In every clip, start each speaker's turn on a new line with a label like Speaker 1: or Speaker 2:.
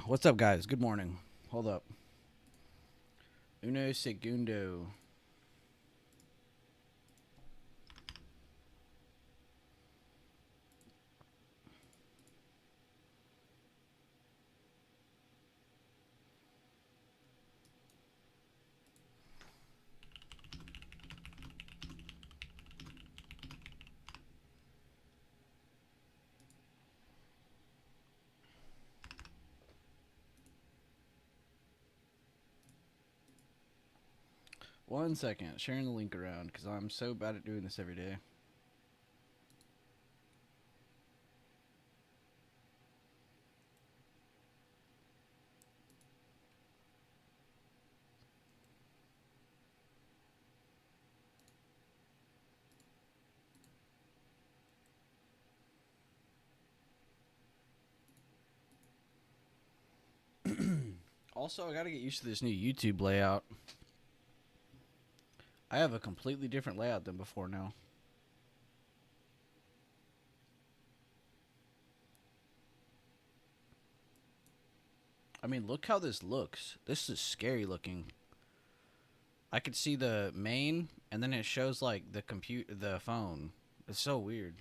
Speaker 1: What's up, guys? Good morning. Hold up. Uno segundo. One second. Sharing the link around because I'm so bad at doing this every day. Also, I gotta get used to this new YouTube layout. I have a completely different layout than before now. I mean, look how this looks. This is scary looking. I could see the main, and then it shows like the phone. It's so weird.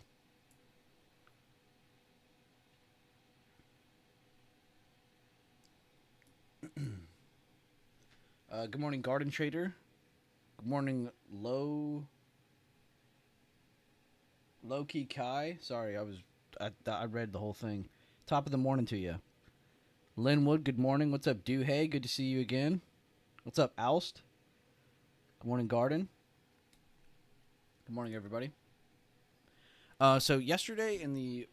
Speaker 1: Good morning, Garden Trader. Good morning, Low Key Kai. Sorry, I read the whole thing. Top of the morning to you. Linwood, good morning. What's up, Hey? Good to see you again. What's up, Alst? Good morning, Garden. Good morning, everybody. So yesterday in the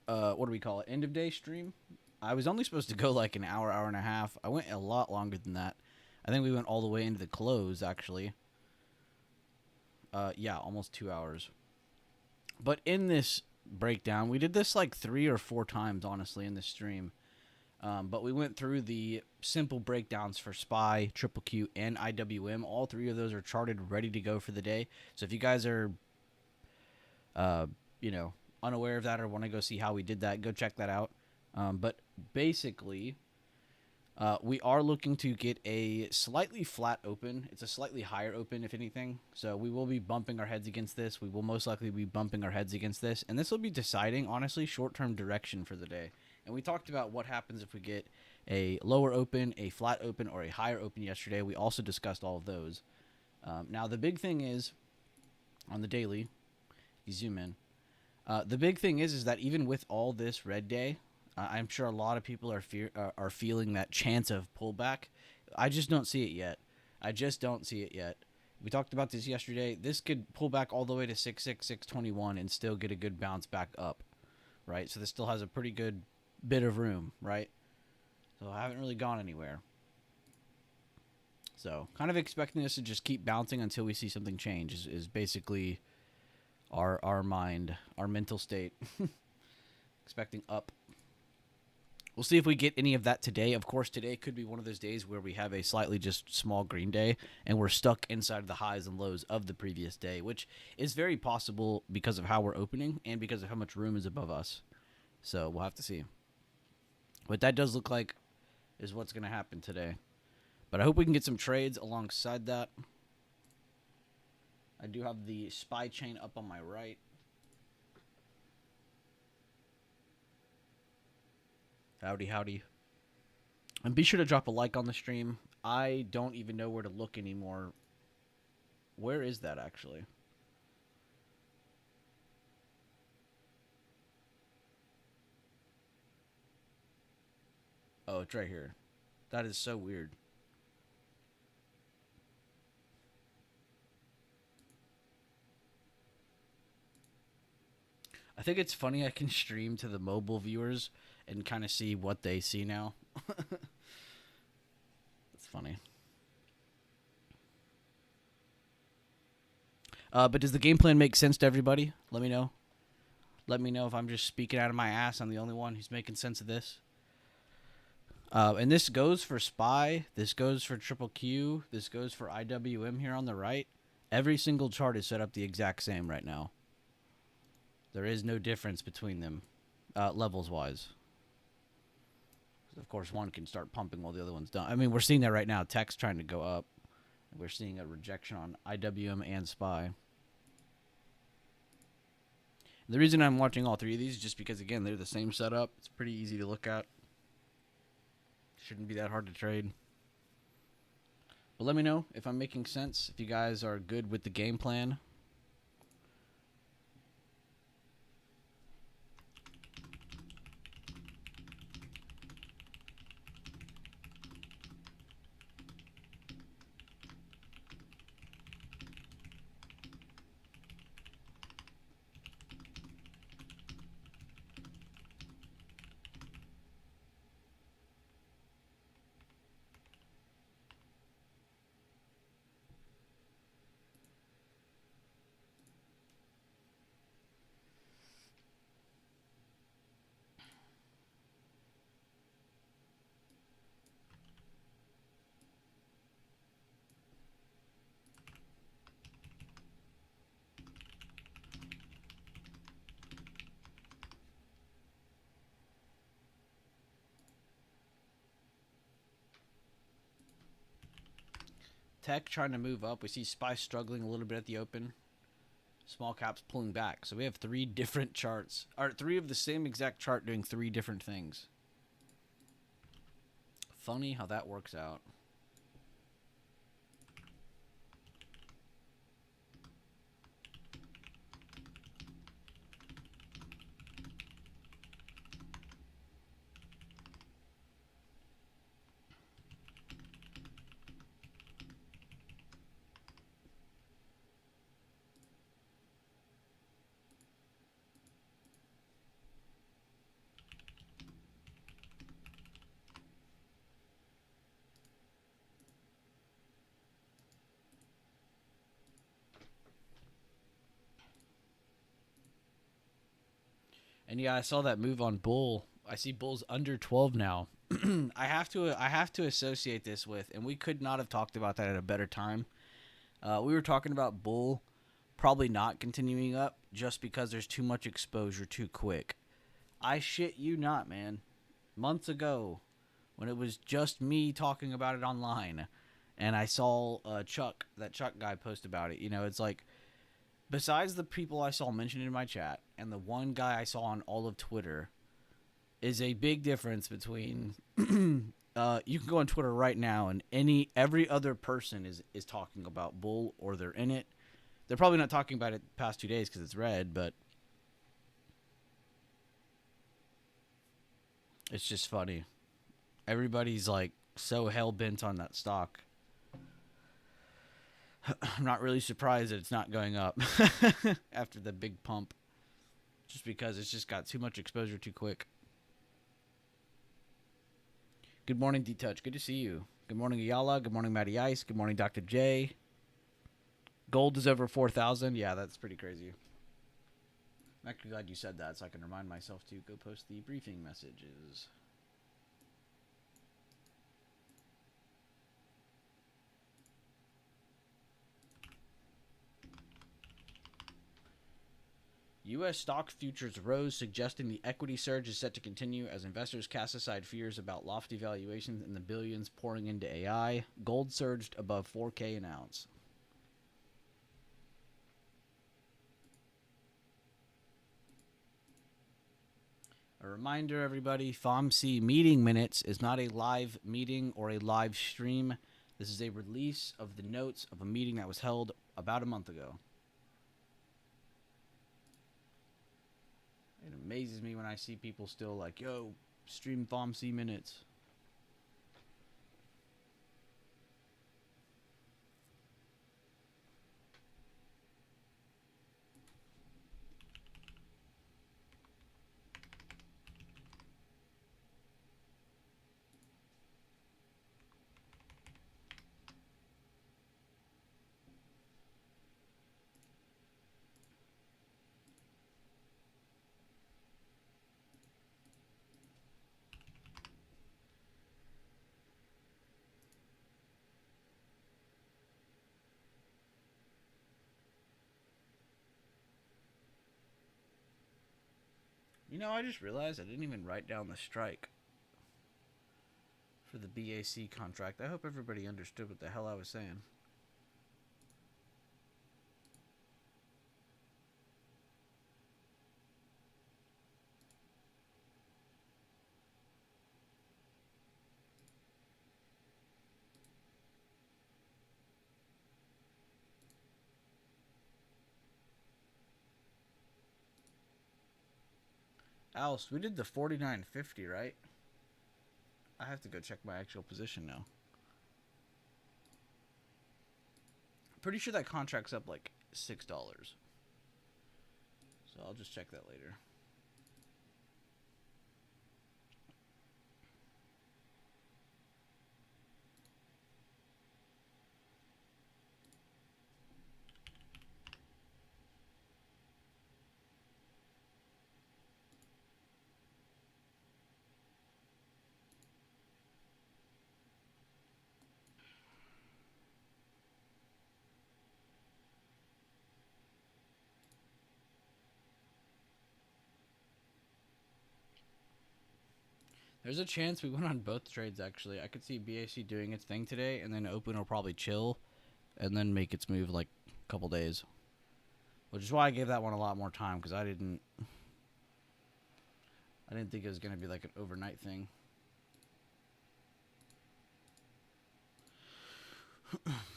Speaker 1: what do we call it? End of day stream. I was only supposed to go like an hour, hour and a half. I went a lot longer than that. I think we went all the way into the close, actually. Yeah, almost 2 hours. But in this breakdown, we did this like 3 or 4 times, honestly, in this stream. But we went through the simple breakdowns for SPY, Triple Q, and IWM. All three of those are charted, ready to go for the day. So if you guys are, uh, you know, unaware of that or want to go see how we did that, go check that out. But basically, we are looking to get a slightly flat open. It's a slightly higher open, if anything. So we will be bumping our heads against this. We will most likely be bumping our heads against this. And this will be deciding, honestly, short-term direction for the day. And we talked about what happens if we get a lower open, a flat open, or a higher open yesterday. We also discussed all of those. Now, the big thing is, on the daily, you zoom in. The big thing is that even with all this red day, I'm sure a lot of people are feeling that chance of pullback. I just don't see it yet. I just don't see it yet. We talked about this yesterday. This could pull back all the way to 621 and still get a good bounce back up, right? So this still has a pretty good bit of room, right? So I haven't really gone anywhere. So kind of expecting this to just keep bouncing until we see something change is basically our mind, our mental state. Expecting up. We'll see if we get any of that today. Of course, today could be one of those days where we have a slightly just small green day and we're stuck inside of the highs and lows of the previous day, which is very possible because of how we're opening and because of how much room is above us. So we'll have to see. What that does look like is what's going to happen today. But I hope we can get some trades alongside that. I do have the SPY chain up on my right. Howdy, howdy. And be sure to drop a like on the stream. I don't even know where to look anymore. Where is that actually? Oh, it's right here. That is so weird. I think it's funny I can stream to the mobile viewers and kind of see what they see now. That's funny. But does the game plan make sense to everybody? Let me know. Let me know if I'm just speaking out of my ass. I'm the only one who's making sense of this. And this goes for SPY. This goes for Triple Q. This goes for IWM here on the right. Every single chart is set up the exact same right now. There is no difference between them. levels wise. Of course, one can start pumping while the other one's done. I mean, we're seeing that right now. Tech's trying to go up. We're seeing a rejection on IWM and SPY. The reason I'm watching all three of these is just because, again, they're the same setup. It's pretty easy to look at. Shouldn't be that hard to trade. But let me know if I'm making sense, if you guys are good with the game plan. Tech trying to move up. We see SPY struggling a little bit at the open. Small caps pulling back. So we have three different charts. Or three of the same exact chart doing three different things. Funny how that works out. And yeah, I saw that move on Bull. I see Bull's under 12 now. I have to associate this with, and we could not have talked about that at a better time. We were talking about Bull probably not continuing up just because there's too much exposure too quick. I shit you not, man. Months ago, when it was just me talking about it online, and I saw that Chuck guy post about it. You know, it's like, besides the people I saw mentioned in my chat and the one guy I saw on all of Twitter, is a big difference between you can go on Twitter right now and every other person is talking about Bull, or they're in it. They're probably not talking about it the past 2 days because it's red, but it's just funny. Everybody's like so hell-bent on that stock. I'm not really surprised that it's not going up after the big pump, just because it's just got too much exposure too quick. Good morning, D-Touch. Good to see you. Good morning, Ayala. Good morning, Matty Ice. Good morning, Dr. J. Gold is over 4,000. Yeah, that's pretty crazy. I'm actually glad you said that, so I can remind myself to go post the briefing messages. U.S. stock futures rose, suggesting the equity surge is set to continue as investors cast aside fears about lofty valuations and the billions pouring into AI. Gold surged above $4K an ounce. A reminder, everybody, FOMC meeting minutes is not a live meeting or a live stream. This is a release of the notes of a meeting that was held about a month ago. It amazes me when I see people still like, yo, stream FOMC minutes. You know, I just realized I didn't even write down the strike for the BAC contract. I hope everybody understood what the hell I was saying. Alice, we did the 49.50, right? I have to go check my actual position now. Pretty sure that contract's up like $6. So I'll just check that later. There's a chance we went on both trades, actually. I could see BAC doing its thing today, and then Open will probably chill, and then make its move like a couple days. Which is why I gave that one a lot more time, because I didn't think it was going to be like an overnight thing.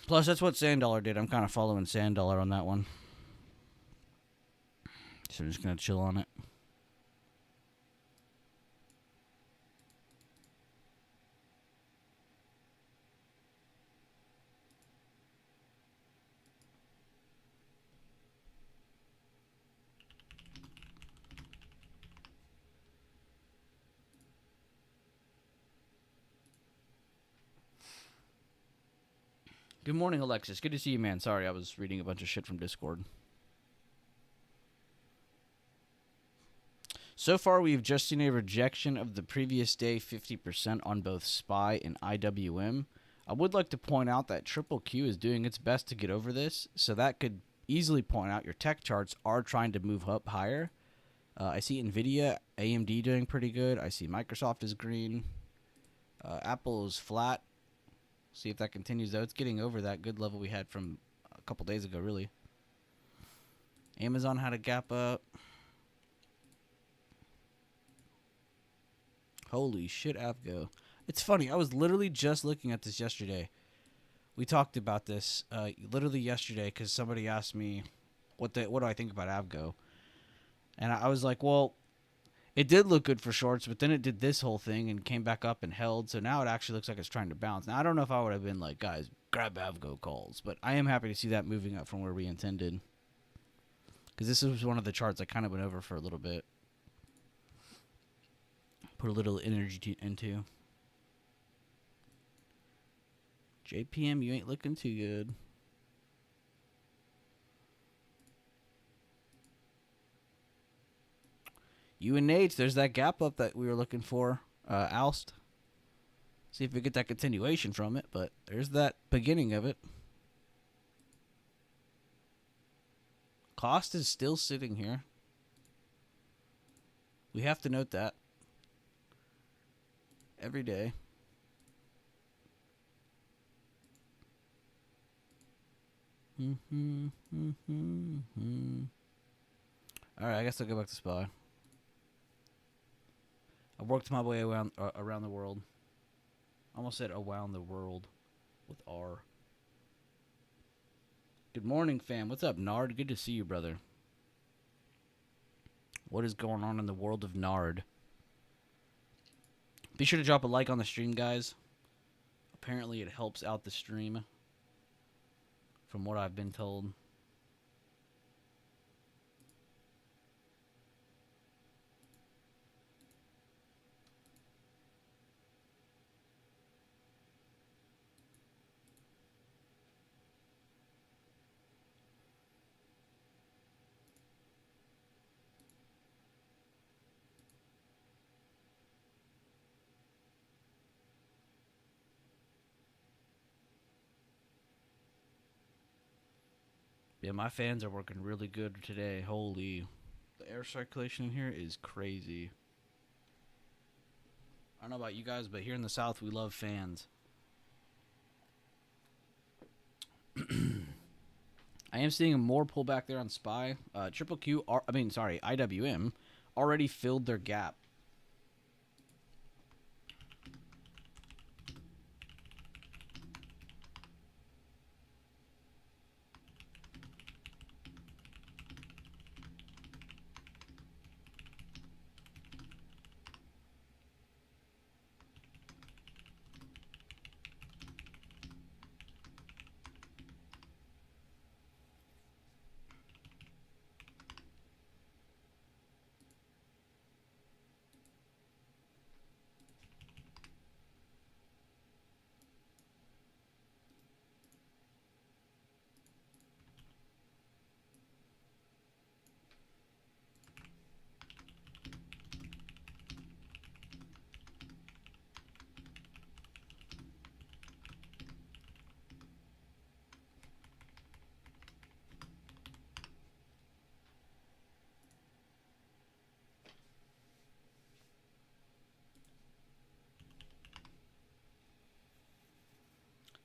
Speaker 1: Plus, that's what Sand Dollar did. I'm kind of following Sand Dollar on that one. So I'm just going to chill on it. Good morning, Alexis. Good to see you, man. Sorry, I was reading a bunch of shit from Discord. So far, we've just seen a rejection of the previous day 50% on both SPY and IWM. I would like to point out that Triple Q is doing its best to get over this, so that could easily point out your tech charts are trying to move up higher. I see NVIDIA, AMD doing pretty good. I see Microsoft is green. Apple is flat. See if that continues, though. It's getting over that good level we had from a couple days ago, really. Amazon had a gap up. Holy shit, Avgo. It's funny. I was literally just looking at this yesterday. We talked about this literally yesterday because somebody asked me what do I think about Avgo. And I was like, well, it did look good for shorts, but then it did this whole thing and came back up and held. So now it actually looks like it's trying to bounce. Now, I don't know if I would have been like, guys, grab Avgo calls. But I am happy to see that moving up from where we intended. Because this was one of the charts I kind of went over for a little bit. Put a little energy into. JPM, you ain't looking too good. UNH, there's that gap up that we were looking for. Oust. See if we get that continuation from it, but there's that beginning of it. Cost is still sitting here. We have to note that. Every day. Alright, I guess I'll go back to SPY. I worked my way around the world. Almost said around the world with R. Good morning, fam. What's up, Nard? Good to see you, brother. What is going on in the world of Nard? Be sure to drop a like on the stream, guys. Apparently it helps out the stream, from what I've been told. Yeah, my fans are working really good today. Holy. The air circulation in here is crazy. I don't know about you guys, but here in the South, we love fans. I am seeing more pullback there on SPY. Triple Q, IWM already filled their gap.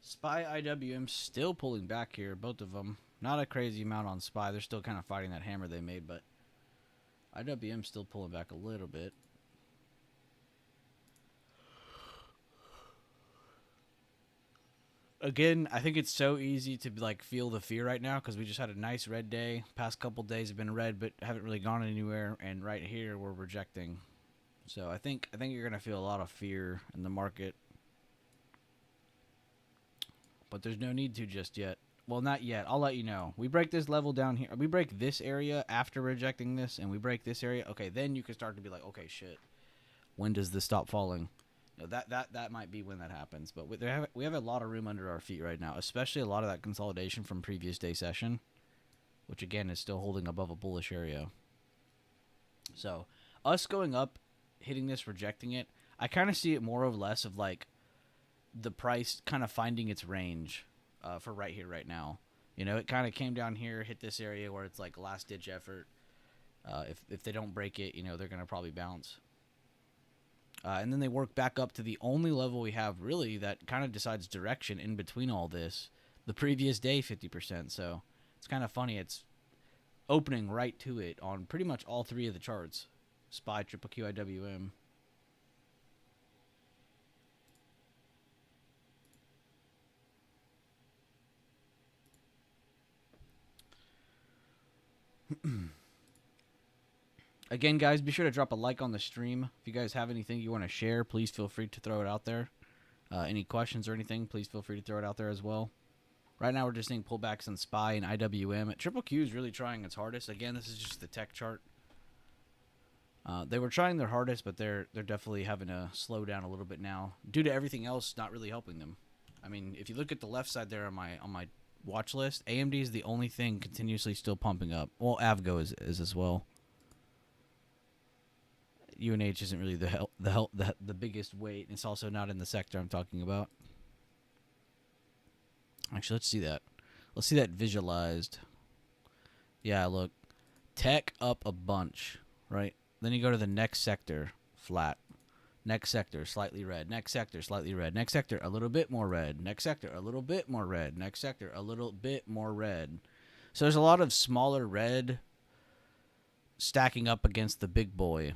Speaker 1: SPY IWM still pulling back here, both of them. Not a crazy amount on SPY. They're still kind of fighting that hammer they made, but IWM still pulling back a little bit. Again, I think it's so easy to like feel the fear right now because we just had a nice red day. Past couple days have been red, but haven't really gone anywhere. And right here, we're rejecting. So I think you're gonna feel a lot of fear in the market, but there's no need to just yet. Well, not yet. I'll let you know. We break this level down here. We break this area after rejecting this, and we break this area. Okay, then you can start to be like, okay, shit. When does this stop falling? You know, that might be when that happens. But we have a lot of room under our feet right now, especially a lot of that consolidation from previous day session, which again is still holding above a bullish area. So us going up, hitting this, rejecting it, I kind of see it more or less of like the price kind of finding its range for right here, right now. You know, it kind of came down here, hit this area where it's like last ditch effort. If they don't break it, you know, they're going to probably bounce. And then they work back up to the only level we have really that kind of decides direction in between all this. The previous day, 50%. So it's kind of funny. It's opening right to it on pretty much all three of the charts. SPY, Triple Q, IWM. Again, guys, be sure to drop a like on the stream. If you guys have anything you want to share, please feel free to throw it out there. Any questions or anything, please feel free to throw it out there as well. Right now, we're just seeing pullbacks in SPY and IWM. Triple Q is really trying its hardest. Again, this is just the tech chart. They were trying their hardest, but they're definitely having to slow down a little bit now due to everything else not really helping them. I mean, if you look at the left side there on my watch list, AMD is the only thing continuously still pumping up. Well, Avgo is as well. UNH isn't really the biggest weight. It's also not in the sector I'm talking about. Actually, let's see that. Let's see that visualized. Yeah, look. Tech up a bunch, right? Then you go to the next sector, flat. Next sector, slightly red. Next sector, slightly red. Next sector, a little bit more red. Next sector, a little bit more red. Next sector, a little bit more red. So there's a lot of smaller red stacking up against the big boy.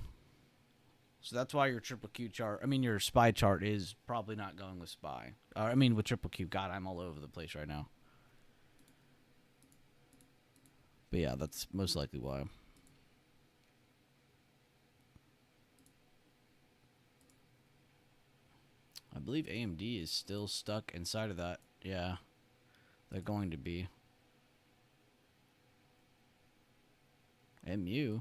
Speaker 1: So that's why your triple Q chart, your SPY chart is probably not going with SPY. With triple Q. God, I'm all over the place right now. But yeah, that's most likely why. I believe AMD is still stuck inside of that. Yeah, they're going to be. MU.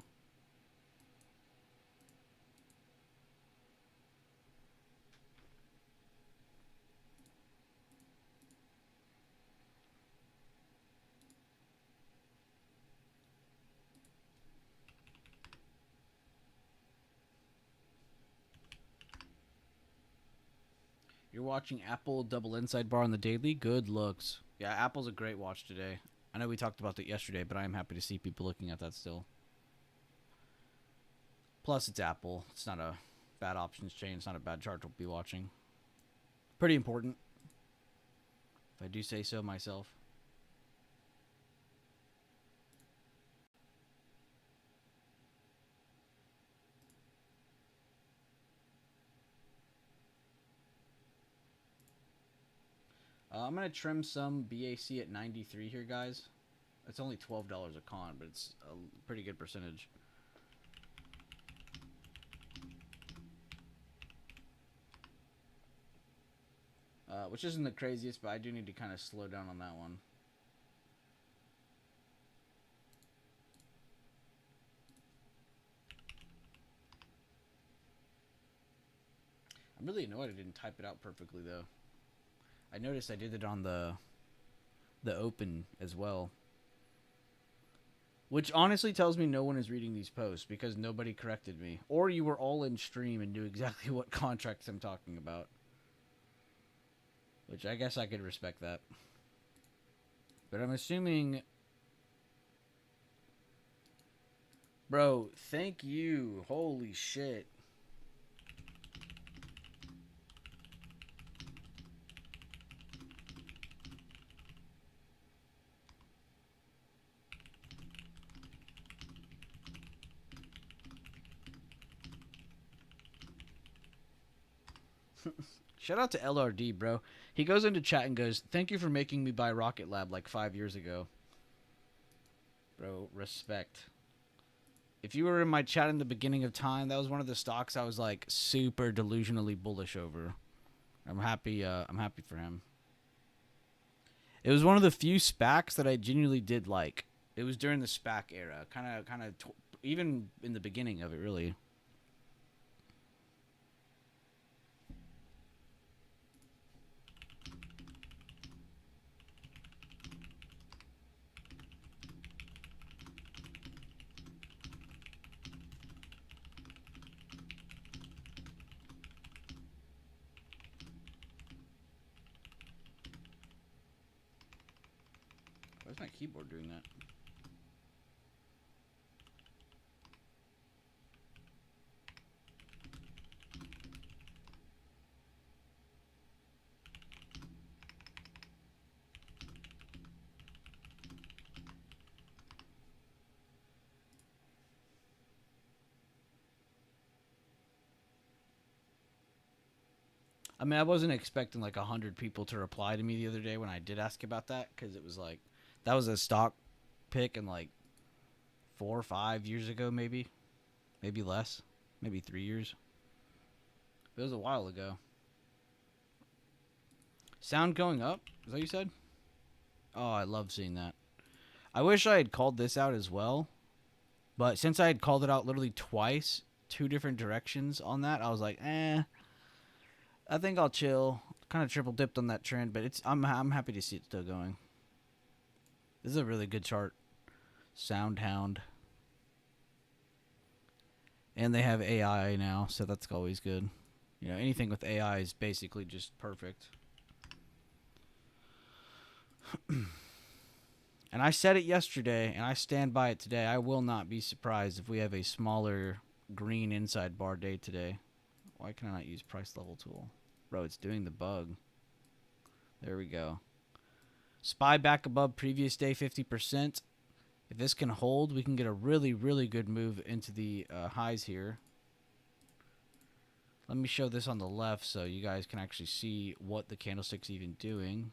Speaker 1: You're watching Apple double inside bar on the daily. Good looks. Yeah, Apple's a great watch today. I know we talked about that yesterday, but I am happy to see people looking at that still. Plus, it's Apple. It's not a bad options chain. It's not a bad chart to be watching. Pretty important, if I do say so myself. I'm going to trim some BAC at 93 here, guys. It's only $12 a con, but it's a pretty good percentage. Which isn't the craziest, but I do need to kind of slow down on that one. I'm really annoyed I didn't type it out perfectly, though. I noticed I did it on the open as well. Which honestly tells me no one is reading these posts because nobody corrected me. Or you were all in stream and knew exactly what contracts I'm talking about. Which I guess I could respect that. But I'm assuming... Bro, thank you. Holy shit. Shout out to LRD, bro. He goes into chat and goes, "Thank you for making me buy Rocket Lab like 5 years ago." Bro, respect. If you were in my chat in the beginning of time, that was one of the stocks I was like super delusionally bullish over. I'm happy for him. It was one of the few SPACs that I genuinely did like. It was during the SPAC era, kind of even in the beginning of it, really. Why's my keyboard doing that? I mean, I wasn't expecting like 100 people to reply to me the other day when I did ask about that, because it was like, that was a stock pick in like 4 or 5 years ago, maybe less, maybe 3 years. It was a while ago. Sound going up? Is that what you said? Oh, I love seeing that. I wish I had called this out as well, but since I had called it out literally twice, 2 different directions on that, I was like, I think I'll chill. Kind of triple dipped on that trend, but I'm happy to see it still going. This is a really good chart. SoundHound. And they have AI now, so that's always good. You know, anything with AI is basically just perfect. And I said it yesterday, and I stand by it today. I will not be surprised if we have a smaller green inside bar day today. Why can I not use price level tool? Bro, it's doing the bug. There we go. SPY back above previous day 50%. If this can hold, we can get a really, really good move into the highs here. Let me show this on the left so you guys can actually see what the candlestick's even doing.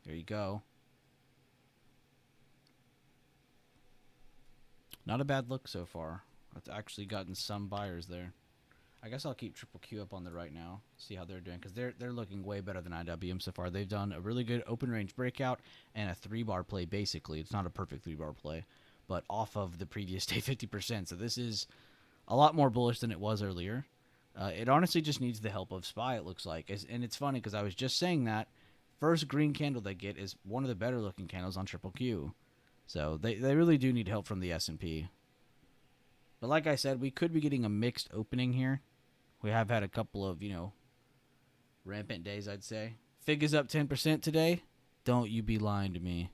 Speaker 1: There you go. Not a bad look so far. It's actually gotten some buyers there. I guess I'll keep Triple Q up on the right now. See how they're doing, because they're looking way better than IWM so far. They've done a really good open range breakout and a 3-bar play. Basically, it's not a perfect 3-bar play, but off of the previous day 50%. So this is a lot more bullish than it was earlier. It honestly just needs the help of SPY. It looks like, and it's funny because I was just saying that first green candle they get is one of the better looking candles on Triple Q. So they really do need help from the S&P. But like I said, we could be getting a mixed opening here. We have had a couple of, rampant days, I'd say. Fig is up 10% today. Don't you be lying to me.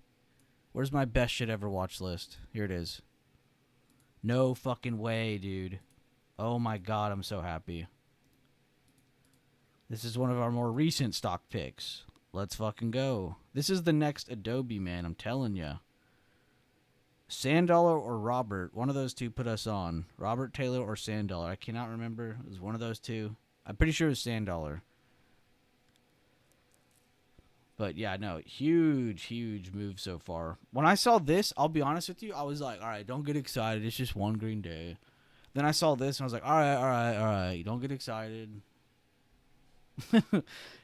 Speaker 1: Where's my best shit ever watch list? Here it is. No fucking way, dude. Oh my god, I'm so happy. This is one of our more recent stock picks. Let's fucking go. This is the next Adobe, man. I'm telling you. Sanddollar or Robert. One of those two put us on. Robert Taylor or Sanddollar. I cannot remember. It was one of those two. I'm pretty sure it was Sanddollar. But yeah, no, huge, huge move so far. When I saw this, I'll be honest with you, I was like, all right, don't get excited. It's just one green day. Then I saw this and I was like, all right, all right, all right. Don't get excited.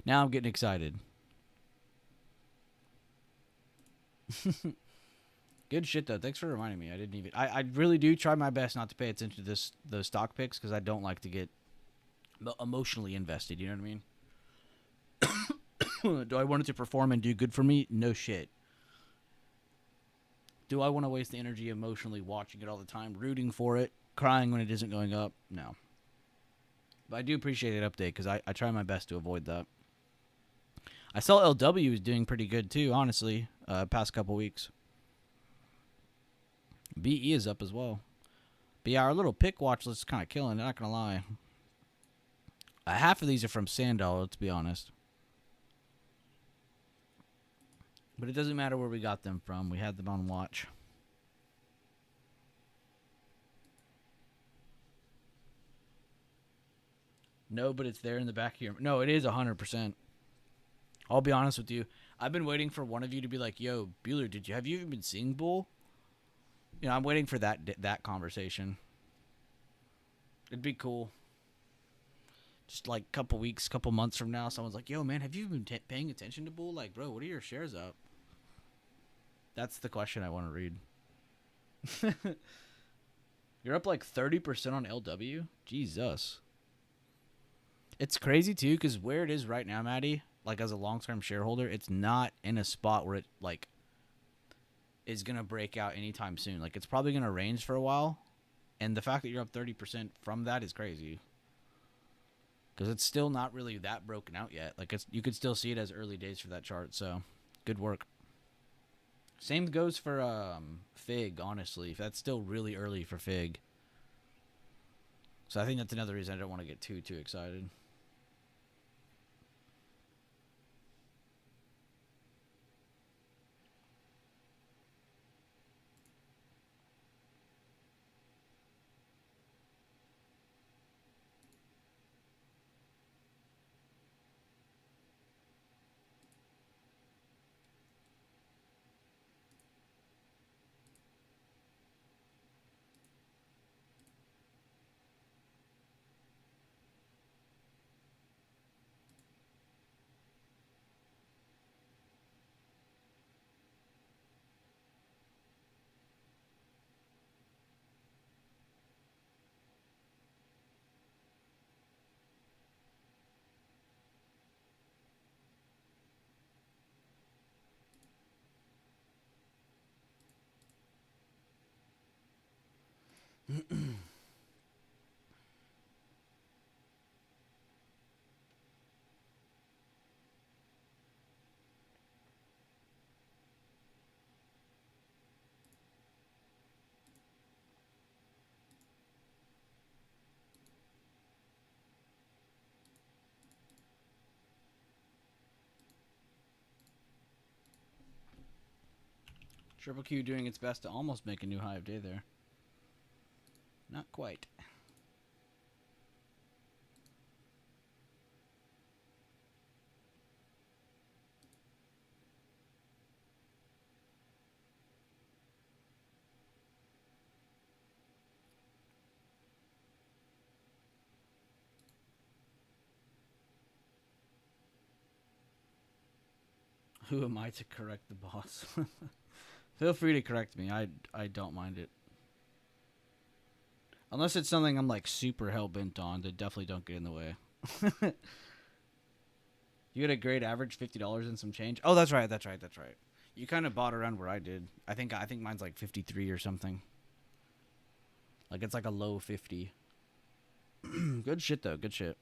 Speaker 1: Now I'm getting excited. Good shit though. Thanks for reminding me. I didn't even. I really do try my best not to pay attention to those stock picks because I don't like to get emotionally invested. You know what I mean? Do I want it to perform and do good for me? No shit. Do I want to waste the energy emotionally watching it all the time, rooting for it, crying when it isn't going up? No. But I do appreciate an update because I try my best to avoid that. I saw LW is doing pretty good too, honestly, past couple weeks. BE is up as well. But yeah, our little pick watch list is kind of killing, not going to lie. Half of these are from Sanddollar, to be honest. But it doesn't matter where we got them from. We had them on watch. No, but it's there in the back here. No, it is 100%. I'll be honest with you. I've been waiting for one of you to be like, yo, Bueller, have you even been seeing Bull? You know, I'm waiting for that conversation. It'd be cool. Just like couple weeks, couple months from now, someone's like, yo, man, have you been paying attention to Bull? Like, bro, what are your shares up? That's the question I want to read. You're up like 30% on LW? Jesus. It's crazy, too, because where it is right now, Maddie, like as a long-term shareholder, it's not in a spot where it, like, is going to break out anytime soon. Like, it's probably going to range for a while. And the fact that you're up 30% from that is crazy. Because it's still not really that broken out yet. Like, you could still see it as early days for that chart. So, good work. Same goes for Fig, honestly. If that's still really early for Fig. So, I think that's another reason I don't want to get too excited. Triple Q doing its best to almost make a new high of day there. Not quite. Who am I to correct the boss? Feel free to correct me. I don't mind it. Unless it's something I'm like super hell bent on, then definitely don't get in the way. You had a great average, $50 and some change. Oh, that's right. You kind of bought around where I did. I think mine's like 53 or something. Like it's like a low 50. Good shit though. Good shit.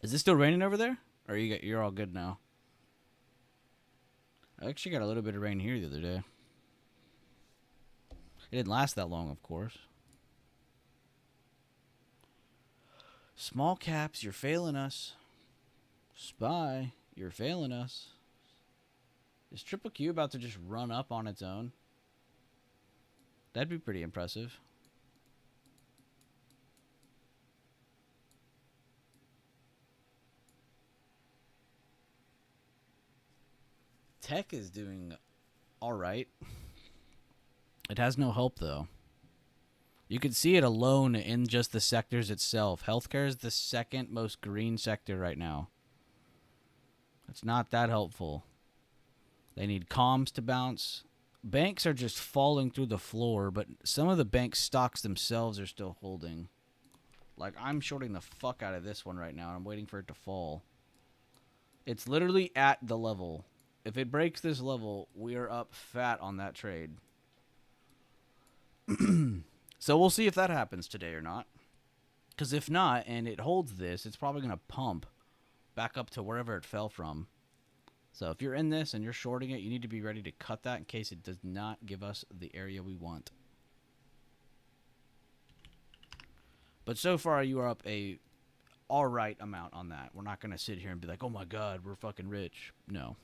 Speaker 1: Is it still raining over there? Or you're all good now? I actually got a little bit of rain here the other day. It didn't last that long, of course. Small caps, you're failing us. Spy, you're failing us. Is Triple Q about to just run up on its own? That'd be pretty impressive. Tech is doing all right. It has no help, though. You can see it alone in just the sectors itself. Healthcare is the second most green sector right now. It's not that helpful. They need comms to bounce. Banks are just falling through the floor, but some of the bank stocks themselves are still holding. Like, I'm shorting the fuck out of this one right now, and I'm waiting for it to fall. It's literally at the level. If it breaks this level, we are up fat on that trade. So we'll see if that happens today or not. Because if not, and it holds this, it's probably going to pump back up to wherever it fell from. So if you're in this and you're shorting it, you need to be ready to cut that in case it does not give us the area we want. But so far, you are up a alright amount on that. We're not going to sit here and be like, oh my god, we're fucking rich. No.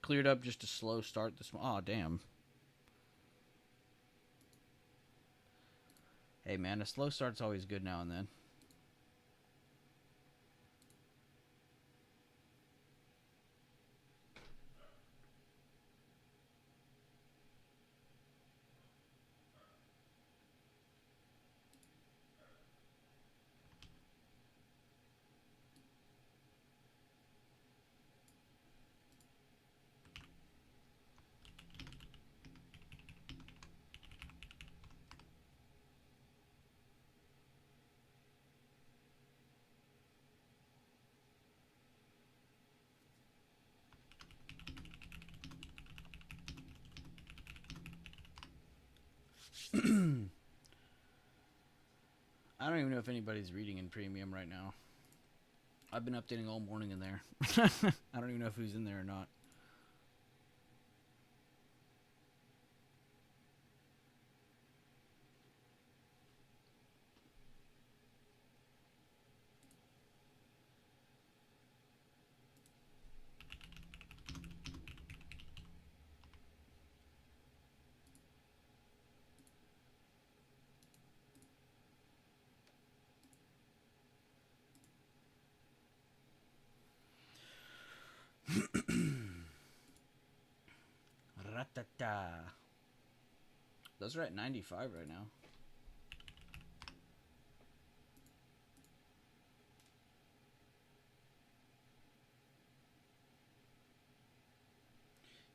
Speaker 1: Cleared up just a slow start this one. Oh, damn. Hey, man, a slow start's always good now and then. I don't even know if anybody's reading in premium right now. I've been updating all morning in there. I don't even know if who's in there or not. Ratata. Those are at 95 right now.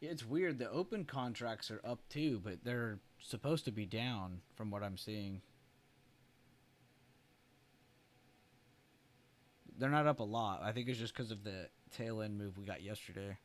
Speaker 1: Yeah, it's weird. The open contracts are up too, but they're supposed to be down from what I'm seeing. They're not up a lot. I think it's just because of the tail end move we got yesterday.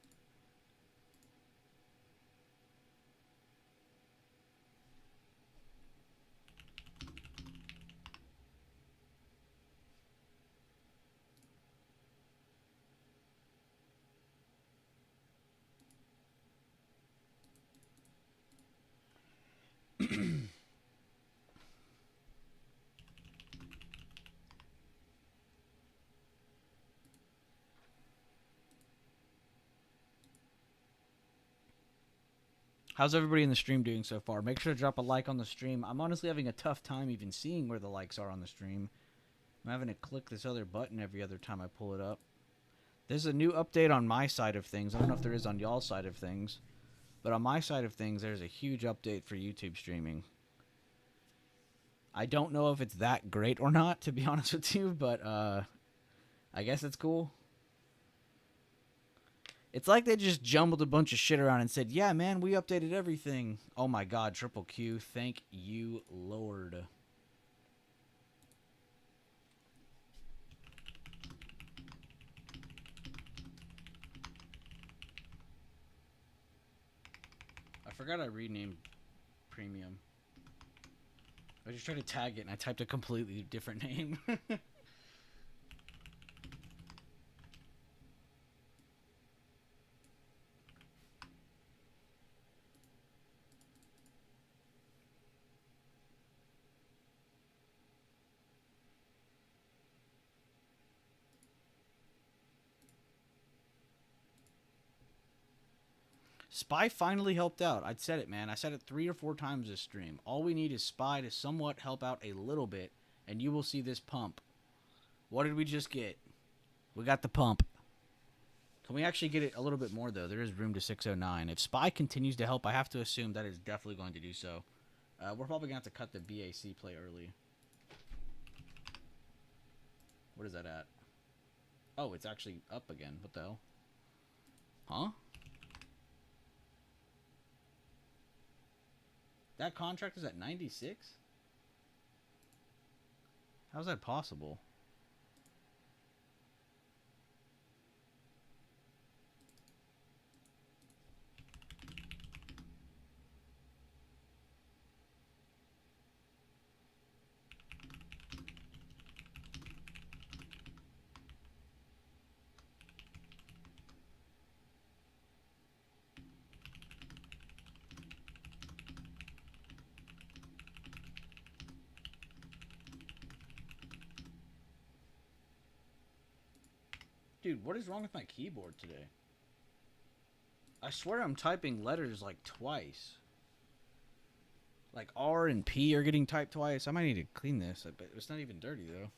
Speaker 1: How's everybody in the stream doing so far? Make sure to drop a like on the stream. I'm honestly having a tough time even seeing where the likes are on the stream. I'm having to click this other button every other time I pull it up. There's a new update on my side of things. I don't know if there is on y'all's side of things. But on my side of things, there's a huge update for YouTube streaming. I don't know if it's that great or not, to be honest with you, but I guess it's cool. It's like they just jumbled a bunch of shit around and said, yeah, man, we updated everything. Oh my god, Triple Q, thank you, Lord. I forgot I renamed Premium. I just tried to tag it and I typed a completely different name. Spy finally helped out. I'd said it, man. I said it 3 or 4 times this stream. All we need is Spy to somewhat help out a little bit, and you will see this pump. What did we just get? We got the pump. Can we actually get it a little bit more, though? There is room to 609. If Spy continues to help, I have to assume that is definitely going to do so. We're probably going to have to cut the BAC play early. What is that at? Oh, it's actually up again. What the hell? Huh? That contract is at 96? How's that possible? Dude, what is wrong with my keyboard today? I swear I'm typing letters like twice. Like R and P are getting typed twice. I might need to clean this. I bet it's not even dirty though.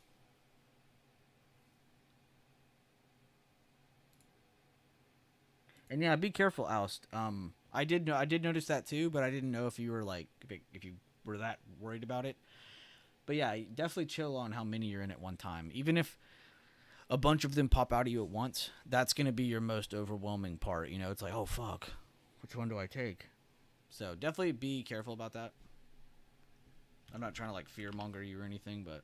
Speaker 1: And yeah, be careful, Oust. I did notice that too, but I didn't know if you were like if you were that worried about it. But yeah, definitely chill on how many you're in at one time. Even if a bunch of them pop out at you at once, that's going to be your most overwhelming part. You know, it's like, oh, fuck. Which one do I take? So definitely be careful about that. I'm not trying to, like, fearmonger you or anything, but...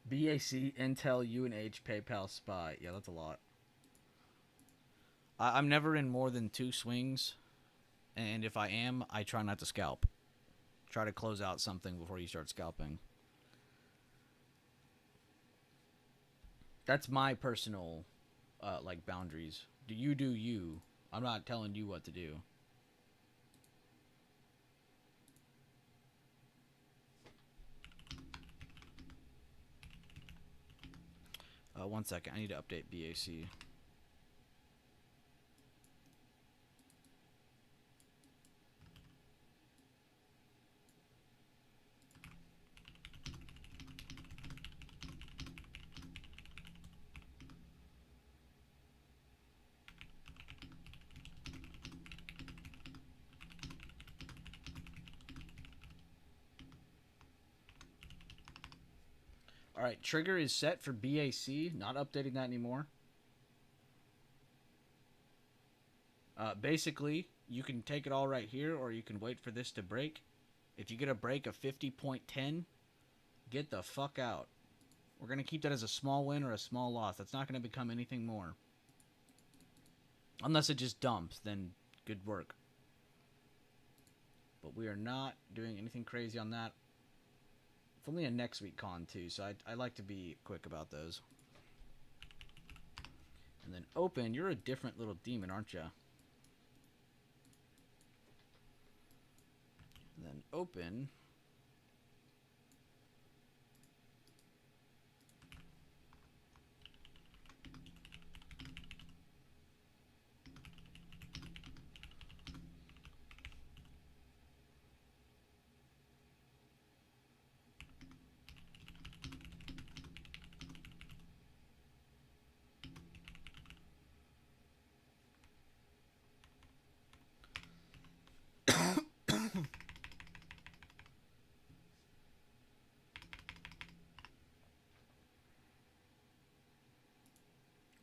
Speaker 1: BAC, Intel, UNH, PayPal, Spy. Yeah, that's a lot. I'm never in more than 2 swings, and if I am, I try not to scalp. Try to close out something before you start scalping. That's my personal, like, boundaries. Do you. I'm not telling you what to do. One second. I need to update BAC. Alright, trigger is set for BAC. Not updating that anymore. Basically, you can take it all right here, or you can wait for this to break. If you get a break of 50.10, get the fuck out. We're going to keep that as a small win or a small loss. That's not going to become anything more. Unless it just dumps, then good work. But we are not doing anything crazy on that. It's only a next week con too, so I like to be quick about those. And then open, you're a different little demon, aren't you? And then open.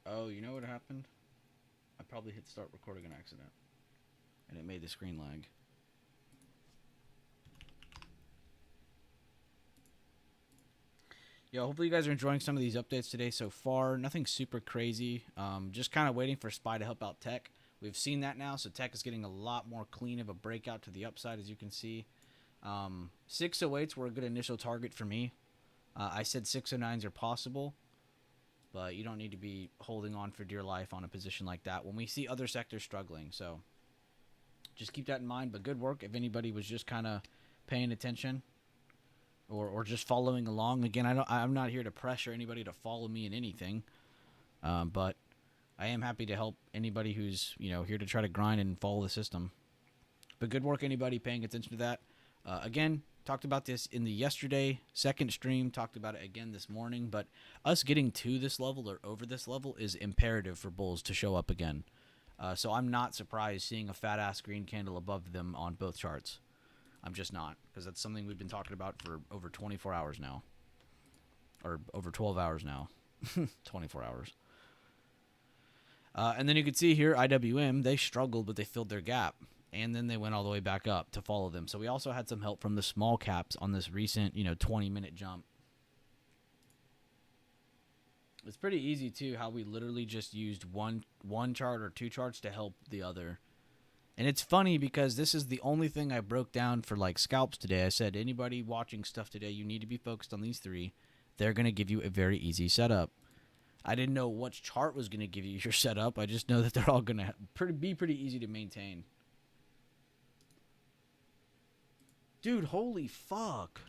Speaker 1: Oh, you know what happened? I probably hit start recording on accident. And it made the screen lag. Yeah, hopefully you guys are enjoying some of these updates today so far. Nothing super crazy. Just kind of waiting for Spy to help out Tech. We've seen that now, so Tech is getting a lot more clean of a breakout to the upside, as you can see. 608s were a good initial target for me. I said 609s are possible, but you don't need to be holding on for dear life on a position like that when we see other sectors struggling. So just keep that in mind. But good work if anybody was just kind of paying attention or just following along. Again, I'm not here to pressure anybody to follow me in anything, but I am happy to help anybody who's here to try to grind and follow the system. But good work, anybody paying attention to that. Again, talked about this in the yesterday second stream, talked about it again this morning, but us getting to this level or over this level is imperative for bulls to show up again. So I'm not surprised seeing a fat ass green candle above them on both charts. I'm just not, because that's something we've been talking about for over 24 hours now, or over 12 hours now. 24 hours. And then you can see here IWM, they struggled, but they filled their gap. And then they went all the way back up to follow them. So we also had some help from the small caps on this recent, 20-minute jump. It's pretty easy, too, how we literally just used one chart or two charts to help the other. And it's funny because this is the only thing I broke down for, like, scalps today. I said, anybody watching stuff today, you need to be focused on these three. They're going to give you a very easy setup. I didn't know which chart was going to give you your setup. I just know that they're all going to be pretty easy to maintain. Dude, holy fuck.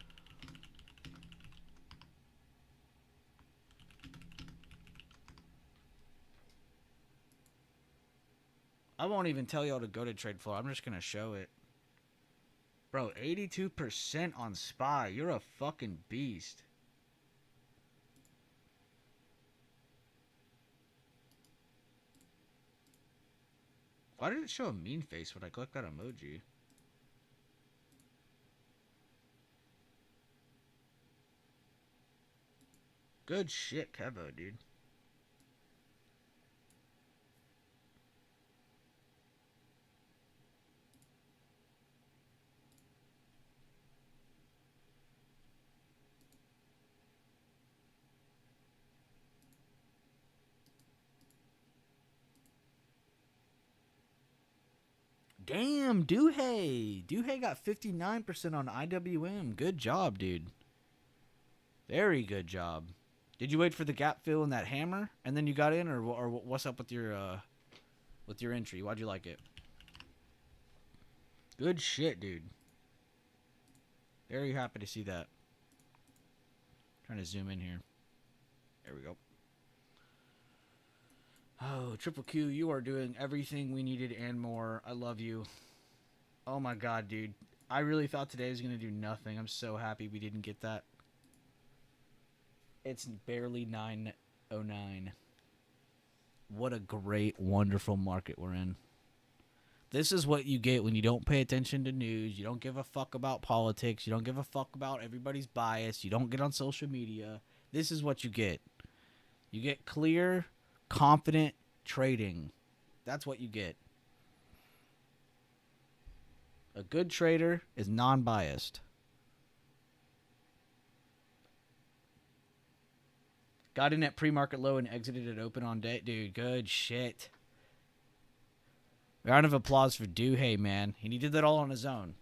Speaker 1: I won't even tell y'all to go to Trade Floor. I'm just going to show it. Bro, 82% on SPY. You're a fucking beast. Why did it show a mean face when I clicked that emoji? Good shit, Kevo, dude. Damn, Duhey. Duhey got 59% on IWM. Good job, dude. Very good job. Did you wait for the gap fill in that hammer and then you got in, or what's up with your entry? Why'd you like it? Good shit, dude. Very happy to see that. Trying to zoom in here. There we go. Oh, Triple Q, you are doing everything we needed and more. I love you. Oh my god, dude. I really thought today was going to do nothing. I'm so happy we didn't get that. It's barely 9:09. What a great, wonderful market we're in. This is what you get when you don't pay attention to news. You don't give a fuck about politics. You don't give a fuck about everybody's bias. You don't get on social media. This is what you get. You get clear, confident trading. That's what you get. A good trader is non-biased. Got in at pre-market low and exited at open on day. Dude, good shit. Round of applause for Duhey, man. And he did that all on his own.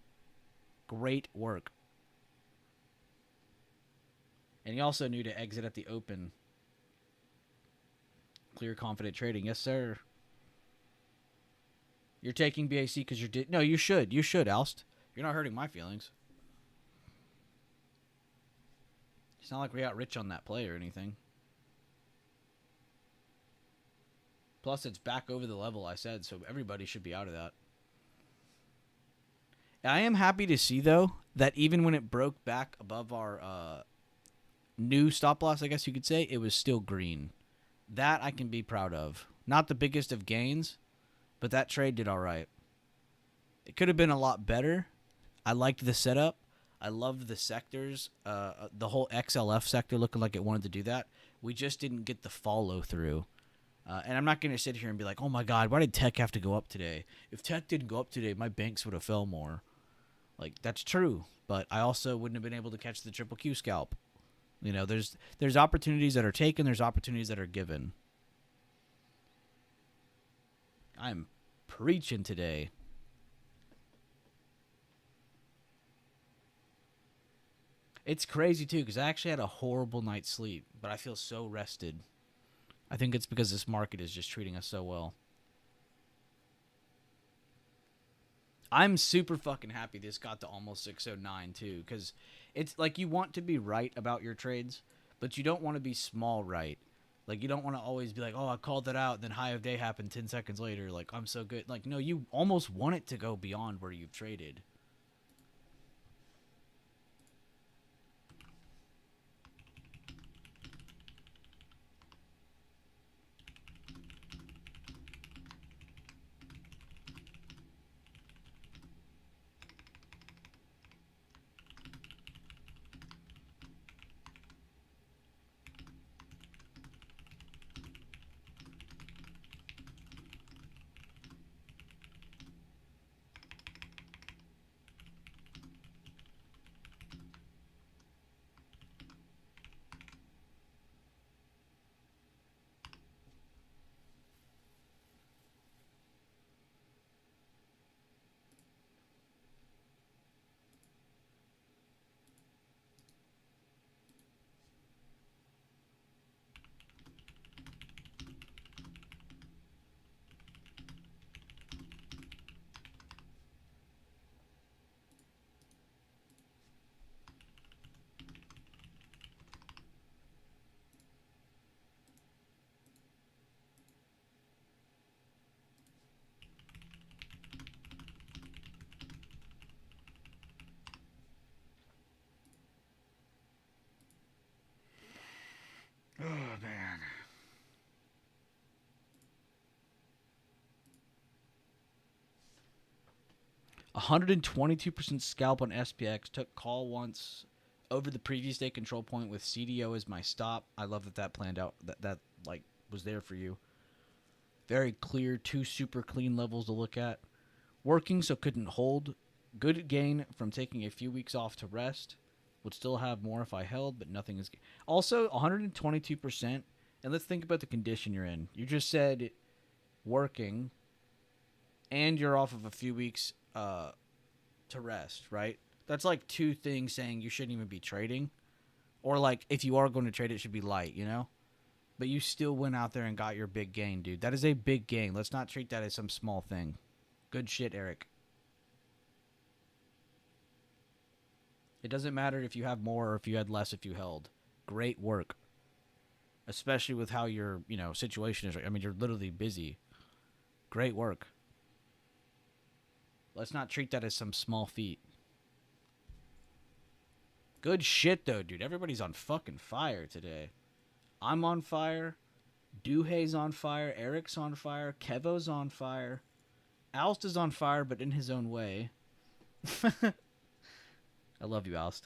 Speaker 1: Great work. And he also knew to exit at the open. Clear, confident trading. Yes, sir. You're taking BAC because you're... No, you should. You should, Alst. You're not hurting my feelings. It's not like we got rich on that play or anything. Plus, it's back over the level I said, so everybody should be out of that. I am happy to see, though, that even when it broke back above our new stop loss, I guess you could say, it was still green. That I can be proud of. Not the biggest of gains, but that trade did all right. It could have been a lot better. I liked the setup. I loved the sectors. The whole XLF sector looking like it wanted to do that. We just didn't get the follow through. And I'm not going to sit here and be like, oh my God, why did tech have to go up today? If tech didn't go up today, my banks would have fell more. Like, that's true. But I also wouldn't have been able to catch the Triple Q scalp. You know, there's opportunities that are taken. There's opportunities that are given. I'm preaching today. It's crazy too because I actually had a horrible night's sleep, but I feel so rested. I think it's because this market is just treating us so well. I'm super fucking happy this got to almost 609 too, because it's like you want to be right about your trades, but you don't want to be small right. Like you don't want to always be like, oh, I called that out, and then high of day happened 10 seconds later. Like I'm so good. Like no, you almost want it to go beyond where you've traded. Oh man. 122% scalp on SPX. Took call once over the previous day control point with CDO as my stop. I love that that planned out. That like was there for you. Very clear, two super clean levels to look at. Working, so couldn't hold. Good gain from taking a few weeks off to rest. Would still have more if I held, but nothing is. Also, 122%. And let's think about the condition you're in. You just said working, and you're off of a few weeks to rest, right? That's like two things saying you shouldn't even be trading. Or like if you are going to trade, it should be light, you know? But you still went out there and got your big gain, dude. That is a big gain. Let's not treat that as some small thing. Good shit, Eric. It doesn't matter if you have more or if you had less if you held. Great work. Especially with how your, situation is. I mean, you're literally busy. Great work. Let's not treat that as some small feat. Good shit, though, dude. Everybody's on fucking fire today. I'm on fire. Duhay's on fire. Eric's on fire. Kevo's on fire. Alst is on fire, but in his own way. I love you, Alst.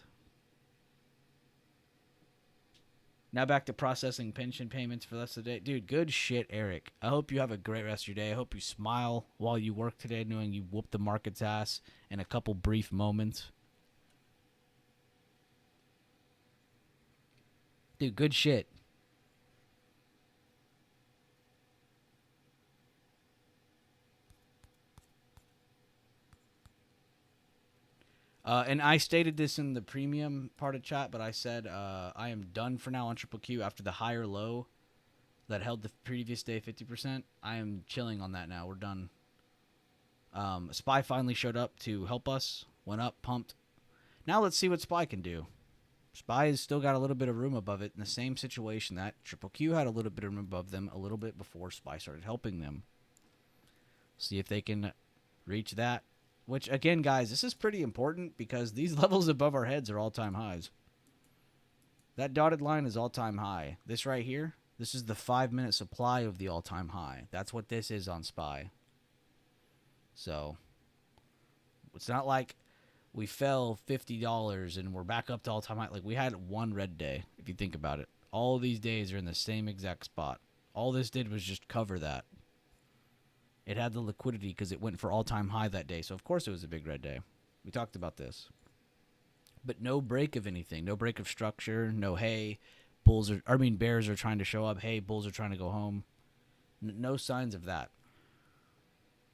Speaker 1: Now back to processing pension payments for the rest of the day. Dude, good shit, Eric. I hope you have a great rest of your day. I hope you smile while you work today, knowing you whooped the market's ass in a couple brief moments. Dude, good shit. And I stated this in the premium part of chat, but I said I am done for now on Triple Q after the higher low that held the previous day 50%. I am chilling on that now. We're done. SPY finally showed up to help us. Went up, pumped. Now let's see what SPY can do. SPY has still got a little bit of room above it in the same situation that Triple Q had a little bit of room above them a little bit before SPY started helping them. See if they can reach that. Which, again, guys, this is pretty important because these levels above our heads are all-time highs. That dotted line is all-time high. This right here, this is the 5-minute supply of the all-time high. That's what this is on SPY. So, it's not like we fell $50 and we're back up to all-time high. Like, we had one red day, if you think about it. All these days are in the same exact spot. All this did was just cover that. It had the liquidity because it went for all-time high that day. So, of course, it was a big red day. We talked about this. But no break of anything. No break of structure. No, hey, bears are trying to show up. Hey, bulls are trying to go home. No signs of that.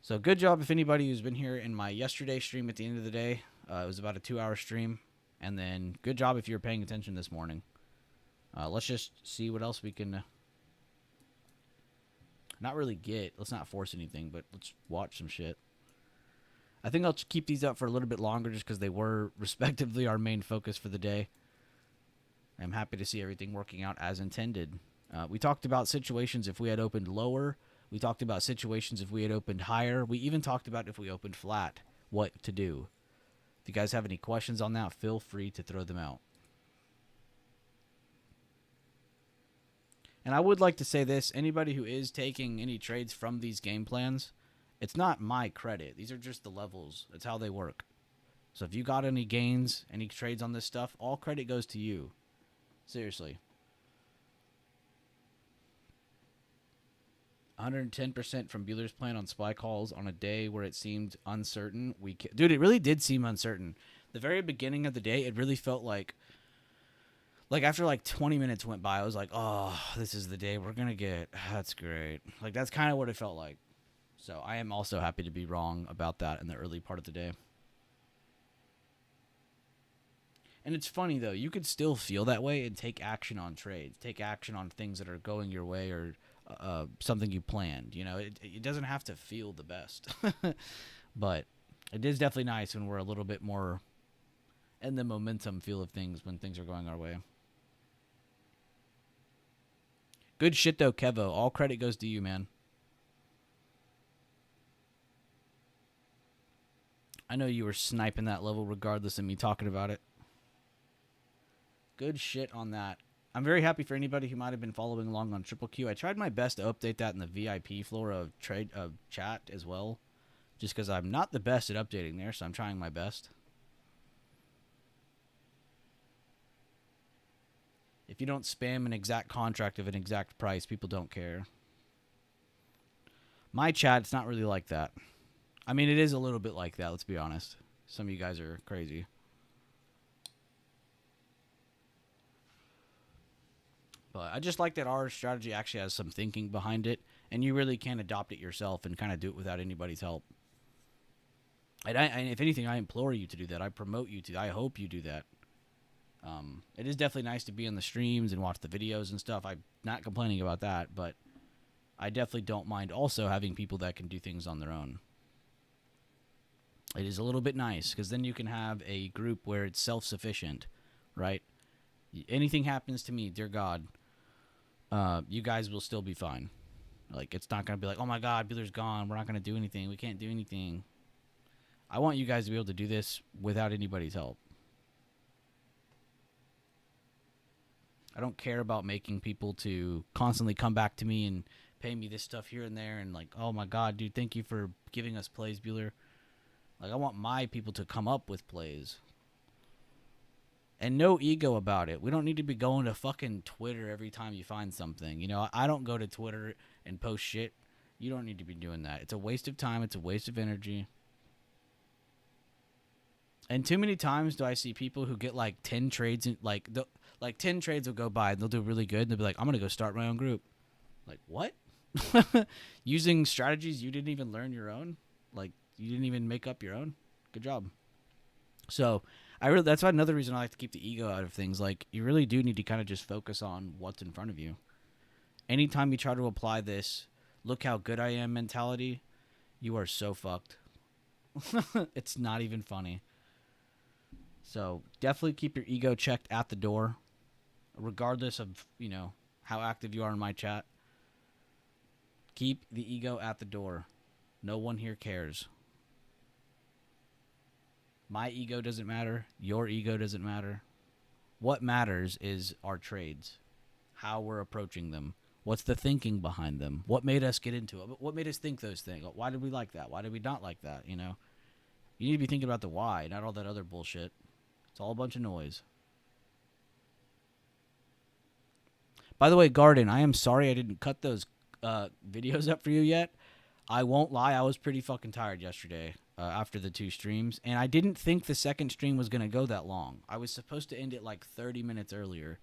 Speaker 1: So, good job if anybody who's been here in my yesterday stream at the end of the day. It was about a 2-hour stream. And then good job if you were paying attention this morning. Let's just see what else we can not really get. Let's not force anything, but let's watch some shit. I think I'll keep these up for a little bit longer just because they were respectively our main focus for the day. I'm happy to see everything working out as intended. We talked about situations if we had opened lower. We talked about situations if we had opened higher. We even talked about if we opened flat, what to do. If you guys have any questions on that, feel free to throw them out. And I would like to say this. Anybody who is taking any trades from these game plans, it's not my credit. These are just the levels. It's how they work. So if you got any gains, any trades on this stuff, all credit goes to you. Seriously. 110% from Bueller's plan on SPY calls on a day where it seemed uncertain. Dude, it really did seem uncertain. The very beginning of the day, it really felt like after like 20 minutes went by, I was like, oh, this is the day we're going to get. That's great. Like, that's kind of what it felt like. So I am also happy to be wrong about that in the early part of the day. And it's funny, though. You could still feel that way and take action on trades. Take action on things that are going your way or something you planned. You know, it doesn't have to feel the best. But it is definitely nice when we're a little bit more in the momentum feel of things when things are going our way. Good shit, though, Kevo. All credit goes to you, man. I know you were sniping that level regardless of me talking about it. Good shit on that. I'm very happy for anybody who might have been following along on Triple Q. I tried my best to update that in the VIP floor of chat as well, just because I'm not the best at updating there, so I'm trying my best. If you don't spam an exact contract of an exact price, people don't care. My chat, it's not really like that. I mean, it is a little bit like that, let's be honest. Some of you guys are crazy. But I just like that our strategy actually has some thinking behind it, and you really can adopt it yourself and kind of do it without anybody's help. And if anything, I implore you to do that. I promote you to. I hope you do that. It is definitely nice to be in the streams and watch the videos and stuff. I'm not complaining about that, but I definitely don't mind also having people that can do things on their own. It is a little bit nice because then you can have a group where it's self-sufficient, right? Anything happens to me, dear God, you guys will still be fine. Like, it's not going to be like, oh my God, Bueller's gone. We're not going to do anything. We can't do anything. I want you guys to be able to do this without anybody's help. I don't care about making people to constantly come back to me and pay me this stuff here and there and like, oh my God, dude, thank you for giving us plays, Bueller. Like, I want my people to come up with plays. And no ego about it. We don't need to be going to fucking Twitter every time you find something. You know, I don't go to Twitter and post shit. You don't need to be doing that. It's a waste of time. It's a waste of energy. And too many times do I see people who get like 10 trades in, like 10 trades will go by and they'll do really good and they'll be like, I'm going to go start my own group. Like, what? Using strategies you didn't even learn your own? Like, you didn't even make up your own? Good job. So, that's another reason I like to keep the ego out of things. Like, you really do need to kind of just focus on what's in front of you. Anytime you try to apply this, look how good I am mentality, you are so fucked. It's not even funny. So definitely keep your ego checked at the door, regardless of, you know, how active you are in my chat. Keep the ego at the door. No one here cares. My ego doesn't matter. Your ego doesn't matter. What matters is our trades, how we're approaching them. What's the thinking behind them? What made us get into it? What made us think those things? Why did we like that? Why did we not like that? You know, you need to be thinking about the why, not all that other bullshit. It's all a bunch of noise. By the way, Garden, I am sorry I didn't cut those videos up for you yet. I won't lie, I was pretty fucking tired yesterday after the 2 streams, and I didn't think the second stream was going to go that long. I was supposed to end it like 30 minutes earlier,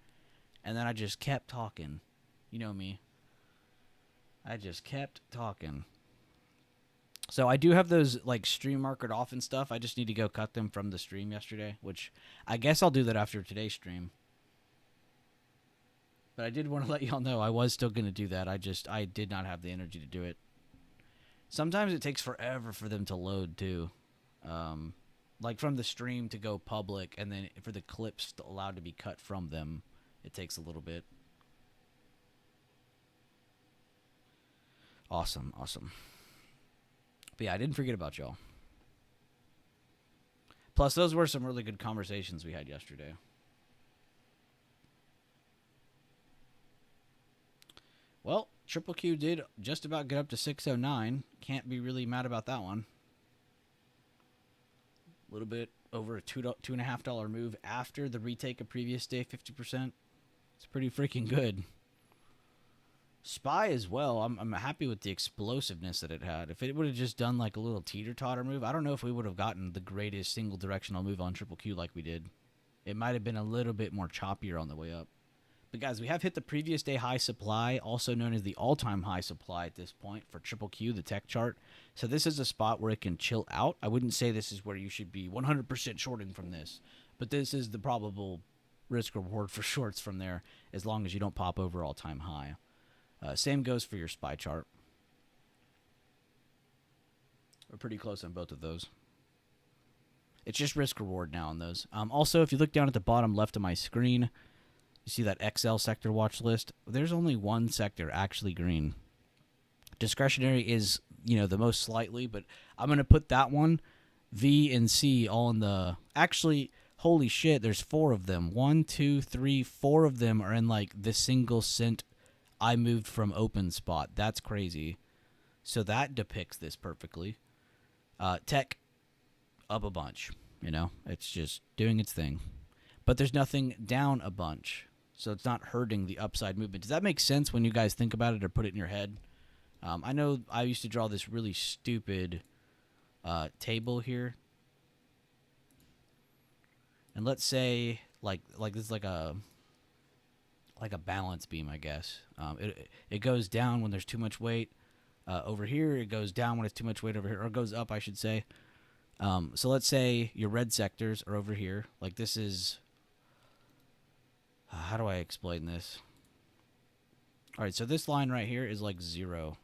Speaker 1: and then I just kept talking. You know me. I just kept talking. So I do have those like stream markered off and stuff. I just need to go cut them from the stream yesterday, which I guess I'll do that after today's stream. But I did want to let y'all know I was still going to do that. I did not have the energy to do it. Sometimes it takes forever for them to load too. Like from the stream to go public, and then for the clips allowed to be cut from them, it takes a little bit. Awesome. But yeah, I didn't forget about y'all. Plus, those were some really good conversations we had yesterday. Well, Triple Q did just about get up to 609. Can't be really mad about that one. A little bit over a $2.5 move after the retake of previous day, 50%. It's pretty freaking good. SPY as well. I'm happy with the explosiveness that it had. If it would have just done like a little teeter-totter move, I don't know if we would have gotten the greatest single directional move on Triple Q like we did. It might have been a little bit more choppier on the way up. But guys, we have hit the previous day high supply, also known as the all-time high supply at this point for Triple Q, the tech chart. So this is a spot where it can chill out. I wouldn't say this is where you should be 100% shorting from this, but this is the probable risk reward for shorts from there, as long as you don't pop over all-time high. Same goes for your SPY chart. We're pretty close on both of those. It's just risk reward now on those. Also, if you look down at the bottom left of my screen, you see that XL sector watch list. There's only one sector actually green. Discretionary is, the most slightly, but I'm going to put that one, V and C, all in the... Actually, holy shit, there's 4 of them. 1, 2, 3, 4 of them are in, like, the single cent I moved from open spot. That's crazy. So that depicts this perfectly. Tech, up a bunch. It's just doing its thing. But there's nothing down a bunch. So it's not hurting the upside movement. Does that make sense when you guys think about it or put it in your head? I know I used to draw this really stupid table here. And let's say like this is like a balance beam, I guess. It goes down when there's too much weight over here. It goes down when it's too much weight over here, or it goes up, I should say. So let's say your red sectors are over here. Like this is... how do I explain this? All right, so this line right here is like 0.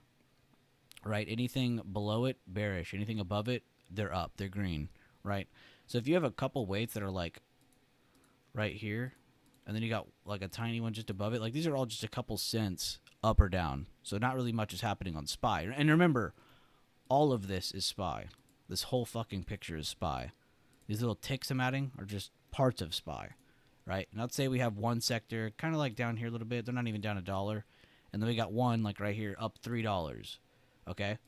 Speaker 1: Right? Anything below it, bearish. Anything above it, they're up. They're green. Right? So if you have a couple weights that are like right here, and then you got like a tiny one just above it, like these are all just a couple cents up or down. So not really much is happening on SPY. And remember, all of this is SPY. This whole fucking picture is SPY. These little ticks I'm adding are just parts of SPY. Right? And let's say we have one sector kind of like down here a little bit. They're not even down $1. And then we got one like right here up $3. Okay?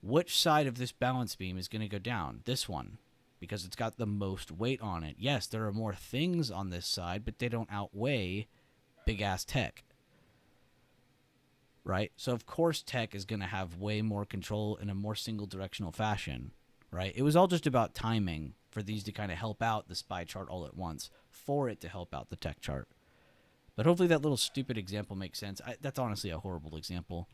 Speaker 1: Which side of this balance beam is going to go down? This one. Because it's got the most weight on it. Yes, there are more things on this side, but they don't outweigh big-ass tech. Right? So, of course, tech is going to have way more control in a more single-directional fashion. Right? It was all just about timing for these to kind of help out the SPY chart all at once, for it to help out the tech chart. But hopefully that little stupid example makes sense. That's honestly a horrible example.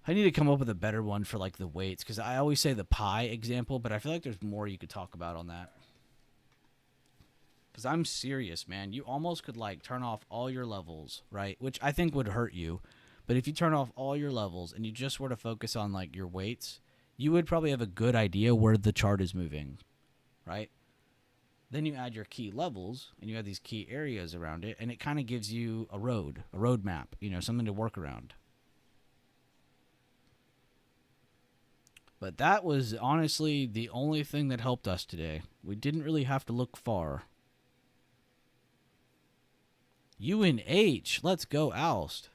Speaker 1: I need to come up with a better one for like the weights, because I always say the pie example, but I feel like there's more you could talk about on that. Because I'm serious, man. You almost could like turn off all your levels, right? Which I think would hurt you. But if you turn off all your levels and you just were to focus on like your weights, you would probably have a good idea where the chart is moving, right? Then you add your key levels and you have these key areas around it, and it kind of gives you a road map, something to work around. But that was honestly the only thing that helped us today. We didn't really have to look far. UNH, let's go Oust.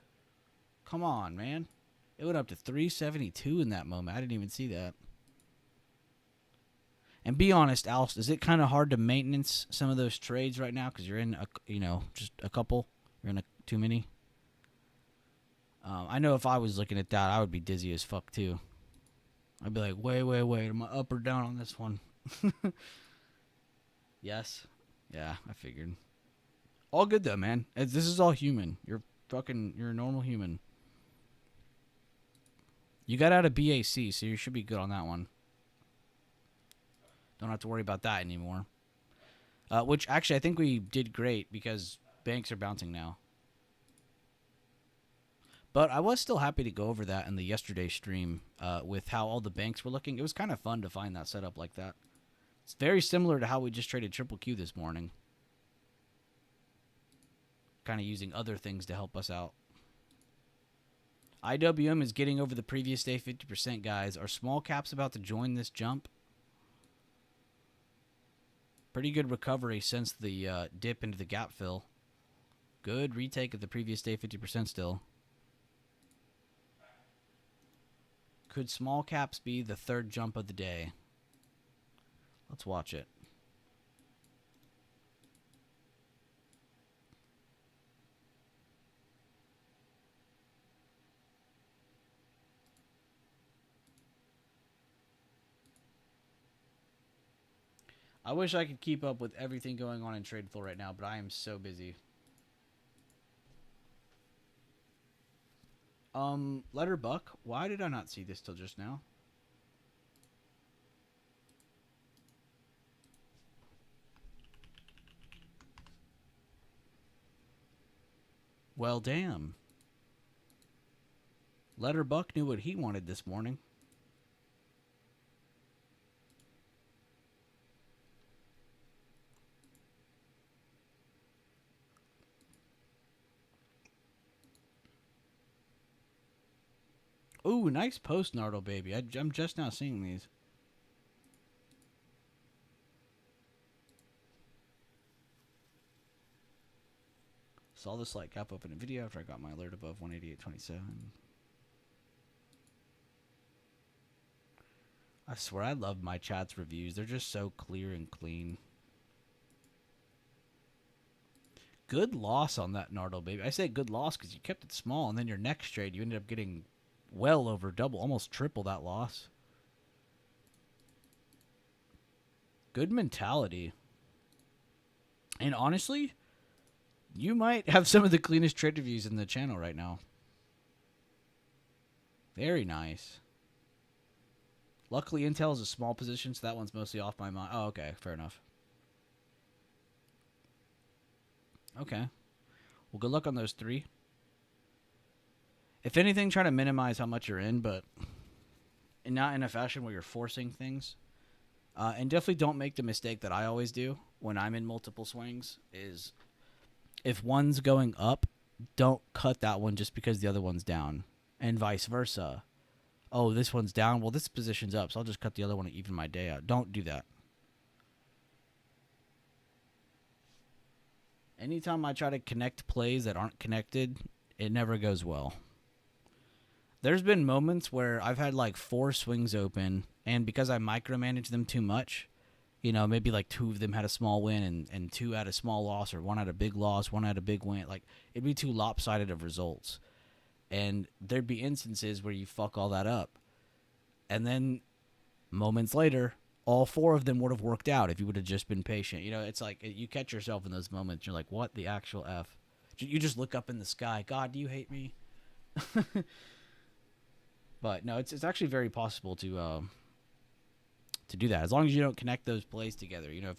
Speaker 1: Come on, man. It went up to 372 in that moment. I didn't even see that. And be honest, Oust, is it kind of hard to maintenance some of those trades right now because you're in, just a couple? You're in too many? I know if I was looking at that, I would be dizzy as fuck too. I'd be like, wait, am I up or down on this one? Yes? Yeah, I figured. All good though, man. This is all human. You're a normal human. You got out of BAC, so you should be good on that one. Don't have to worry about that anymore. Which, actually, I think we did great because banks are bouncing now. But I was still happy to go over that in the yesterday stream with how all the banks were looking. It was kind of fun to find that setup like that. It's very similar to how we just traded Triple Q this morning. Kind of using other things to help us out. IWM is getting over the previous day 50%, guys. Are small caps about to join this jump? Pretty good recovery since the dip into the gap fill. Good retake of the previous day 50% still. Could small caps be the third jump of the day? Let's watch it. I wish I could keep up with everything going on in Tradeflow right now, but I am so busy. Letter Buck, why did I not see this till just now? Well, damn. Letter Buck knew what he wanted this morning. Ooh, nice post, Nardo baby. I'm just now seeing these. Saw the slight gap open in video after I got my alert above 188.27. I swear I love my chat's reviews. They're just so clear and clean. Good loss on that Nardo baby. I say good loss because you kept it small, and then your next trade you ended up getting well over double, almost triple that loss. Good mentality. And honestly, you might have some of the cleanest trade reviews in the channel right now. Very nice. Luckily, Intel is a small position, so that one's mostly off my mind. Oh, okay. Fair enough. Okay. Well, good luck on those three. If anything, try to minimize how much you're in, but not in a fashion where you're forcing things. And definitely don't make the mistake that I always do when I'm in multiple swings is if one's going up, don't cut that one just because the other one's down, and vice versa. Oh, this one's down. Well, this position's up, so I'll just cut the other one to even my day out. Don't do that. Anytime I try to connect plays that aren't connected, it never goes well. There's been moments where I've had like 4 swings open, and because I micromanage them too much, you know, maybe like 2 of them had a small win and 2 had a small loss, or 1 had a big loss, 1 had a big win. Like, it'd be too lopsided of results. And there'd be instances where you fuck all that up. And then moments later, all 4 of them would have worked out if you would have just been patient. You know, it's like you catch yourself in those moments. You're like, what the actual F? You just look up in the sky. God, do you hate me? But no, it's actually very possible to do that as long as you don't connect those plays together. You know,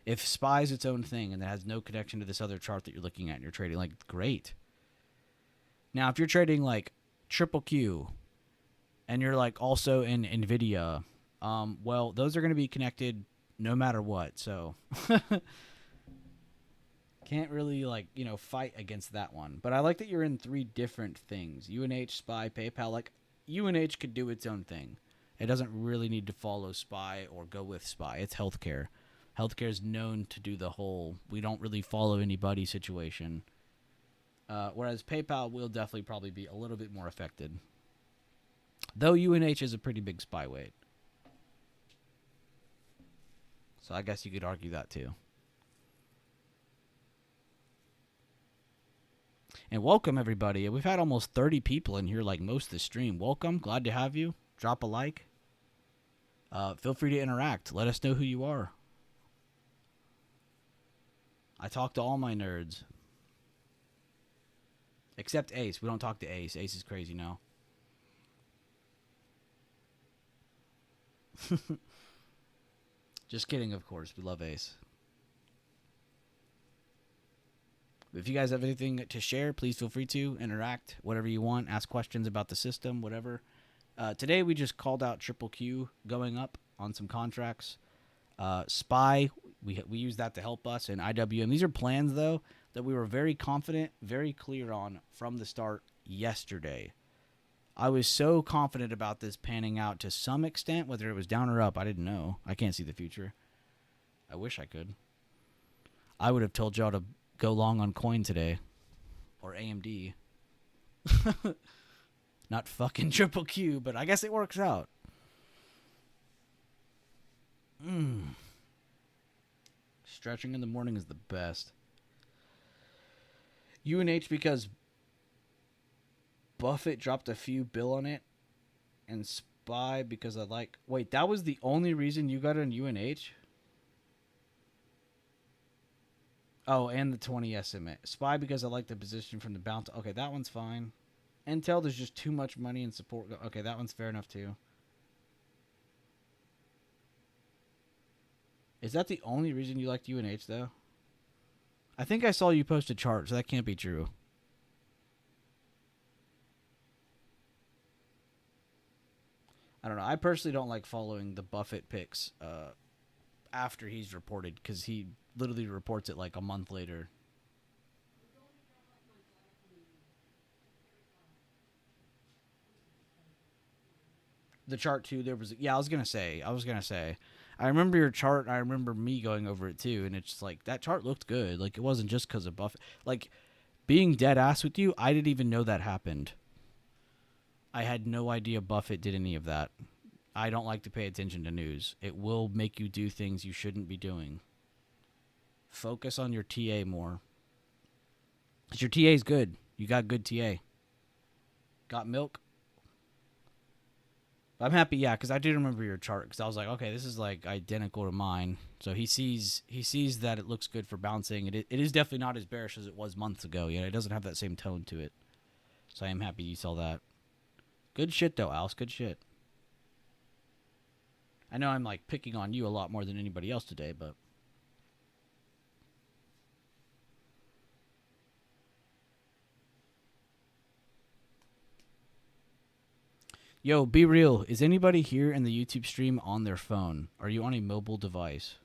Speaker 1: if SPY is its own thing and it has no connection to this other chart that you're looking at and you're trading, like, great. Now, if you're trading like Triple Q and you're like also in NVIDIA, well, those are going to be connected no matter what. So can't really, like, you know, fight against that one. But I like that you're in 3 different things: UNH, SPY, PayPal. Like, UNH could do its own thing. It doesn't really need to follow SPY or go with SPY. It's healthcare. Healthcare is known to do the whole we don't really follow anybody situation. Whereas PayPal will definitely probably be a little bit more affected. Though UNH is a pretty big SPY weight. So I guess you could argue that too. And welcome, everybody. We've had almost 30 people in here like most of the stream. Welcome. Glad to have you. Drop a like. Feel free to interact. Let us know who you are. I talk to all my nerds. Except Ace. We don't talk to Ace. Ace is crazy now. Just kidding, of course. We love Ace. If you guys have anything to share, please feel free to interact, whatever you want. Ask questions about the system, whatever. Today we just called out Triple Q going up on some contracts. Spy, we use that to help us, and IWM. These are plans, though, that we were very confident, very clear on from the start yesterday. I was so confident about this panning out to some extent, whether it was down or up, I didn't know. I can't see the future. I wish I could. I would have told y'all to go long on Coin today. Or AMD. Not fucking Triple Q, but I guess it works out. Stretching in the morning is the best. UNH because Buffett dropped a few bill on it, and Spy because I like... Wait, that was the only reason you got on UNH? Oh, and the 20 estimate. Spy because I like the position from the bounce. Okay, that one's fine. Intel, there's just too much money and support. Okay, that one's fair enough too. Is that the only reason you liked UNH, though? I think I saw you post a chart, so that can't be true. I don't know. I personally don't like following the Buffett picks after he's reported, because he literally reports it like a month later. The chart too, there was... Yeah, I was gonna say. I remember your chart, and I remember me going over it too, and it's like, that chart looked good. Like, it wasn't just because of Buffett. Like, being dead ass with you, I didn't even know that happened. I had no idea Buffett did any of that. I don't like to pay attention to news. It will make you do things you shouldn't be doing. Focus on your TA more. Because your TA's good. You got good TA. Got milk? I'm happy, yeah, because I did remember your chart. Because I was like, okay, this is like identical to mine. So he sees that it looks good for bouncing. It is definitely not as bearish as it was months ago. Yeah, it doesn't have that same tone to it. So I am happy you saw that. Good shit, though, Alice. Good shit. I know I'm like picking on you a lot more than anybody else today, but... Yo, be real. Is anybody here in the YouTube stream on their phone? Are you on a mobile device?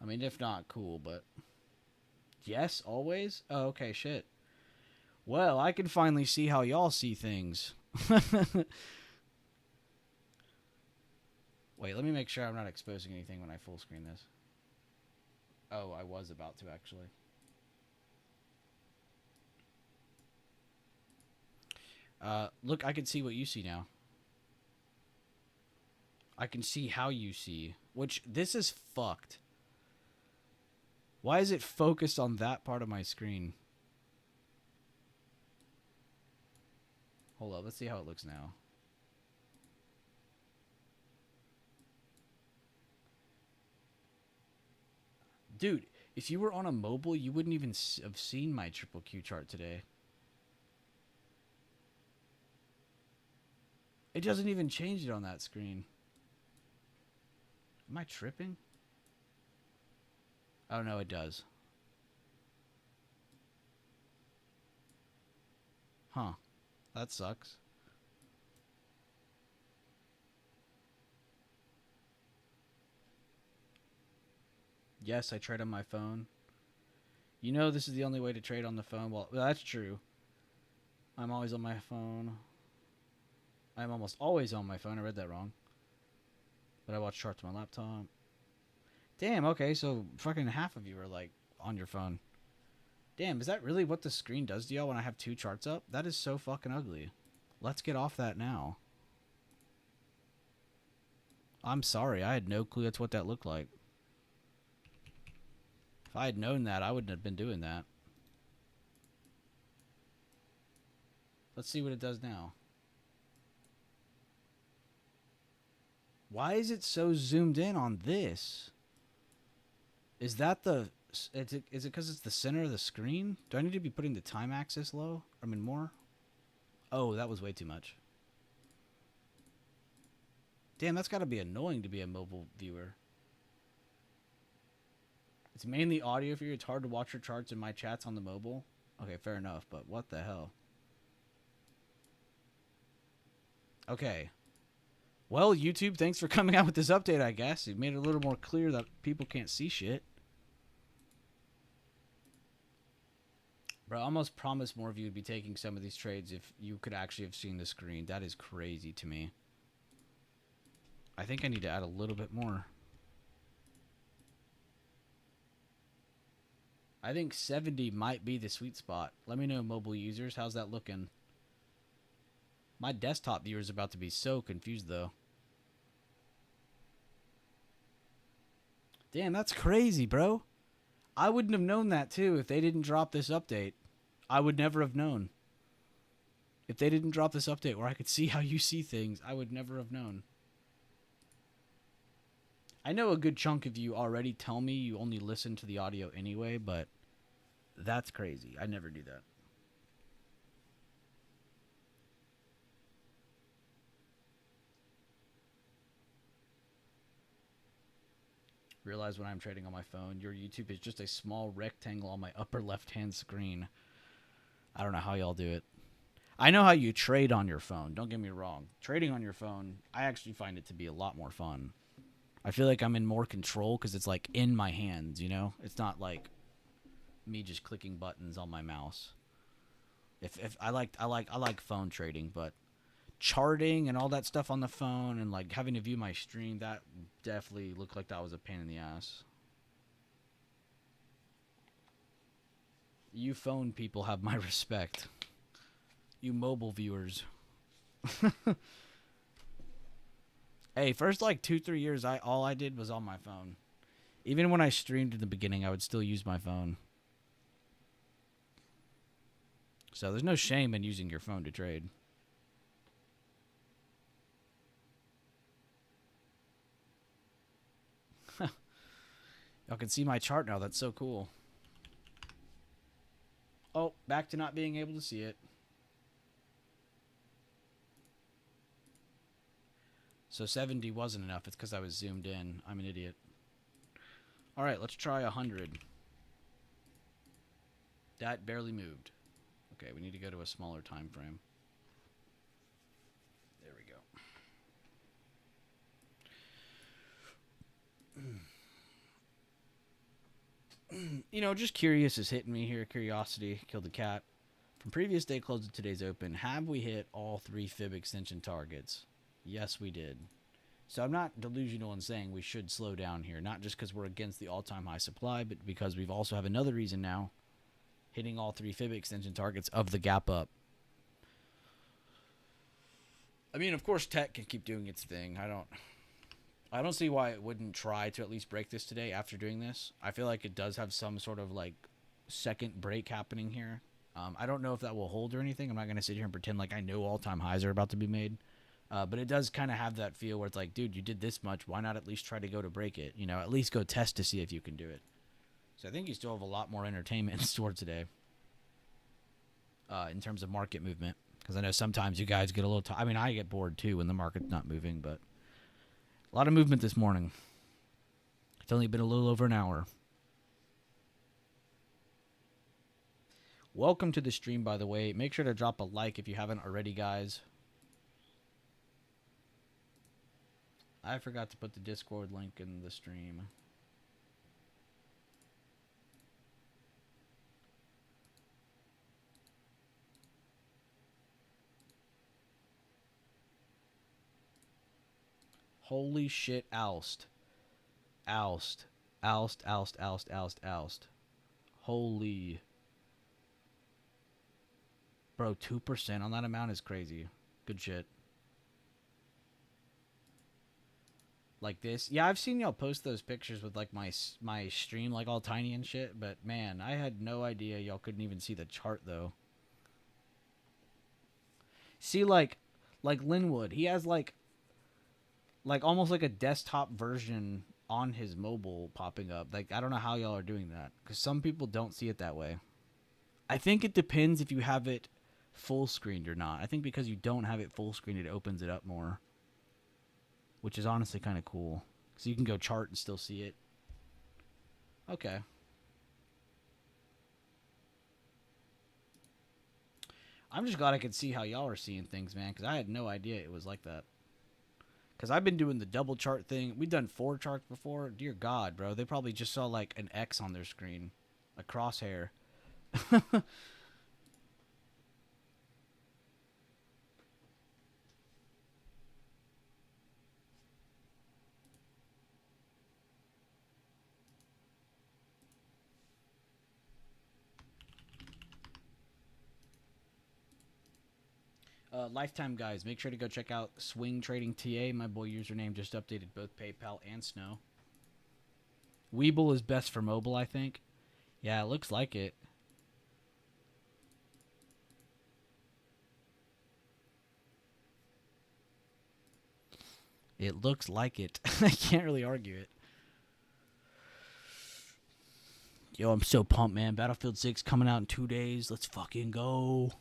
Speaker 1: I mean, if not, cool, but... Yes, always? Oh, okay, shit. Well, I can finally see how y'all see things. Wait, let me make sure I'm not exposing anything when I full screen this. Oh, I was about to, actually. Look, I can see what you see now. I can see how you see. Which, this is fucked. Why is it focused on that part of my screen? Hold up, let's see how it looks now. Dude, if you were on a mobile, you wouldn't even have seen my Triple Q chart today. It doesn't even change it on that screen. Am I tripping? Oh, no, it does. Huh. That sucks. Yes, I trade on my phone. You know this is the only way to trade on the phone. Well, that's true. I'm always on my phone. I'm almost always on my phone. I read that wrong. But I watch charts on my laptop. Damn, okay, so fucking half of you are, like, on your phone. Damn, is that really what the screen does to y'all when I have two charts up? That is so fucking ugly. Let's get off that now. I'm sorry, I had no clue that's what that looked like. If I had known that, I wouldn't have been doing that. Let's see what it does now. Why is it so zoomed in on this? Is that the... Is it because it's the center of the screen? Do I need to be putting the time axis low? I mean, more? Oh, that was way too much. Damn, that's got to be annoying to be a mobile viewer. It's mainly audio for you. It's hard to watch your charts and my chats on the mobile. Okay, fair enough, but what the hell? Okay. Well, YouTube, thanks for coming out with this update, I guess. It made it a little more clear that people can't see shit. Bro, I almost promised more of you would be taking some of these trades if you could actually have seen the screen. That is crazy to me. I think I need to add a little bit more. I think 70 might be the sweet spot. Let me know, mobile users. How's that looking? My desktop viewer is about to be so confused, though. Damn, that's crazy, bro. I wouldn't have known that, too, if they didn't drop this update. I would never have known. If they didn't drop this update where I could see how you see things, I would never have known. I know a good chunk of you already tell me you only listen to the audio anyway, but that's crazy. I never do that. Realize when I'm trading on my phone, your YouTube is just a small rectangle on my upper left-hand screen. I don't know how y'all do it. I know how you trade on your phone. Don't get me wrong. Trading on your phone, I actually find it to be a lot more fun. I feel like I'm in more control because it's like in my hands, you know? It's not like me just clicking buttons on my mouse. If I like phone trading, but charting and all that stuff on the phone and like having to view my stream, that definitely looked like that was a pain in the ass. You phone people have my respect. You mobile viewers. Hey, first like 2-3 years, all I did was on my phone. Even when I streamed in the beginning, I would still use my phone. So there's no shame in using your phone to trade. Y'all can see my chart now. That's so cool. Oh, back to not being able to see it. So 70 wasn't enough. It's because I was zoomed in. I'm an idiot. All right, let's try 100. That barely moved. Okay, we need to go to a smaller time frame. There we go. You know, just curious is hitting me here. Curiosity killed the cat. From previous day close to today's open, have we hit all 3 fib extension targets? Yes, we did. So I'm not delusional in saying we should slow down here, not just because we're against the all-time high supply, but because we've also have another reason now, hitting all 3 fib extension targets of the gap up. I mean, of course, tech can keep doing its thing. I don't see why it wouldn't try to at least break this today after doing this. I feel like it does have some sort of like second break happening here. I don't know if that will hold or anything. I'm not going to sit here and pretend like I know all-time highs are about to be made. But it does kind of have that feel where it's like, dude, you did this much. Why not at least try to go to break it? You know, at least go test to see if you can do it. So I think you still have a lot more entertainment in store today in terms of market movement. Because I know sometimes you guys get a little... I mean, I get bored too when the market's not moving, but a lot of movement this morning. It's only been a little over an hour. Welcome to the stream, by the way. Make sure to drop a like if you haven't already, guys. I forgot to put the Discord link in the stream. Holy shit, oust. Oust. Oust, oust, oust, oust, oust. Holy. Bro, 2% on that amount is crazy. Good shit. Like this. Yeah, I've seen y'all post those pictures with like my stream like all tiny and shit, but man, I had no idea y'all couldn't even see the chart though. See like Linwood, he has like like almost like a desktop version on his mobile popping up. Like I don't know how y'all are doing that because some people don't see it that way. I think it depends if you have it full screened or not. I think because you don't have it full screened, it opens it up more, which is honestly kind of cool. So you can go chart and still see it. Okay. I'm just glad I could see how y'all are seeing things, man, because I had no idea it was like that. Because I've been doing the double chart thing. We've done 4 charts before. Dear God, bro. They probably just saw like an X on their screen, a crosshair. Lifetime guys, make sure to go check out Swing Trading TA. My boy username just updated both PayPal and Snow. Weeble is best for mobile, I think. Yeah, it looks like it. It looks like it. I can't really argue it. Yo, I'm so pumped, man. Battlefield 6 coming out in 2 days. Let's fucking go.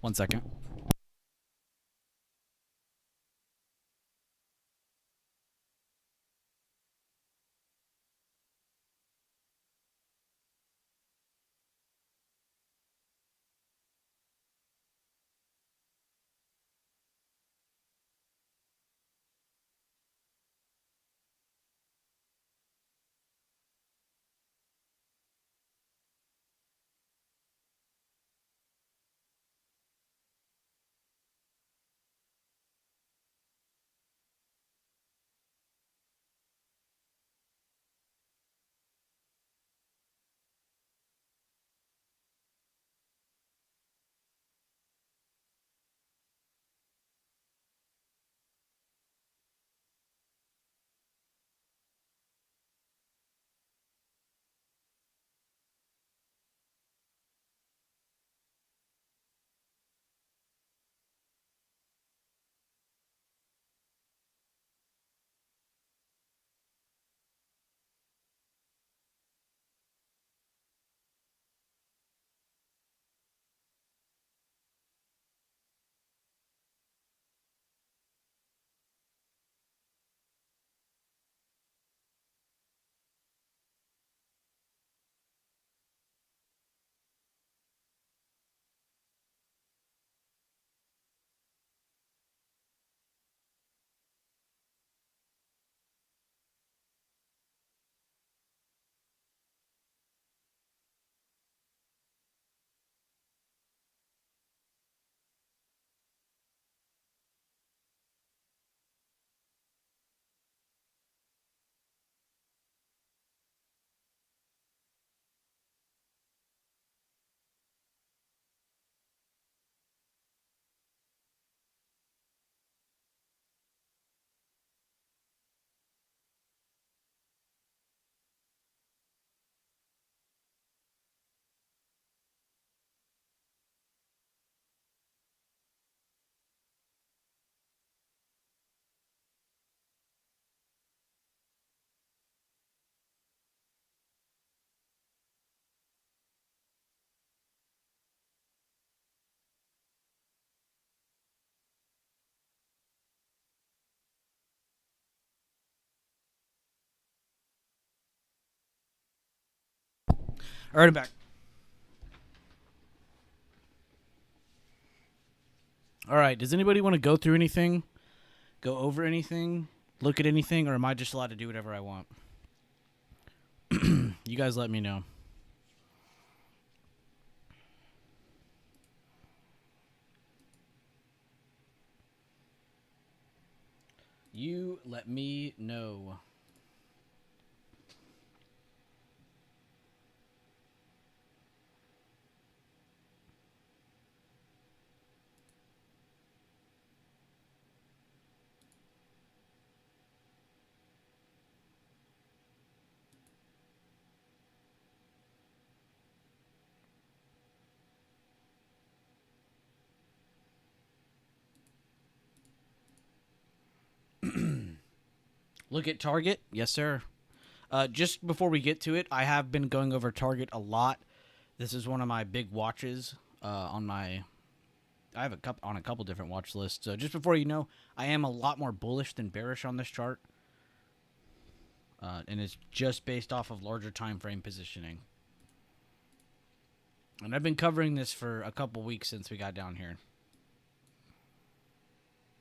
Speaker 1: One second. All right, I'm back. All right. Does anybody want to go through anything? Go over anything? Look at anything? Or am I just allowed to do whatever I want? You guys let me know. You let me know. Look at Target. Yes, sir. Just before we get to it, I have been going over Target a lot. This is one of my big watches on my. I have a couple different watch lists. So just before you know, I am a lot more bullish than bearish on this chart, and it's just based off of larger time frame positioning. And I've been covering this for a couple weeks since we got down here.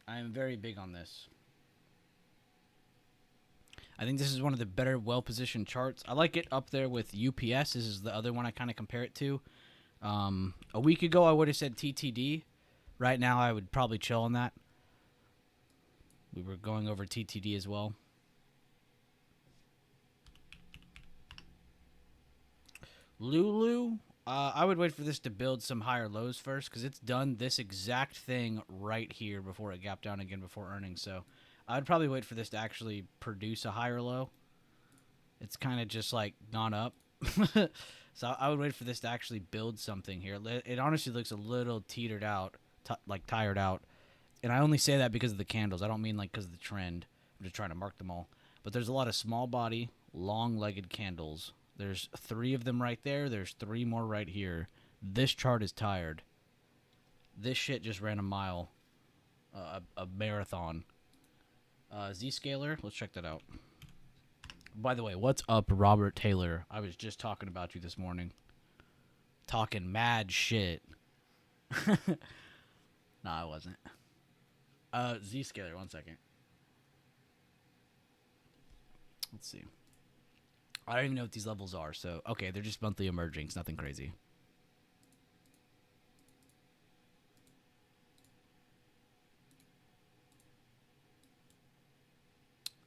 Speaker 1: I am very big on this. I think this is one of the better well-positioned charts. I like it up there with UPS. This is the other one I kind of compare it to. A week ago, I would have said TTD. Right now, I would probably chill on that. We were going over TTD as well. Lulu, I would wait for this to build some higher lows first because it's done this exact thing right here before it gapped down again before earnings. So I'd probably wait for this to actually produce a higher low. It's kind of just like gone up. So I would wait for this to actually build something here. It honestly looks a little teetered out, like tired out. And I only say that because of the candles. I don't mean like because of the trend. I'm just trying to mark them all. But there's a lot of small body, long-legged candles. There's 3 of them right there. There's 3 more right here. This chart is tired. This shit just ran a mile. A marathon. Zscaler. Let's check that out. By the way, what's up, Robert Taylor? I was just talking about you this morning. Talking mad shit. No, I wasn't. Zscaler, 1 second. Let's see. I don't even know what these levels are, so okay, they're just monthly emerging. It's nothing crazy.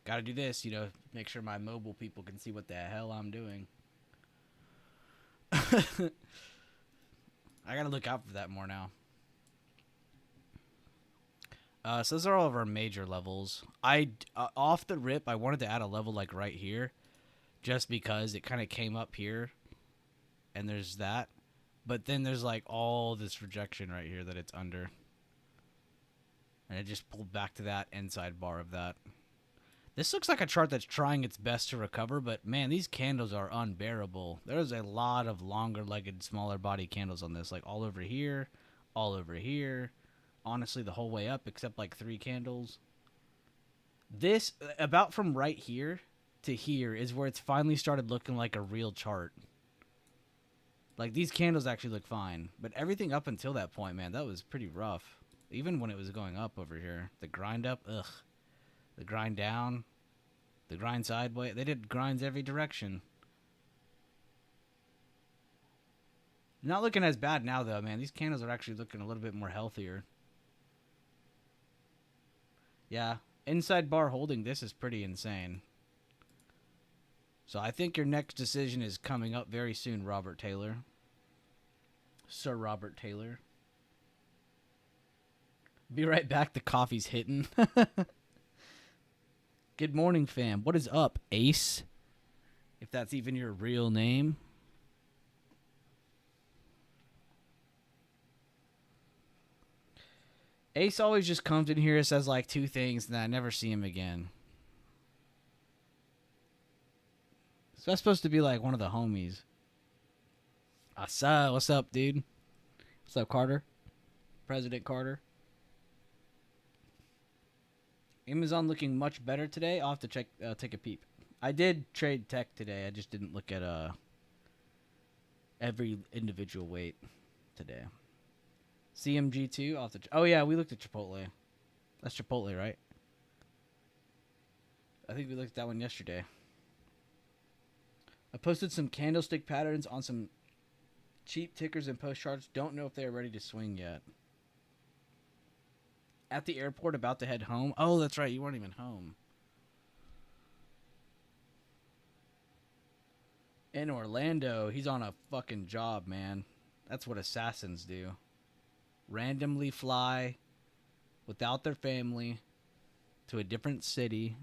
Speaker 1: Gotta do this, make sure my mobile people can see what the hell I'm doing. I gotta look out for that more now. So those are all of our major levels. Off the rip, I wanted to add a level like right here, just because it kind of came up here, and there's that. But then there's like all this rejection right here that it's under. And it just pulled back to that inside bar of that. This looks like a chart that's trying its best to recover, but man, these candles are unbearable. There's a lot of longer-legged, smaller body candles on this, like all over here, all over here. Honestly, the whole way up, except like 3 candles. This, about from right here to here, is where it's finally started looking like a real chart. Like, these candles actually look fine. But everything up until that point, man, that was pretty rough. Even when it was going up over here. The grind up, ugh. The grind down. The grind sideways. They did grinds every direction. Not looking as bad now, though, man. These candles are actually looking a little bit more healthier. Yeah. Inside bar holding this is pretty insane. So I think your next decision is coming up very soon, Robert Taylor. Sir Robert Taylor. Be right back. The coffee's hitting. Good morning, fam. What is up, Ace? If that's even your real name. Ace always just comes in here and says like 2 things, and then I never see him again. So that's supposed to be like one of the homies. Asa, what's up, dude? What's up, Carter? President Carter. Amazon looking much better today. I'll have to check, take a peep. I did trade tech today. I just didn't look at every individual weight today. CMG2. I'll have to oh yeah, we looked at Chipotle. That's Chipotle, right? I think we looked at that one yesterday. I posted some candlestick patterns on some cheap tickers and post charts. Don't know if they are ready to swing yet. At the airport, about to head home. Oh, that's right. You weren't even home. In Orlando, he's on a fucking job, man. That's what assassins do. Randomly fly without their family to a different city.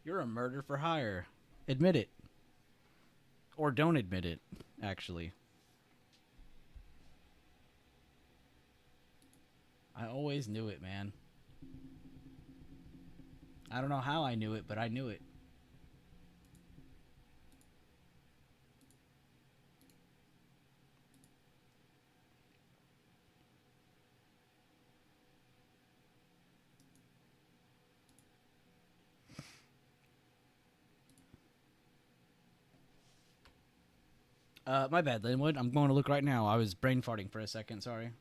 Speaker 1: You're a murder for hire. Admit it. Or don't admit it, actually. I always knew it, man. I don't know how I knew it, but I knew it. My bad, Linwood. I'm going to look right now. I was brain farting for a second. Sorry.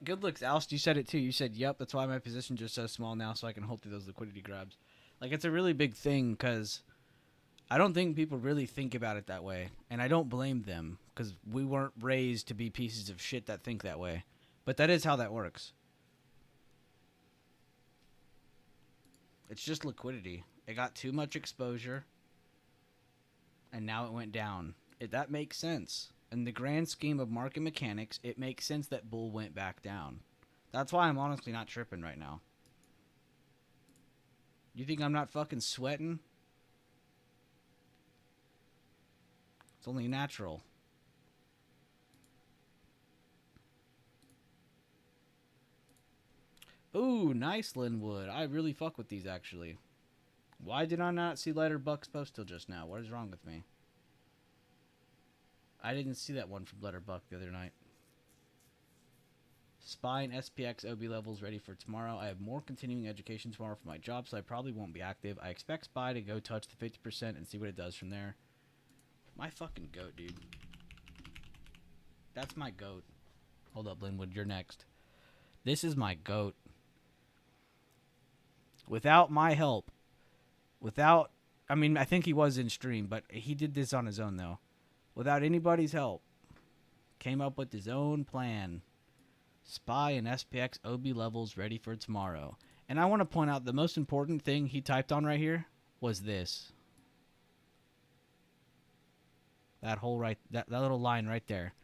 Speaker 1: Good looks, Alst. You said it too. You said, "Yep, that's why my position just so small now, so I can hold through those liquidity grabs." Like it's a really big thing because I don't think people really think about it that way, and I don't blame them because we weren't raised to be pieces of shit that think that way. But that is how that works. It's just liquidity. It got too much exposure, and now it went down. That makes sense. In the grand scheme of market mechanics, it makes sense that bull went back down. That's why I'm honestly not tripping right now. You think I'm not fucking sweating? It's only natural. Ooh, nice Linwood. I really fuck with these, actually. Why did I not see Lighter Bucks post till just now? What is wrong with me? I didn't see that one from Letter Buck the other night. Spy and SPX OB levels ready for tomorrow. I have more continuing education tomorrow for my job, so I probably won't be active. I expect Spy to go touch the 50% and see what it does from there. My fucking goat, dude. That's my goat. Hold up, Linwood. You're next. This is my goat. Without my help. I mean, I think he was in stream, but he did this on his own, though. Without anybody's help. Came up with his own plan. Spy and SPX OB levels ready for tomorrow. And I want to point out the most important thing he typed on right here was this. That little line right there.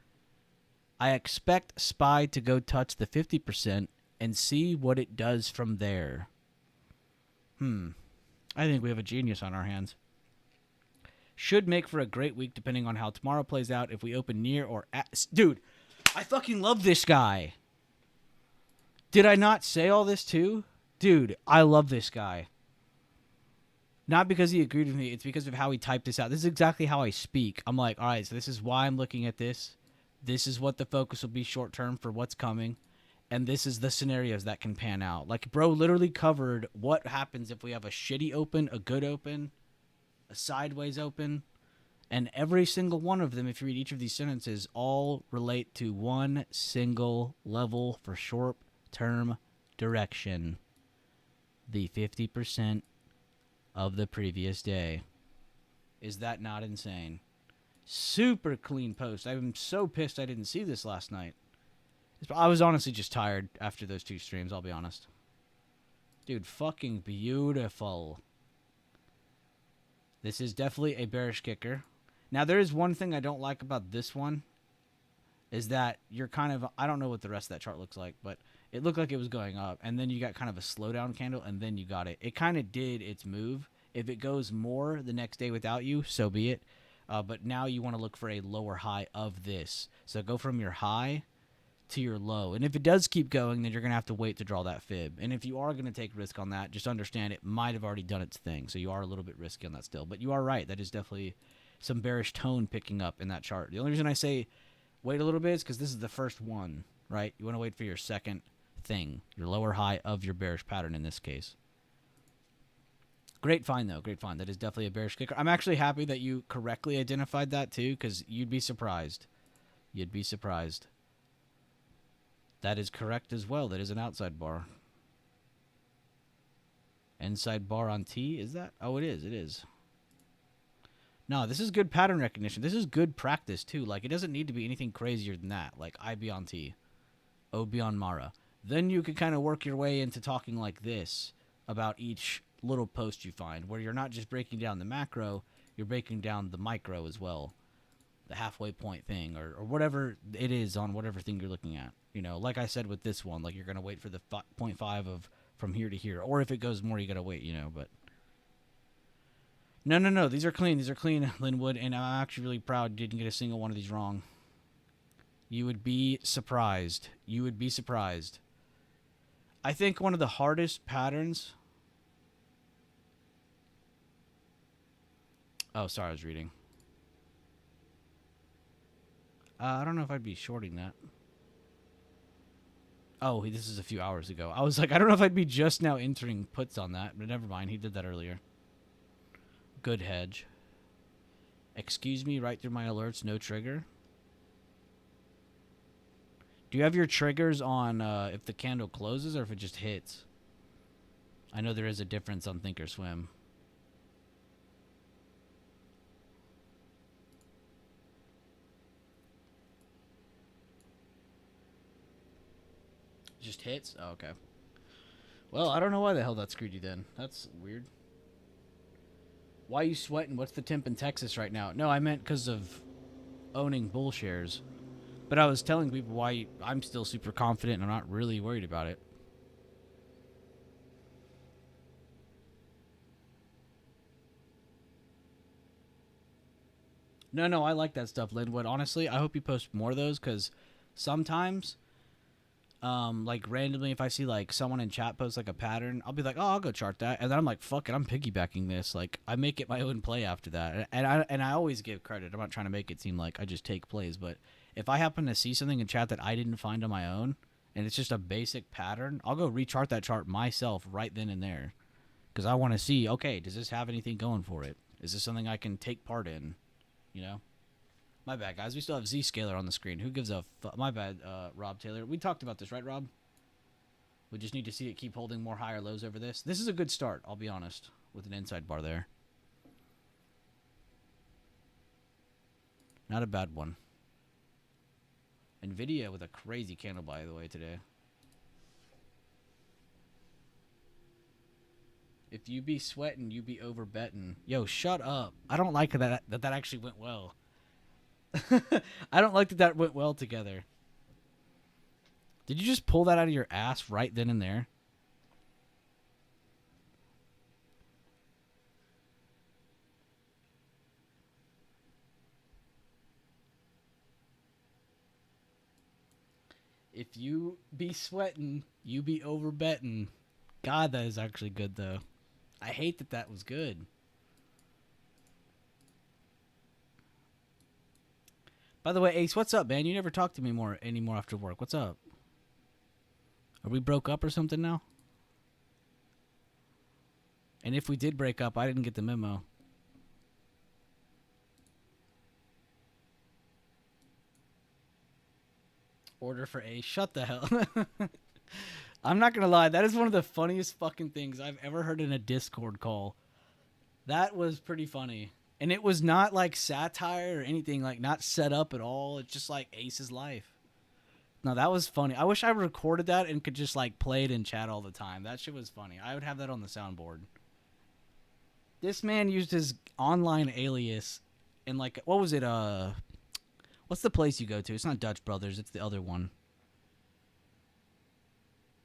Speaker 1: I expect Spy to go touch the 50% and see what it does from there. I think we have a genius on our hands. Should make for a great week depending on how tomorrow plays out. If we open near or at... Dude, I fucking love this guy. Did I not say all this too? Dude, I love this guy. Not because he agreed with me. It's because of how he typed this out. This is exactly how I speak. I'm like, all right, so this is why I'm looking at this. This is what the focus will be short term for what's coming. And this is the scenarios that can pan out. Like, bro literally covered what happens if we have a shitty open, a good open, a sideways open. And every single one of them, if you read each of these sentences, all relate to one single level for short-term direction. The 50% of the previous day. Is that not insane? Super clean post. I'm so pissed I didn't see this last night. I was honestly just tired after those 2 streams, I'll be honest. Dude, fucking beautiful. This is definitely a bearish kicker. Now, there is one thing I don't like about this one. Is that you're kind of... I don't know what the rest of that chart looks like, but it looked like it was going up. And then you got kind of a slowdown candle, and then you got it. It kind of did its move. If it goes more the next day without you, so be it. But now you want to look for a lower high of this. So go from your high to your low. And if it does keep going, then you're going to have to wait to draw that fib. And if you are going to take risk on that, just understand it might have already done its thing. So you are a little bit risky on that still. But you are right. That is definitely some bearish tone picking up in that chart. The only reason I say wait a little bit is because this is the first one, right? You want to wait for your second thing, your lower high of your bearish pattern in this case. Great find, though. Great find. That is definitely a bearish kicker. I'm actually happy that you correctly identified that, too, because you'd be surprised. You'd be surprised. That is correct as well. That is an outside bar. Inside bar on T, is that? Oh, it is. It is. No, this is good pattern recognition. This is good practice, too. Like, it doesn't need to be anything crazier than that. Like, IB on T. OB on Mara. Then you could kind of work your way into talking like this about each little post you find, where you're not just breaking down the macro, you're breaking down the micro as well. The halfway point thing, or whatever it is on whatever thing you're looking at. You know, like I said with this one, like you're going to wait for the 0.5 of from here to here. Or if it goes more, you got to wait, you know, but... No. These are clean. These are clean, Linwood, and I'm actually really proud you didn't get a single one of these wrong. You would be surprised. You would be surprised. I think one of the hardest patterns... Oh, sorry, I was reading. I don't know if I'd be shorting that. Oh, this is a few hours ago. I was like, I don't know if I'd be just now entering puts on that, but never mind. He did that earlier. Good hedge. Excuse me, right through my alerts, no trigger. Do you have your triggers on if the candle closes or if it just hits? I know there is a difference on Thinkorswim. Just hits? Oh, okay. Well, I don't know why the hell that screwed you then. That's weird. Why are you sweating? What's the temp in Texas right now? No, I meant because of owning bull shares. But I was telling people why I'm still super confident and I'm not really worried about it. No, I like that stuff, Linwood. Honestly, I hope you post more of those because sometimes... like randomly if I see like someone in chat post like a pattern, I'll be like, oh, I'll go chart that, and then I'm like, fuck it, I'm piggybacking this. Like I make it my own play after that, and I always give credit. I'm not trying to make it seem like I just take plays, but if I happen to see something in chat that I didn't find on my own, and it's just a basic pattern, I'll go rechart that chart myself right then and there, because I want to see, okay, does this have anything going for it? Is this something I can take part in? You know. My bad, guys. We still have Zscaler on the screen. Who gives a fuck? My bad, Rob Taylor. We talked about this, right, Rob? We just need to see it keep holding more higher lows over this. This is a good start, I'll be honest, with an inside bar there. Not a bad one. NVIDIA with a crazy candle, by the way, today. If you be sweating, you be over betting. Yo, shut up. I don't like that actually went well. I don't like that went well together. Did you just pull that out of your ass right then and there? If you be sweating, you be over betting. God, that is actually good, though. I hate that was good. By the way, Ace, what's up, man? You never talk to me anymore after work. What's up? Are we broke up or something now? And if we did break up, I didn't get the memo. Order for Ace. Shut the hell. I'm not gonna lie, that is one of the funniest fucking things I've ever heard in a Discord call. That was pretty funny. And it was not like satire or anything, like not set up at all. It's just like Ace's life. No, that was funny. I wish I recorded that and could just like play it in chat all the time. That shit was funny. I would have that on the soundboard. This man used his online alias and like what was it? What's the place you go to? It's not Dutch Brothers. It's the other one.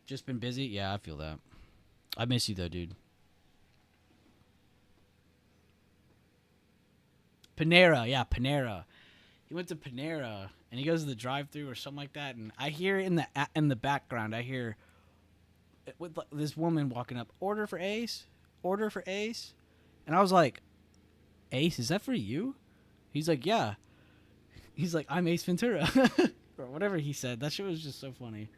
Speaker 1: Just been busy? Yeah, I feel that. I miss you though, dude. Panera, yeah, Panera. He went to Panera and he goes to the drive-thru or something like that, and I hear in the background, I hear with this woman walking up, order for Ace, order for Ace, and I was like, Ace, is that for you? He's like, yeah. He's like, I'm Ace Ventura, or whatever he said. That shit was just so funny.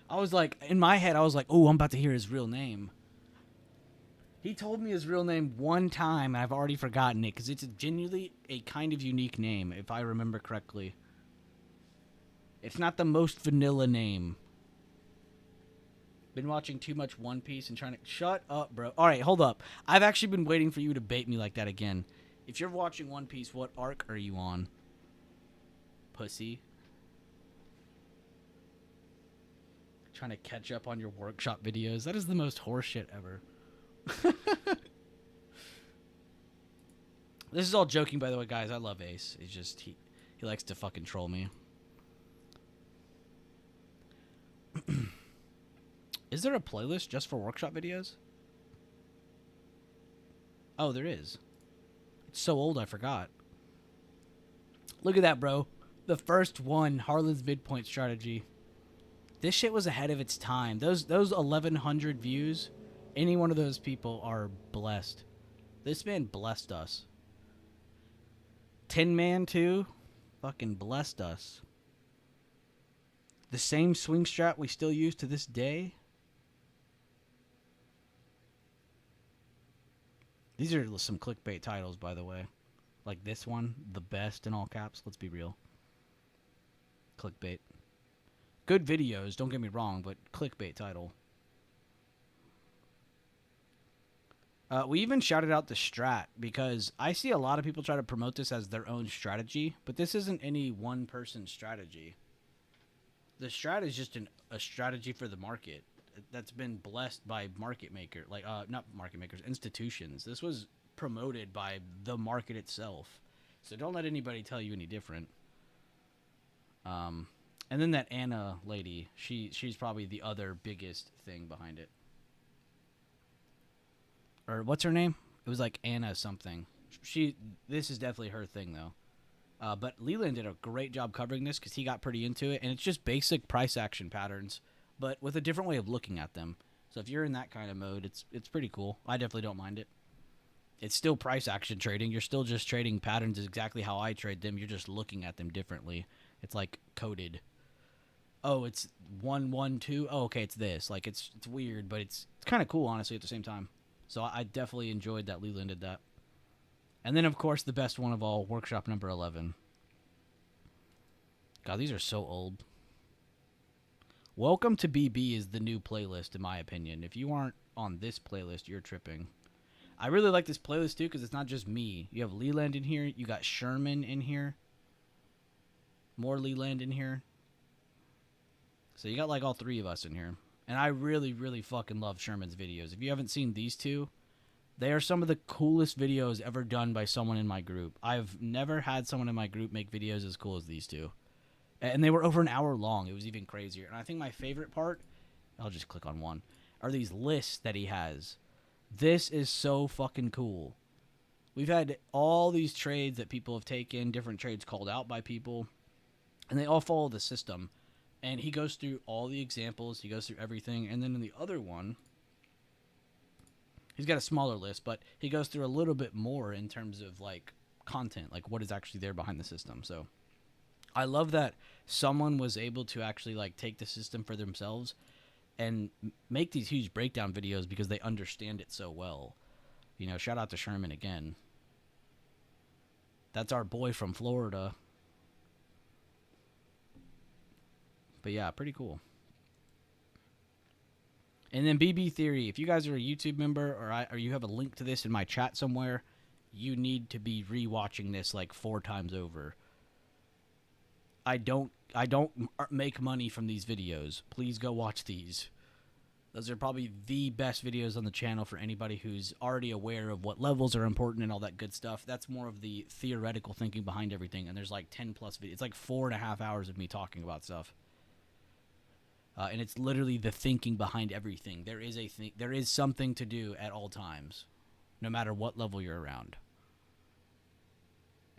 Speaker 1: I was like, in my head, I was like, oh, I'm about to hear his real name. He told me his real name one time, and I've already forgotten it, because it's genuinely a kind of unique name, if I remember correctly. It's not the most vanilla name. Been watching too much One Piece and trying to... Shut up, bro. Alright, hold up. I've actually been waiting for you to bait me like that again. If you're watching One Piece, what arc are you on? Pussy. Trying to catch up on your workshop videos. That is the most horseshit ever. This is all joking, by the way, guys. I love Ace. It's just he likes to fucking troll me. Is there a playlist just for workshop videos? Oh, there is. It's so old I forgot. Look at that, bro. The first one, Harlan's midpoint strategy. This shit was ahead of its time. Those 1,100 views, any one of those people are blessed. This man blessed us. Tin Man too, fucking blessed us. The same swing strat we still use to this day. These are some clickbait titles, by the way. Like this one, the best in all caps. Let's be real. Clickbait. Good videos, don't get me wrong, but clickbait title. We even shouted out the strat because I see a lot of people try to promote this as their own strategy, but this isn't any one person strategy. The strat is just a strategy for the market that's been blessed by market maker, like not market makers, institutions. This was promoted by the market itself, so don't let anybody tell you any different. And then that Anna lady, she's probably the other biggest thing behind it. Or what's her name? It was like Anna something. This is definitely her thing though. But Leland did a great job covering this because he got pretty into it, and it's just basic price action patterns, but with a different way of looking at them. So if you're in that kind of mode, it's pretty cool. I definitely don't mind it. It's still price action trading. You're still just trading patterns exactly how I trade them. You're just looking at them differently. It's like coded. Oh, it's 112. Oh, okay, it's this. Like it's weird, but it's kind of cool honestly at the same time. So I definitely enjoyed that Leland did that. And then, of course, the best one of all, Workshop number 11. God, these are so old. Welcome to BB is the new playlist, in my opinion. If you aren't on this playlist, you're tripping. I really like this playlist, too, because it's not just me. You have Leland in here. You got Sherman in here. More Leland in here. So you got, like, all three of us in here. And I really, really fucking love Sherman's videos. If you haven't seen these two, they are some of the coolest videos ever done by someone in my group. I've never had someone in my group make videos as cool as these two. And they were over an hour long. It was even crazier. And I think my favorite part, I'll just click on one, are these lists that he has. This is so fucking cool. We've had all these trades that people have taken, different trades called out by people, and they all follow the system. And he goes through all the examples. He goes through everything. And then in the other one, he's got a smaller list, but he goes through a little bit more in terms of, like, content, like what is actually there behind the system. So I love that someone was able to actually, like, take the system for themselves and make these huge breakdown videos because they understand it so well. You know, shout out to Sherman again. That's our boy from Florida. But yeah, pretty cool. And then BB Theory, if you guys are a YouTube member or you have a link to this in my chat somewhere, you need to be rewatching this like 4 times over. I don't make money from these videos. Please go watch these. Those are probably the best videos on the channel for anybody who's already aware of what levels are important and all that good stuff. That's more of the theoretical thinking behind everything. And there's like 10 plus videos. It's like 4.5 hours of me talking about stuff. And it's literally the thinking behind everything. There is something to do at all times, no matter what level you're around.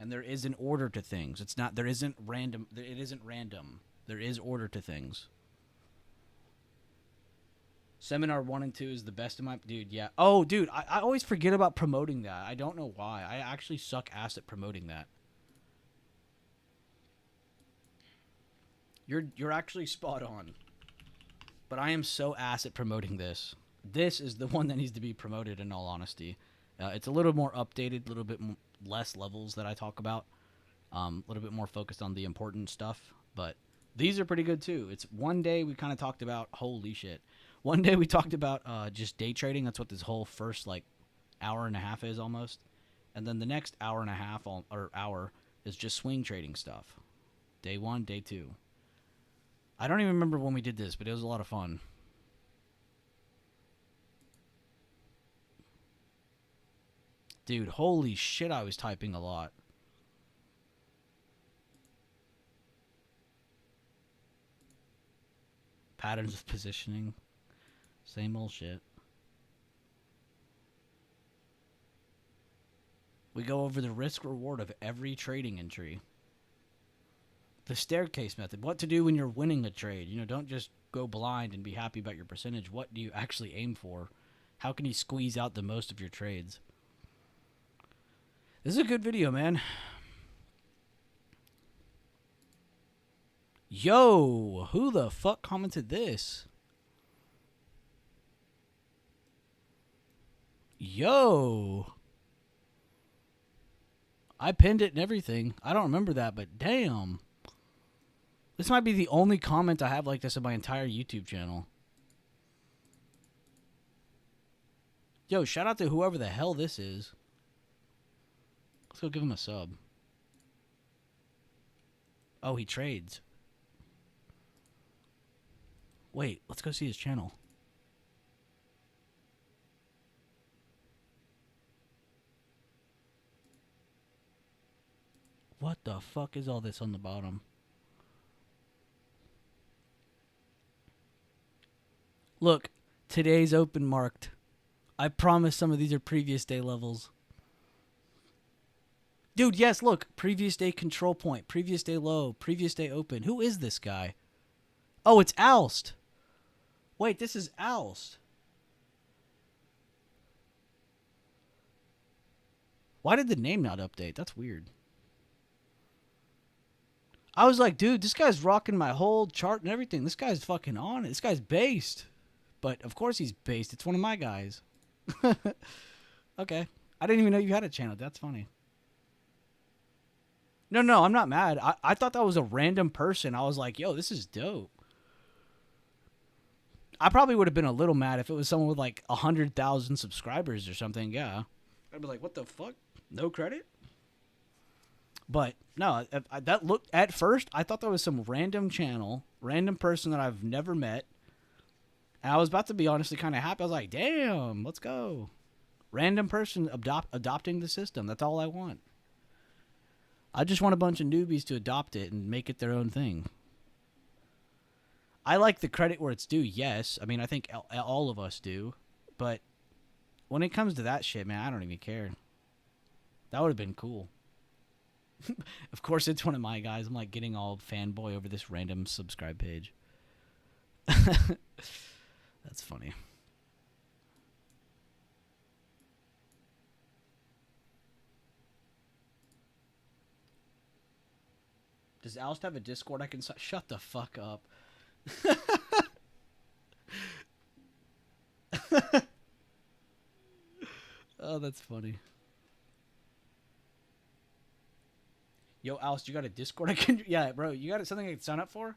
Speaker 1: And there is an order to things. There isn't random. It isn't random. There is order to things. Seminar 1 and 2 is the best of my... Dude, yeah. Oh, dude, I always forget about promoting that. I don't know why. I actually suck ass at promoting that. You're actually spot on. But I am so ass at promoting this. This is the one that needs to be promoted, in all honesty. It's a little more updated, a little bit less levels that I talk about. A little bit more focused on the important stuff. But these are pretty good, too. It's one day we kind of talked about... Holy shit. One day we talked about just day trading. That's what this whole first, like, hour and a half is almost. And then the next hour and a half, or hour, is just swing trading stuff. Day 1, day 2. I don't even remember when we did this, but it was a lot of fun. Dude, holy shit, I was typing a lot. Patterns of positioning. Same old shit. We go over the risk-reward of every trading entry. The staircase method. What to do when you're winning a trade. You know, don't just go blind and be happy about your percentage. What do you actually aim for? How can you squeeze out the most of your trades? This is a good video, man. Yo, who the fuck commented this? Yo. I pinned it and everything. I don't remember that, but damn. This might be the only comment I have like this in my entire YouTube channel. Yo, shout out to whoever the hell this is. Let's go give him a sub. Oh, he trades. Wait, let's go see his channel. What the fuck is all this on the bottom? Look, today's open marked. I promise some of these are previous day levels. Dude, yes, look. Previous day control point. Previous day low. Previous day open. Who is this guy? Oh, it's Alst. Wait, this is Alst. Why did the name not update? That's weird. I was like, dude, this guy's rocking my whole chart and everything. This guy's fucking on it. This guy's based. But, of course he's based. It's one of my guys. Okay. I didn't even know you had a channel. That's funny. No, I'm not mad. I thought that was a random person. I was like, yo, this is dope. I probably would have been a little mad if it was someone with like 100,000 subscribers or something. Yeah. I'd be like, what the fuck? No credit? But, no, that looked, at first, I thought that was some random channel, random person that I've never met. And I was about to be honestly kind of happy. I was like, damn, let's go. Random person adopting the system. That's all I want. I just want a bunch of newbies to adopt it and make it their own thing. I like the credit where it's due, yes. I mean, I think all of us do. But when it comes to that shit, man, I don't even care. That would have been cool. Of course, it's one of my guys. I'm like getting all fanboy over this random subscribe page. That's funny. Does Alst have a Discord I can... Shut the fuck up. Oh, that's funny. Yo, Alst, you got a Discord I can... Yeah, bro, you got something I can sign up for?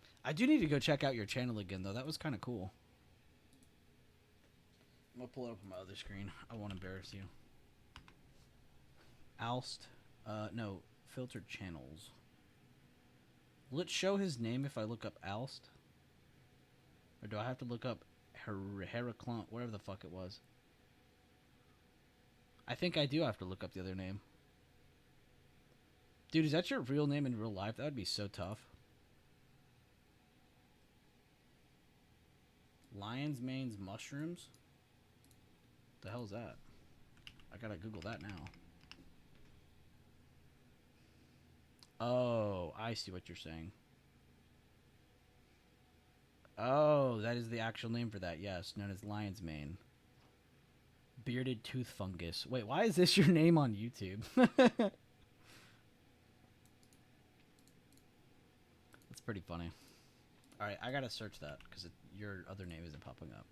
Speaker 1: I do need to go check out your channel again, though. That was kind of cool. I'm going to pull it up on my other screen. I won't embarrass you. Alst. No. Filtered channels. Will it show his name if I look up Alst? Or do I have to look up Heraclont, whatever the fuck it was? I think I do have to look up the other name. Dude, is that your real name in real life? That would be so tough. Lion's Mane's Mushrooms? The hell is that? I gotta Google that now. Oh, I see what you're saying. Oh, that is the actual name for that, yes, known as lion's mane. Bearded tooth fungus. Wait, why is this your name on YouTube? That's pretty funny. Alright, I gotta search that, because your other name isn't popping up.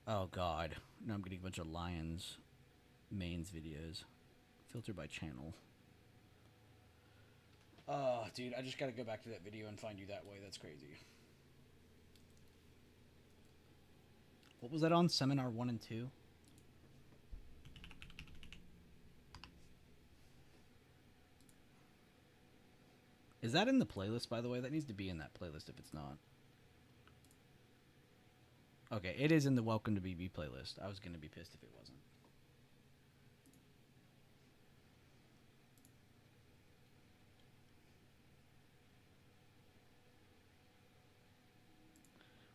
Speaker 1: Oh god. Now I'm getting a bunch of lion's manes videos. Filtered by channel. Oh, dude, I just gotta go back to that video and find you that way. That's crazy. What was that on? Seminar 1 and 2? Is that in the playlist, by the way? That needs to be in that playlist if it's not. Okay, it is in the Welcome to BB playlist. I was gonna be pissed if it wasn't.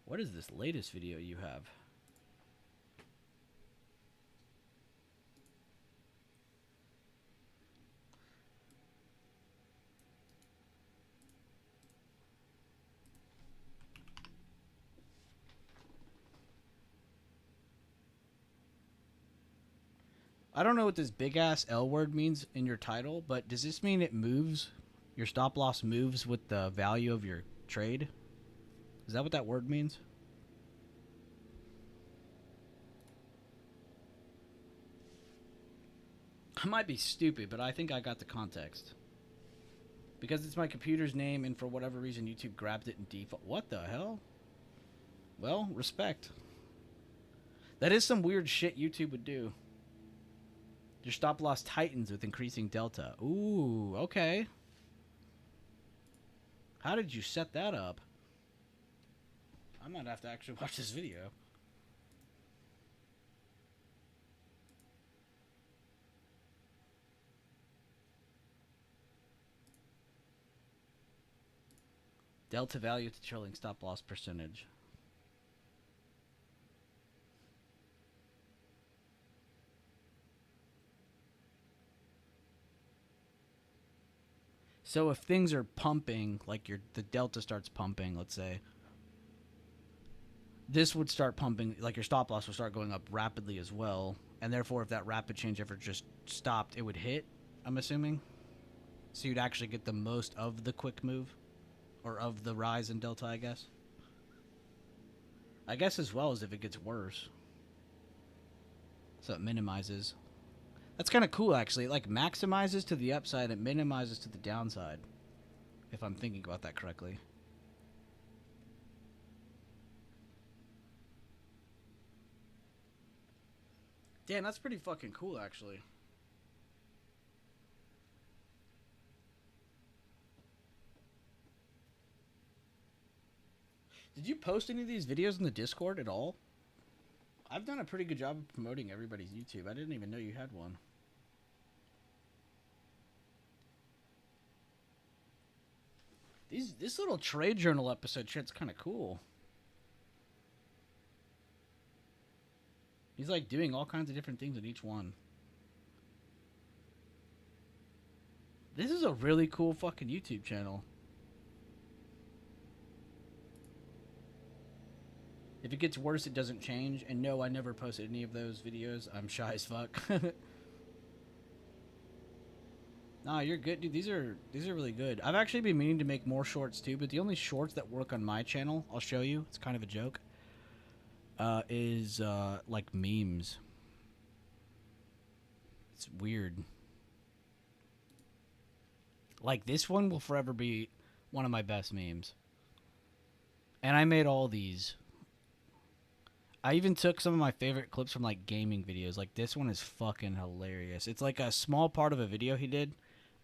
Speaker 1: What is this latest video you have? I don't know what this big ass L word means in your title, but does this mean it moves? Your stop loss moves with the value of your trade? Is that what that word means? I might be stupid, but I think I got the context. Because it's my computer's name, and for whatever reason, YouTube grabbed it in default. What the hell? Well, respect. That is some weird shit YouTube would do. Your stop loss tightens with increasing delta. Ooh, okay. How did you set that up? I might have to actually watch this video. Delta value to trailing stop loss percentage. So if things are pumping, like the delta starts pumping, let's say, this would start pumping, like your stop loss will start going up rapidly as well, and therefore if that rapid change ever just stopped, it would hit, I'm assuming? So you'd actually get the most of the quick move, or of the rise in delta, I guess? I guess as well as if it gets worse. So it minimizes. That's kind of cool, actually. It, like, maximizes to the upside and minimizes to the downside. If I'm thinking about that correctly. Damn, that's pretty fucking cool, actually. Did you post any of these videos in the Discord at all? I've done a pretty good job of promoting everybody's YouTube. I didn't even know you had one. This little trade journal episode shit's kind of cool. He's like doing all kinds of different things in each one. This is a really cool fucking YouTube channel. If it gets worse, it doesn't change. And no, I never posted any of those videos. I'm shy as fuck. Nah, you're good, dude. These are really good. I've actually been meaning to make more shorts too, but the only shorts that work on my channel, I'll show you. It's kind of a joke. Is like memes. It's weird. Like this one will forever be One of my best memes. And I made all these. I even took some of my favorite clips from like gaming videos. Like this one is fucking hilarious. It's like a small part of a video he did,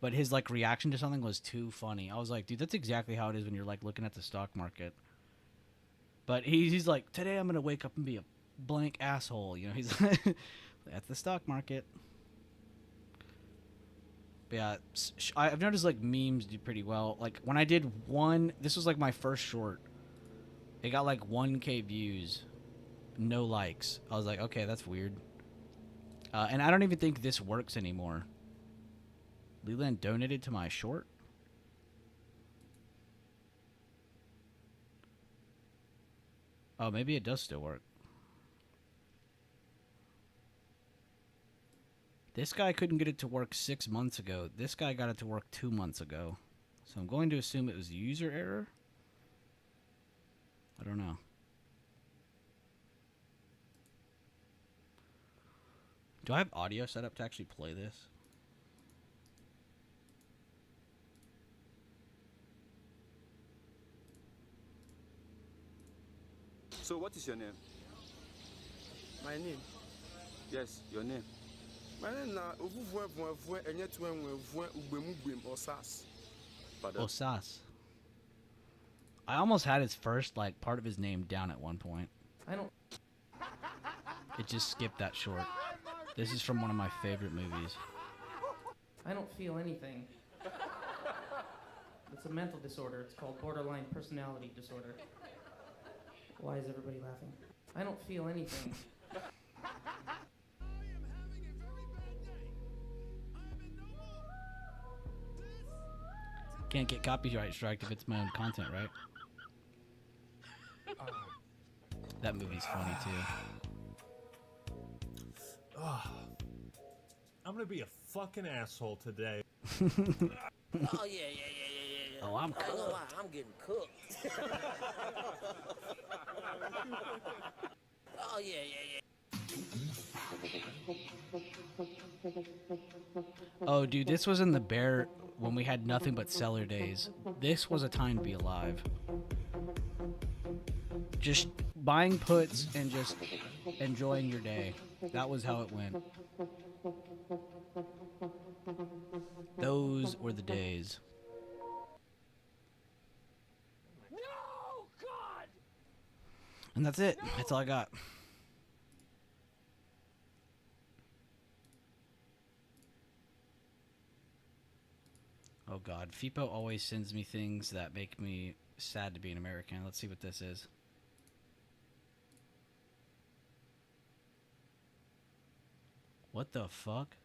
Speaker 1: but his like reaction to something was too funny. I was like, dude, that's exactly how it is when you're like looking at the stock market. But he's like, today I'm gonna wake up and be a blank asshole. You know, he's that's the stock market. But yeah, I've noticed like memes do pretty well. Like when I did one, this was like my first short. It got like 1K views, no likes. I was like, okay, that's weird. And I don't even think this works anymore. Leland donated to my short. Oh, maybe it does still work. This guy couldn't get it to work 6 months ago. This guy got it to work 2 months ago. So I'm going to assume it was user error. I don't know. Do I have audio set up to actually play this?
Speaker 2: So what is your name?
Speaker 3: My name?
Speaker 2: Yes, your name.
Speaker 3: My name is Osas.
Speaker 1: Osas. I almost had his first, like, part of his name down at one point. It just skipped that short. This is from one of my favorite movies.
Speaker 4: I don't feel anything. It's a mental disorder. It's called borderline personality disorder. Why is everybody laughing? I don't feel anything.
Speaker 1: Can't get copyright strike if it's my own content, right? That movie's funny too.
Speaker 5: I'm gonna be a fucking asshole today.
Speaker 6: Oh yeah.
Speaker 1: Oh, I'm
Speaker 6: I ain't gonna lie, I'm getting cooked. Oh yeah.
Speaker 1: Oh, dude, this was in the bear when we had nothing but cellar days. This was a time to be alive. Just buying puts and just enjoying your day. That was how it went. Those were the days.
Speaker 6: No, God!
Speaker 1: And that's it. That's all I got. Oh God, FIPO always sends me things that make me sad to be an American. Let's see what this is. What the fuck?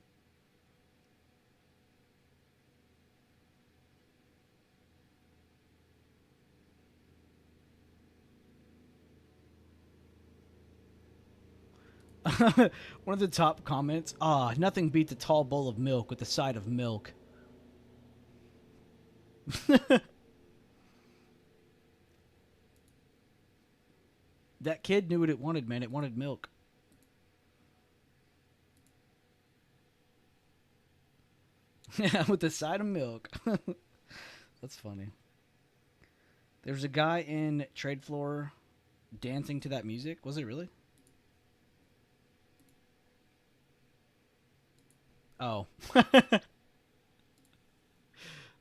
Speaker 1: One of the top comments, nothing beats a tall bowl of milk with a side of milk. That kid knew what it wanted, man. It wanted milk. Yeah, with a side of milk. That's funny. There's a guy in Trade Floor dancing to that music. Was it really? Oh.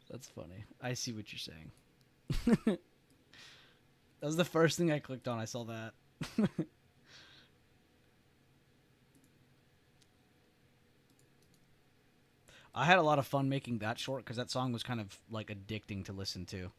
Speaker 1: That's funny. I see what you're saying. That was the first thing I clicked on. I saw that. I had a lot of fun making that short because that song was kind of like addicting to listen to.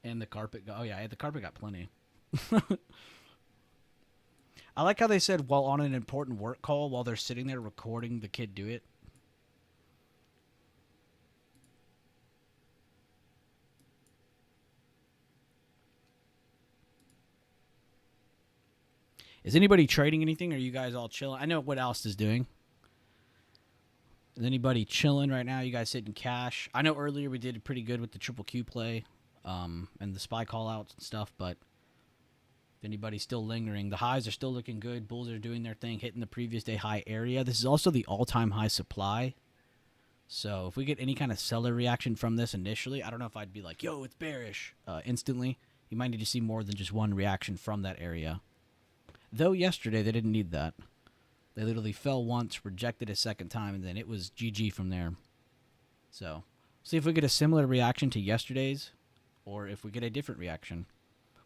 Speaker 1: And the carpet got... Oh, yeah, the carpet got plenty. I like how they said while on an important work call, while they're sitting there recording the kid do it. Is anybody trading anything, or are you guys all chilling? I know what Alst is doing. Is anybody chilling right now? You guys sitting cash? I know earlier we did pretty good with the triple Q play, and the SPY callouts and stuff, but if anybody's still lingering, the highs are still looking good. Bulls are doing their thing, hitting the previous day high area. This is also the all-time high supply. So if we get any kind of seller reaction from this initially, I don't know if I'd be like, yo, it's bearish instantly. You might need to see more than just one reaction from that area. Though yesterday they didn't need that. They literally fell once, rejected a second time, and then it was GG from there. So see if we get a similar reaction to yesterday's, or if we get a different reaction.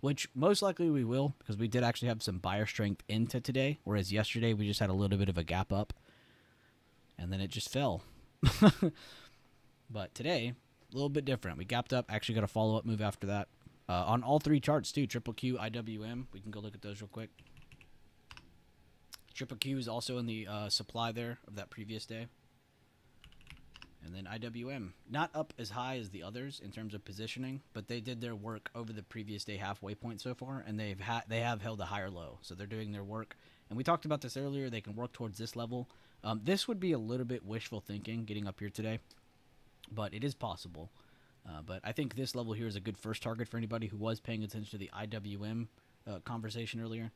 Speaker 1: Which most likely we will, because we did actually have some buyer strength into today, whereas yesterday we just had a little bit of a gap up, and then it just fell. But today, a little bit different. We gapped up, actually got a follow-up move after that. On all three charts, too, Triple Q, IWM. We can go look at those real quick. Triple Q is also in the supply there of that previous day. And then IWM, not up as high as the others in terms of positioning, but they did their work over the previous day halfway point so far, and they have held a higher low, so they're doing their work. And we talked about this earlier. They can work towards this level. This would be a little bit wishful thinking getting up here today, but it is possible. But I think this level here is a good first target for anybody who was paying attention to the IWM conversation earlier.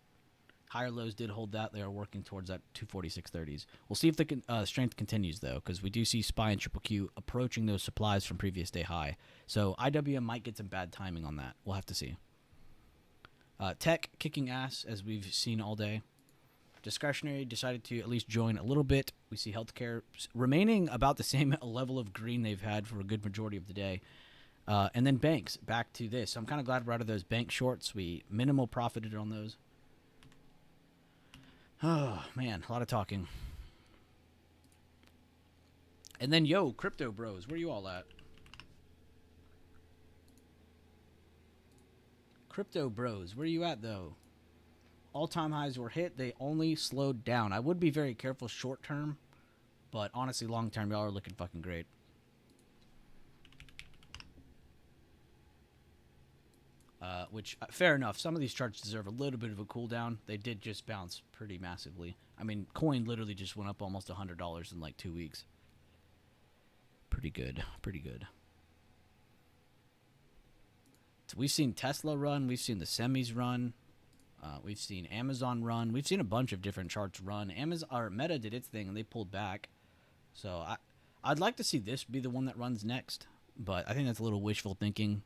Speaker 1: Higher lows did hold that. They are working towards that 246.30s. We'll see if the strength continues, though, because we do see SPY and Triple Q approaching those supplies from previous day high. So IWM might get some bad timing on that. We'll have to see. Tech kicking ass, as we've seen all day. Discretionary decided to at least join a little bit. We see healthcare remaining about the same level of green they've had for a good majority of the day. And then banks, back to this. So I'm kind of glad we're out of those bank shorts. We minimal profited on those. Oh, man, a lot of talking. And then, yo, crypto bros, where you all at? Crypto bros, where you at, though? All-time highs were hit. They only slowed down. I would be very careful short-term, but honestly, long-term, y'all are looking fucking great. Which, fair enough, some of these charts deserve a little bit of a cool down. They did just bounce pretty massively. I mean, coin literally just went up almost $100 in like 2 weeks. Pretty good, pretty good. So we've seen Tesla run, we've seen the semis run, we've seen Amazon run, we've seen a bunch of different charts run. Meta did its thing and they pulled back. So I'd like to see this be the one that runs next, but I think that's a little wishful thinking.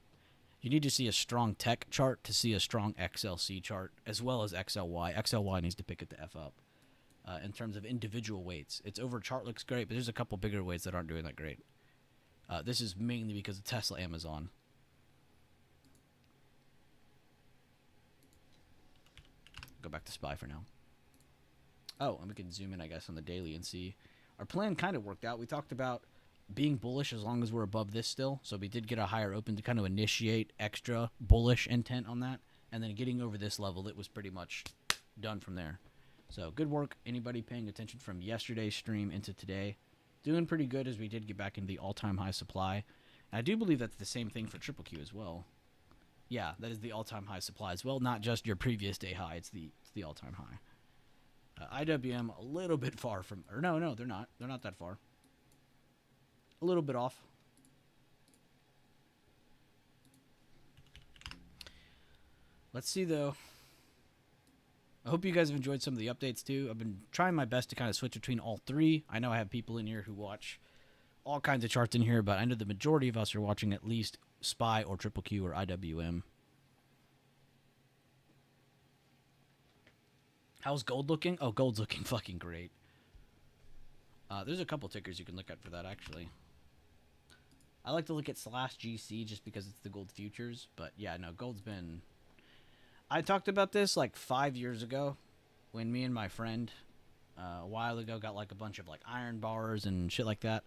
Speaker 1: You need to see a strong tech chart to see a strong XLC chart, as well as XLY. XLY needs to pick it the F up in terms of individual weights. Its over chart looks great, but there's a couple bigger weights that aren't doing that great. This is mainly because of Tesla, Amazon. Go back to SPY for now. Oh, and we can zoom in, I guess, on the daily and see. Our plan kind of worked out. We talked about being bullish as long as we're above this still. So we did get a higher open to kind of initiate extra bullish intent on that. And then getting over this level, it was pretty much done from there. So good work. Anybody paying attention from yesterday's stream into today. Doing pretty good as we did get back into the all-time high supply. And I do believe that's the same thing for Triple Q as well. Yeah, that is the all-time high supply as well. Not just your previous day high. It's the all-time high. IWM a little bit far from... Or no, they're not. They're not that far. A little bit off. Let's see, though. I hope you guys have enjoyed some of the updates, too. I've been trying my best to kind of switch between all three. I know I have people in here who watch all kinds of charts in here, but I know the majority of us are watching at least SPY or Triple Q or IWM. How's gold looking? Oh, gold's looking fucking great. There's a couple tickers you can look at for that, actually. I like to look at /GC just because it's the gold futures. But, yeah, no, gold's been... I talked about this like 5 years ago when me and my friend a while ago got like a bunch of like iron bars and shit like that.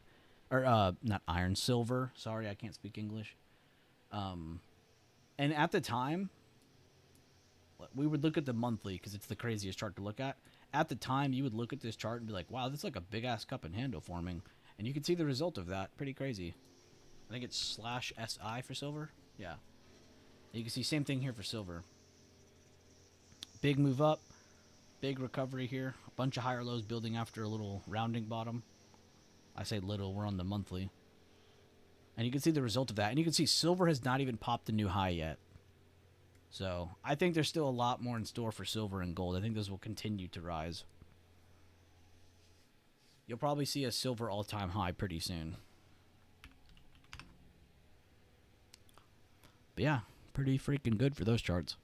Speaker 1: Or, not iron, silver. Sorry, I can't speak English. And at the time, we would look at the monthly because it's the craziest chart to look at. At the time, you would look at this chart and be like, wow, that's like a big-ass cup and handle forming. And you can see the result of that. Pretty crazy. I think it's /SI for silver. Yeah. You can see same thing here for silver. Big move up. Big recovery here. A bunch of higher lows building after a little rounding bottom. I say little, we're on the monthly. And you can see the result of that. And you can see silver has not even popped a new high yet. So I think there's still a lot more in store for silver and gold. I think those will continue to rise. You'll probably see a silver all-time high pretty soon. But yeah, pretty freaking good for those charts.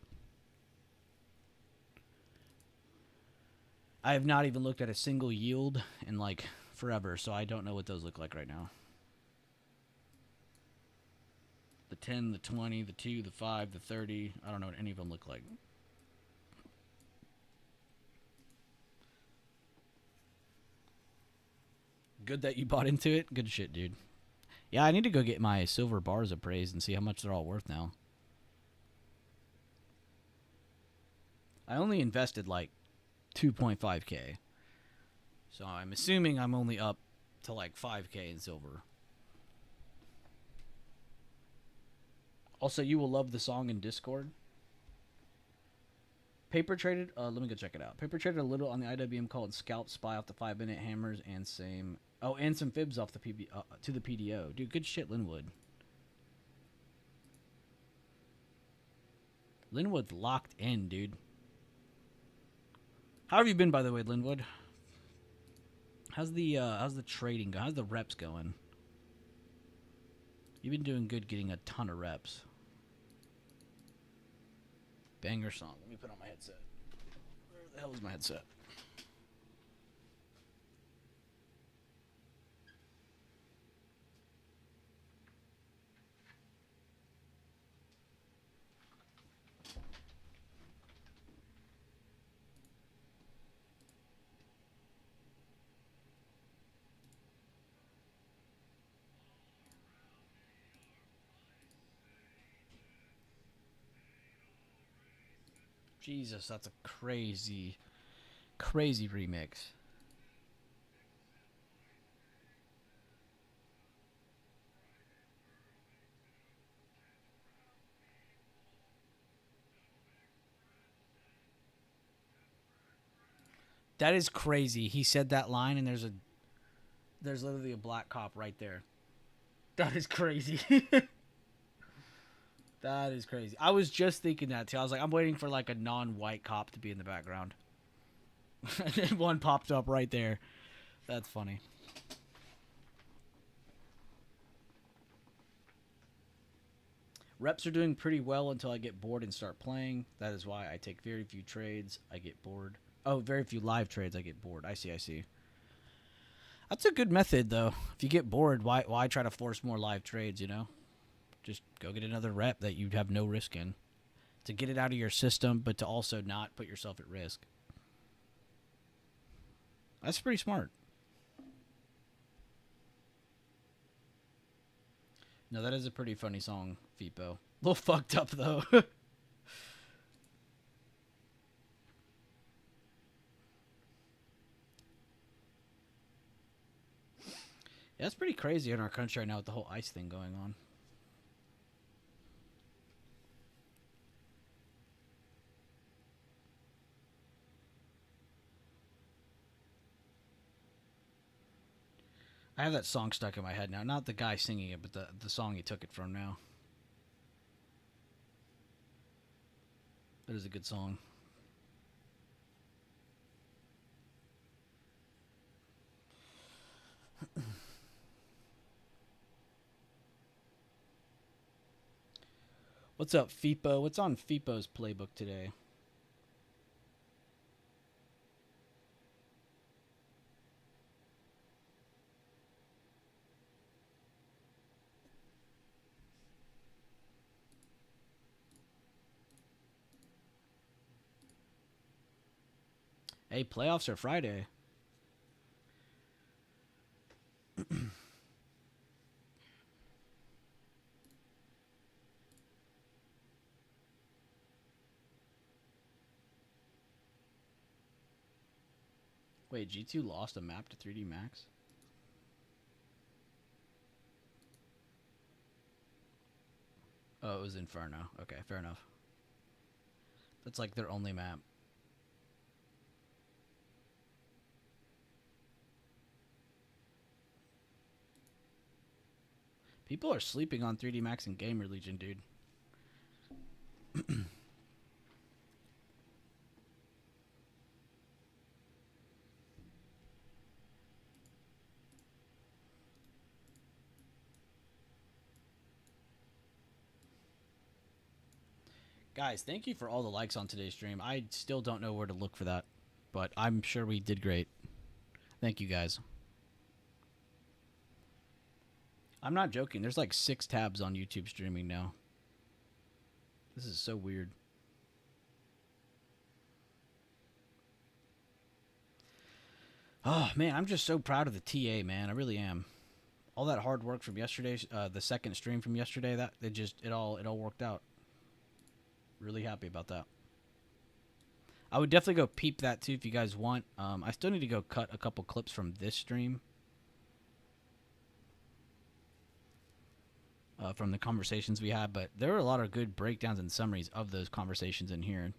Speaker 1: I have not even looked at a single yield in like forever, so I don't know what those look like right now. The 10, the 20, the 2, the 5, the 30. I don't know what any of them look like. Good that you bought into it. Good shit, dude. Yeah, I need to go get my silver bars appraised and see how much they're all worth now. I only invested like 2.5K. So I'm assuming I'm only up to like 5K in silver. Also, you will love the song in Discord. Paper traded, let me go check it out. Paper traded a little on the IWM called Scalp Spy off the 5-minute hammers and same. Oh, and some fibs off the to the PDO. Dude, good shit, Linwood. Linwood's locked in, dude. How have you been, by the way, Linwood? How's the trading going? How's the reps going? You've been doing good getting a ton of reps. Banger song. Let me put on my headset. Where the hell is my headset? Jesus, that's a crazy, crazy remix. That is crazy. He said that line and there's literally a black cop right there. That is crazy. That is crazy. I was just thinking that too. I was like, I'm waiting for like a non-white cop to be in the background. And then one popped up right there. That's funny. Reps are doing pretty well until I get bored and start playing. That is why I take very few trades. I get bored. Oh, very few live trades. I get bored. I see. That's a good method, though. If you get bored, why try to force more live trades, you know? Just go get another rep that you have no risk in. To get it out of your system, but to also not put yourself at risk. That's pretty smart. No, that is a pretty funny song, Fipo. A little fucked up, though. Yeah, it's pretty crazy in our country right now with the whole ICE thing going on. I have that song stuck in my head now. Not the guy singing it, but the song he took it from now. That is a good song. What's up, FIPO? What's on FIPO's playbook today? Hey, playoffs are Friday. Wait, G2 lost a map to 3D Max? Oh, it was Inferno. Okay, fair enough. That's like their only map. People are sleeping on 3D Max and Gamer Legion, dude. Guys, thank you for all the likes on today's stream. I still don't know where to look for that, but I'm sure we did great. Thank you, guys. I'm not joking. There's like 6 tabs on YouTube streaming now. This is so weird. Oh, man, I'm just so proud of the TA, man. I really am. All that hard work from yesterday, the second stream from yesterday, that it all worked out. Really happy about that. I would definitely go peep that too if you guys want. I still need to go cut a couple clips from this stream. From the conversations we had, but there were a lot of good breakdowns and summaries of those conversations in here, and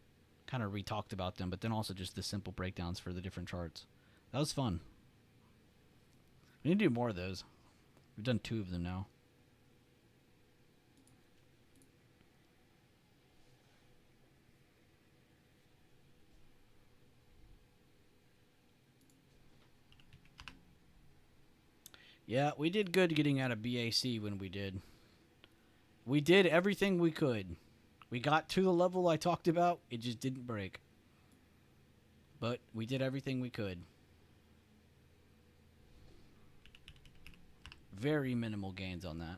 Speaker 1: kind of re-talked about them, but then also just the simple breakdowns for the different charts. That was fun. We need to do more of those. We've done 2 of them now. Yeah, we did good getting out of BAC when we did. We did everything we could. We got to the level I talked about. It just didn't break. But we did everything we could. Very minimal gains on that.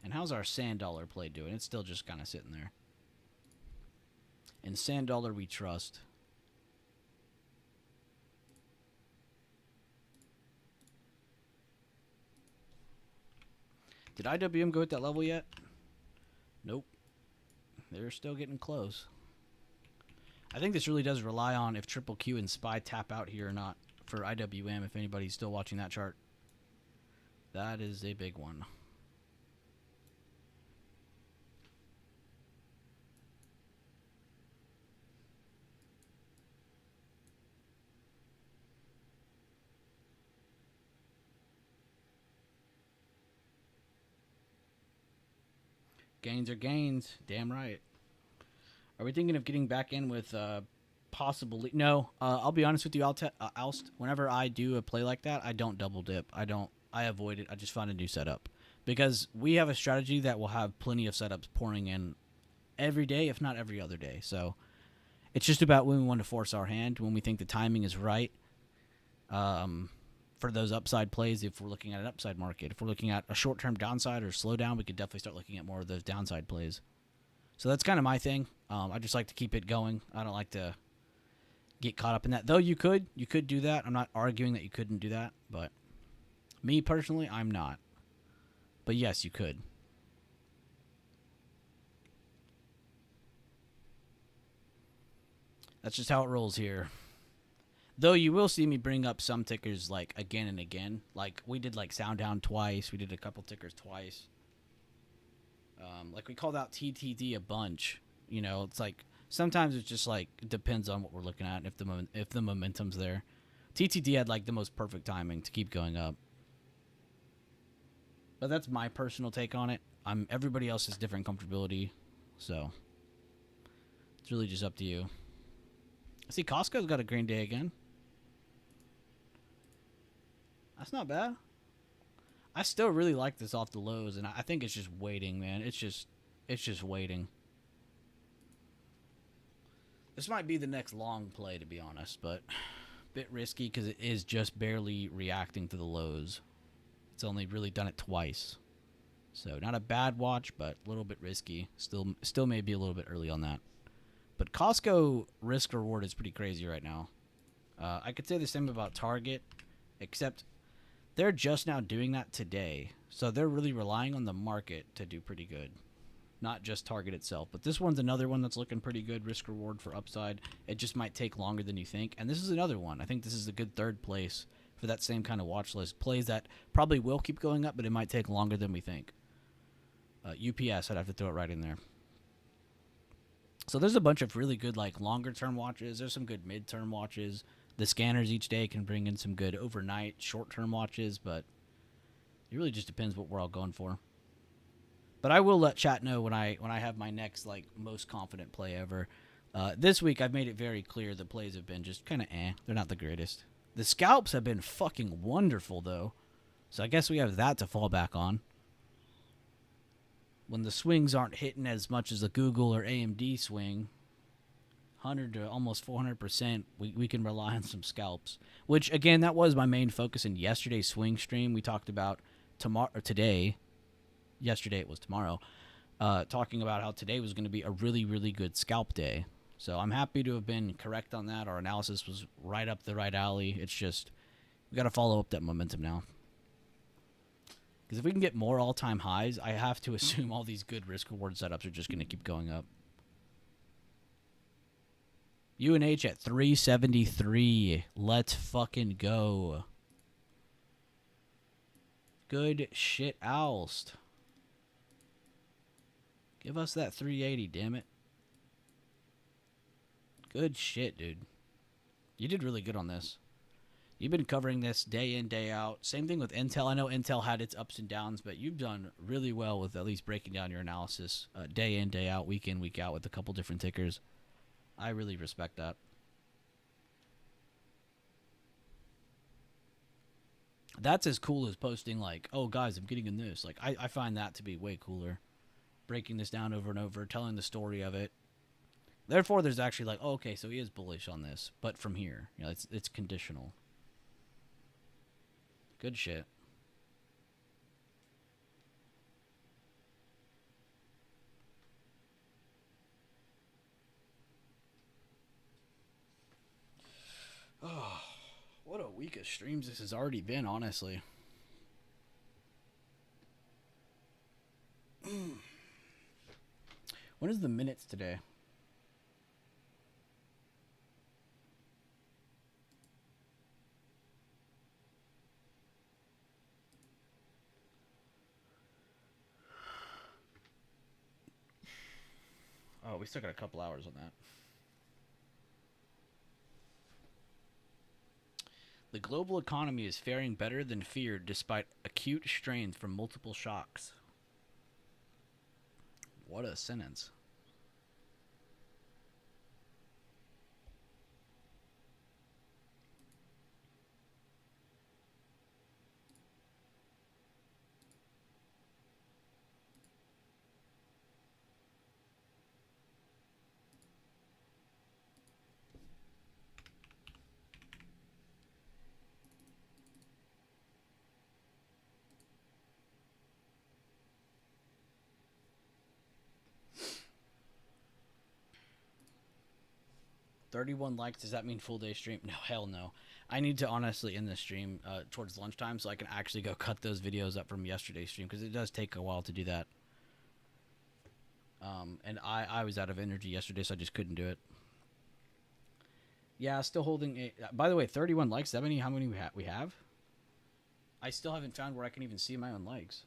Speaker 1: And how's our Sand Dollar play doing? It's still just kind of sitting there. In Sand Dollar we trust. Did IWM go at that level yet? Nope. They're still getting close. I think this really does rely on if Triple Q and Spy tap out here or not for IWM, if anybody's still watching that chart. That is a big one. Gains are gains. Damn right. Are we thinking of getting back in with possibly? No. I'll be honest with you, Alst. Whenever I do a play like that, I don't double dip. I avoid it. I just find a new setup. Because we have a strategy that will have plenty of setups pouring in every day, if not every other day. So it's just about when we want to force our hand, when we think the timing is right. For those upside plays, if we're looking at an upside market. If we're looking at a short-term downside or slowdown, we could definitely start looking at more of those downside plays. So that's kind of my thing. I just like to keep it going. I don't like to get caught up in that. Though you could do that. I'm not arguing that you couldn't do that, but me personally, I'm not. But yes, you could. That's just how it rolls here. Though you will see me bring up some tickers like again and again. Like we did like Soundhound twice. We did a couple tickers twice. Like we called out TTD a bunch. You know, it's like sometimes it's just like it depends on what we're looking at and if the momentum's there. TTD had like the most perfect timing to keep going up. But that's my personal take on it. Everybody else has different comfortability, so it's really just up to you. I see Costco's got a green day again. That's not bad. I still really like this off the lows, and I think it's just waiting, man. It's just waiting. This might be the next long play, to be honest, but a bit risky because it is just barely reacting to the lows. It's only really done it twice. So not a bad watch, but a little bit risky. Still may be a little bit early on that. But Costco risk reward is pretty crazy right now. I could say the same about Target, except they're just now doing that today. So they're really relying on the market to do pretty good. Not just Target itself. But this one's another one that's looking pretty good risk reward for upside. It just might take longer than you think. And this is another one. I think this is a good third place for that same kind of watch list. Plays that probably will keep going up, but it might take longer than we think. UPS, I'd have to throw it right in there. So there's a bunch of really good like longer term watches. There's some good mid-term watches. The scanners each day can bring in some good overnight short-term watches, but It really just depends what we're all going for. But I will let chat know when I have my next like most confident play ever. This week I've made it very clear the plays have been just kind of They're not the greatest. The scalps have been fucking wonderful though. So I guess we have that to fall back on. When the swings aren't hitting as much as a Google or AMD swing, 100 to almost 400%, we can rely on some scalps. Which, again, that was my main focus in yesterday's swing stream. We talked about today. Yesterday it was tomorrow. Talking about how today was going to be a really, really good scalp day. So I'm happy to have been correct on that. Our analysis was right up the right alley. It's just, we got to follow up that momentum now. Because if we can get more all-time highs, I have to assume all these good risk-reward setups are just going to keep going up. UNH at 373. Let's fucking go. Good shit, Alst. Give us that 380, damn it. Good shit, dude. You did really good on this. You've been covering this day in, day out. Same thing with Intel. I know Intel had its ups and downs, but you've done really well with at least breaking down your analysis day in, day out, week in, week out with a couple different tickers. I really respect that. That's as cool as posting like, oh, guys, I'm getting in this. Like, I find that to be way cooler. Breaking this down over and over, telling the story of it. Therefore, there's actually like, oh, okay, so he is bullish on this, but from here. You know, it's conditional. Good shit. Oh, what a week of streams this has already been, honestly. What is the minutes today? Oh, we still got a couple hours on that. The global economy is faring better than feared despite acute strains from multiple shocks. What a sentence. $31 likes, does that mean full day stream? No, hell no. I need to honestly end the stream towards lunchtime so I can actually go cut those videos up from yesterday's stream because it does take a while to do that. And I was out of energy yesterday, so I just couldn't do it. Yeah, still holding a... By the way, 31 likes, that many, how many we have? I still haven't found where I can even see my own likes.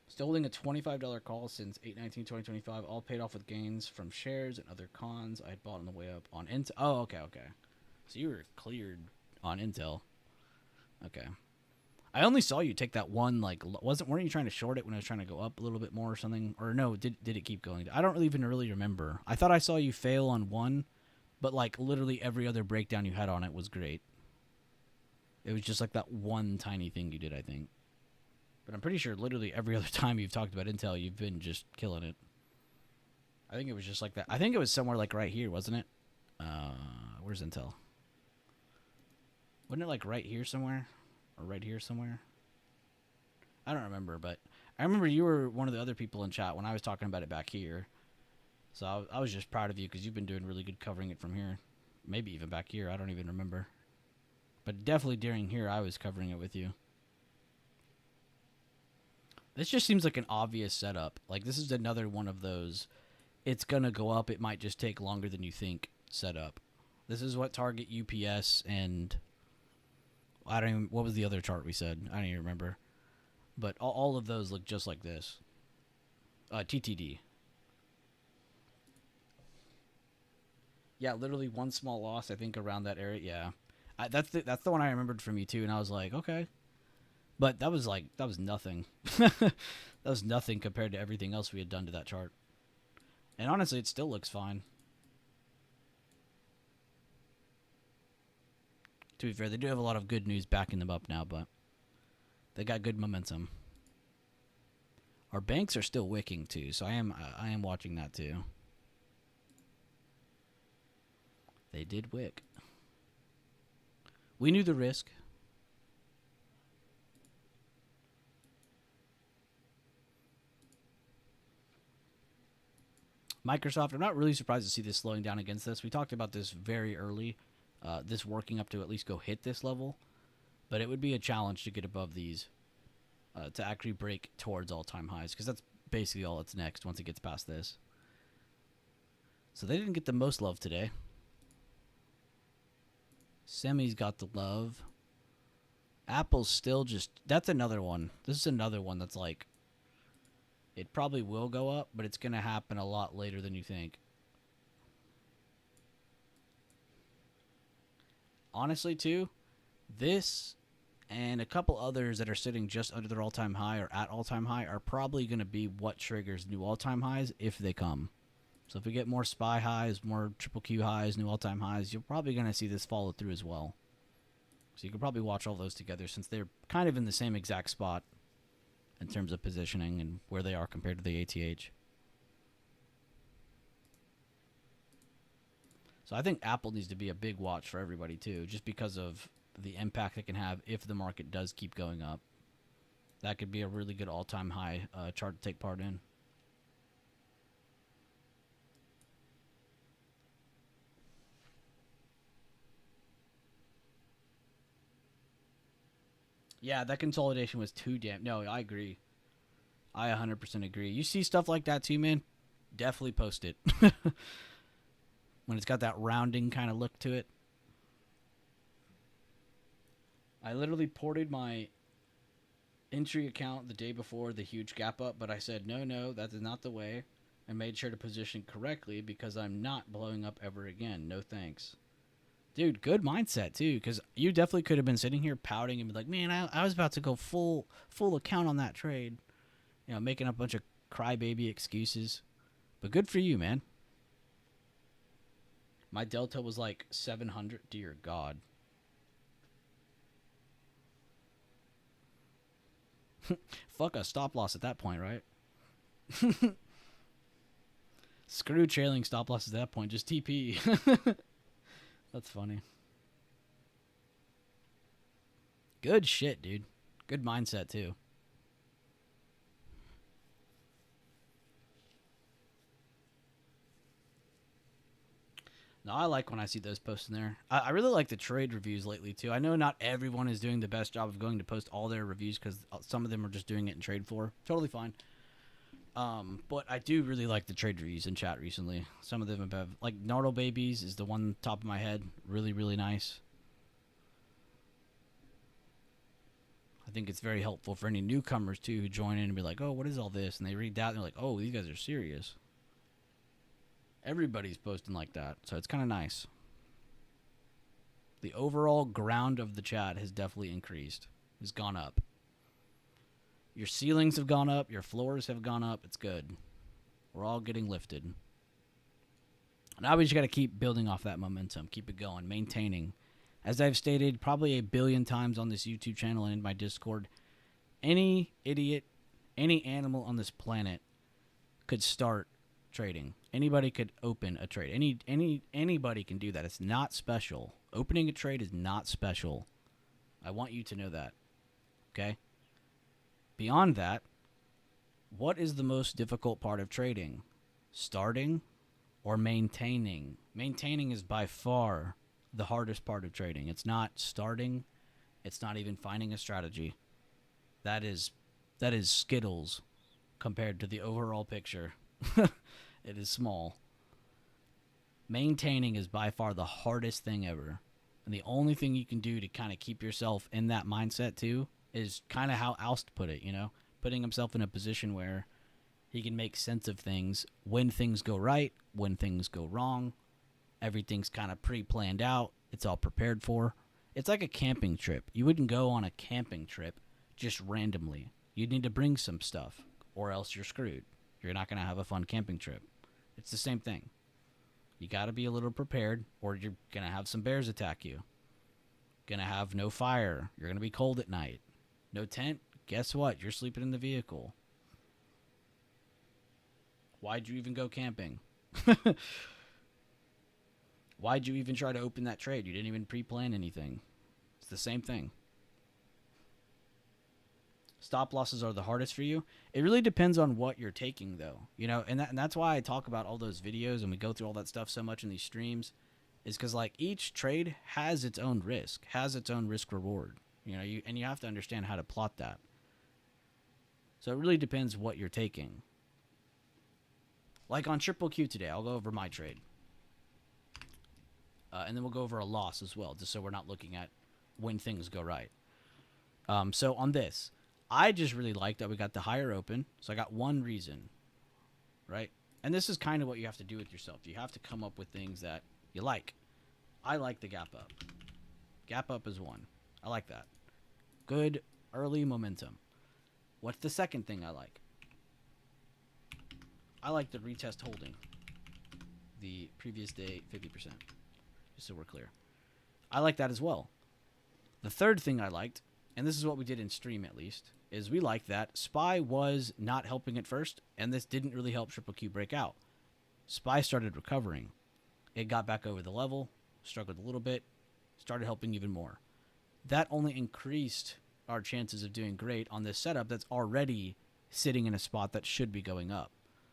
Speaker 1: Still holding a $25 call since 8/19/2025, all paid off with gains from shares and other cons I had bought on the way up on Intel. Oh, okay. So you were cleared on Intel. Okay. I only saw you take that one, like, weren't you trying to short it when I was trying to go up a little bit more or something? Or no, did it keep going? I don't even really remember. I thought I saw you fail on one, but, like, literally every other breakdown you had on it was great. It was just, like, that one tiny thing you did, I think. But I'm pretty sure literally every other time you've talked about Intel, you've been just killing it. I think it was just like that. I think it was somewhere, like, right here, wasn't it? Where's Intel? Wasn't it, like, right here somewhere? Or right here somewhere? I don't remember, but I remember you were one of the other people in chat when I was talking about it back here. So I was just proud of you because you've been doing really good covering it from here. Maybe even back here. I don't even remember. But definitely during here, I was covering it with you. This just seems like an obvious setup. Like, this is another one of those, it's going to go up, it might just take longer than you think setup. This is what Target, UPS, and... I don't even... What was the other chart we said? I don't even remember. But all of those look just like this. TTD. Yeah, literally one small loss, I think, around that area. Yeah. That's the one I remembered from you too, and I was like, okay. But that was nothing. That was nothing compared to everything else we had done to that chart. And honestly, it still looks fine. To be fair, they do have a lot of good news backing them up now, but they got good momentum. Our banks are still wicking too, so I am watching that too. They did wick. We knew the risk. Microsoft, I'm not really surprised to see this slowing down against this. We talked about this very early, this working up to at least go hit this level. But it would be a challenge to get above these, to actually break towards all-time highs, because that's basically all that's next once it gets past this. So they didn't get the most love today. Semi's got the love. Apple's still just... That's another one. This is another one that's like... It probably will go up, but it's going to happen a lot later than you think. Honestly, too, this and a couple others that are sitting just under their all-time high or at all-time high are probably going to be what triggers new all-time highs if they come. So if we get more SPY highs, more triple Q highs, new all-time highs, you're probably going to see this follow through as well. So you can probably watch all those together since they're kind of in the same exact spot in terms of positioning and where they are compared to the ATH. So I think Apple needs to be a big watch for everybody too, just because of the impact it can have if the market does keep going up. That could be a really good all-time high chart to take part in. Yeah, that consolidation was too damn... No, I agree. I 100% agree. You see stuff like that too, man? Definitely post it. When it's got that rounding kind of look to it. I literally ported my entry account the day before the huge gap up, but I said, no, that is not the way. I made sure to position correctly because I'm not blowing up ever again. No thanks. Dude, good mindset, too, because you definitely could have been sitting here pouting and be like, man, I was about to go full account on that trade. You know, making a bunch of crybaby excuses. But good for you, man. My delta was like 700. Dear God. Fuck a stop loss at that point, right? Screw trailing stop loss at that point. Just TP. That's funny. Good shit, dude. Good mindset, too. No, I like when I see those posts in there. I really like the trade reviews lately, too. I know not everyone is doing the best job of going to post all their reviews because some of them are just doing it in trade for. Totally fine. But I do really like the trade reviews in chat recently. Some of them have, like, Nardo Babies is the one top of my head. Really, really nice. I think it's very helpful for any newcomers, too, who join in and be like, oh, what is all this? And they read that and they're like, oh, these guys are serious. Everybody's posting like that, so it's kind of nice. The overall ground of the chat has definitely increased. Has gone up. Your ceilings have gone up. Your floors have gone up. It's good. We're all getting lifted. Now we just got to keep building off that momentum. Keep it going. Maintaining. As I've stated probably a billion times on this YouTube channel and in my Discord, any idiot, any animal on this planet could start trading. Anybody could open a trade. Anybody can do that. It's not special. Opening a trade is not special. I want you to know that. Okay? Beyond that, what is the most difficult part of trading? Starting or maintaining? Maintaining is by far the hardest part of trading. It's not starting. It's not even finding a strategy. That is Skittles compared to the overall picture. It is small. Maintaining is by far the hardest thing ever. And the only thing you can do to kind of keep yourself in that mindset too is kind of how Oust put it, you know? Putting himself in a position where he can make sense of things when things go right, when things go wrong. Everything's kind of pre-planned out. It's all prepared for. It's like a camping trip. You wouldn't go on a camping trip just randomly. You'd need to bring some stuff, or else you're screwed. You're not going to have a fun camping trip. It's the same thing. You got to be a little prepared, or you're going to have some bears attack you. Going to have no fire. You're going to be cold at night. No tent. Guess what? You're sleeping in the vehicle. Why'd you even go camping? Why'd you even try to open that trade? You didn't even pre-plan anything. It's the same thing. Stop losses are the hardest for you. It really depends on what you're taking, though. You know, and that's why I talk about all those videos and we go through all that stuff so much in these streams, is because like each trade has its own risk, has its own risk reward. You know, you have to understand how to plot that. So it really depends what you're taking. Like on Triple Q today, I'll go over my trade. And then we'll go over a loss as well, just so we're not looking at when things go right. So on this, I just really like that we got the higher open. So I got one reason, right? And this is kind of what you have to do with yourself. You have to come up with things that you like. I like the gap up. Gap up is one. I like that. Good early momentum. What's the second thing I like? I like the retest holding the previous day 50%. Just so we're clear. I like that as well. The third thing I liked, and this is what we did in stream at least, is we liked that SPY was not helping at first, and this didn't really help Triple Q break out. SPY started recovering. It got back over the level, struggled a little bit, started helping even more. That only increased our chances of doing great on this setup that's already sitting in a spot that should be going up.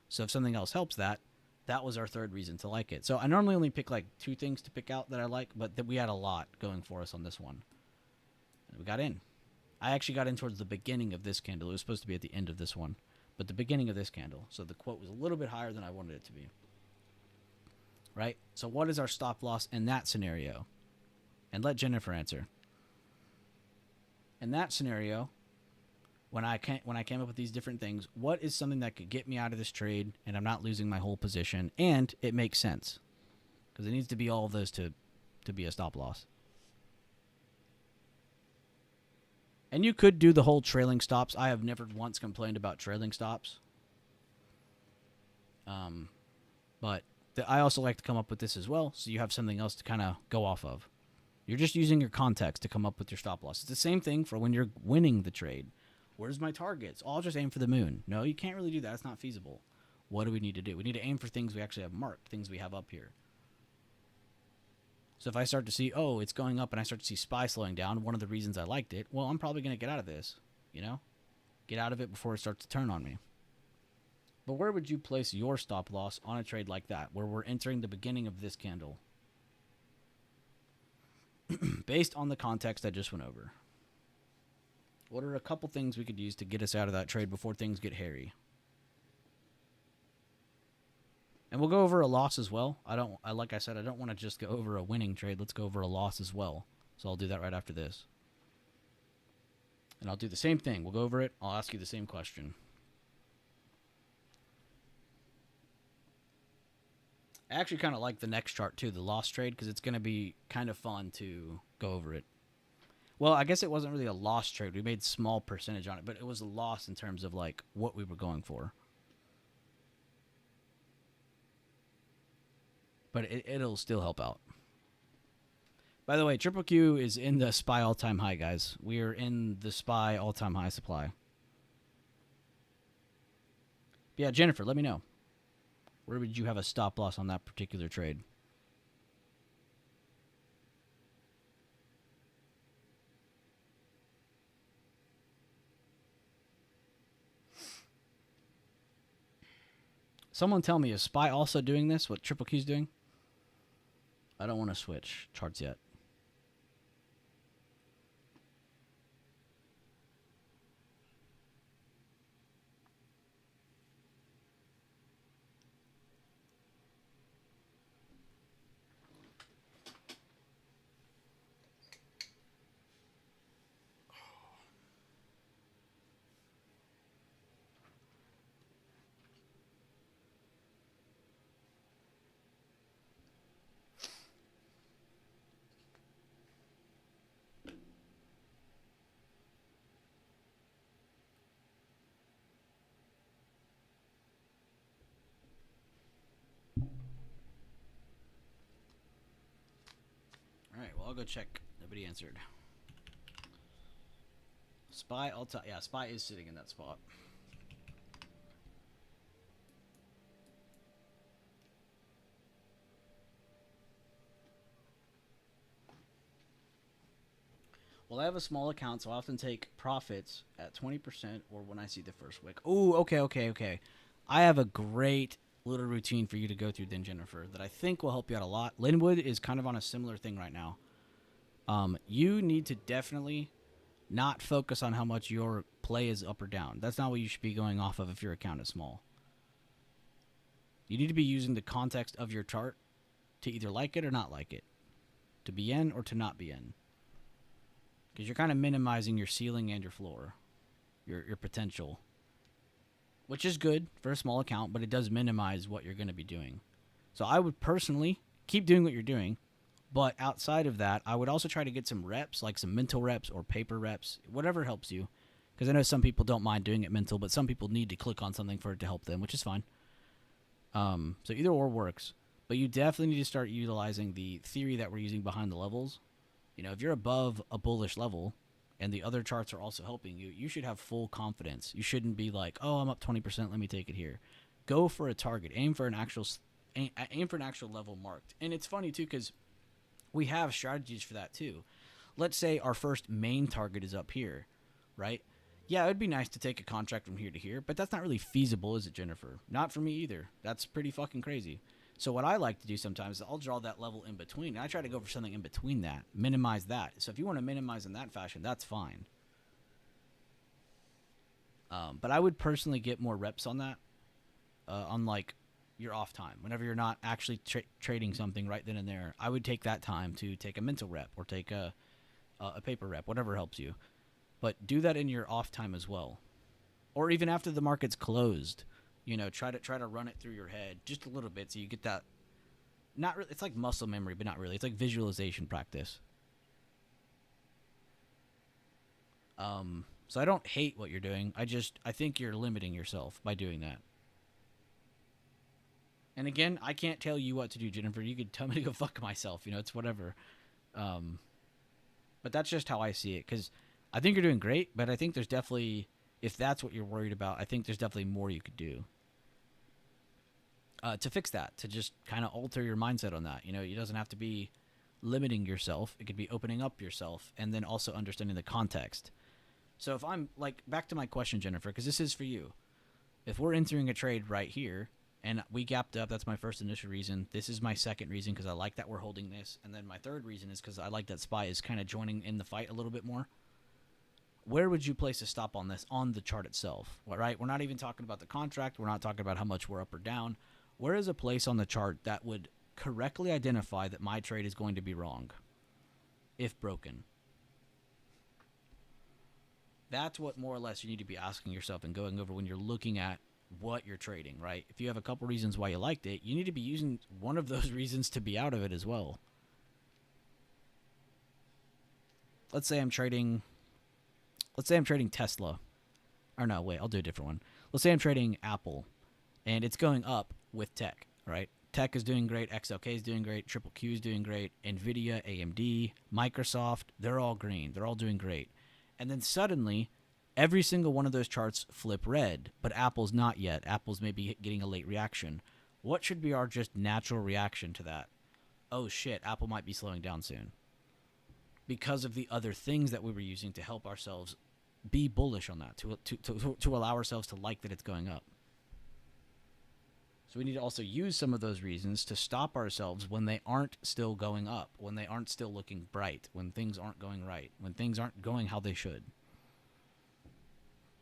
Speaker 1: So if something else helps that, that was our third reason to like it. So I normally only pick like 2 things to pick out that I like, but we had a lot going for us on this one. And we got in. I actually got in towards the beginning of this candle. It was supposed to be at the end of this one, but the beginning of this candle. So the quote was a little bit higher than I wanted it to be. Right? So what is our stop loss in that scenario? And let Jennifer answer. In that scenario, when I came up with these different things, what is something that could get me out of this trade and I'm not losing my whole position and it makes sense? Because it needs to be all of those to be a stop loss. And you could do the whole trailing stops. I have never once complained about trailing stops. But I also like to come up with this as well, so you have something else to kind of go off of. You're just using your context to come up with your stop loss. It's the same thing for when you're winning the trade. Where's my targets? Oh, I'll just aim for the moon. No, you can't really do that. It's not feasible. What do we need to do? We need to aim for things we actually have marked, things we have up here. So if I start to see, oh, it's going up and I start to see SPY slowing down, one of the reasons I liked it, well, I'm probably going to get out of this, you know? Get out of it before it starts to turn on me. But where would you place your stop loss on a trade like that, where we're entering the beginning of this candle? Based on the context I just went over. What are a couple things we could use to get us out of that trade before things get hairy? And we'll go over a loss as well. Like I said, I don't want to just go over a winning trade. Let's go over a loss as well. So I'll do that right after this. And I'll do the same thing. We'll go over it. I'll ask you the same question. I actually kind of like the next chart too, the loss trade, because it's going to be kind of fun to go over it. Well, I guess it wasn't really a loss trade. We made small percentage on it, but it was a loss in terms of like what we were going for. But it'll still help out. By the way, Triple Q is in the SPY all-time high, guys. We are in the SPY all-time high supply. Yeah, Jennifer, let me know. Where would you have a stop loss on that particular trade? Someone tell me, is SPY also doing this, what Triple Q's doing? I don't want to switch charts yet. go check. Nobody answered. Spy, yeah, Spy is sitting in that spot. Well, I have a small account, so I often take profits at 20% or when I see the first wick. Ooh, okay. I have a great little routine for you to go through then, Jennifer, that I think will help you out a lot. Linwood is kind of on a similar thing right now. You need to definitely not focus on how much your play is up or down. That's not what you should be going off of if your account is small. You need to be using the context of your chart to either like it or not like it, to be in or to not be in. Because you're kind of minimizing your ceiling and your floor, your potential. Which is good for a small account, but it does minimize what you're going to be doing. So I would personally keep doing what you're doing, but outside of that, I would also try to get some reps, like some mental reps or paper reps, whatever helps you. Because I know some people don't mind doing it mental, but some people need to click on something for it to help them, which is fine. So either or works. But you definitely need to start utilizing the theory that we're using behind the levels. You know, if you're above a bullish level and the other charts are also helping you, you should have full confidence. You shouldn't be like, oh, I'm up 20%, let me take it here. Go for a target. Aim for an actual level marked. And it's funny, too, because we have strategies for that, too. Let's say our first main target is up here, right? Yeah, it would be nice to take a contract from here to here, but that's not really feasible, is it, Jennifer? Not for me either. That's pretty fucking crazy. So what I like to do sometimes is I'll draw that level in between, and I try to go for something in between that, minimize that. So if you want to minimize in that fashion, that's fine. But I would personally get more reps on that, on like your off time. Whenever you're not actually trading something right then and there, I would take that time to take a mental rep or take a paper rep, whatever helps you. But do that in your off time as well, or even after the market's closed. You know, try to run it through your head just a little bit so you get that. Not really, it's like muscle memory, but not really. It's like visualization practice. So I don't hate what you're doing. I think you're limiting yourself by doing that. And again, I can't tell you what to do, Jennifer. You could tell me to go fuck myself. You know, it's whatever. But that's just how I see it. Because I think you're doing great, but I think there's definitely, if that's what you're worried about, I think there's definitely more you could do. To fix that, to just kind of alter your mindset on that. You know, it doesn't have to be limiting yourself. It could be opening up yourself and then also understanding the context. So if I'm, like, back to my question, Jennifer, because this is for you. If we're entering a trade right here and we gapped up, that's my first initial reason. This is my second reason because I like that we're holding this. And then my third reason is because I like that SPY is kind of joining in the fight a little bit more. Where would you place a stop on this on the chart itself? Right? We're not even talking about the contract. We're not talking about how much we're up or down. Where is a place on the chart that would correctly identify that my trade is going to be wrong, if broken? That's what more or less you need to be asking yourself and going over when you're looking at what you're trading, right? If you have a couple reasons why you liked it, you need to be using one of those reasons to be out of it as well. Let's say I'm trading Tesla. Or no, wait, I'll do a different one. Let's say I'm trading Apple, and it's going up with tech, right? Tech is doing great, XLK is doing great, Triple Q is doing great, NVIDIA, AMD, Microsoft, they're all green. They're all doing great. And then suddenly, every single one of those charts flip red, but Apple's not yet. Apple's maybe getting a late reaction. What should be our just natural reaction to that? Oh shit, Apple might be slowing down soon. Because of the other things that we were using to help ourselves be bullish on that, to allow ourselves to like that it's going up. So we need to also use some of those reasons to stop ourselves when they aren't still going up, when they aren't still looking bright, when things aren't going right, when things aren't going how they should.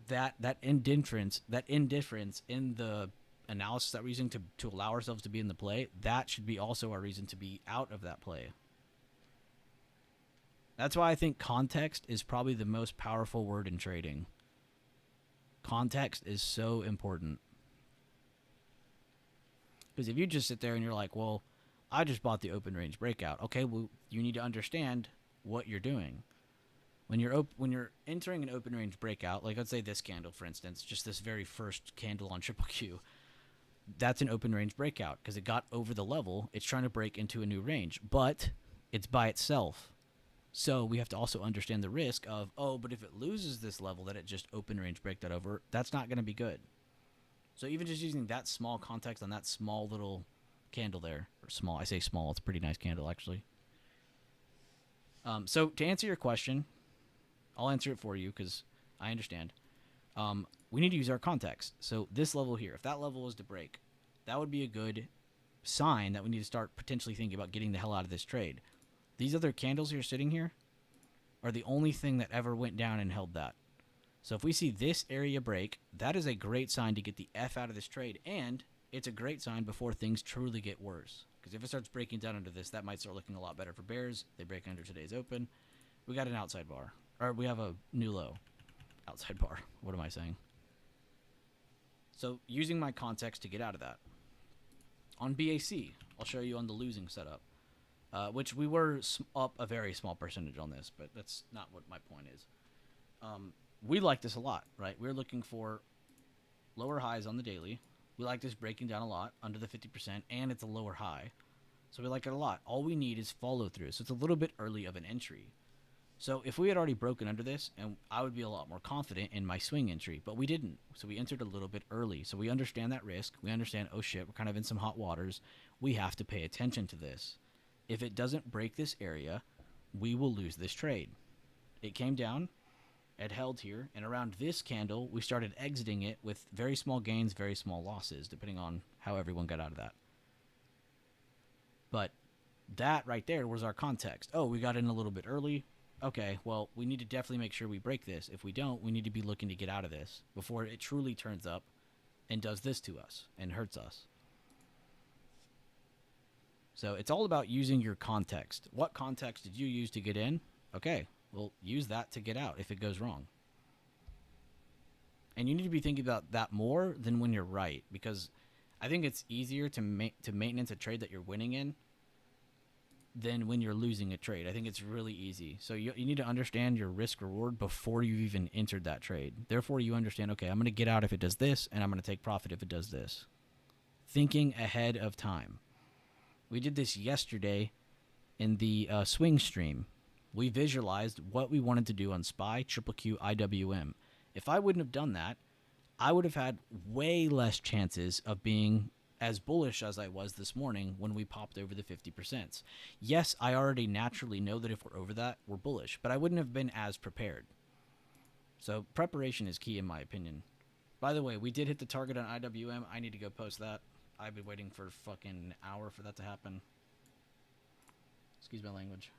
Speaker 1: That indifference in the analysis that we're using to allow ourselves to be in the play, that should be also our reason to be out of that play. That's why I think context is probably the most powerful word in trading. Context is so important. Because if you just sit there and you're like, well, I just bought the open range breakout. Okay, well, you need to understand what you're doing. When you're entering an open range breakout, like let's say this candle, for instance, just this very first candle on Triple Q, that's an open range breakout because it got over the level. It's trying to break into a new range, but it's by itself. So we have to also understand the risk of, oh, but if it loses this level that it just open range break that over, that's not going to be good. So even just using that small context on that small little candle there, or small, I say small, it's a pretty nice candle actually. So to answer your question, I'll answer it for you because I understand. We need to use our context. So this level here, if that level was to break, that would be a good sign that we need to start potentially thinking about getting the hell out of this trade. These other candles here sitting here are the only thing that ever went down and held that. So if we see this area break, that is a great sign to get the F out of this trade, and it's a great sign before things truly get worse. Because if it starts breaking down under this, that might start looking a lot better for bears. They break under today's open. We got an outside bar. Or we have a new low. Outside bar. What am I saying? So using my context to get out of that. On BAC, I'll show you on the losing setup. Which we were up a very small percentage on this, but that's not what my point is. We like this a lot, right? We're looking for lower highs on the daily. We like this breaking down a lot, under the 50%, and it's a lower high. So we like it a lot. All we need is follow through. So it's a little bit early of an entry. So if we had already broken under this, and I would be a lot more confident in my swing entry, but we didn't. So we entered a little bit early. So we understand that risk. We understand, oh shit, we're kind of in some hot waters. We have to pay attention to this. If it doesn't break this area, we will lose this trade. It came down, it held here, and around this candle, we started exiting it with very small gains, very small losses, depending on how everyone got out of that. But that right there was our context. Oh, we got in a little bit early. Okay, well, we need to definitely make sure we break this. If we don't, we need to be looking to get out of this before it truly turns up and does this to us and hurts us. So it's all about using your context. What context did you use to get in? Okay, well, use that to get out if it goes wrong. And you need to be thinking about that more than when you're right, because I think it's easier to maintenance a trade that you're winning in than when you're losing a trade. I think it's really easy. So you need to understand your risk reward before you even entered that trade. Therefore, you understand, okay, I'm going to get out if it does this, and I'm going to take profit if it does this. Thinking ahead of time. We did this yesterday in the swing stream. We visualized what we wanted to do on SPY, Triple Q, IWM. If I wouldn't have done that, I would have had way less chances of being as bullish as I was this morning when we popped over the 50%. Yes, I already naturally know that if we're over that, we're bullish, but I wouldn't have been as prepared. So preparation is key in my opinion. By the way, we did hit the target on IWM. I need to go post that. I've been waiting for fucking an hour for that to happen. Excuse my language.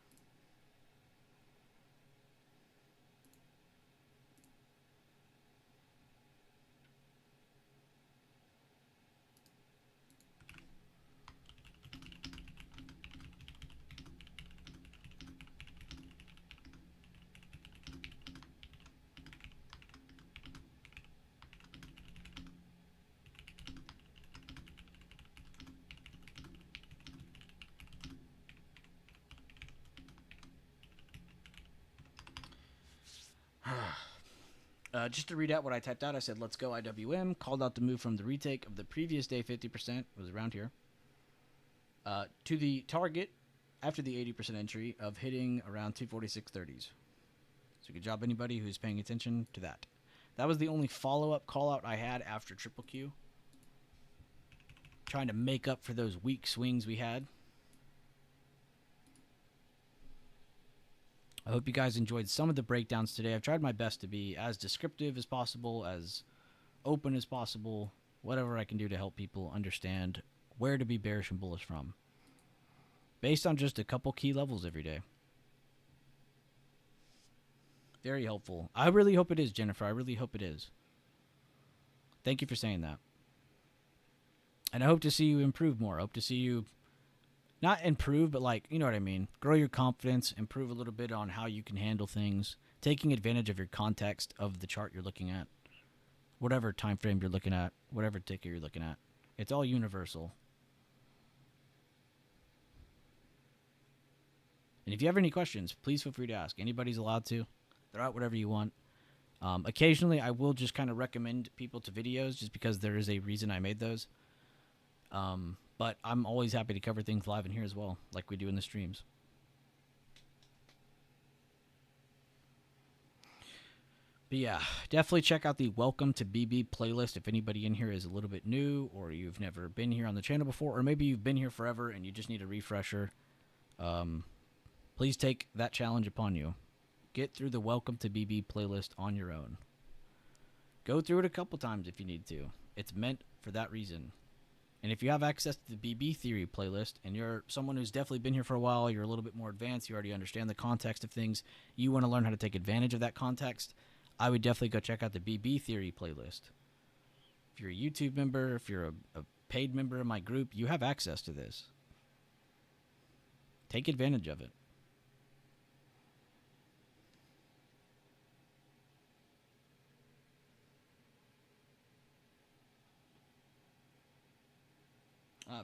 Speaker 1: Just to read out what I typed out, I said, let's go IWM, called out the move from the retake of the previous day 50%, was around here, to the target after the 80% entry of hitting around 246.30s. So good job anybody who's paying attention to that. That was the only follow-up call-out I had after Triple Q. Trying to make up for those weak swings we had. I hope you guys enjoyed some of the breakdowns today. I've tried my best to be as descriptive as possible, as open as possible, whatever I can do to help people understand where to be bearish and bullish from, based on just a couple key levels every day. Very helpful. I really hope it is, Jennifer. I really hope it is. Thank you for saying that. And I hope to see you improve more. I hope to see you not improve, but like, you know what I mean? Grow your confidence, improve a little bit on how you can handle things, taking advantage of your context of the chart you're looking at, whatever time frame you're looking at, whatever ticker you're looking at. It's all universal. And if you have any questions, please feel free to ask. Anybody's allowed to. Throw out whatever you want. Occasionally, I will just kind of recommend people to videos just because there is a reason I made those. But I'm always happy to cover things live in here as well, like we do in the streams. But yeah, definitely check out the Welcome to BB playlist if anybody in here is a little bit new or you've never been here on the channel before, or maybe you've been here forever and you just need a refresher. Please take that challenge upon you. Get through the Welcome to BB playlist on your own. Go through it a couple times if you need to. It's meant for that reason. And if you have access to the BB Theory playlist and you're someone who's definitely been here for a while, you're a little bit more advanced, you already understand the context of things, you want to learn how to take advantage of that context, I would definitely go check out the BB Theory playlist. If you're a YouTube member, if you're a paid member of my group, you have access to this. Take advantage of it.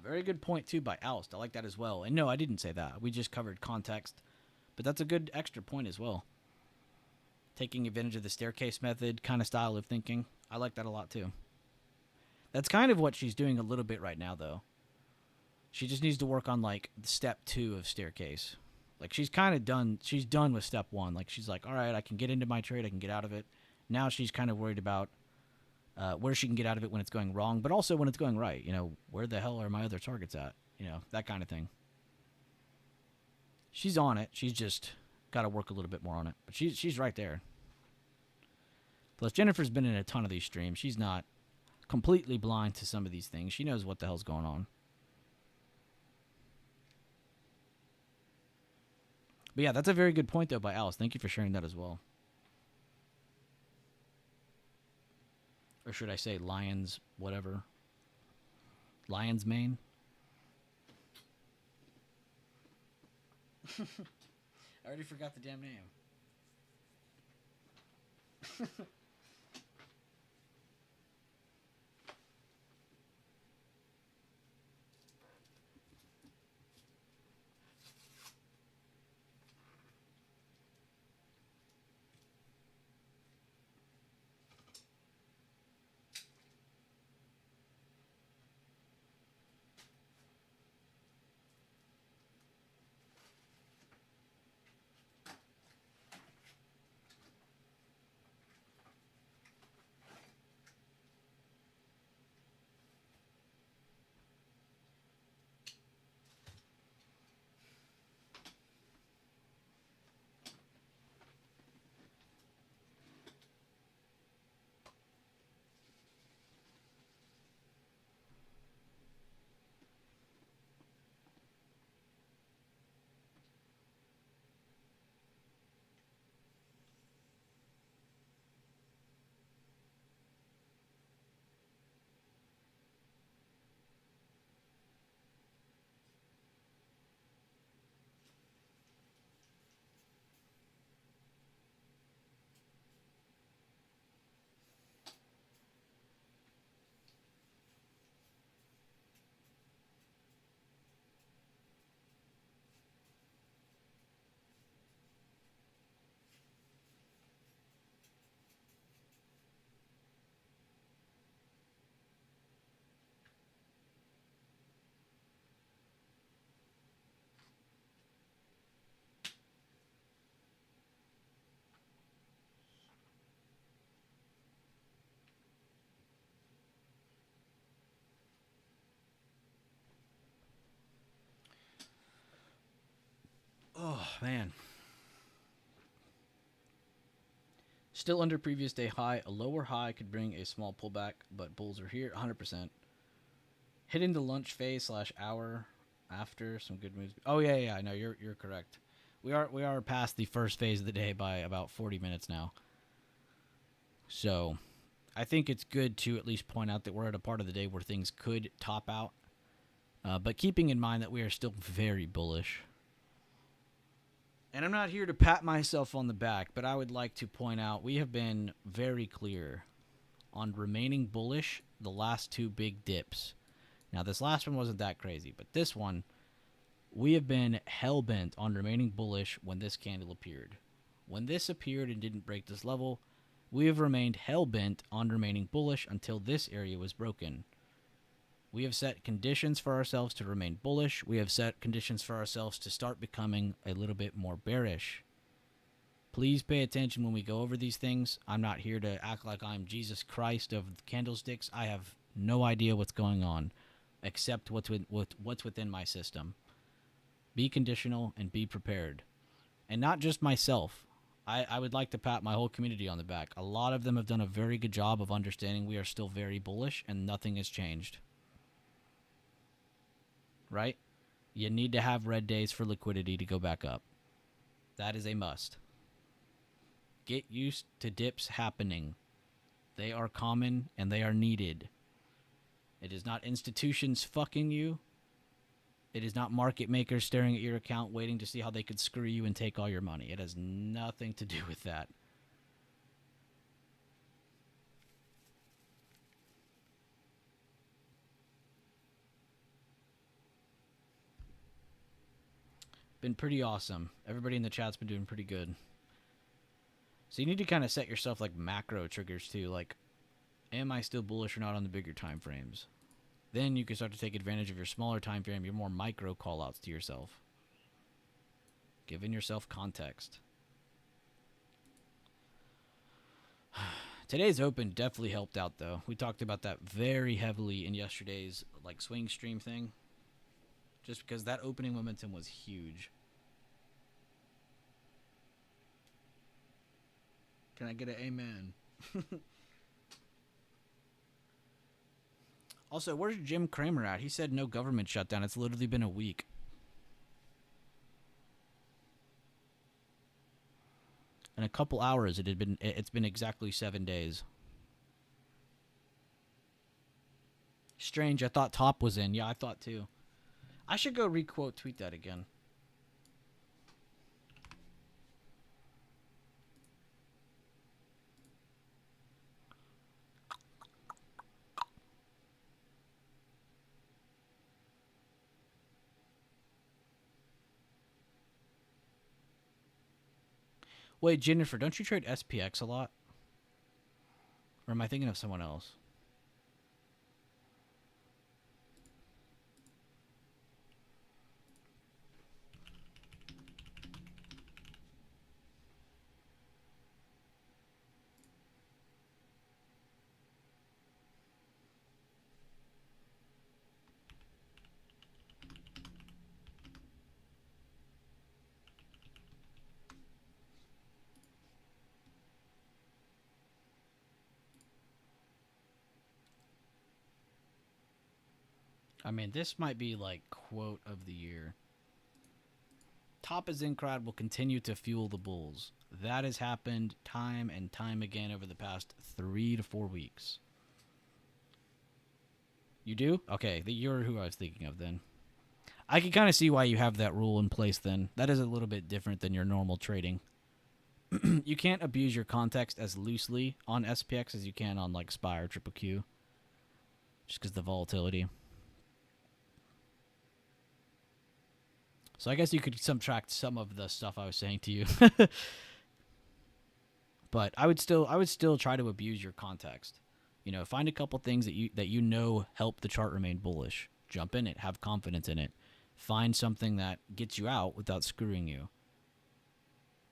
Speaker 1: Very good point, too, by Alst. I like that as well. And no, I didn't say that. We just covered context. But that's a good extra point as well. Taking advantage of the staircase method kind of style of thinking. I like that a lot, too. That's kind of what she's doing a little bit right now, though. She just needs to work on, like, step 2 of staircase. Like, she's kind of done. She's done with step 1. Like, she's like, all right, I can get into my trade. I can get out of it. Now she's kind of worried about where she can get out of it when it's going wrong, but also when it's going right. You know, where the hell are my other targets at? You know, that kind of thing. She's on it. She's just got to work a little bit more on it. But she's right there. Plus, Jennifer's been in a ton of these streams. She's not completely blind to some of these things. She knows what the hell's going on. But yeah, that's a very good point, though, by Alice. Thank you for sharing that as well. Or should I say Lions, whatever. Lion's Mane? I already forgot the damn name. Oh, man. Still under previous day high. A lower high could bring a small pullback, but bulls are here 100%. Hitting the lunch phase / hour after some good moves. Oh, yeah. No, you're correct. We are past the first phase of the day by about 40 minutes now. So, I think it's good to at least point out that we're at a part of the day where things could top out. But keeping in mind that we are still very bullish. And I'm not here to pat myself on the back, but I would like to point out we have been very clear on remaining bullish the last 2 big dips. Now, this last one wasn't that crazy, but this one, we have been hell-bent on remaining bullish when this candle appeared. When this appeared and didn't break this level, we have remained hell-bent on remaining bullish until this area was broken. We have set conditions for ourselves to remain bullish. We have set conditions for ourselves to start becoming a little bit more bearish. Please pay attention when we go over these things. I'm not here to act like I'm Jesus Christ of candlesticks. I have no idea what's going on, except what's within my system. Be conditional and be prepared. And not just myself. I would like to pat my whole community on the back. A lot of them have done a very good job of understanding we are still very bullish and nothing has changed. Right? You need to have red days for liquidity to go back up. That is a must. Get used to dips happening. They are common and they are needed. It is not institutions fucking you. It is not market makers staring at your account waiting to see how they could screw you and take all your money. It has nothing to do with that. Been pretty awesome. Everybody in the chat's been doing pretty good. So you need to kind of set yourself like macro triggers too. Like, am I still bullish or not on the bigger time frames? Then you can start to take advantage of your smaller time frame, your more micro call-outs to yourself. Giving yourself context. Today's open definitely helped out, though. We talked about that very heavily in yesterday's like swing stream thing. Just because that opening momentum was huge. Can I get an amen? Also, where's Jim Cramer at? He said no government shutdown. It's literally been a week. In a couple hours, it's been exactly 7 days. Strange, I thought Top was in. Yeah, I thought too. I should go re-quote tweet that again. Wait, Jennifer, don't you trade SPX a lot? Or am I thinking of someone else? I mean, this might be like quote of the year. Top is incredible. Continue to fuel the bulls. That has happened time and time again over the past 3 to 4 weeks. You do? Okay, you're who I was thinking of then. I can kind of see why you have that rule in place then. That is a little bit different than your normal trading. You can't abuse your context as loosely on SPX as you can on like SPY or Triple Q. Just because the volatility. So I guess you could subtract some of the stuff I was saying to you. But I would still try to abuse your context. You know, find a couple things that you know help the chart remain bullish. Jump in it, have confidence in it. Find something that gets you out without screwing you.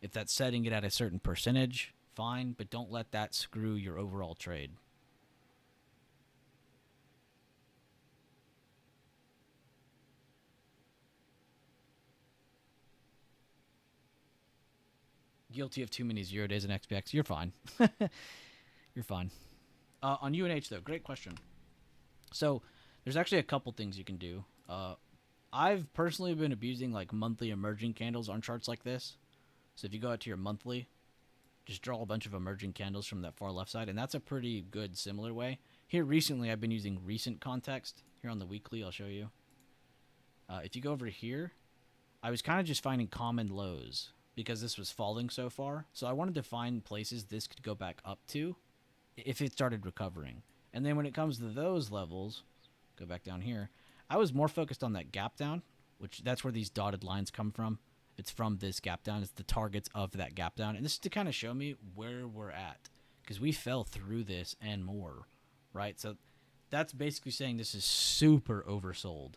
Speaker 1: If that's setting it at a certain percentage, fine, but don't let that screw your overall trade. Guilty of too many 0 days in XPX. You're fine. You're fine. On UNH, though, great question. So there's actually a couple things you can do. I've personally been abusing like monthly emerging candles on charts like this. So if you go out to your monthly, just draw a bunch of emerging candles from that far left side, and that's a pretty good similar way. Here recently, I've been using recent context. Here on the weekly, I'll show you. If you go over here, I was kind of just finding common lows because this was falling so far. So I wanted to find places this could go back up to if it started recovering. And then when it comes to those levels, go back down here, I was more focused on that gap down, which that's where these dotted lines come from. It's from this gap down. It's the targets of that gap down. And this is to kind of show me where we're at because we fell through this and more, right? So that's basically saying this is super oversold,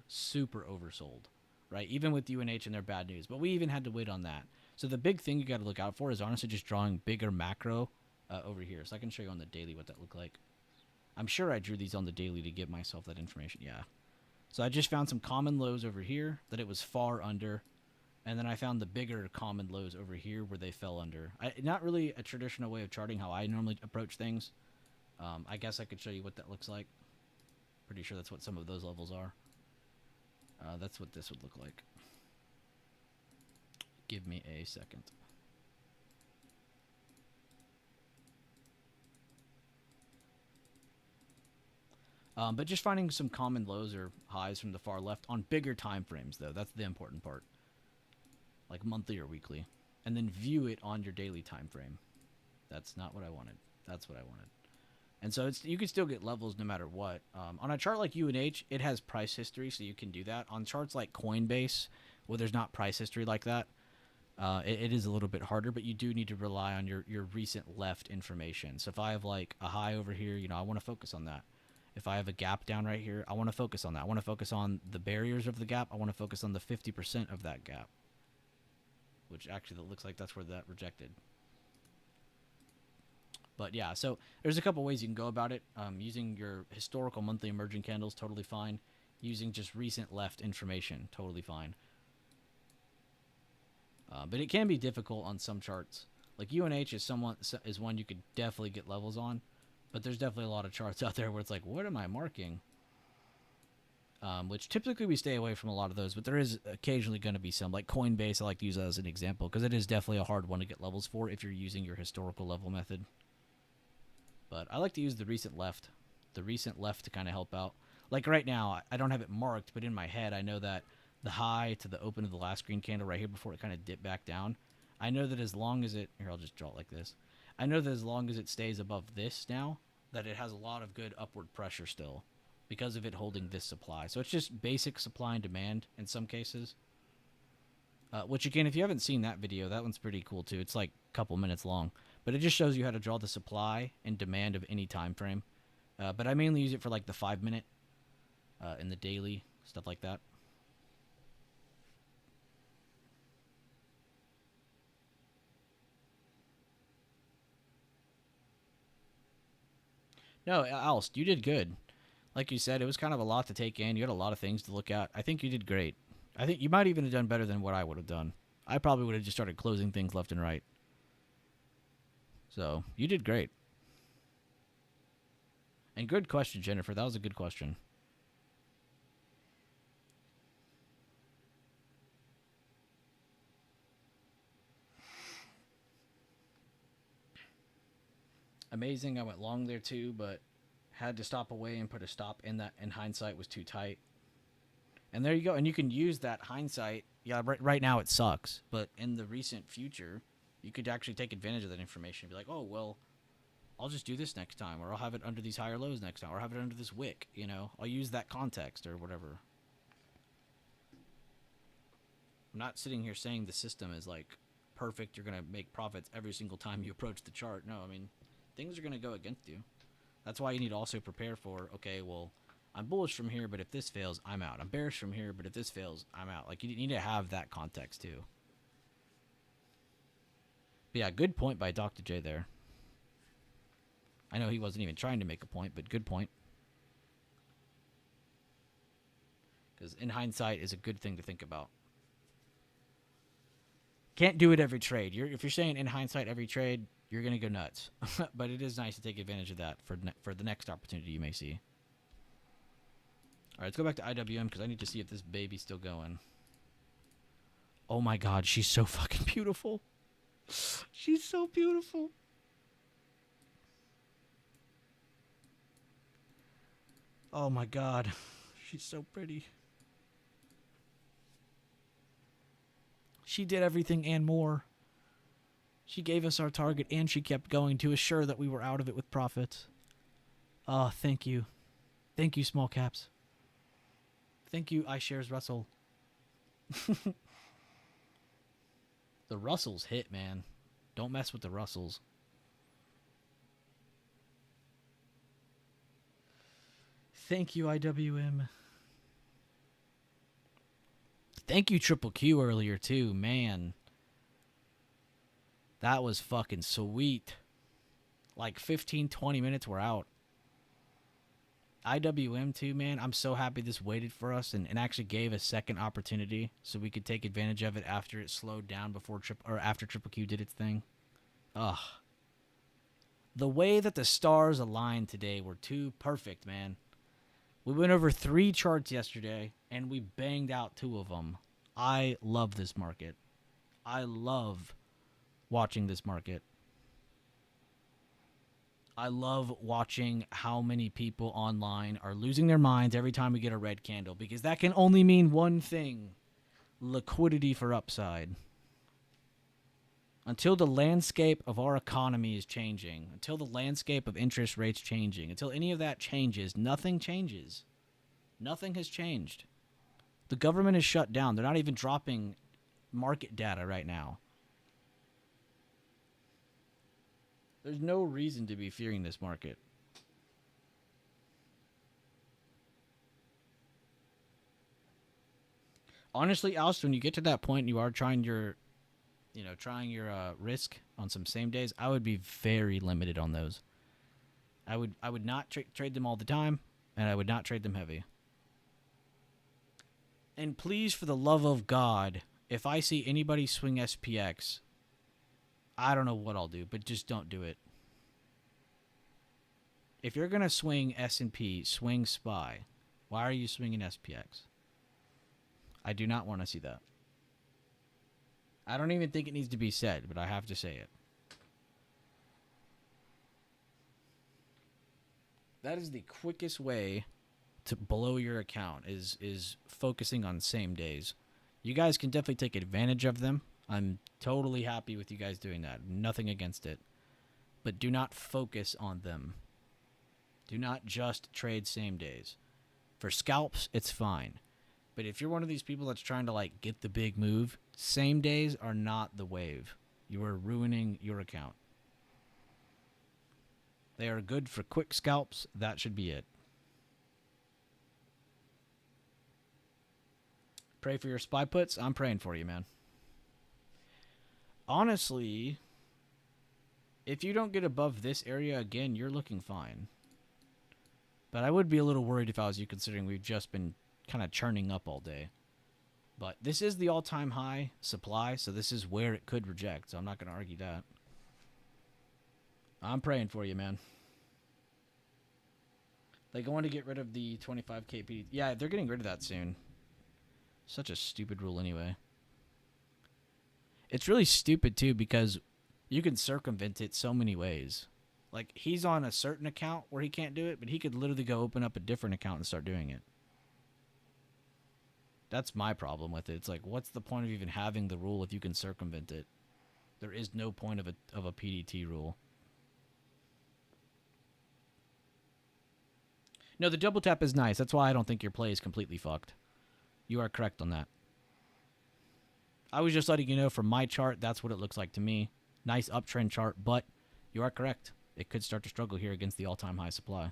Speaker 1: right? Even with UNH and their bad news. But we even had to wait on that. So the big thing you got to look out for is honestly just drawing bigger macro over here. So I can show you on the daily what that looked like. I'm sure I drew these on the daily to give myself that information. Yeah. So I just found some common lows over here that it was far under. And then I found the bigger common lows over here where they fell under. Not really a traditional way of charting how I normally approach things. I guess I could show you what that looks like. Pretty sure that's what some of those levels are. That's what this would look like. Give me a second. But just finding some common lows or highs from the far left on bigger time frames, though. That's the important part. Like monthly or weekly. And then view it on your daily time frame. That's not what I wanted. That's what I wanted. And so you can still get levels no matter what. On a chart like UNH, it has price history, so you can do that. On charts like Coinbase, where there's not price history like that, it is a little bit harder, but you do need to rely on your recent left information. So if I have like a high over here, I want to focus on that. If I have a gap down right here, I want to focus on that. I want to focus on the barriers of the gap. I want to focus on the 50% of that gap, which actually that looks like that's where that rejected. But yeah, so there's a couple ways you can go about it. Using your historical monthly emerging candles, totally fine. Using just recent left information, totally fine. But it can be difficult on some charts. Like UNH is one you could definitely get levels on. But there's definitely a lot of charts out there where it's like, what am I marking? Which typically we stay away from a lot of those. But there is occasionally going to be some. Like Coinbase, I like to use that as an example. Because it is definitely a hard one to get levels for if you're using your historical level method. But I like to use the recent left. The recent left to kind of help out. Like right now, I don't have it marked. But in my head, I know that the high to the open of the last green candle right here before it kind of dipped back down. I know that as long as it... Here, I'll just draw it like this. I know that as long as it stays above this now, that it has a lot of good upward pressure still because of it holding this supply. So it's just basic supply and demand in some cases. Which again, if you haven't seen that video, that one's pretty cool too. It's like a couple minutes long. But it just shows you how to draw the supply and demand of any time frame. But I mainly use it for like the 5 minute in the daily, stuff like that. No, Alst, you did good. Like you said, it was kind of a lot to take in. You had a lot of things to look at. I think you did great. I think you might even have done better than what I would have done. I probably would have just started closing things left and right. So, you did great. And good question, Jennifer. That was a good question. Amazing. I went long there too, but had to stop away and put a stop in that. In hindsight, was too tight. And there you go. And you can use that hindsight. Yeah, right now it sucks, but in the recent future, you could actually take advantage of that information and be like, oh, well, I'll just do this next time, or I'll have it under these higher lows next time, or I'll have it under this wick. I'll use that context or whatever. I'm not sitting here saying the system is like perfect. You're gonna make profits every single time you approach the chart. No, I mean, things are going to go against you. That's why you need to also prepare for, okay, well, I'm bullish from here, but if this fails, I'm out. I'm bearish from here, but if this fails, I'm out. Like, you need to have that context, too. But yeah, good point by Dr. J there. I know he wasn't even trying to make a point, but good point. Because in hindsight is a good thing to think about. Can't do it every trade. If you're saying in hindsight every trade, you're going to go nuts. But it is nice to take advantage of that for the next opportunity you may see. All right, let's go back to IWM because I need to see if this baby's still going. Oh my God, she's so fucking beautiful. She's so beautiful. Oh my God, she's so pretty. She did everything and more. She gave us our target, and she kept going to assure that we were out of it with profits. Oh, thank you. Thank you, small caps. Thank you, iShares Russell. The Russells hit, man. Don't mess with the Russells. Thank you, IWM. Thank you, Triple Q, earlier, too. Man. That was fucking sweet. Like 15, 20 minutes, we're out. IWM too, man. I'm so happy this waited for us and actually gave a second opportunity so we could take advantage of it after it slowed down after Triple Q did its thing. Ugh. The way that the stars aligned today were too perfect, man. We went over 3 charts yesterday and we banged out 2 of them. I love this market. I love watching this market. I love watching how many people online are losing their minds every time we get a red candle, because that can only mean one thing: liquidity for upside. Until the landscape of our economy is changing, until the landscape of interest rates changing, until any of that changes, nothing changes. Nothing has changed. The government is shut down. They're not even dropping market data right now. There's no reason to be fearing this market. Honestly, Alice, when you get to that point and you are trying your risk on some same days, I would be very limited on those. I would not trade them all the time, and I would not trade them heavy. And please, for the love of God, if I see anybody swing SPX, I don't know what I'll do, but just don't do it. If you're going to swing S&P, swing SPY. Why are you swinging SPX? I do not want to see that. I don't even think it needs to be said, but I have to say it. That is the quickest way to blow your account, is focusing on same days. You guys can definitely take advantage of them. I'm totally happy with you guys doing that. Nothing against it. But do not focus on them. Do not just trade same days. For scalps, it's fine. But if you're one of these people that's trying to like get the big move, same days are not the wave. You are ruining your account. They are good for quick scalps. That should be it. Pray for your SPY puts. I'm praying for you, man. Honestly, if you don't get above this area again, you're looking fine. But I would be a little worried if I was you, considering we've just been kind of churning up all day. But this is the all-time high supply, so this is where it could reject, so I'm not going to argue that. I'm praying for you, man. They going to get rid of the 25K PD. Yeah, they're getting rid of that soon. Such a stupid rule anyway. It's really stupid, too, because you can circumvent it so many ways. Like, he's on a certain account where he can't do it, but he could literally go open up a different account and start doing it. That's my problem with it. It's like, what's the point of even having the rule if you can circumvent it? There is no point of a PDT rule. No, the double tap is nice. That's why I don't think your play is completely fucked. You are correct on that. I was just letting you know from my chart, that's what it looks like to me. Nice uptrend chart, but you are correct. It could start to struggle here against the all-time high supply.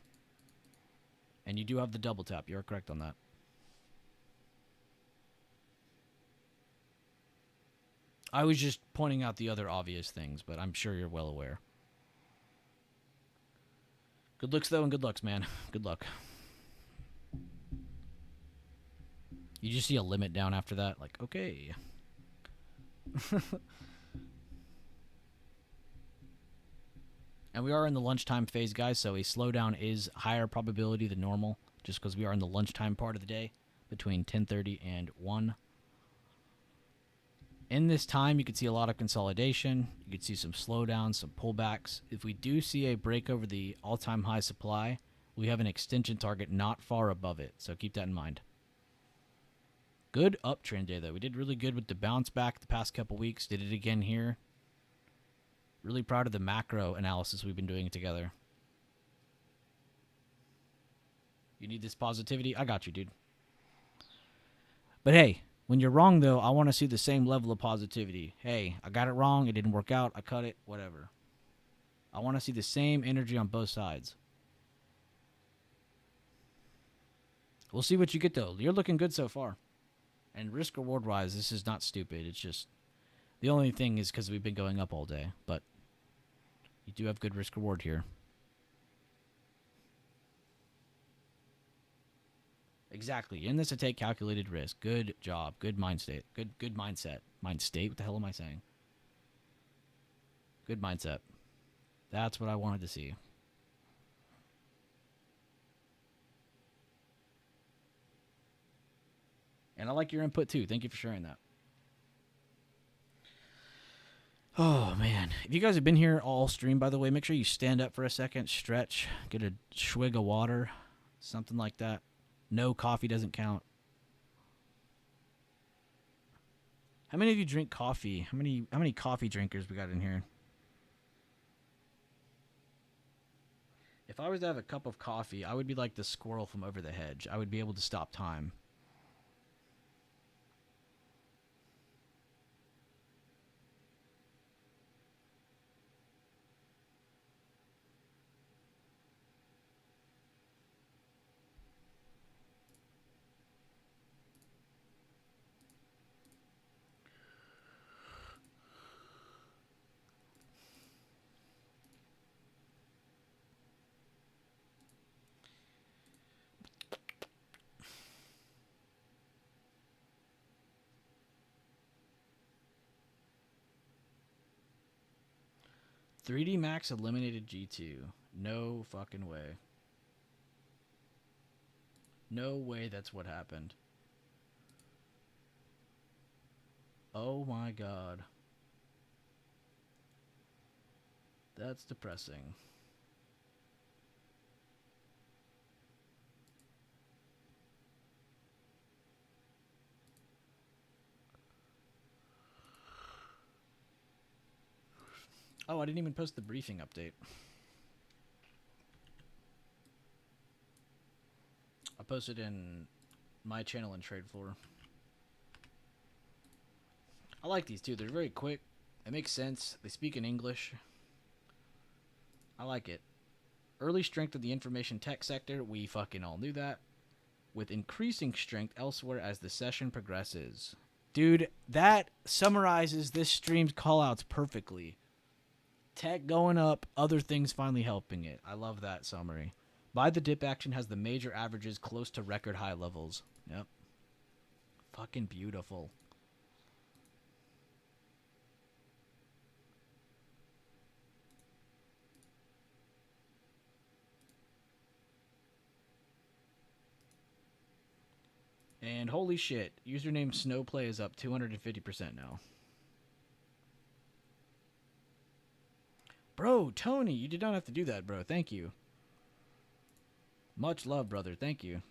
Speaker 1: And you do have the double tap. You are correct on that. I was just pointing out the other obvious things, but I'm sure you're well aware. Good looks, though, and good lucks, man. Good luck. You just see a limit down after that? Like, okay. And we are in the lunchtime phase, guys, so a slowdown is higher probability than normal, just because we are in the lunchtime part of the day, between 10:30 and 1. In this time, you can see a lot of consolidation. You can see some slowdowns, some pullbacks. If we do see a break over the all-time high supply, we have an extension target not far above it, so keep that in mind. Good uptrend day, though. We did really good with the bounce back the past couple weeks. Did it again here. Really proud of the macro analysis we've been doing together. You need this positivity? I got you, dude. But hey, when you're wrong, though, I want to see the same level of positivity. Hey, I got it wrong. It didn't work out. I cut it. Whatever. I want to see the same energy on both sides. We'll see what you get, though. You're looking good so far. And risk-reward-wise, this is not stupid. It's just The only thing is because we've been going up all day, but you do have good risk reward here. Exactly. In this, to take calculated risk. Good job. Good mind state. Good mindset. Mind state? What the hell am I saying? Good mindset. That's what I wanted to see. And I like your input too. Thank you for sharing that. Oh, man. If you guys have been here all stream, by the way, make sure you stand up for a second, stretch, get a swig of water, something like that. No, coffee doesn't count. How many of you drink coffee? How many coffee drinkers we got in here? If I was to have a cup of coffee, I would be like the squirrel from Over the Hedge. I would be able to stop time. $3D Max eliminated G2. No fucking way. No way that's what happened. Oh my god. That's depressing. Oh, I didn't even post the briefing update. I posted in my channel and Trade Floor. I like these too. They're very quick. It makes sense. They speak in English. I like it. Early strength of the information tech sector. We fucking all knew that. With increasing strength elsewhere as the session progresses. Dude, that summarizes this stream's callouts perfectly. Tech going up, other things finally helping it. I love that summary. Buy the dip action has the major averages close to record high levels. Yep. Fucking beautiful. And holy shit, username Snowplay is up 250% now. Bro, Tony, you did not have to do that, bro. Thank you. Much love, brother. Thank you.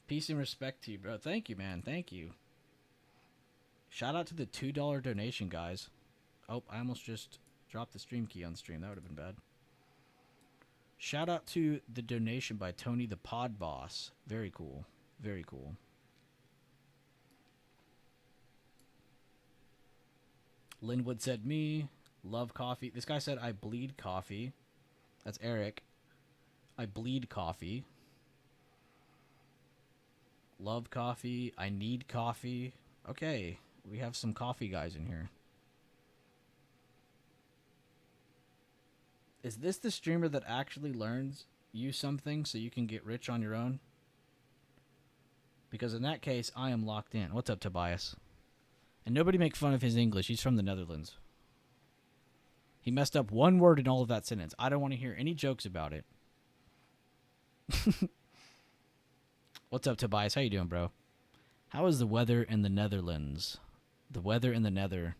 Speaker 1: Peace and respect to you, bro. Thank you, man. Thank you. Shout out to the $2 donation, guys. Oh, I almost just dropped the stream key on stream. That would have been bad. Shout out to the donation by Tony the Pod Boss. Very cool. Very cool. Linwood said me. Love coffee. This guy said I bleed coffee. That's Eric. I bleed coffee. Love coffee. I need coffee. Okay. We have some coffee guys in here. Is this the streamer that actually learns you something so you can get rich on your own? Because in that case, I am locked in. What's up, Tobias? And nobody make fun of his English. He's from the Netherlands. He messed up one word in all of that sentence. I don't want to hear any jokes about it. What's up, Tobias? How you doing, bro? How is the weather in the Netherlands? The weather in the Nether.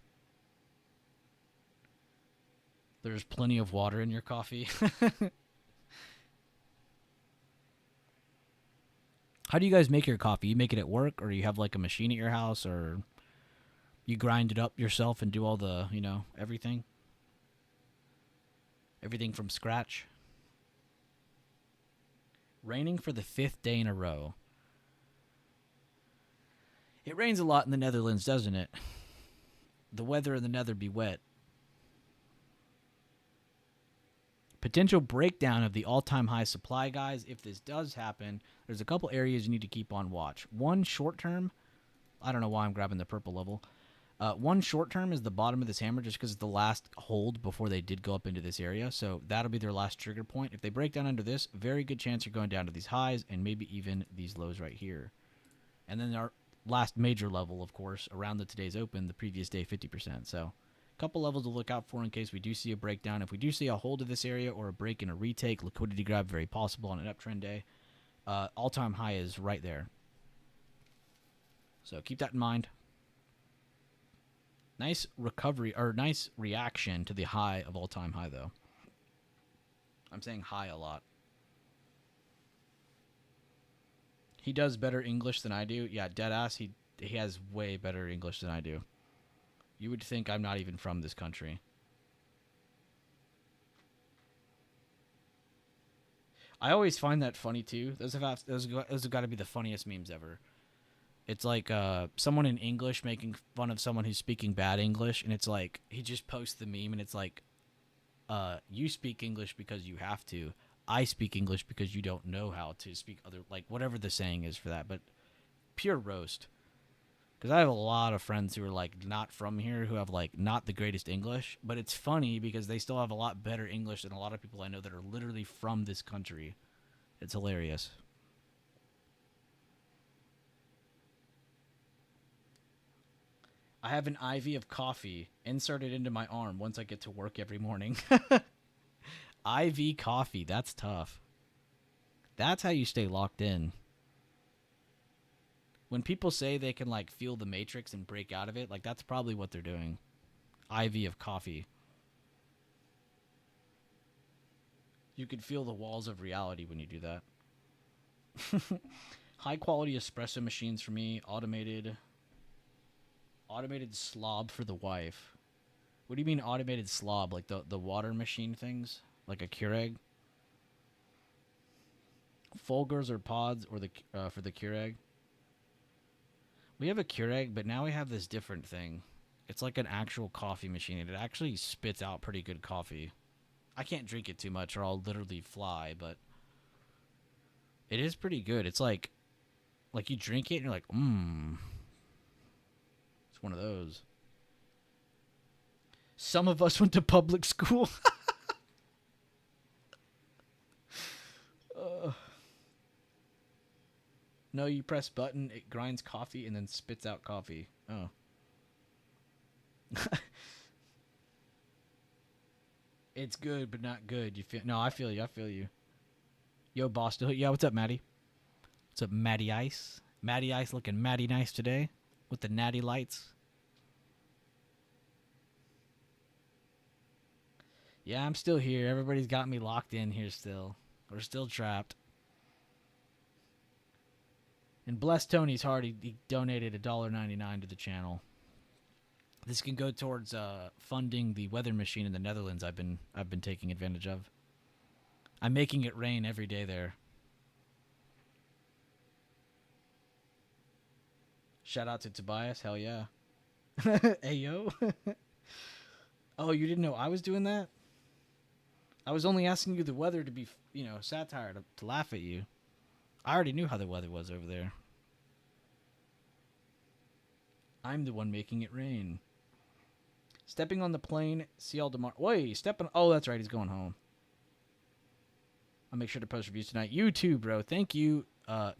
Speaker 1: There's plenty of water in your coffee. How do you guys make your coffee? You make it at work, or you have like a machine at your house, or you grind it up yourself and do all the, you know, everything? Everything from scratch? Raining for the 5th day in a row. It rains a lot in the Netherlands, doesn't it? The weather in the Nether be wet. Potential breakdown of the all-time high supply, guys. If this does happen, there's a couple areas you need to keep on watch. One, short term. I don't know why I'm grabbing the purple level. One short term is the bottom of this hammer, just because it's the last hold before they did go up into this area. So that'll be their last trigger point. If they break down under this, very good chance you're going down to these highs and maybe even these lows right here. And then our last major level, of course, around the today's open, the previous day 50%. So a couple levels to look out for in case we do see a breakdown. If we do see a hold of this area or a break and a retake, liquidity grab very possible on an uptrend day. All-time high is right there. So keep that in mind. Nice recovery, or nice reaction to the high of all-time high, though. I'm saying high a lot. He does better English than I do. Yeah, deadass, he has way better English than I do. You would think I'm not even from this country. I always find that funny, too. Those have got to be the funniest memes ever. It's like someone in English making fun of someone who's speaking bad English, and it's like, he just posts the meme, and it's like, you speak English because you have to. I speak English because you don't know how to speak other, like, whatever the saying is for that, but pure roast. Because I have a lot of friends who are, like, not from here, who have, like, not the greatest English, but it's funny because they still have a lot better English than a lot of people I know that are literally from this country. It's hilarious. I have an IV of coffee inserted into my arm once I get to work every morning. IV coffee, that's tough. That's how you stay locked in. When people say they can, like, feel the matrix and break out of it, like, that's probably what they're doing. IV of coffee. You could feel the walls of reality when you do that. High quality espresso machines for me. Automated slob for the wife. What do you mean automated slob? Like the water machine things? Like a Keurig? Folgers or pods or the for the Keurig? We have a Keurig, but now we have this different thing. It's like an actual coffee machine, and it actually spits out pretty good coffee. I can't drink it too much or I'll literally fly, but it is pretty good. It's like you drink it and you're like, It's one of those. Some of us went to public school. No, you press button, it grinds coffee, and then spits out coffee. Oh. It's good, but not good. You feel? No, I feel you. I feel you. Yo, Boston. Yeah, what's up, Maddie? What's up, Maddie Ice? Maddie Ice looking Maddie nice today with the natty lights. Yeah, I'm still here. Everybody's got me locked in here still. We're still trapped. And bless Tony's heart, he donated $1.99 to the channel. This can go towards funding the weather machine in the Netherlands I've been taking advantage of. I'm making it rain every day there. Shout out to Tobias, hell yeah. Hey yo. Oh, you didn't know I was doing that? I was only asking you the weather to be, satire, to laugh at you. I already knew how the weather was over there. I'm the one making it rain. Stepping on the plane, see all tomorrow. Wait, oh, that's right, he's going home. I'll make sure to post reviews tonight. You too, bro. Thank you,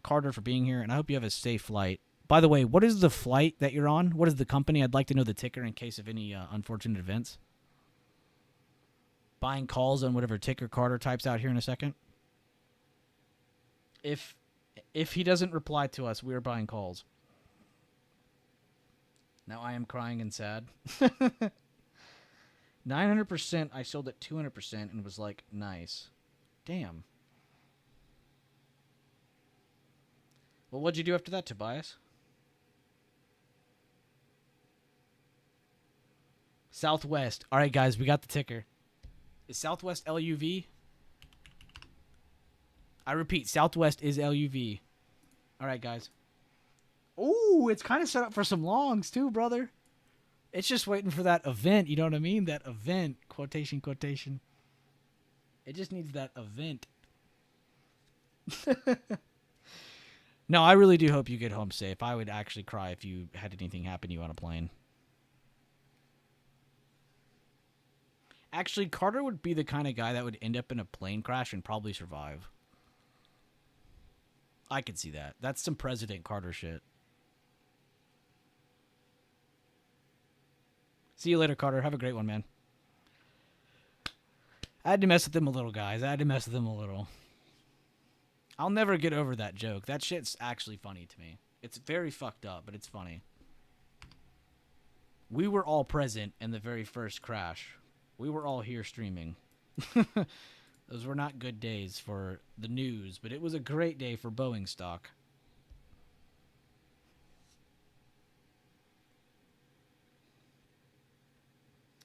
Speaker 1: Carter, for being here, and I hope you have a safe flight. By the way, what is the flight that you're on? What is the company? I'd like to know the ticker in case of any unfortunate events. Buying calls on whatever ticker Carter types out here in a second. If he doesn't reply to us, we're buying calls. Now I am crying and sad. 900%, I sold at 200% and was like, nice. Damn. Well, what'd you do after that, Tobias? Southwest. All right, guys, we got the ticker. Is Southwest LUV? I repeat, Southwest is LUV. All right, guys. Ooh, it's kind of set up for some longs, too, brother. It's just waiting for that event, you know what I mean? That event, quotation. It just needs that event. No, I really do hope you get home safe. I would actually cry if you had anything happen to you on a plane. Actually, Carter would be the kind of guy that would end up in a plane crash and probably survive. I could see that. That's some President Carter shit. See you later, Carter. Have a great one, man. I had to mess with him a little, guys. I had to mess with him a little. I'll never get over that joke. That shit's actually funny to me. It's very fucked up, but it's funny. We were all present in the very first crash. We were all here streaming. Those were not good days for the news, but it was a great day for Boeing stock.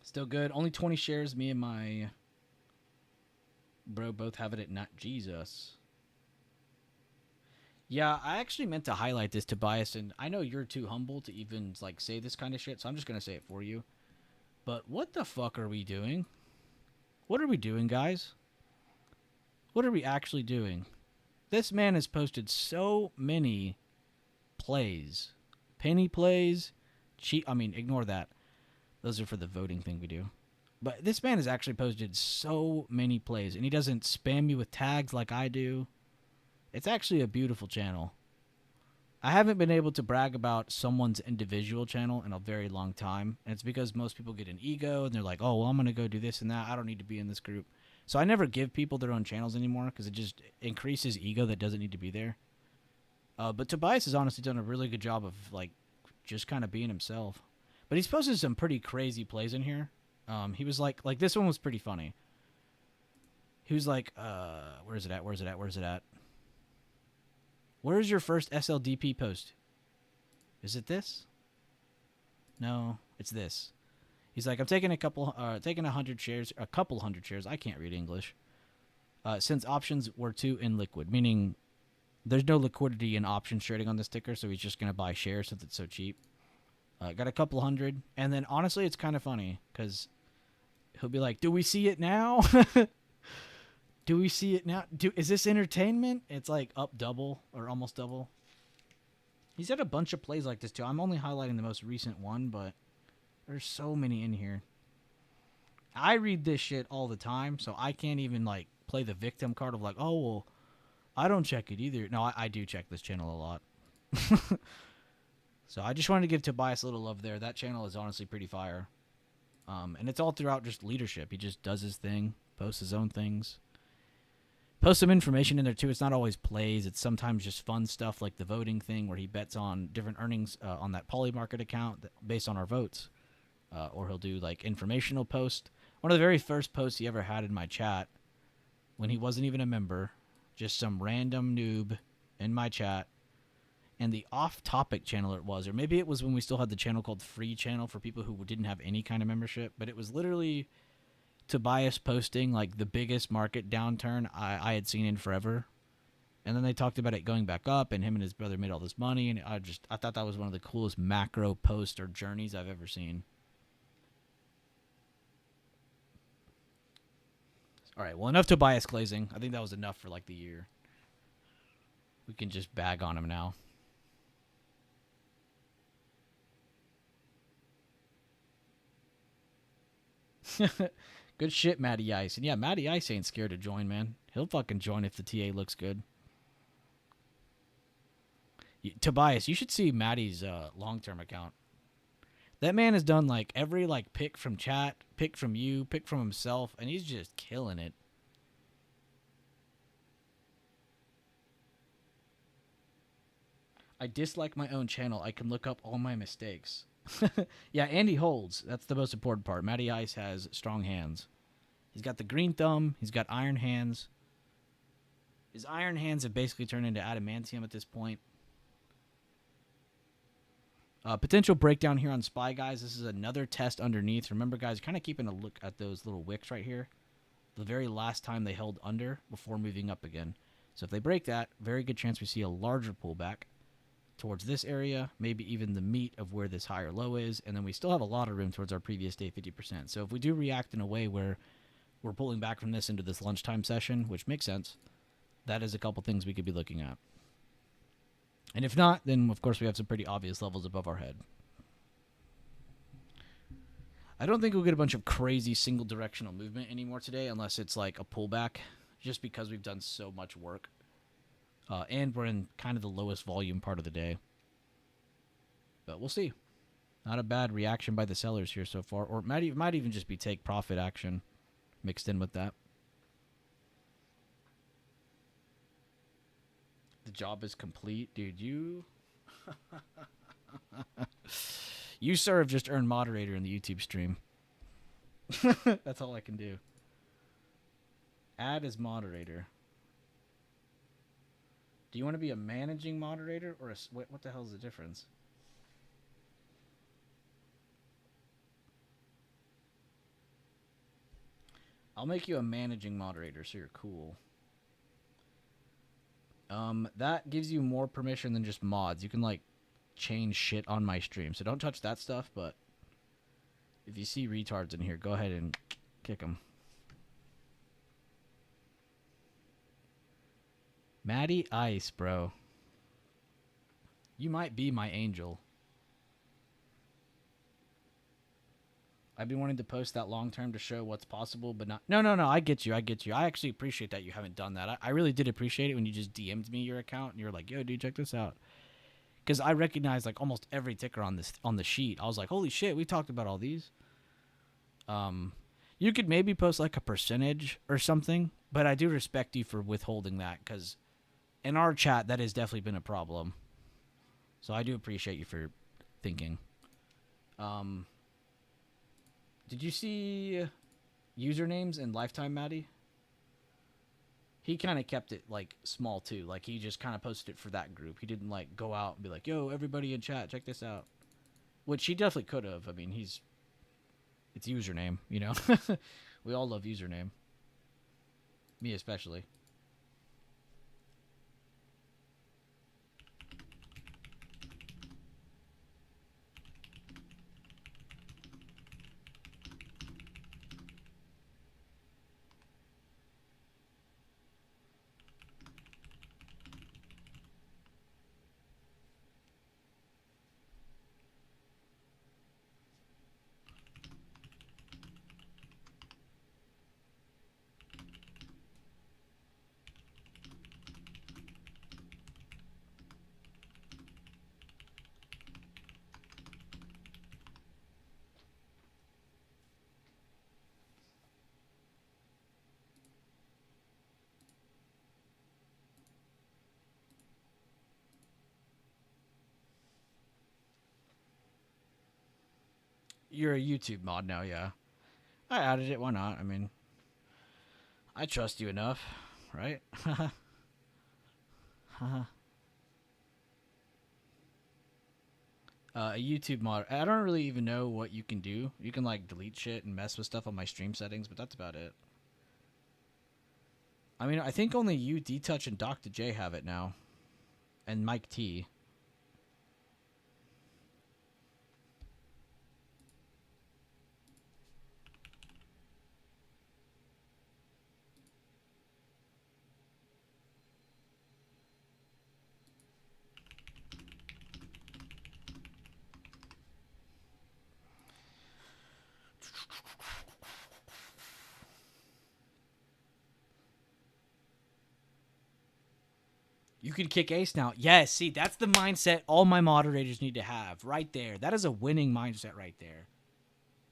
Speaker 1: Still good. Only 20 shares. Me and my bro both have it at not Jesus. Yeah, I actually meant to highlight this, Tobias, and I know you're too humble to even like say this kind of shit, so I'm just gonna say it for you. But what the fuck are we doing? What are we doing, guys? What are we actually doing? This man has posted so many plays. Penny plays. Ignore that. Those are for the voting thing we do. But this man has actually posted so many plays, and he doesn't spam you with tags like I do. It's actually a beautiful channel. I haven't been able to brag about someone's individual channel in a very long time, and it's because most people get an ego, and they're like, oh, well, I'm going to go do this and that. I don't need to be in this group. So I never give people their own channels anymore because it just increases ego that doesn't need to be there. But Tobias has honestly done a really good job of, like, just kind of being himself. But he's posted some pretty crazy plays in here. He was like this one was pretty funny. He was like, where's it at? Where's your first SLDP post? Is it this? No, it's this. He's like, I'm taking a couple hundred shares. I can't read English. Since options were too illiquid, meaning there's no liquidity in options trading on this ticker, so he's just gonna buy shares since it's so cheap. Got a couple hundred, and then honestly, it's kind of funny because he'll be like, "Do we see it now? Do we see it now? Is this entertainment?" It's like up double or almost double. He's had a bunch of plays like this too. I'm only highlighting the most recent one, but there's so many in here. I read this shit all the time, so I can't even like play the victim card of like, oh well, I don't check it either. No, I do check this channel a lot. So I just wanted to give Tobias a little love there. That channel is honestly pretty fire. And it's all throughout just leadership. He just does his thing, posts his own things. Post some information in there too. It's not always plays. It's sometimes just fun stuff like the voting thing where he bets on different earnings on that Polymarket account based on our votes. Or he'll do like informational post. One of the very first posts he ever had in my chat when he wasn't even a member, just some random noob in my chat. And the off-topic channel it was, or maybe it was when we still had the channel called Free Channel for people who didn't have any kind of membership, but it was literally Tobias posting like the biggest market downturn I had seen in forever. And then they talked about it going back up, and him and his brother made all this money, and I thought that was one of the coolest macro posts or journeys I've ever seen. All right, well, enough Tobias glazing. I think that was enough for like the year. We can just bag on him now. Good shit, Matty Ice. And yeah, Matty Ice ain't scared to join, man. He'll fucking join if the TA looks good. Tobias, you should see Matty's long-term account. That man has done like every like pick from chat, pick from you, pick from himself, and he's just killing it. I dislike my own channel. I can look up all my mistakes. Yeah, Andy holds. That's the most important part. Matty Ice has strong hands. He's got the green thumb. He's got iron hands. His iron hands have basically turned into adamantium at this point. Potential breakdown here on SPY, guys. This is another test underneath. Remember, guys, kind of keeping a look at those little wicks right here. The very last time they held under before moving up again. So if they break that, very good chance we see a larger pullback towards this area, maybe even the meat of where this higher low is, and then we still have a lot of room towards our previous day 50%. So if we do react in a way where we're pulling back from this into this lunchtime session, which makes sense, that is a couple things we could be looking at. And if not, then of course we have some pretty obvious levels above our head. I don't think we'll get a bunch of crazy single directional movement anymore today unless it's like a pullback, just because we've done so much work. And we're in kind of the lowest volume part of the day. But we'll see. Not a bad reaction by the sellers here so far. Or it might even just be take profit action mixed in with that. The job is complete. Dude, you... You, sir, have just earned moderator in the YouTube stream. That's all I can do. Add as moderator. Do you want to be a managing moderator or a... What the hell is the difference? I'll make you a managing moderator so you're cool. That gives you more permission than just mods. You can, like, change shit on my stream. So don't touch that stuff, but if you see retards in here, go ahead and kick them. Maddie Ice, bro. You might be my angel. I've been wanting to post that long term to show what's possible, but not... No, I get you. I actually appreciate that you haven't done that. I really did appreciate it when you just DM'd me your account and you're like, yo, dude, check this out. Because I recognize like almost every ticker on the sheet. I was like, holy shit, we talked about all these. You could maybe post like a percentage or something, but I do respect you for withholding that, because in our chat, that has definitely been a problem. So I do appreciate you for thinking. Did you see usernames in Lifetime, Maddie? He kind of kept it, like, small, too. Like, he just kind of posted it for that group. He didn't, like, go out and be like, yo, everybody in chat, check this out. Which he definitely could have. I mean, it's username, you know? We all love username. Me especially. You're a YouTube mod now, yeah. I added it, why not? I mean, I trust you enough, right? A YouTube mod. I don't really even know what you can do. You can, like, delete shit and mess with stuff on my stream settings, but that's about it. I mean, I think only you, D-Touch, and Dr. J have it now. And Mike T. You can kick ace now. Yes, see, that's the mindset all my moderators need to have right there. That is a winning mindset right there.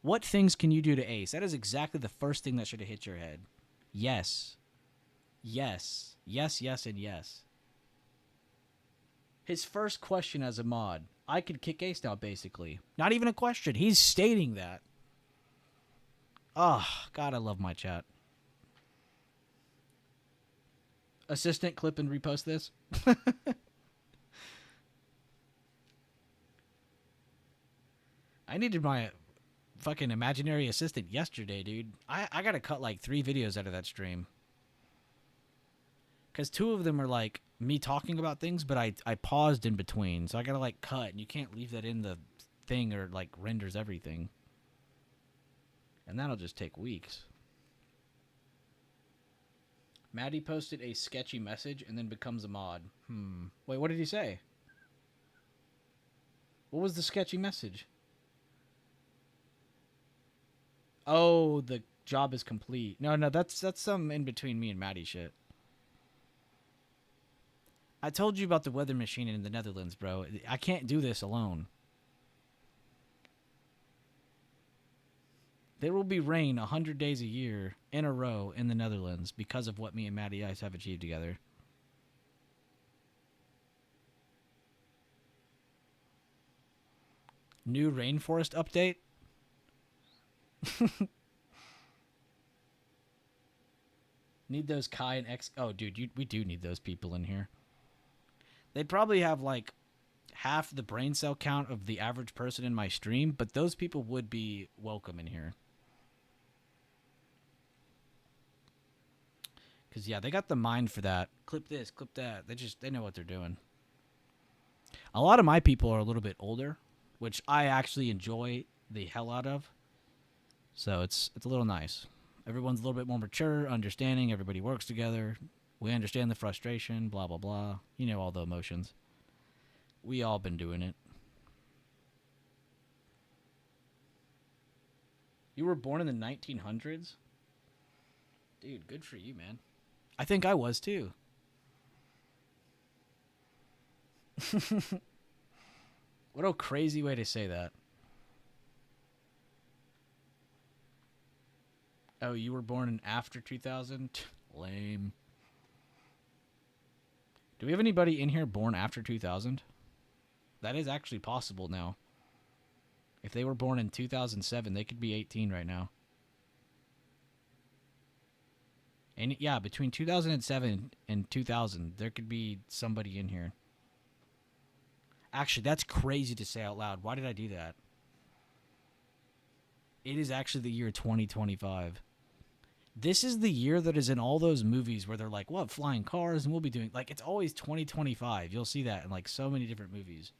Speaker 1: What things can you do to ace? That is exactly the first thing that should have hit your head. Yes. Yes. Yes, yes, and yes. His first question as a mod. I could kick ace now, basically. Not even a question. He's stating that. Oh, God, I love my chat. Assistant, clip and repost this. I needed my fucking imaginary assistant yesterday, dude. I gotta cut like 3 videos out of that stream. Because 2 of them are like me talking about things, but I paused in between. So I gotta like cut, and you can't leave that in the thing or like renders everything. And that'll just take weeks. Maddie posted a sketchy message and then becomes a mod. Wait, what did he say? What was the sketchy message? Oh, the job is complete. No, that's some in between me and Maddie shit. I told you about the weather machine in the Netherlands, bro. I can't do this alone. There will be rain 100 days a year in a row in the Netherlands because of what me and Maddie Ice have achieved together. New rainforest update? Need those Kai and X. Oh, dude, we do need those people in here. They'd probably have like half the brain cell count of the average person in my stream, but those people would be welcome in here. Because, yeah, they got the mind for that. Clip this, clip that. They know what they're doing. A lot of my people are a little bit older, which I actually enjoy the hell out of. So it's a little nice. Everyone's a little bit more mature, understanding. Everybody works together. We understand the frustration, blah, blah, blah. You know all the emotions. We all been doing it. You were born in the 1900s? Dude, good for you, man. I think I was, too. What a crazy way to say that. Oh, you were born in after 2000? Lame. Do we have anybody in here born after 2000? That is actually possible now. If they were born in 2007, they could be 18 right now. And yeah, between 2007 and 2000, there could be somebody in here. Actually, that's crazy to say out loud. Why did I do that? It is actually the year 2025. This is the year that is in all those movies where they're like, what, flying cars, and we'll be doing... Like, it's always 2025. You'll see that in, like, so many different movies.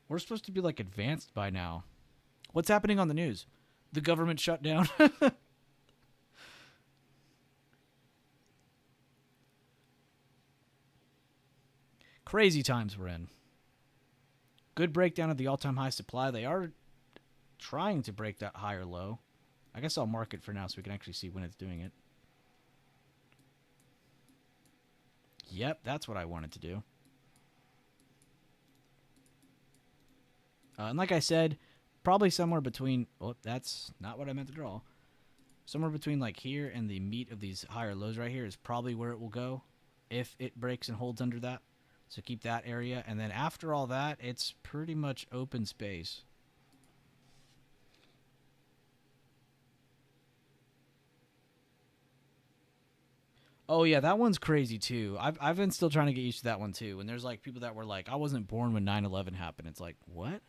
Speaker 1: We're supposed to be, like, advanced by now. What's happening on the news? The government shut down. Crazy times we're in. Good breakdown of the all-time high supply. They are trying to break that high or low. I guess I'll mark it for now so we can actually see when it's doing it. Yep, that's what I wanted to do. And like I said, probably somewhere between... Oh, that's not what I meant to draw. Somewhere between like here and the meat of these higher lows right here is probably where it will go if it breaks and holds under that. So keep that area. And then after all that, it's pretty much open space. Oh, yeah, that one's crazy, too. I've been still trying to get used to that one, too. And there's, like, people that were like, I wasn't born when 9/11 happened. It's like, what?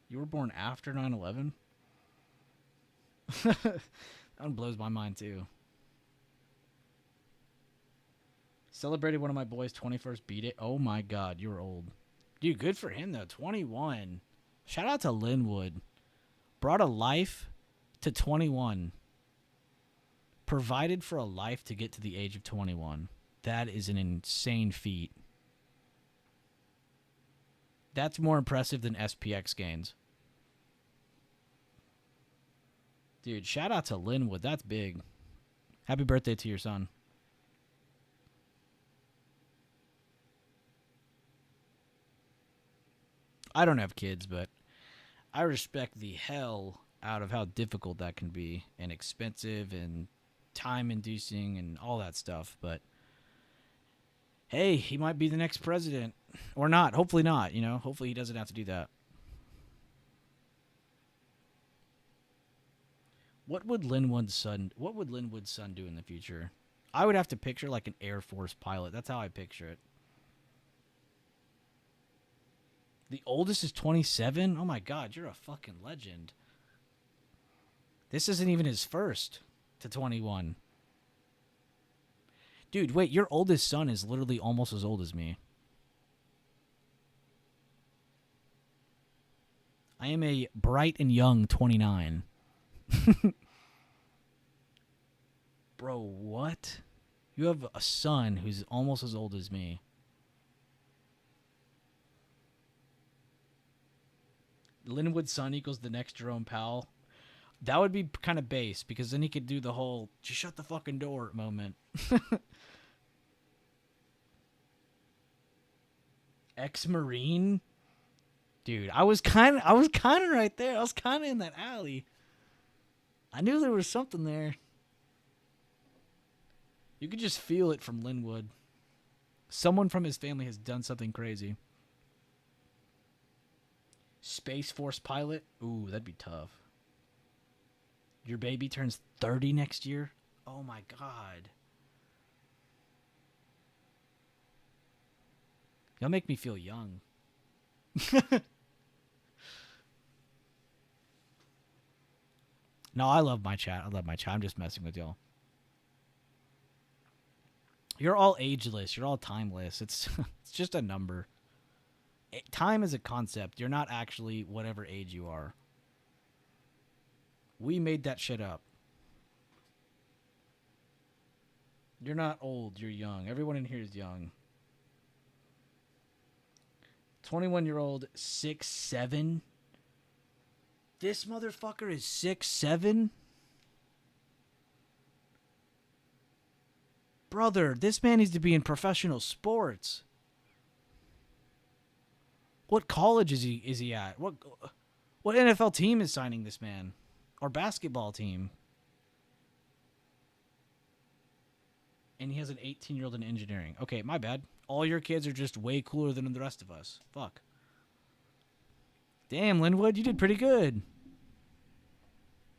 Speaker 1: You were born after 9/11? That one blows my mind, too. Celebrated one of my boys' 21st B-Day. Oh, my God, you're old. Dude, good for him, though. 21. Shout out to Linwood. Brought a life to 21. Provided for a life to get to the age of 21. That is an insane feat. That's more impressive than SPX gains. Dude, shout out to Linwood. That's big. Happy birthday to your son. I don't have kids, but I respect the hell out of how difficult that can be and expensive and time-inducing and all that stuff. But hey, he might be the next president. Or not. Hopefully not, you know. Hopefully he doesn't have to do that. What would Linwood's son do in the future? I would have to picture like an Air Force pilot. That's how I picture it. The oldest is 27? Oh my God, you're a fucking legend. This isn't even his first to 21. Dude, wait, your oldest son is literally almost as old as me. I am a bright and young 29. Bro, what? You have a son who's almost as old as me. Linwood's son equals the next Jerome Powell. That would be kind of base, because then he could do the whole "just shut the fucking door" moment. Ex-Marine, dude. I was kind of right there. I was kind of in that alley. I knew there was something there. You could just feel it from Linwood. Someone from his family has done something crazy. Space Force pilot? Ooh, that'd be tough. Your baby turns 30 next year? Oh my god. Y'all make me feel young. No, I love my chat. I'm just messing with y'all. You're all ageless. You're all timeless. It's just a number. Time is a concept. You're not actually whatever age you are. We made that shit up. You're not old. You're young. Everyone in here is young. 21-year-old, 6'7". This motherfucker is 6'7". Brother, this man needs to be in professional sports. What college is he at? What NFL team is signing this man? Or basketball team? And he has an 18-year-old in engineering. Okay, my bad. All your kids are just way cooler than the rest of us. Fuck. Damn, Linwood, you did pretty good.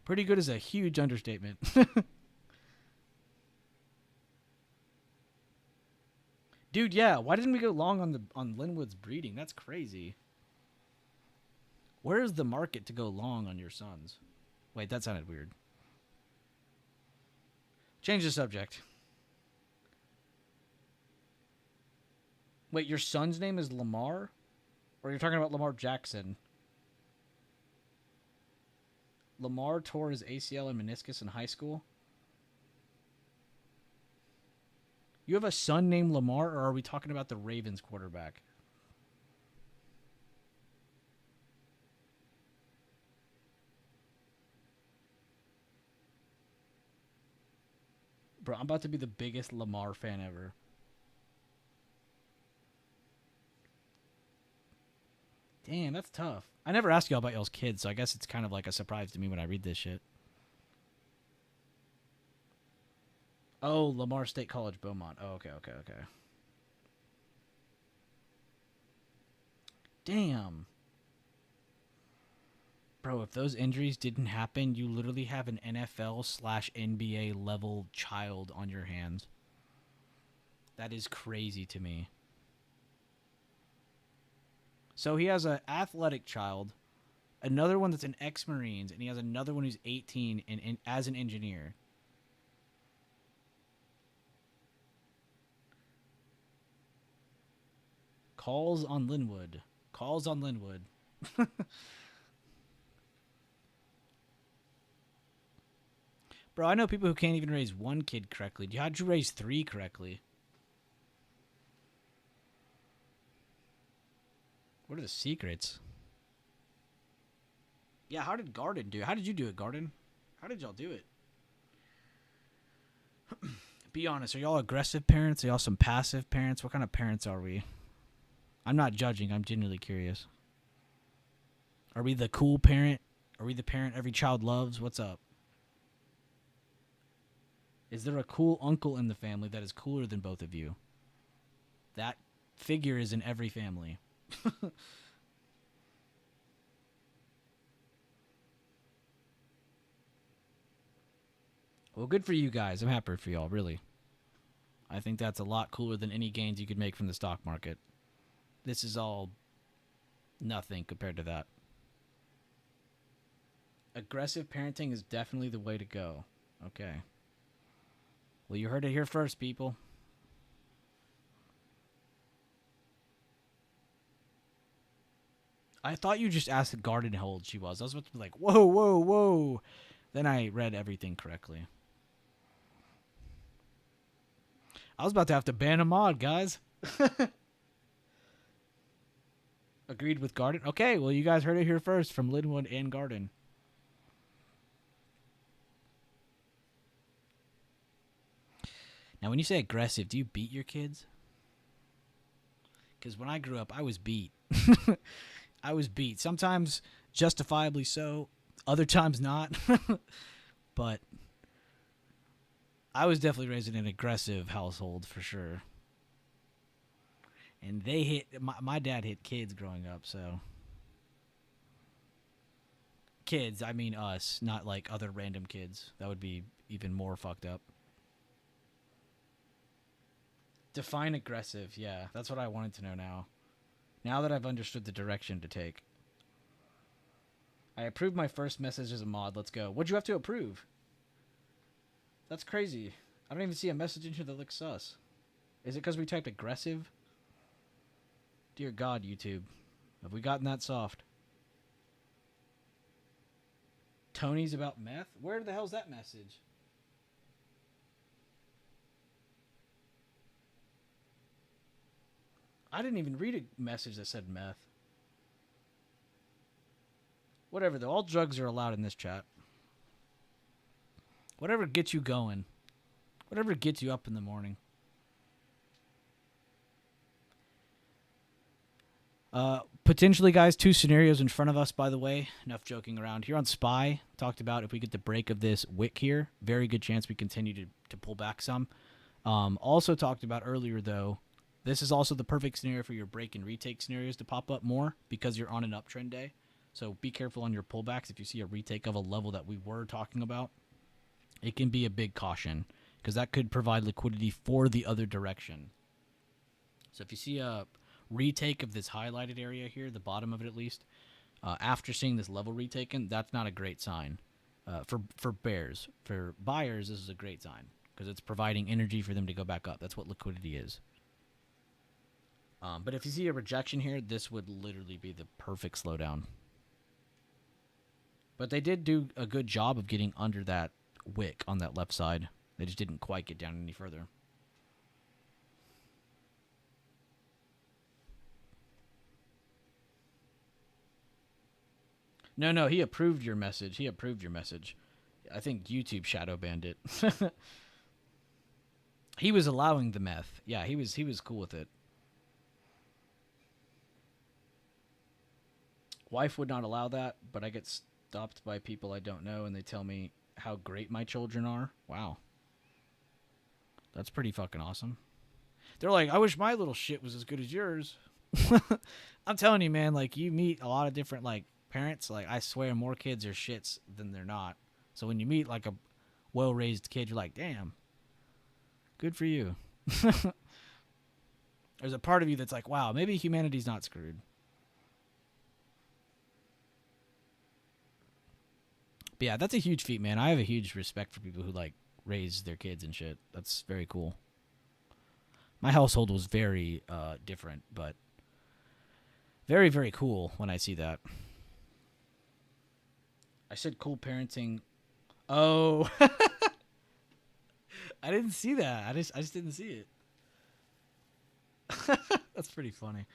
Speaker 1: Pretty good is a huge understatement. Dude, yeah, why didn't we go long on Linwood's breeding? That's crazy. Where is the market to go long on your sons? Wait, that sounded weird. Change the subject. Wait, your son's name is Lamar? Or you're talking about Lamar Jackson? Lamar tore his ACL and meniscus in high school? You have a son named Lamar, or are we talking about the Ravens quarterback? Bro, I'm about to be the biggest Lamar fan ever. Damn, that's tough. I never asked y'all about y'all's kids, so I guess it's kind of like a surprise to me when I read this shit. Oh, Lamar State College, Beaumont. Oh, okay. Damn. Bro, if those injuries didn't happen, you literally have an NFL/NBA level child on your hands. That is crazy to me. So he has an athletic child, another one that's an ex-Marines, and he has another one who's 18 and as an engineer. Calls on Linwood. Bro, I know people who can't even raise one kid correctly. How'd you raise 3 correctly? What are the secrets? Yeah, how did Garden do it? How did you do it, Garden? How did y'all do it? Be honest, are y'all aggressive parents? Are y'all some passive parents? What kind of parents are we? I'm not judging. I'm genuinely curious. Are we the cool parent? Are we the parent every child loves? What's up? Is there a cool uncle in the family that is cooler than both of you? That figure is in every family. Well, good for you guys. I'm happy for y'all, really. I think that's a lot cooler than any gains you could make from the stock market. This is all nothing compared to that. Aggressive parenting is definitely the way to go. Okay. Well, you heard it here first, people. I thought you just asked Garden how old she was. I was about to be like, whoa. Then I read everything correctly. I was about to have to ban a mod, guys. Agreed with Garden. Okay, well, you guys heard it here first from Linwood and Garden. Now, when you say aggressive, do you beat your kids? Because when I grew up, I was beat. I was beat. Sometimes justifiably so, other times not. But I was definitely raised in an aggressive household for sure. And they hit, my dad hit kids growing up, so. Kids, I mean us, not like other random kids. That would be even more fucked up. Define aggressive, yeah. That's what I wanted to know now. Now that I've understood the direction to take. I approved my first message as a mod. Let's go. What'd you have to approve? That's crazy. I don't even see a message in here that looks sus. Is it because we typed aggressive? Dear God, YouTube. Have we gotten that soft? Tony's about meth? Where the hell's that message? I didn't even read a message that said meth. Whatever, though. All drugs are allowed in this chat. Whatever gets you going. Whatever gets you up in the morning. Potentially, guys, 2 scenarios in front of us, by the way. Enough joking around. Here on Spy, talked about if we get the break of this wick here, very good chance we continue to pull back some. Also talked about earlier, though, this is also the perfect scenario for your break and retake scenarios to pop up more because you're on an uptrend day. So be careful on your pullbacks. If you see a retake of a level that we were talking about, it can be a big caution because that could provide liquidity for the other direction. So if you see a retake of this highlighted area here, the bottom of it at least, after seeing this level retaken, that's not a great sign for bears. For buyers, this is a great sign because it's providing energy for them to go back up. That's what liquidity is. But if you see a rejection here, this would literally be the perfect slowdown. But they did do a good job of getting under that wick on that left side. They just didn't quite get down any further. No, he approved your message. He approved your message. I think YouTube shadow banned it. He was allowing the meth. Yeah, he was cool with it. Wife would not allow that, but I get stopped by people I don't know, and they tell me how great my children are. Wow. That's pretty fucking awesome. They're like, I wish my little shit was as good as yours. I'm telling you, man, like, you meet a lot of different, like, parents. Like, I swear more kids are shits than they're not. So when you meet, like, a well-raised kid, you're like, damn. Good for you. There's a part of you that's like, wow, maybe humanity's not screwed. But yeah, that's a huge feat, man. I have a huge respect for people who, like, raise their kids and shit. That's very cool. My household was very different, but very, very cool when I see that. I said cool parenting. Oh. I didn't see that. I just didn't see it. That's pretty funny.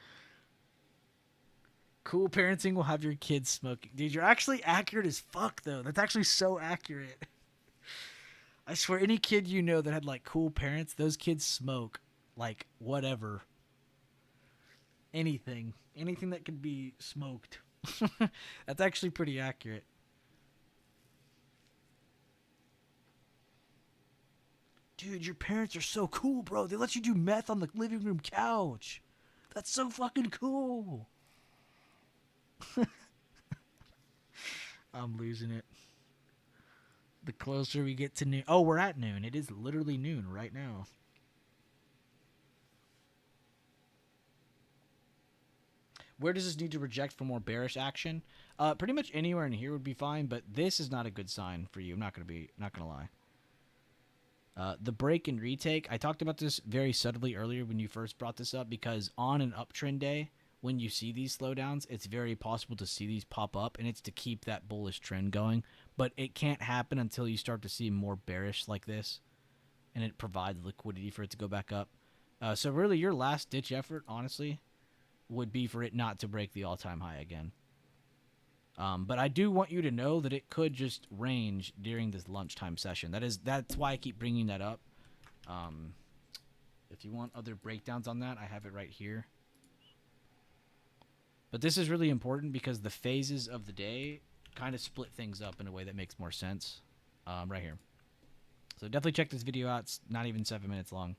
Speaker 1: Cool parenting will have your kids smoking. Dude, you're actually accurate as fuck, though. That's actually so accurate. I swear, any kid you know that had, like, cool parents, those kids smoke, like, whatever. Anything. Anything that could be smoked. That's actually pretty accurate. Dude, your parents are so cool, bro. They let you do meth on the living room couch. That's so fucking cool. I'm losing it. The closer we get to noon. Oh, we're at noon. It is literally noon right now. Where does this need to reject for more bearish action? Pretty much anywhere in here would be fine, but this is not a good sign for you. I'm not gonna lie. The break and retake. I talked about this very subtly earlier when you first brought this up, because on an uptrend day, when you see these slowdowns, it's very possible to see these pop up, and it's to keep that bullish trend going. But it can't happen until you start to see more bearish like this, and it provides liquidity for it to go back up. So really, your last-ditch effort, honestly, would be for it not to break the all-time high again. But I do want you to know that it could just range during this lunchtime session. That's why I keep bringing that up. If you want other breakdowns on that, I have it right here. But this is really important because the phases of the day kind of split things up in a way that makes more sense. Right here. So definitely check this video out. It's not even 7 minutes long.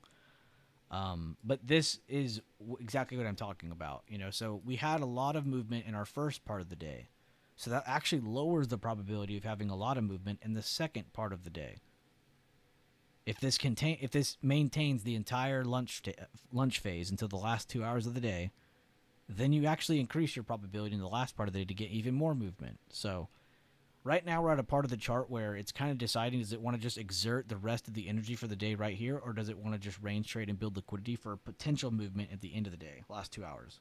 Speaker 1: But this is exactly what I'm talking about. You know, so we had a lot of movement in our first part of the day. So that actually lowers the probability of having a lot of movement in the second part of the day. If this maintains the entire lunch phase until the last 2 hours of the day, then you actually increase your probability in the last part of the day to get even more movement. So right now we're at a part of the chart where it's kind of deciding, does it want to just exert the rest of the energy for the day right here, or does it want to just range trade and build liquidity for a potential movement at the end of the day, last 2 hours?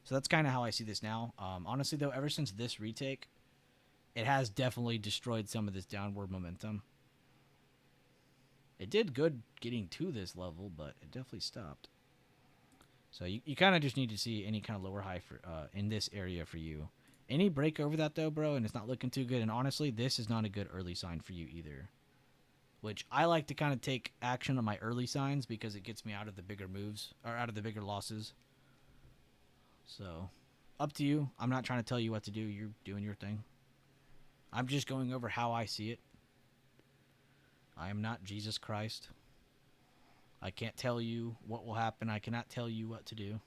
Speaker 1: So that's kind of how I see this now. Honestly, though, ever since this retake, it has definitely destroyed some of this downward momentum. It did good getting to this level, but it definitely stopped. So you kind of just need to see any kind of lower high for in this area for you. Any break over that, though, bro, and it's not looking too good. And honestly, this is not a good early sign for you either. Which I like to kind of take action on my early signs because it gets me out of the bigger moves, or out of the bigger losses. So, up to you. I'm not trying to tell you what to do. You're doing your thing. I'm just going over how I see it. I am not Jesus Christ. I can't tell you what will happen. I cannot tell you what to do.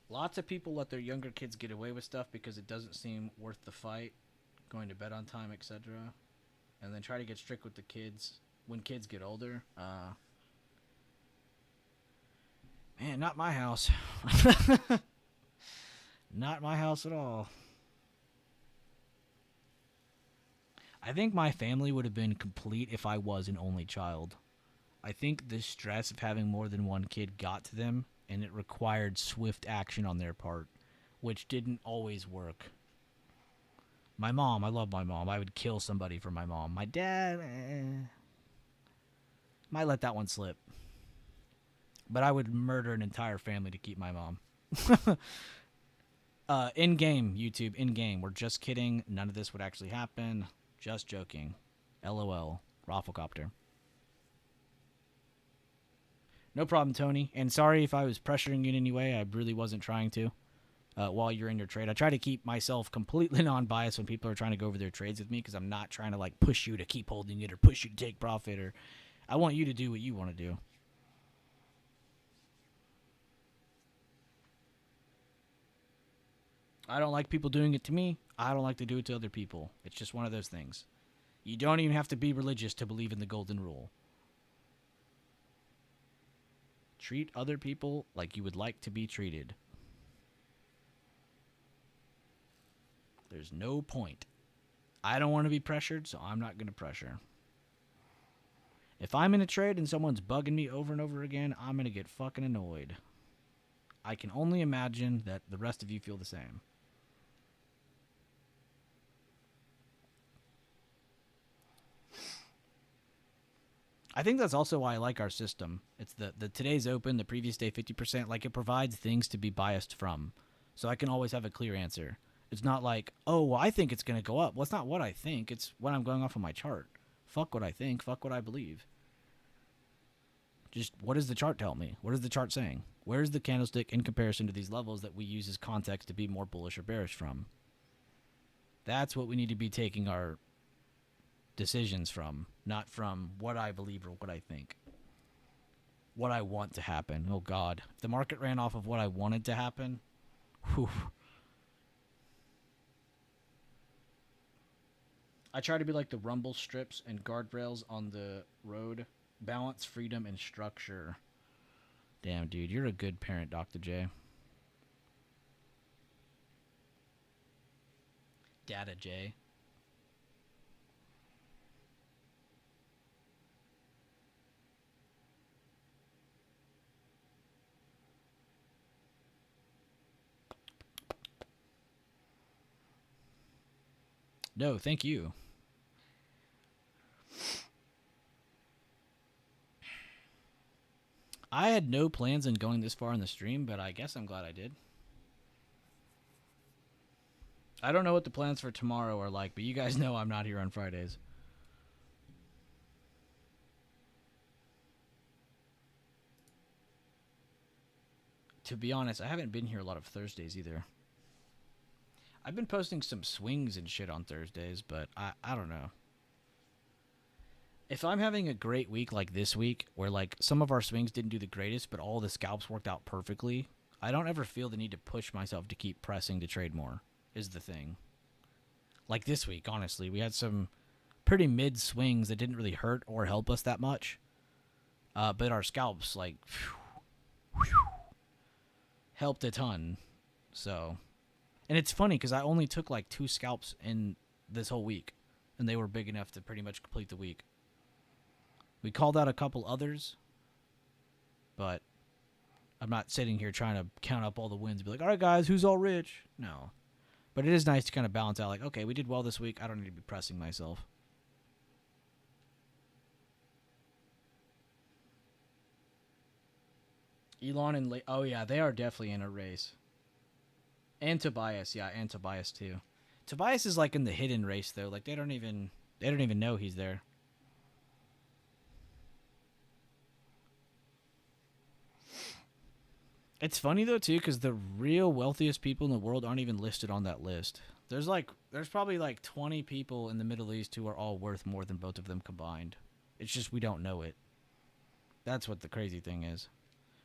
Speaker 1: Lots of people let their younger kids get away with stuff because it doesn't seem worth the fight, going to bed on time, etc. And then try to get strict with the kids when kids get older. Man, not my house. Not my house at all. I think my family would have been complete if I was an only child. I think the stress of having more than one kid got to them, and it required swift action on their part, which didn't always work. My mom, I love my mom. I would kill somebody for my mom. My dad, might let that one slip. But I would murder an entire family to keep my mom. In-game, YouTube, in-game. We're just kidding. None of this would actually happen. Just joking. LOL. Rafflecopter. No problem, Tony. And sorry if I was pressuring you in any way. I really wasn't trying to. While you're in your trade, I try to keep myself completely non-biased when people are trying to go over their trades with me, because I'm not trying to like push you to keep holding it or push you to take profit, or I want you to do what you want to do. I don't like people doing it to me. I don't like to do it to other people. It's just one of those things. You don't even have to be religious to believe in the golden rule. Treat other people like you would like to be treated. There's no point. I don't want to be pressured, so I'm not going to pressure. If I'm in a trade and someone's bugging me over and over again, I'm going to get fucking annoyed. I can only imagine that the rest of you feel the same. I think that's also why I like our system. It's the today's open, the previous day 50%. Like, it provides things to be biased from. So I can always have a clear answer. It's not like, oh, well, I think it's going to go up. Well, it's not what I think. It's what I'm going off of my chart. Fuck what I think. Fuck what I believe. Just, what does the chart tell me? What is the chart saying? Where is the candlestick in comparison to these levels that we use as context to be more bullish or bearish from? That's what we need to be taking our decisions from, not from what I believe or what I think. What I want to happen. Oh, God. If the market ran off of what I wanted to happen, whew. I try to be like the rumble strips and guardrails on the road. Balance, freedom, and structure. Damn, dude. You're a good parent, Dr. J. Data J. No, thank you. I had no plans on going this far in the stream, but I guess I'm glad I did. I don't know what the plans for tomorrow are like, but you guys know I'm not here on Fridays. To be honest, I haven't been here a lot of Thursdays either. I've been posting some swings and shit on Thursdays, but I don't know. If I'm having a great week like this week, where like some of our swings didn't do the greatest, but all the scalps worked out perfectly, I don't ever feel the need to push myself to keep pressing to trade more, is the thing. Like this week, honestly, we had some pretty mid swings that didn't really hurt or help us that much. But our scalps, like, helped a ton. So, and it's funny because I only took like 2 scalps in this whole week, and they were big enough to pretty much complete the week. We called out a couple others, but I'm not sitting here trying to count up all the wins and be like, all right, guys, who's all rich? No. But it is nice to kind of balance out, like, okay, we did well this week. I don't need to be pressing myself. Elon and oh yeah, they are definitely in a race. And Tobias, yeah, and Tobias too. Tobias is like in the hidden race though. Like they don't even know he's there. It's funny though too, because the real wealthiest people in the world aren't even listed on that list. There's probably like 20 people in the Middle East who are all worth more than both of them combined. It's just we don't know it. That's what the crazy thing is.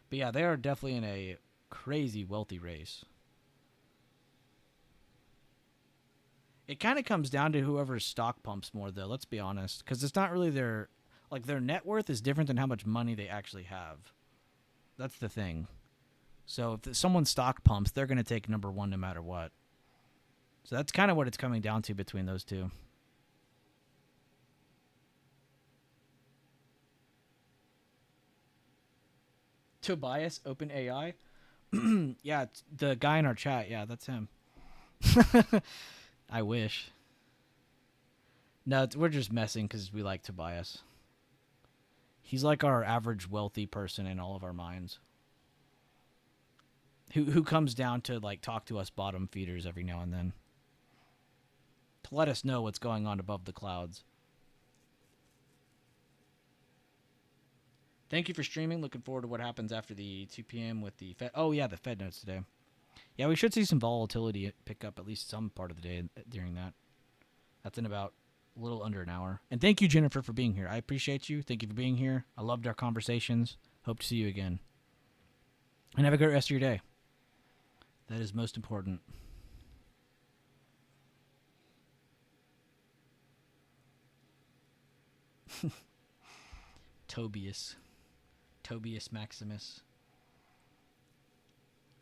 Speaker 1: But yeah, they are definitely in a crazy wealthy race. It kind of comes down to whoever's stock pumps more though, let's be honest, because it's not really their net worth is different than how much money they actually have. That's the thing. So if someone stock pumps, they're going to take number one no matter what. So that's kind of what it's coming down to between those two. Tobias, OpenAI. Yeah, the guy in our chat. Yeah, that's him. I wish. No, we're just messing because we like Tobias. He's like our average wealthy person in all of our minds. Who comes down to like talk to us bottom feeders every now and then. To let us know what's going on above the clouds. Thank you for streaming. Looking forward to what happens after the 2 p.m. with the Fed. Oh, yeah, the Fed notes today. Yeah, we should see some volatility pick up at least some part of the day during that. That's in about a little under an hour. And thank you, Jennifer, for being here. I appreciate you. Thank you for being here. I loved our conversations. Hope to see you again. And have a great rest of your day. That is most important. Tobias Maximus.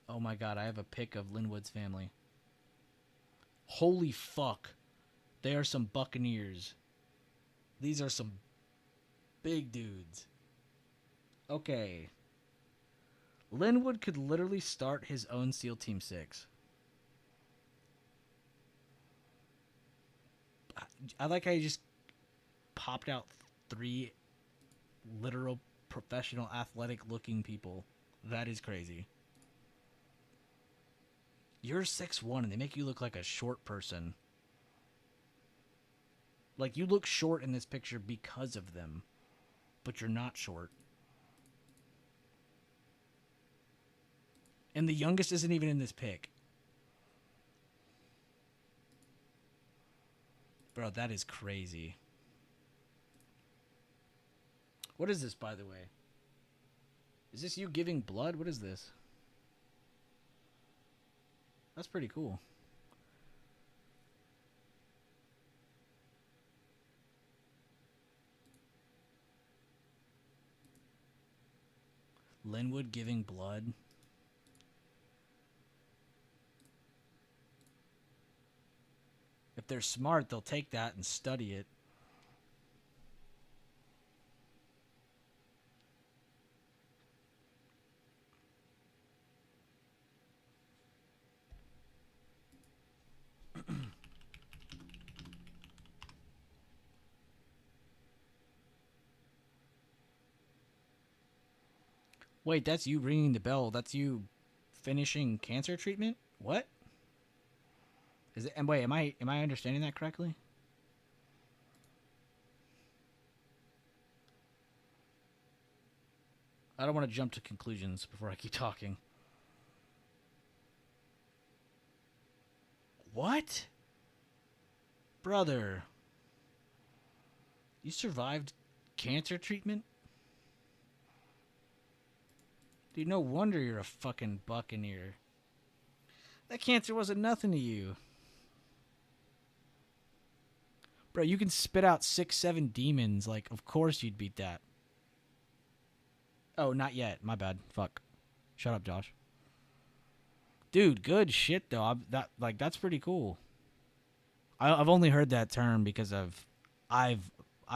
Speaker 1: Oh my god, I have a pic of Linwood's family. Holy fuck. They are some buccaneers. These are some big dudes. Okay. Linwood could literally start his own SEAL Team 6. I like how you just popped out 3 literal professional athletic looking people. That is crazy. You're 6'1" and they make you look like a short person. Like you look short in this picture because of them. But you're not short. And the youngest isn't even in this pic. Bro, that is crazy. What is this, by the way? Is this you giving blood? What is this? That's pretty cool. Linwood giving blood. If they're smart, they'll take that and study it. Wait, that's you ringing the bell. That's you finishing cancer treatment? What? Is it? And wait, am I understanding that correctly? I don't want to jump to conclusions before I keep talking. What? Brother. You survived cancer treatment? Dude, no wonder you're a fucking buccaneer. That cancer wasn't nothing to you. Bro, you can spit out 6, 7 demons. Like, of course you'd beat that. Oh, not yet. My bad. Fuck. Shut up, Josh. Dude, good shit, though. That's pretty cool. I've only heard that term because I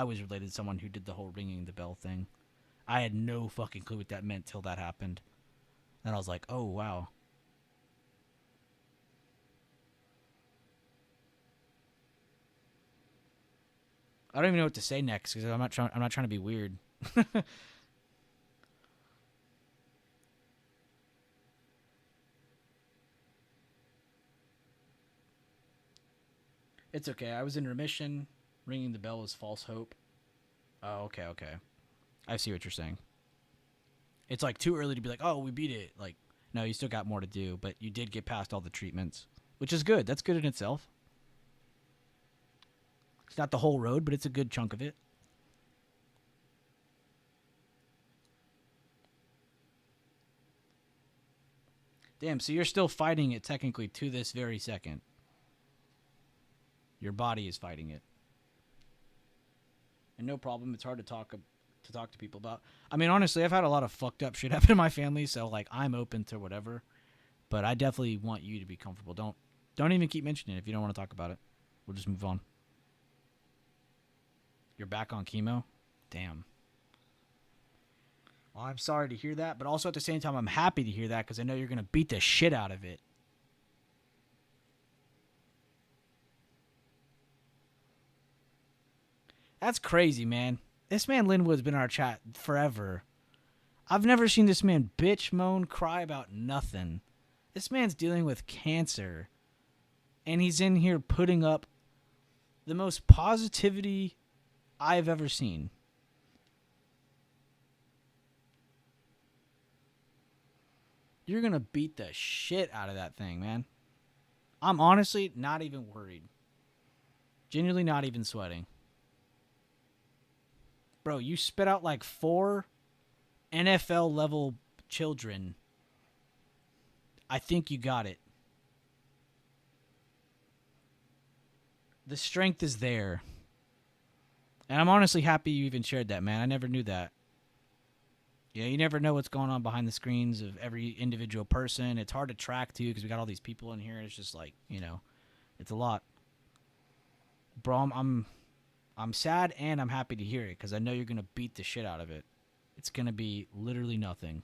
Speaker 1: was related to someone who did the whole ringing the bell thing. I had no fucking clue what that meant till that happened. And I was like, oh, wow. I don't even know what to say next because I'm not trying to be weird. It's okay. I was in remission. Ringing the bell was false hope. Oh, okay. I see what you're saying. It's like too early to be like, oh, we beat it. Like, no, you still got more to do, but you did get past all the treatments, which is good. That's good in itself. It's not the whole road, but it's a good chunk of it. Damn, so you're still fighting it technically to this very second. Your body is fighting it. And no problem, it's hard to talk to people about. I mean, honestly, I've had a lot of fucked up shit happen in my family, so like I'm open to whatever. But I definitely want you to be comfortable. Don't even keep mentioning it if you don't want to talk about it. We'll just move on. You're back on chemo? Damn. Well, I'm sorry to hear that, but also at the same time, I'm happy to hear that because I know you're going to beat the shit out of it. That's crazy, man. This man Linwood's been in our chat forever. I've never seen this man bitch, moan, cry about nothing. This man's dealing with cancer. And he's in here putting up the most positivity I've ever seen. You're going to beat the shit out of that thing, man. I'm honestly not even worried. Genuinely not even sweating. Bro, you spit out like 4 NFL level children. I think you got it. The strength is there. And I'm honestly happy you even shared that, man. I never knew that. Yeah, you never know what's going on behind the screens of every individual person. It's hard to track, too, because we got all these people in here. It's just like, you know, it's a lot. Bro, I'm sad and I'm happy to hear it because I know you're going to beat the shit out of it. It's going to be literally nothing.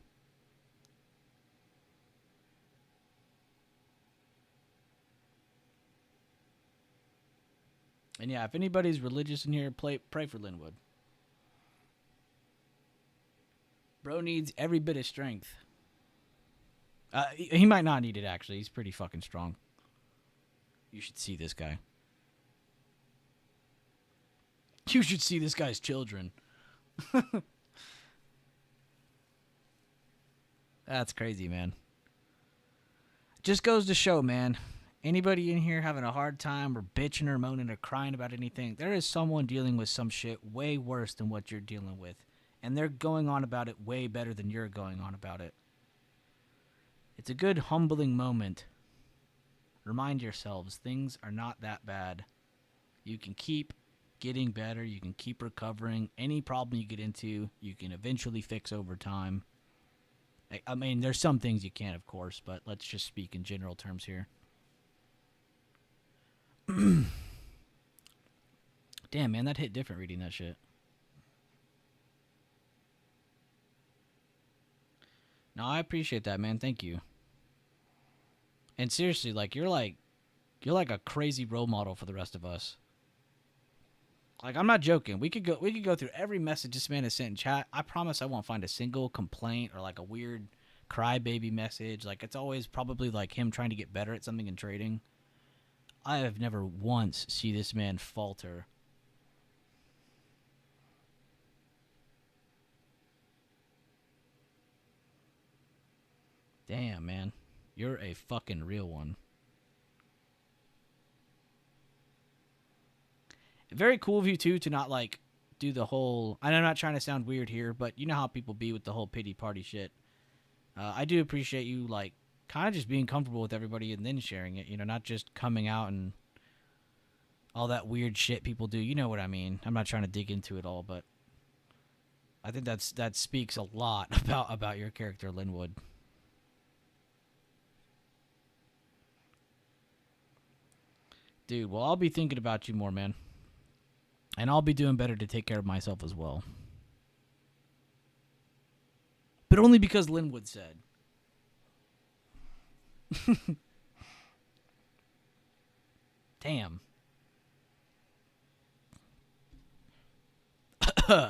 Speaker 1: And yeah, if anybody's religious in here, pray for Linwood. Bro needs every bit of strength. He might not need it, actually. He's pretty fucking strong. You should see this guy. You should see this guy's children. That's crazy, man. Just goes to show, man. Anybody in here having a hard time or bitching or moaning or crying about anything, there is someone dealing with some shit way worse than what you're dealing with. And they're going on about it way better than you're going on about it. It's a good humbling moment. Remind yourselves, things are not that bad. You can keep getting better. You can keep recovering. Any problem you get into, you can eventually fix over time. I mean, there's some things you can't, of course, but let's just speak in general terms here. Damn, man, that hit different reading that shit. No, I appreciate that, man. Thank you. And seriously, like you're like a crazy role model for the rest of us. Like, I'm not joking. We could go through every message this man has sent in chat. I promise I won't find a single complaint or like a weird crybaby message. Like, it's always probably like him trying to get better at something in trading. I have never once seen this man falter. Damn, man. You're a fucking real one. Very cool of you, too, to not, like, do the whole... And I'm not trying to sound weird here, but you know how people be with the whole pity party shit. I do appreciate you, like, kind of just being comfortable with everybody and then sharing it, you know, not just coming out and all that weird shit people do. You know what I mean. I'm not trying to dig into it all, but I think that speaks a lot about your character, Linwood. Dude, well, I'll be thinking about you more, man. And I'll be doing better to take care of myself as well. But only because Linwood said. Damn.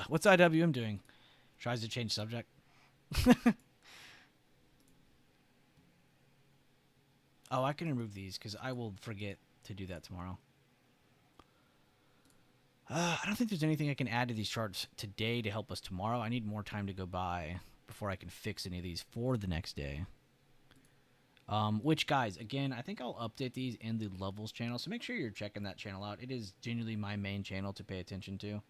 Speaker 1: What's IWM doing? Tries to change subject. Oh, I can remove these because I will forget to do that tomorrow. I don't think there's anything I can add to these charts today to help us tomorrow. I need more time to go by before I can fix any of these for the next day. Which, guys, again, I think I'll update these in the levels channel, so make sure you're checking that channel out. It is genuinely my main channel to pay attention to.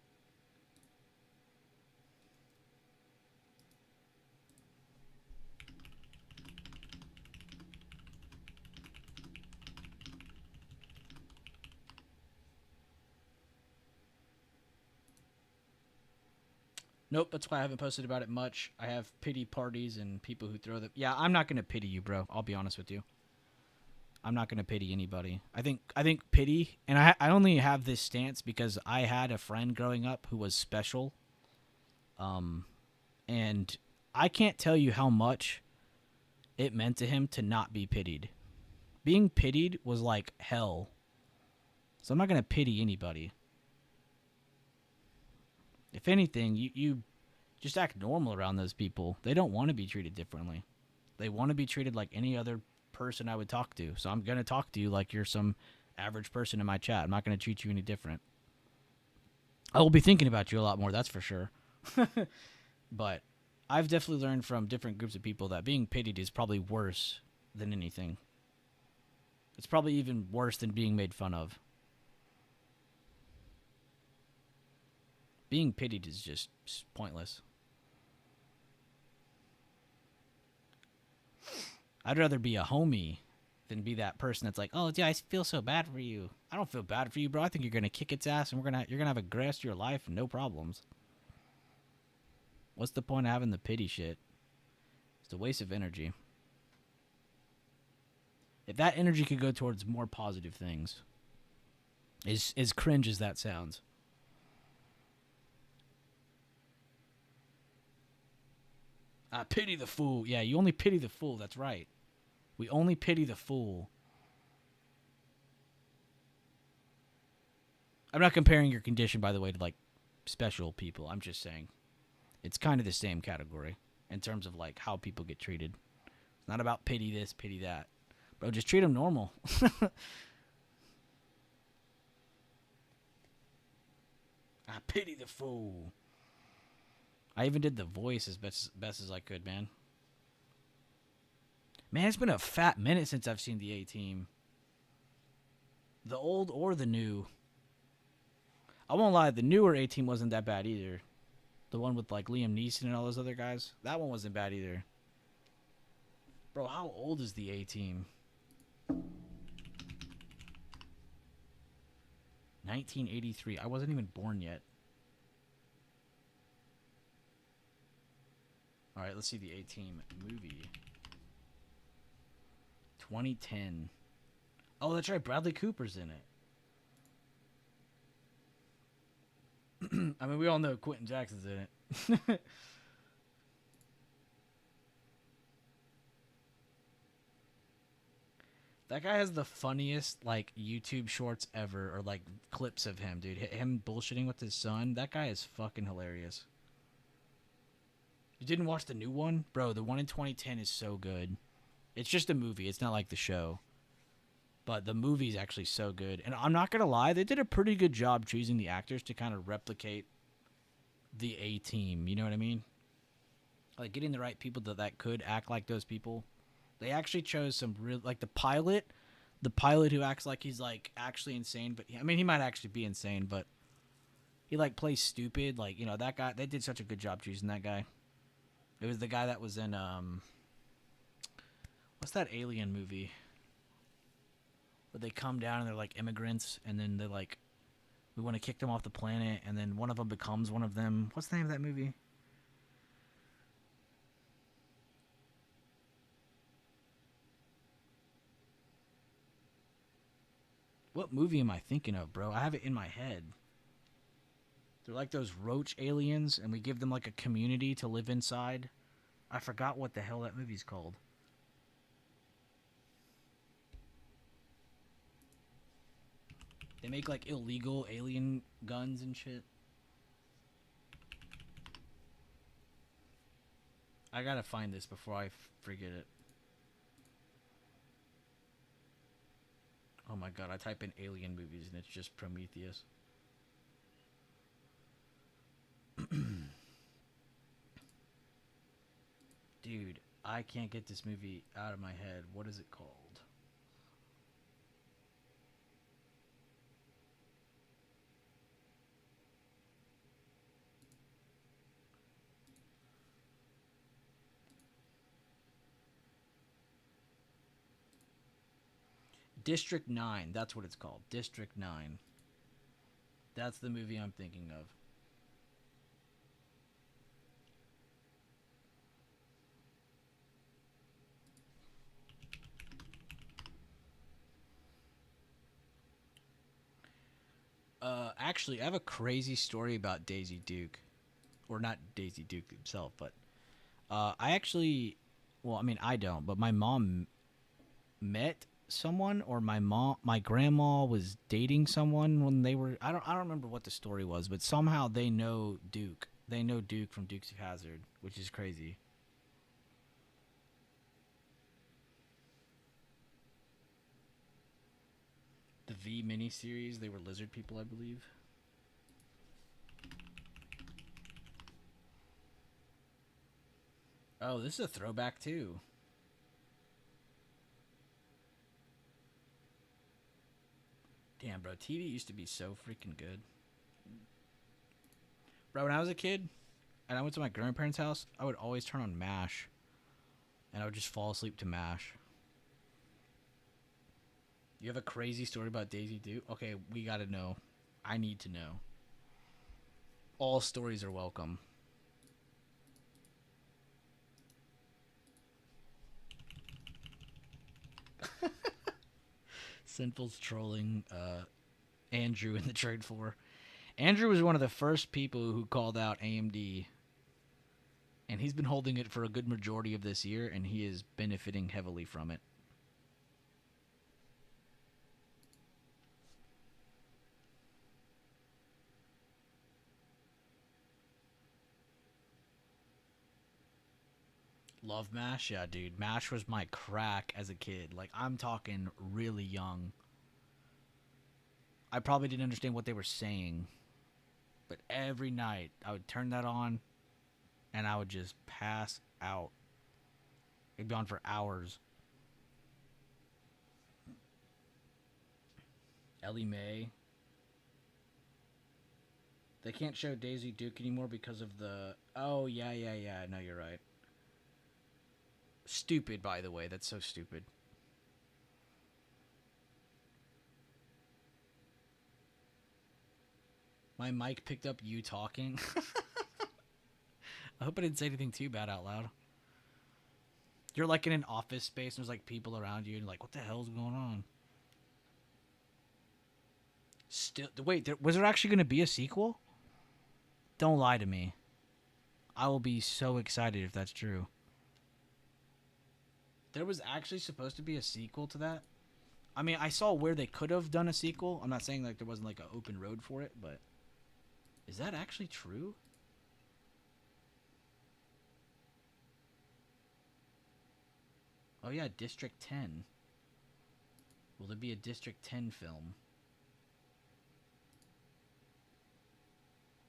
Speaker 1: Nope, that's why I haven't posted about it much. I have pity parties and people who throw them. Yeah, I'm not going to pity you, bro. I'll be honest with you. I'm not going to pity anybody. I think pity, and I only have this stance because I had a friend growing up who was special. And I can't tell you how much it meant to him to not be pitied. Being pitied was like hell. So I'm not going to pity anybody. If anything, you just act normal around those people. They don't want to be treated differently. They want to be treated like any other person I would talk to. So I'm going to talk to you like you're some average person in my chat. I'm not going to treat you any different. I will be thinking about you a lot more, that's for sure. But I've definitely learned from different groups of people that being pitied is probably worse than anything. It's probably even worse than being made fun of. Being pitied is just pointless. I'd rather be a homie than be that person that's like, oh, yeah, I feel so bad for you. I don't feel bad for you, bro. I think you're going to kick its ass and you're gonna have a great rest of your life and no problems. What's the point of having the pity shit? It's a waste of energy. If that energy could go towards more positive things, as cringe as that sounds. I pity the fool. Yeah, you only pity the fool. That's right. We only pity the fool. I'm not comparing your condition, by the way, to, like, special people. I'm just saying it's kind of the same category in terms of, like, how people get treated. It's not about pity this, pity that. Bro, just treat them normal. I pity the fool. I even did the voice as best as I could, man. Man, it's been a fat minute since I've seen the A-Team. The old or the new. I won't lie, the newer A-Team wasn't that bad either. The one with, like, Liam Neeson and all those other guys. That one wasn't bad either. Bro, how old is the A-Team? 1983. I wasn't even born yet. All right, let's see the A-Team movie. 2010. Oh, that's right. Bradley Cooper's in it. I mean, we all know Quentin Jackson's in it. That guy has the funniest like YouTube shorts ever, or like clips of him, dude. Him bullshitting with his son. That guy is fucking hilarious. You didn't watch the new one, bro? The one in 2010 is so good. It's just a movie. It's not like the show, but the movie's actually so good. And I'm not gonna lie, they did a pretty good job choosing the actors to kind of replicate the A Team. You know what I mean? Like getting the right people that could act like those people. They actually chose some real, like the pilot who acts like he's like actually insane, but I mean he might actually be insane, but he like plays stupid, like, you know, that guy. They did such a good job choosing that guy. It was the guy that was in what's that alien movie where they come down and they're like immigrants, and then they're like, we want to kick them off the planet, and then one of them becomes one of them. What's the name of that movie? What movie am I thinking of, bro? I have it in my head. They're like those roach aliens, and we give them like a community to live inside. I forgot what the hell that movie's called. They make like illegal alien guns and shit. I gotta find this before I forget it. Oh my god, I type in alien movies and it's just Prometheus. Dude, I can't get this movie out of my head. What is it called? District 9, that's what it's called. District 9. That's the movie I'm thinking of. Actually, I have a crazy story about Daisy Duke. Or not Daisy Duke himself, but I actually, well, I mean, I don't, but my mom met someone, or my grandma was dating someone when they were, I don't remember what the story was, but somehow they know Duke. They know Duke from Dukes of Hazzard, which is crazy. The V miniseries, they were lizard people, I believe. Oh, this is a throwback too. Damn, bro, TV used to be so freaking good. Bro, when I was a kid and I went to my grandparents' house, I would always turn on MASH. And I would just fall asleep to MASH. You have a crazy story about Daisy Duke? Okay, we gotta know. I need to know. All stories are welcome. Sinful's trolling Andrew in the trade for. Andrew was one of the first people who called out AMD, and he's been holding it for a good majority of this year, and he is benefiting heavily from it. Love MASH? Yeah, dude. MASH was my crack as a kid. Like, I'm talking really young. I probably didn't understand what they were saying. But every night, I would turn that on, and I would just pass out. It'd be on for hours. Ellie Mae. They can't show Daisy Duke anymore because of the... Oh, yeah. No, you're right. Stupid, by the way. That's so stupid. My mic picked up you talking. I hope I didn't say anything too bad out loud. You're like in an office space and there's like people around you and like, what the hell's going on? Still, wait, was there actually going to be a sequel? Don't lie to me. I will be so excited if that's true. There was actually supposed to be a sequel to that? I mean, I saw where they could have done a sequel. I'm not saying like there wasn't like an open road for it, but is that actually true? Oh yeah, District 10. Will there be a District 10 film?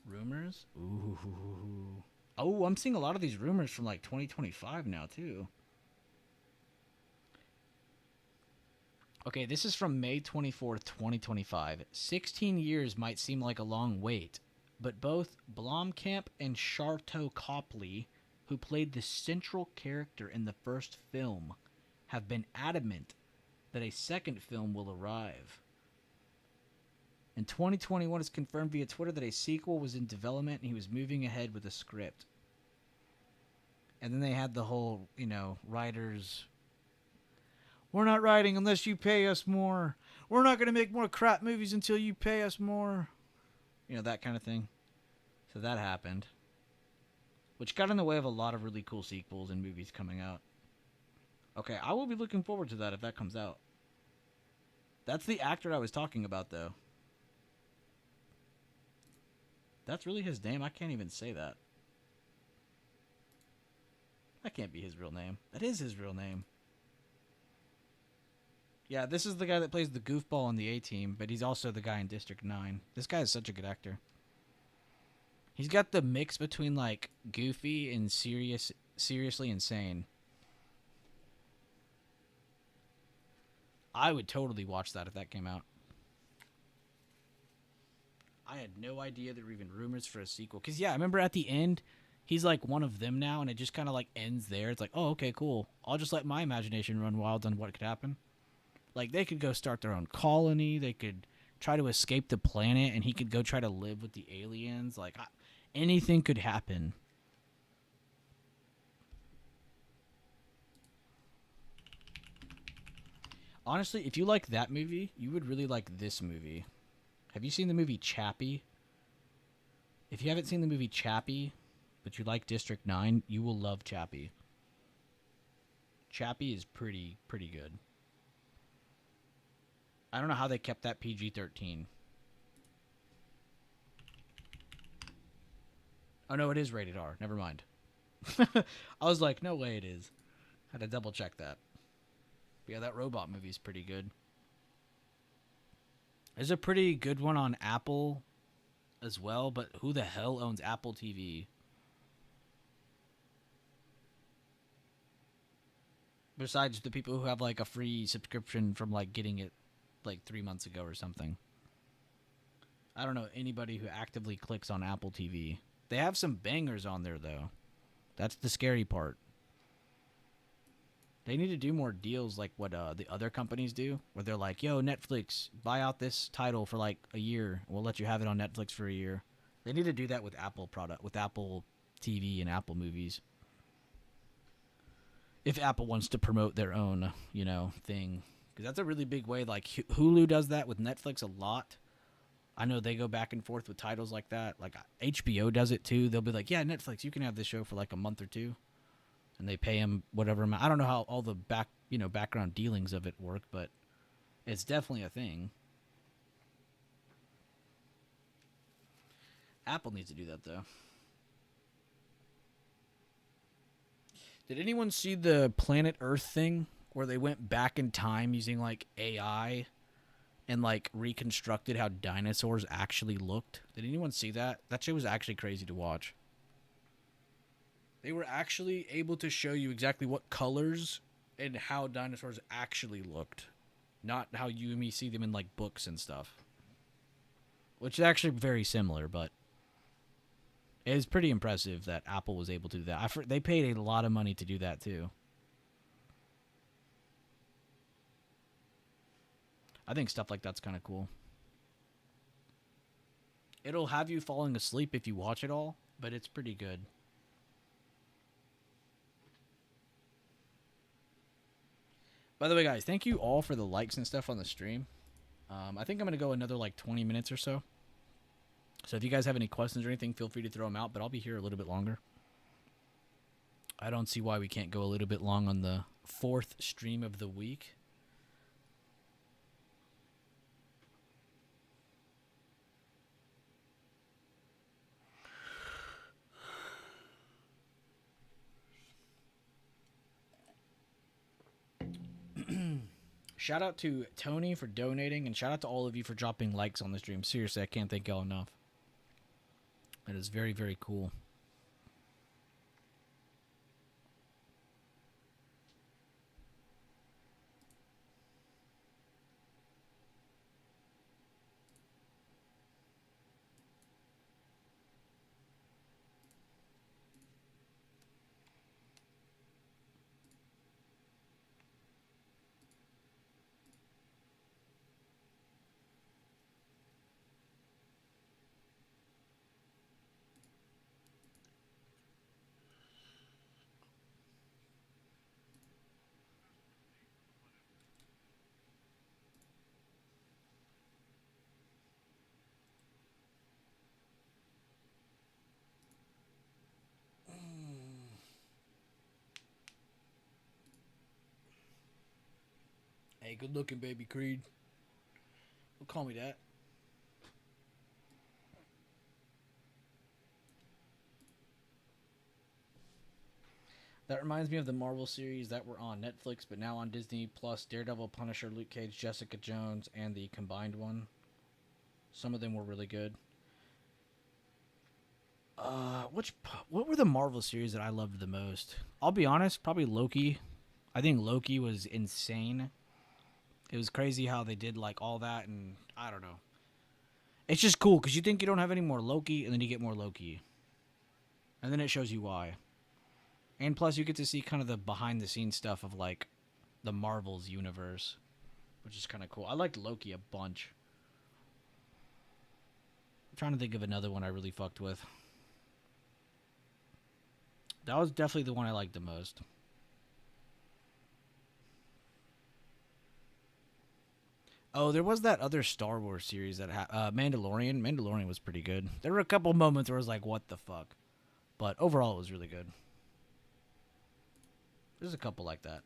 Speaker 1: Rumors? Ooh. Oh, I'm seeing a lot of these rumors from like 2025 now too. Okay, this is from May 24th, 2025. 16 years might seem like a long wait, but both Blomkamp and Sharlto Copley, who played the central character in the first film, have been adamant that a second film will arrive. In 2021, it's confirmed via Twitter that a sequel was in development and he was moving ahead with the script. And then they had the whole, writers... We're not writing unless you pay us more. We're not going to make more crap movies until you pay us more. That kind of thing. So that happened. Which got in the way of a lot of really cool sequels and movies coming out. Okay, I will be looking forward to that if that comes out. That's the actor I was talking about, though. That's really his name? I can't even say that. That can't be his real name. That is his real name. Yeah, this is the guy that plays the goofball on the A-Team, but he's also the guy in District 9. This guy is such a good actor. He's got the mix between, like, goofy and seriously insane. I would totally watch that if that came out. I had no idea there were even rumors for a sequel. Because, yeah, I remember at the end, he's, like, one of them now, and it just kind of, like, ends there. It's like, oh, okay, cool. I'll just let my imagination run wild on what could happen. Like, they could go start their own colony. They could try to escape the planet, and he could go try to live with the aliens. Like, anything could happen. Honestly, if you like that movie, you would really like this movie. Have you seen the movie Chappie? If you haven't seen the movie Chappie, but you like District 9, you will love Chappie. Chappie is pretty good. I don't know how they kept that PG-13. Oh, no, it is rated R. Never mind. I was like, no way it is. Had to double check that. But yeah, that robot movie is pretty good. There's a pretty good one on Apple as well, but who the hell owns Apple TV? Besides the people who have like a free subscription from like getting it like 3 months ago or something. I don't know anybody who actively clicks on Apple TV. They have some bangers on there though. That's the scary part. They need to do more deals like what the other companies do, where they're like, yo, Netflix, buy out this title for like a year. We'll let you have it on Netflix for a year. They need to do that with Apple with Apple TV and Apple movies. If Apple wants to promote their own, thing. Because that's a really big way. Like, Hulu does that with Netflix a lot. I know they go back and forth with titles like that. Like, HBO does it, too. They'll be like, yeah, Netflix, you can have this show for, like, a month or two. And they pay them whatever amount. I don't know how all the background dealings of it work, but it's definitely a thing. Apple needs to do that, though. Did anyone see the Planet Earth thing where they went back in time using like AI and like reconstructed how dinosaurs actually looked? Did anyone see that? That shit was actually crazy to watch. They were actually able to show you exactly what colors and how dinosaurs actually looked. Not how you and me see them in like books and stuff. Which is actually very similar, but it is pretty impressive that Apple was able to do that. They paid a lot of money to do that, too. I think stuff like that's kind of cool. It'll have you falling asleep if you watch it all, but it's pretty good. By the way, guys, thank you all for the likes and stuff on the stream. I think I'm going to go another, 20 minutes or so. So if you guys have any questions or anything, feel free to throw them out, but I'll be here a little bit longer. I don't see why we can't go a little bit long on the 4th stream of the week. Shout out to Tony for donating, and shout out to all of you for dropping likes on the stream. Seriously, I can't thank y'all enough. It is very, very cool. Hey, good looking, baby Creed. Don't call me that. That reminds me of the Marvel series that were on Netflix, but now on Disney Plus: Daredevil, Punisher, Luke Cage, Jessica Jones, and the combined one. Some of them were really good. What were the Marvel series that I loved the most? I'll be honest, probably Loki. I think Loki was insane. It was crazy how they did like all that, and I don't know. It's just cool because you think you don't have any more Loki, and then you get more Loki, and then it shows you why. And plus, you get to see kind of the behind-the-scenes stuff of like the Marvel's universe, which is kind of cool. I liked Loki a bunch. I'm trying to think of another one I really fucked with. That was definitely the one I liked the most. Oh, there was that other Star Wars series that Mandalorian. Mandalorian was pretty good. There were a couple moments where I was like, what the fuck? But overall, it was really good. There's a couple like that.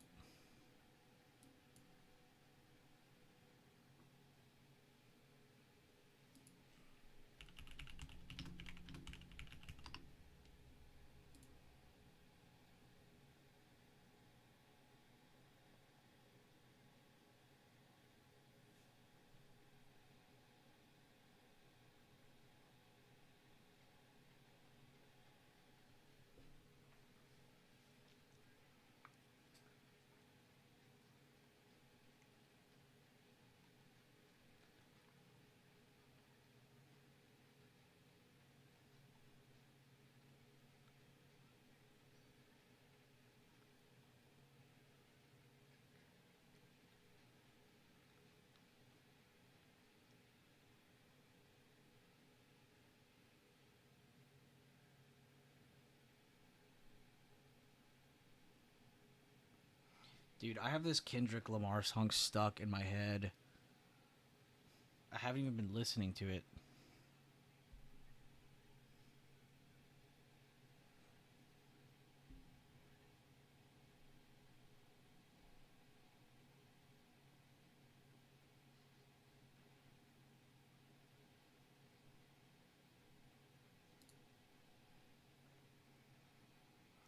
Speaker 1: Dude, I have this Kendrick Lamar song stuck in my head. I haven't even been listening to it.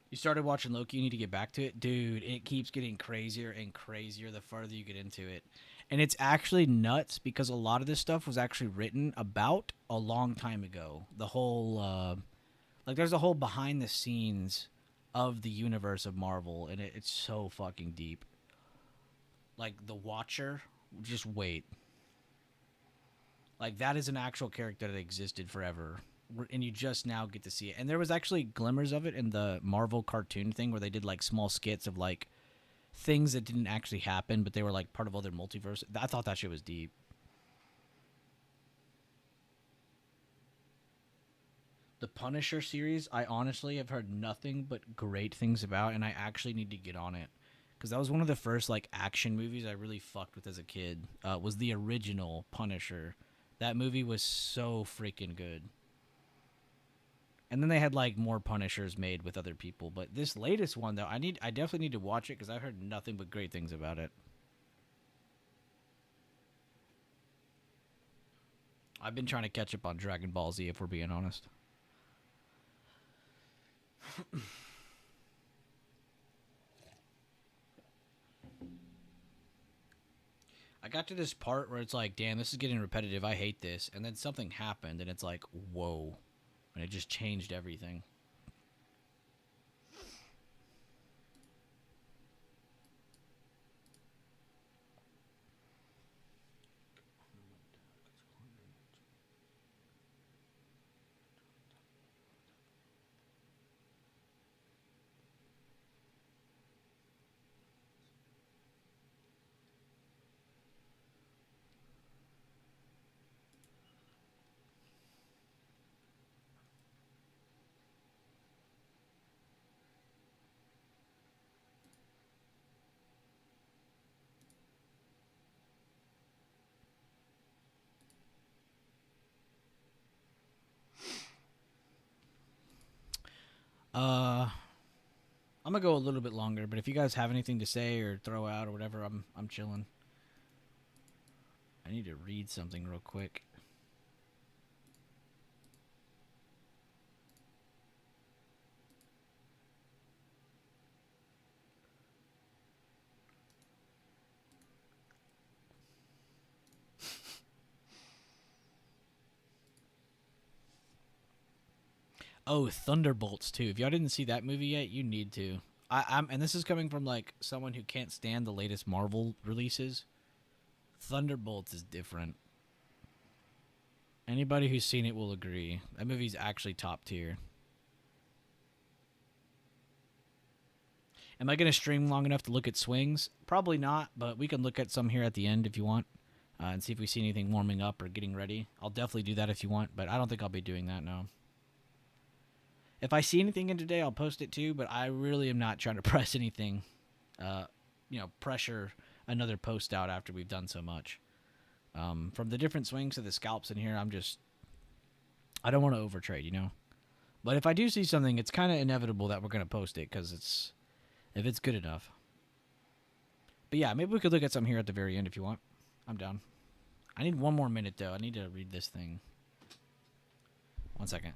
Speaker 1: You started watching Loki, you need to get back to it. Dude, it keeps getting crazier and crazier the farther you get into it. And it's actually nuts because a lot of this stuff was actually written about a long time ago. The whole, there's a whole behind the scenes of the universe of Marvel, and it's so fucking deep. Like, the Watcher, just wait. Like, that is an actual character that existed forever. And you just now get to see it. And there was actually glimmers of it in the Marvel cartoon thing where they did like small skits of like things that didn't actually happen, but they were like part of other multiverse. I thought that shit was deep. The Punisher series, I honestly have heard nothing but great things about, and I actually need to get on it. Because that was one of the first like action movies I really fucked with as a kid. Was the original Punisher. That movie was so freaking good. And then they had like more Punishers made with other people, but this latest one though, I definitely need to watch it because I've heard nothing but great things about it. I've been trying to catch up on Dragon Ball Z, if we're being honest. got to this part where it's like, damn, this is getting repetitive. I hate this. And then something happened, and it's like, whoa. And it just changed everything. I'm gonna go a little bit longer, but if you guys have anything to say or throw out or whatever, I'm chilling. I need to read something real quick. Oh, Thunderbolts too. If y'all didn't see that movie yet, you need to. And this is coming from like someone who can't stand the latest Marvel releases. Thunderbolts is different. Anybody who's seen it will agree. That movie's actually top tier. Am I going to stream long enough to look at swings? Probably not, but we can look at some here at the end if you want. And see if we see anything warming up or getting ready. I'll definitely do that if you want, but I don't think I'll be doing that now. If I see anything in today, I'll post it too, but I really am not trying to press anything, pressure another post out after we've done so much. From the different swings to the scalps in here, I don't want to overtrade, you know? But if I do see something, it's kind of inevitable that we're going to post it because if it's good enough. But yeah, maybe we could look at some here at the very end if you want. I'm down. I need one more minute, though. I need to read this thing. 1 second.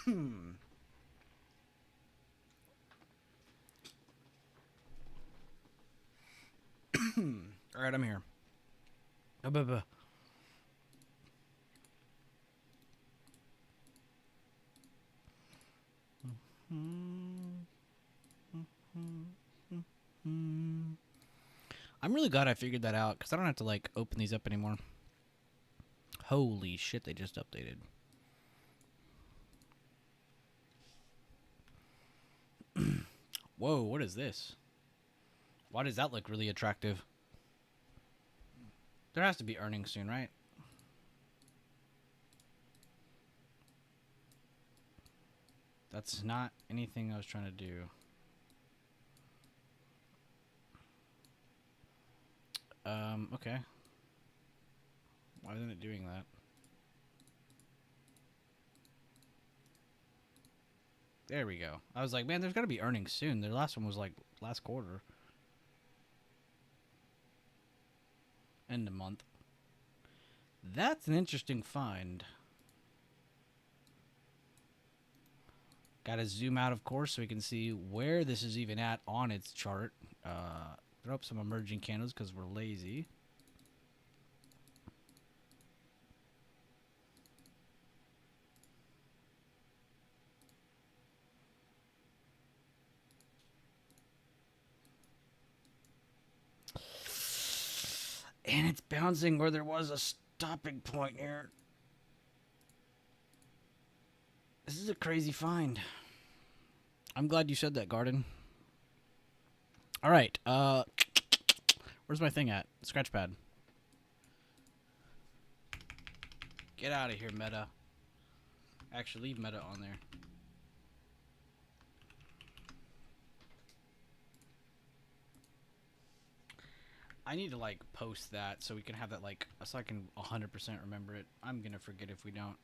Speaker 1: All right, I'm here. I'm really glad I figured that out because I don't have to like open these up anymore. Holy shit, they just updated. Whoa, what is this? Why does that look really attractive? There has to be earnings soon, right? That's not anything I was trying to do. Okay. Why isn't it doing that? There we go. I was like, man, there's got to be earnings soon. Their last one was like last quarter. End of month. That's an interesting find. Got to zoom out, of course, so we can see where this is even at on its chart. Throw up some emerging candles because we're lazy. And it's bouncing where there was a stopping point here. This is a crazy find. I'm glad you said that, Garden. All right. Where's my thing at? Scratchpad. Get out of here, Meta. Actually, leave Meta on there. I need to, like, post that so we can have that, like, so I can 100% remember it. I'm gonna forget if we don't.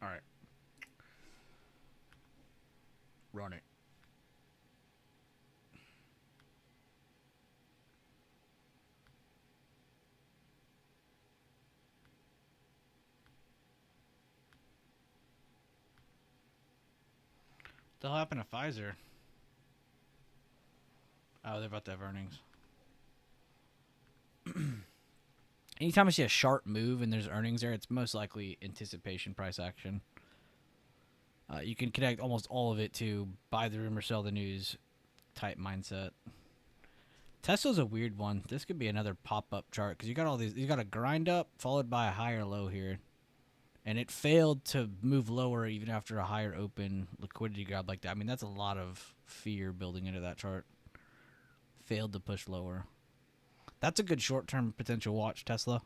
Speaker 1: All right. Run it. What the hell happened to Pfizer? Oh, they're about to have earnings. Anytime I see a sharp move and there's earnings there, it's most likely anticipation price action. You can connect almost all of it to buy the rumor, sell the news type mindset. Tesla's a weird one. This could be another pop-up chart because you got all these. You got a grind up followed by a higher low here, and it failed to move lower even after a higher open liquidity grab like that. I mean, that's a lot of fear building into that chart. Failed to push lower. That's a good short-term potential watch, Tesla.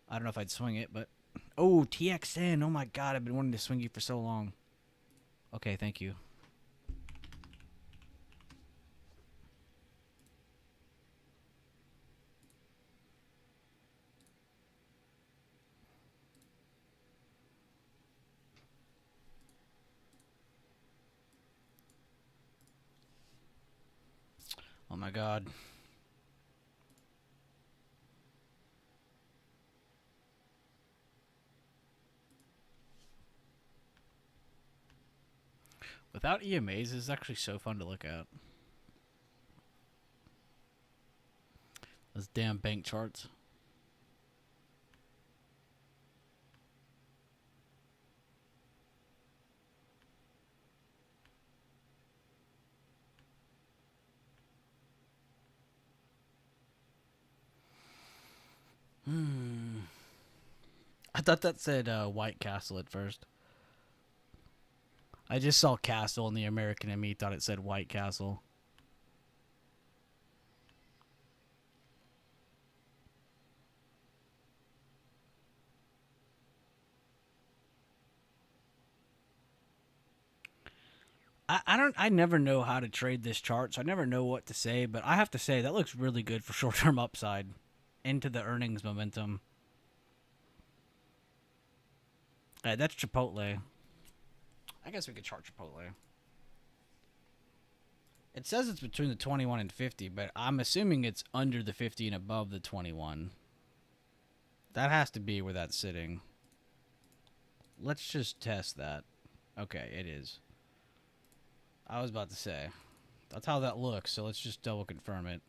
Speaker 1: I don't know if I'd swing it, but... Oh, TXN. Oh, my God. I've been wanting to swing you for so long. Okay, thank you. Oh, my God. Without EMAs, this is actually so fun to look at. Those damn bank charts. I thought that said White Castle at first. I just saw Castle and the American in me thought it said White Castle. I never know how to trade this chart, so I never know what to say, but I have to say that looks really good for short-term upside into the earnings momentum. Alright, that's Chipotle. I guess we could chart Chipotle. It says it's between the 21 and 50, but I'm assuming it's under the 50 and above the 21. That has to be where that's sitting. Let's just test that. Okay, it is. I was about to say. That's how that looks, so let's just double confirm it.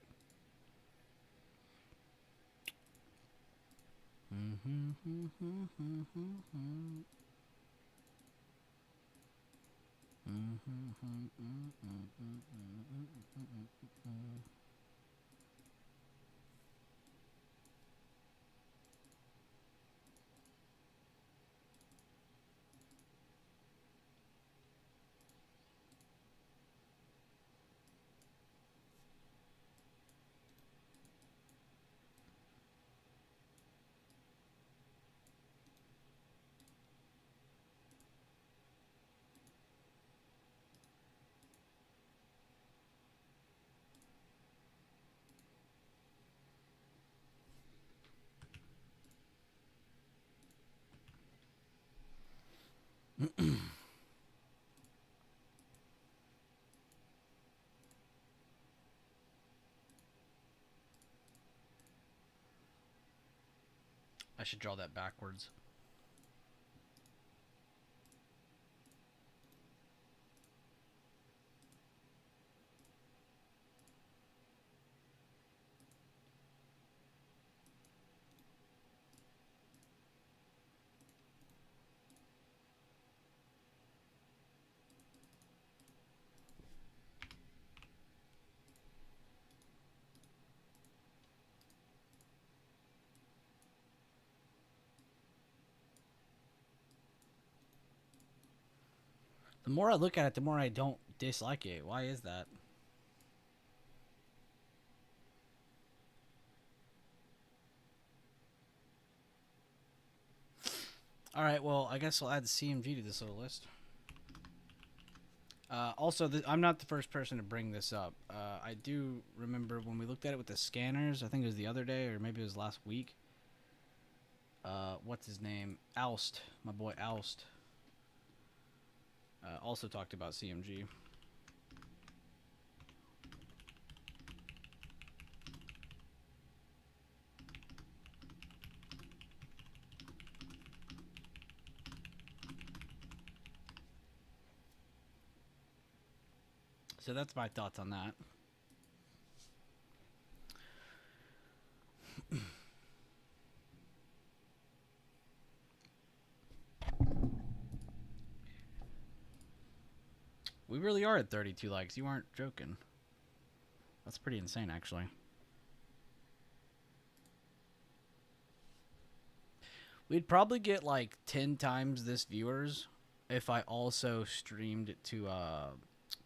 Speaker 1: I should draw that backwards. The more I look at it, the more I don't dislike it. Why is that? Alright, well, I guess I'll add the CMG to this little list. Also, I'm not the first person to bring this up. I do remember when we looked at it with the scanners, I think it was the other day, or maybe it was last week. What's his name? Alst. My boy Alst. Also talked about CMG. So that's my thoughts on that. We really are at 32 likes. You aren't joking. That's pretty insane, actually. We'd probably get like 10 times this viewers if I also streamed it to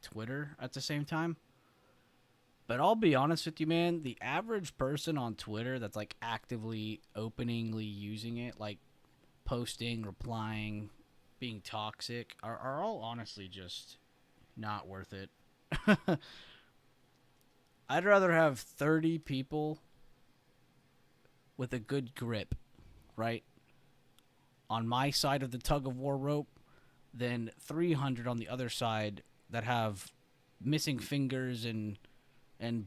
Speaker 1: Twitter at the same time. But I'll be honest with you, man. The average person on Twitter that's like actively, openingly using it, like posting, replying, being toxic, are all honestly just not worth it. I'd rather have 30 people with a good grip, right, on my side of the tug of war rope than 300 on the other side that have missing fingers and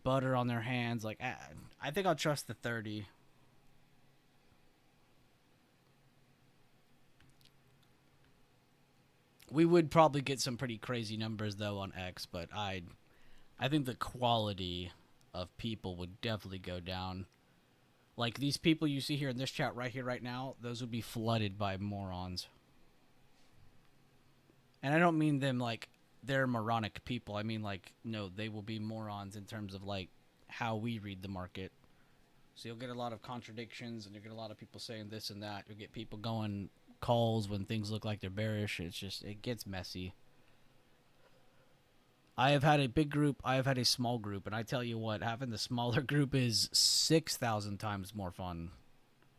Speaker 1: butter on their hands. Like, I think I'll trust the 30. We would probably get some pretty crazy numbers though on X, but I think the quality of people would definitely go down. Like these people you see here in this chat right here right now, those would be flooded by morons. And I don't mean them like they're moronic people. I mean like, no, they will be morons in terms of like how we read the market. So you'll get a lot of contradictions and you'll get a lot of people saying this and that. You'll get people going calls when things look like they're bearish. It's just, it gets messy. I have had a big group, I have had a small group, and I tell you what, having the smaller group is 6,000 times more fun.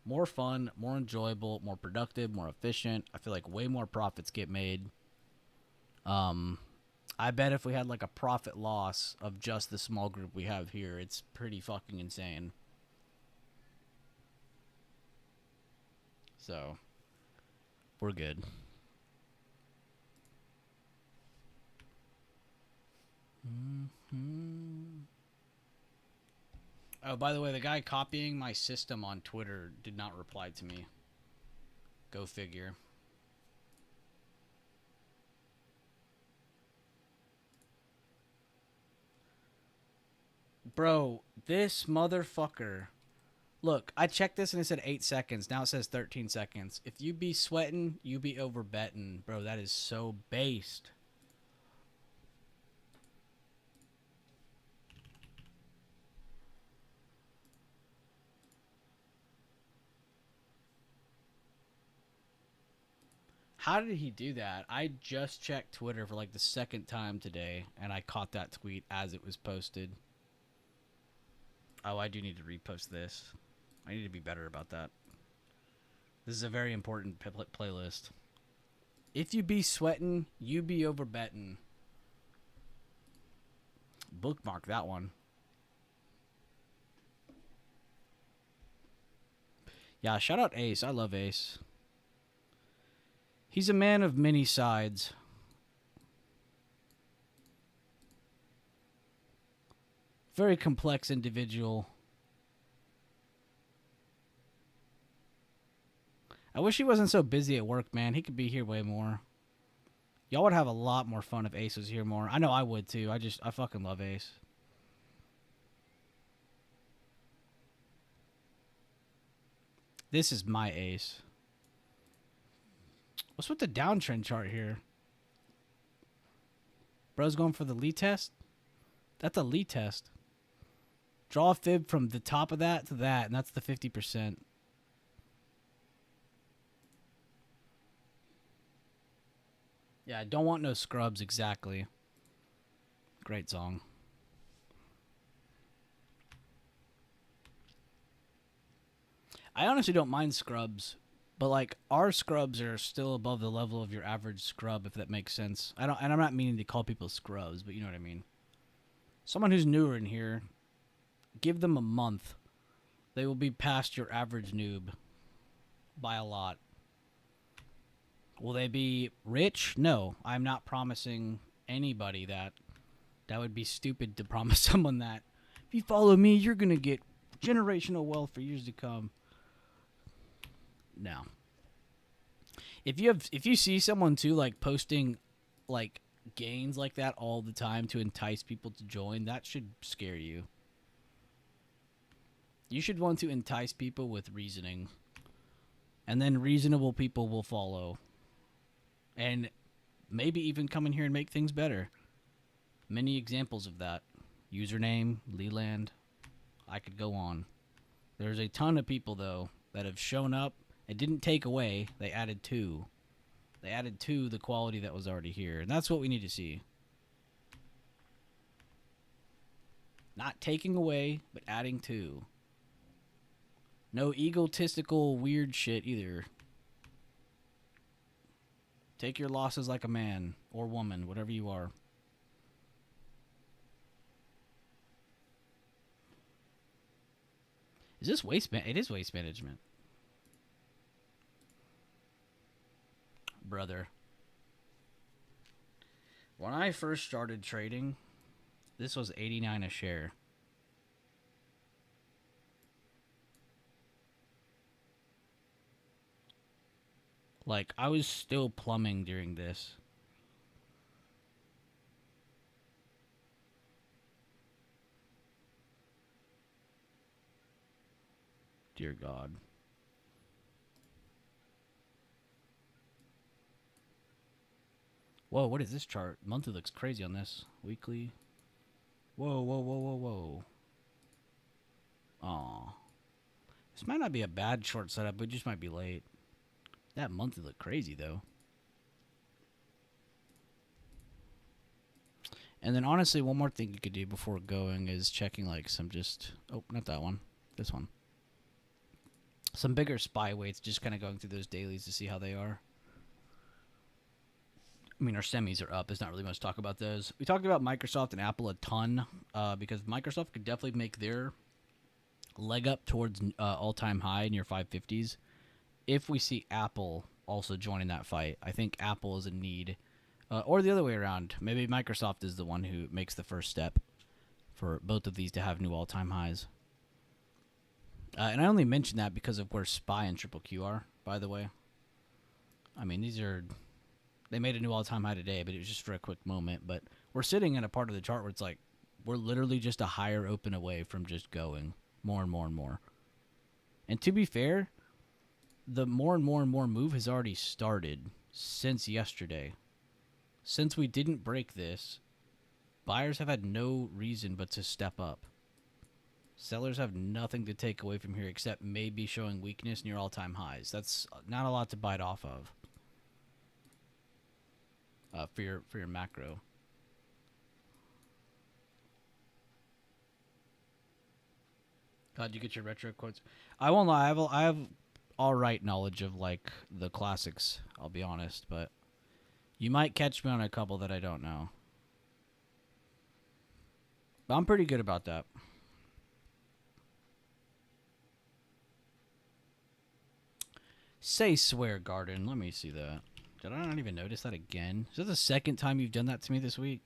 Speaker 1: More fun, more enjoyable, more productive, more efficient. I feel like way more profits get made. I bet if we had like a profit loss of just the small group we have here, it's pretty fucking insane. So, we're good. Oh, by the way, the guy copying my system on Twitter did not reply to me. Go figure. Bro, this motherfucker. Look, I checked this and it said 8 seconds. Now it says 13 seconds. If you be sweating, you be over betting. Bro, that is so based. How did he do that? I just checked Twitter for like the second time today, and I caught that tweet as it was posted. Oh, I do need to repost this. I need to be better about that. This is a very important playlist. If you be sweating, you be over betting. Bookmark that one. Yeah, shout out Ace. I love Ace. He's a man of many sides. Very complex individual. I wish he wasn't so busy at work, man. He could be here way more. Y'all would have a lot more fun if Ace was here more. I know I would too. I fucking love Ace. This is my Ace. What's with the downtrend chart here? Bro's going for the Lee test? That's a Lee test. Draw a fib from the top of that to that, and that's the 50%. Yeah, I don't want no scrubs, exactly. Great song. I honestly don't mind scrubs, but like our scrubs are still above the level of your average scrub, if that makes sense. And I'm not meaning to call people scrubs, but you know what I mean. Someone who's newer in here, give them a month. They will be past your average noob by a lot. Will they be rich? No, I'm not promising anybody that. That would be stupid to promise someone that. If you follow me, you're going to get generational wealth for years to come. No. If you see someone too like posting like gains like that all the time to entice people to join, that should scare you. You should want to entice people with reasoning. And then reasonable people will follow. And maybe even come in here and make things better. Many examples of that. Username, Leland. I could go on. There's a ton of people, though, that have shown up and didn't take away. They added to. They added to the quality that was already here. And that's what we need to see. Not taking away, but adding to. No egotistical weird shit either. Take your losses like a man or woman, whatever you are. Is this waste management? It is waste management. Brother. When I first started trading, this was 89 a share. Like, I was still plumbing during this. Dear God. Whoa, what is this chart? Monthly looks crazy on this. Weekly. Whoa, whoa, whoa, whoa, whoa. Aw. This might not be a bad short setup, but it just might be late. That monthly looked crazy, though. And then, honestly, one more thing you could do before going is checking, like, some just... Oh, not that one. This one. Some bigger SPY weights, just kind of going through those dailies to see how they are. I mean, our semis are up. There's not really much to talk about those. We talked about Microsoft and Apple a ton because Microsoft could definitely make their leg up towards all-time high near 550s. If we see Apple also joining that fight, I think Apple is in need. Or the other way around. Maybe Microsoft is the one who makes the first step for both of these to have new all-time highs. And I only mention that because of where SPY and Triple Q are, by the way. I mean, these are... They made a new all-time high today, but it was just for a quick moment. But we're sitting in a part of the chart where it's like, we're literally just a higher open away from just going more and more and more. And to be fair... The more and more move has already started since yesterday. Since we didn't break this, buyers have had no reason but to step up. Sellers have nothing to take away from here except maybe showing weakness near all-time highs. That's not a lot to bite off of for your macro. How'd you get your retro quotes? I won't lie. I have all right knowledge of like the classics, I'll be honest, but you might catch me on a couple that I don't know. But I'm pretty good about that. Say Swear Garden. Let me see that. Did I not even notice that again? Is that the second time you've done that to me this week?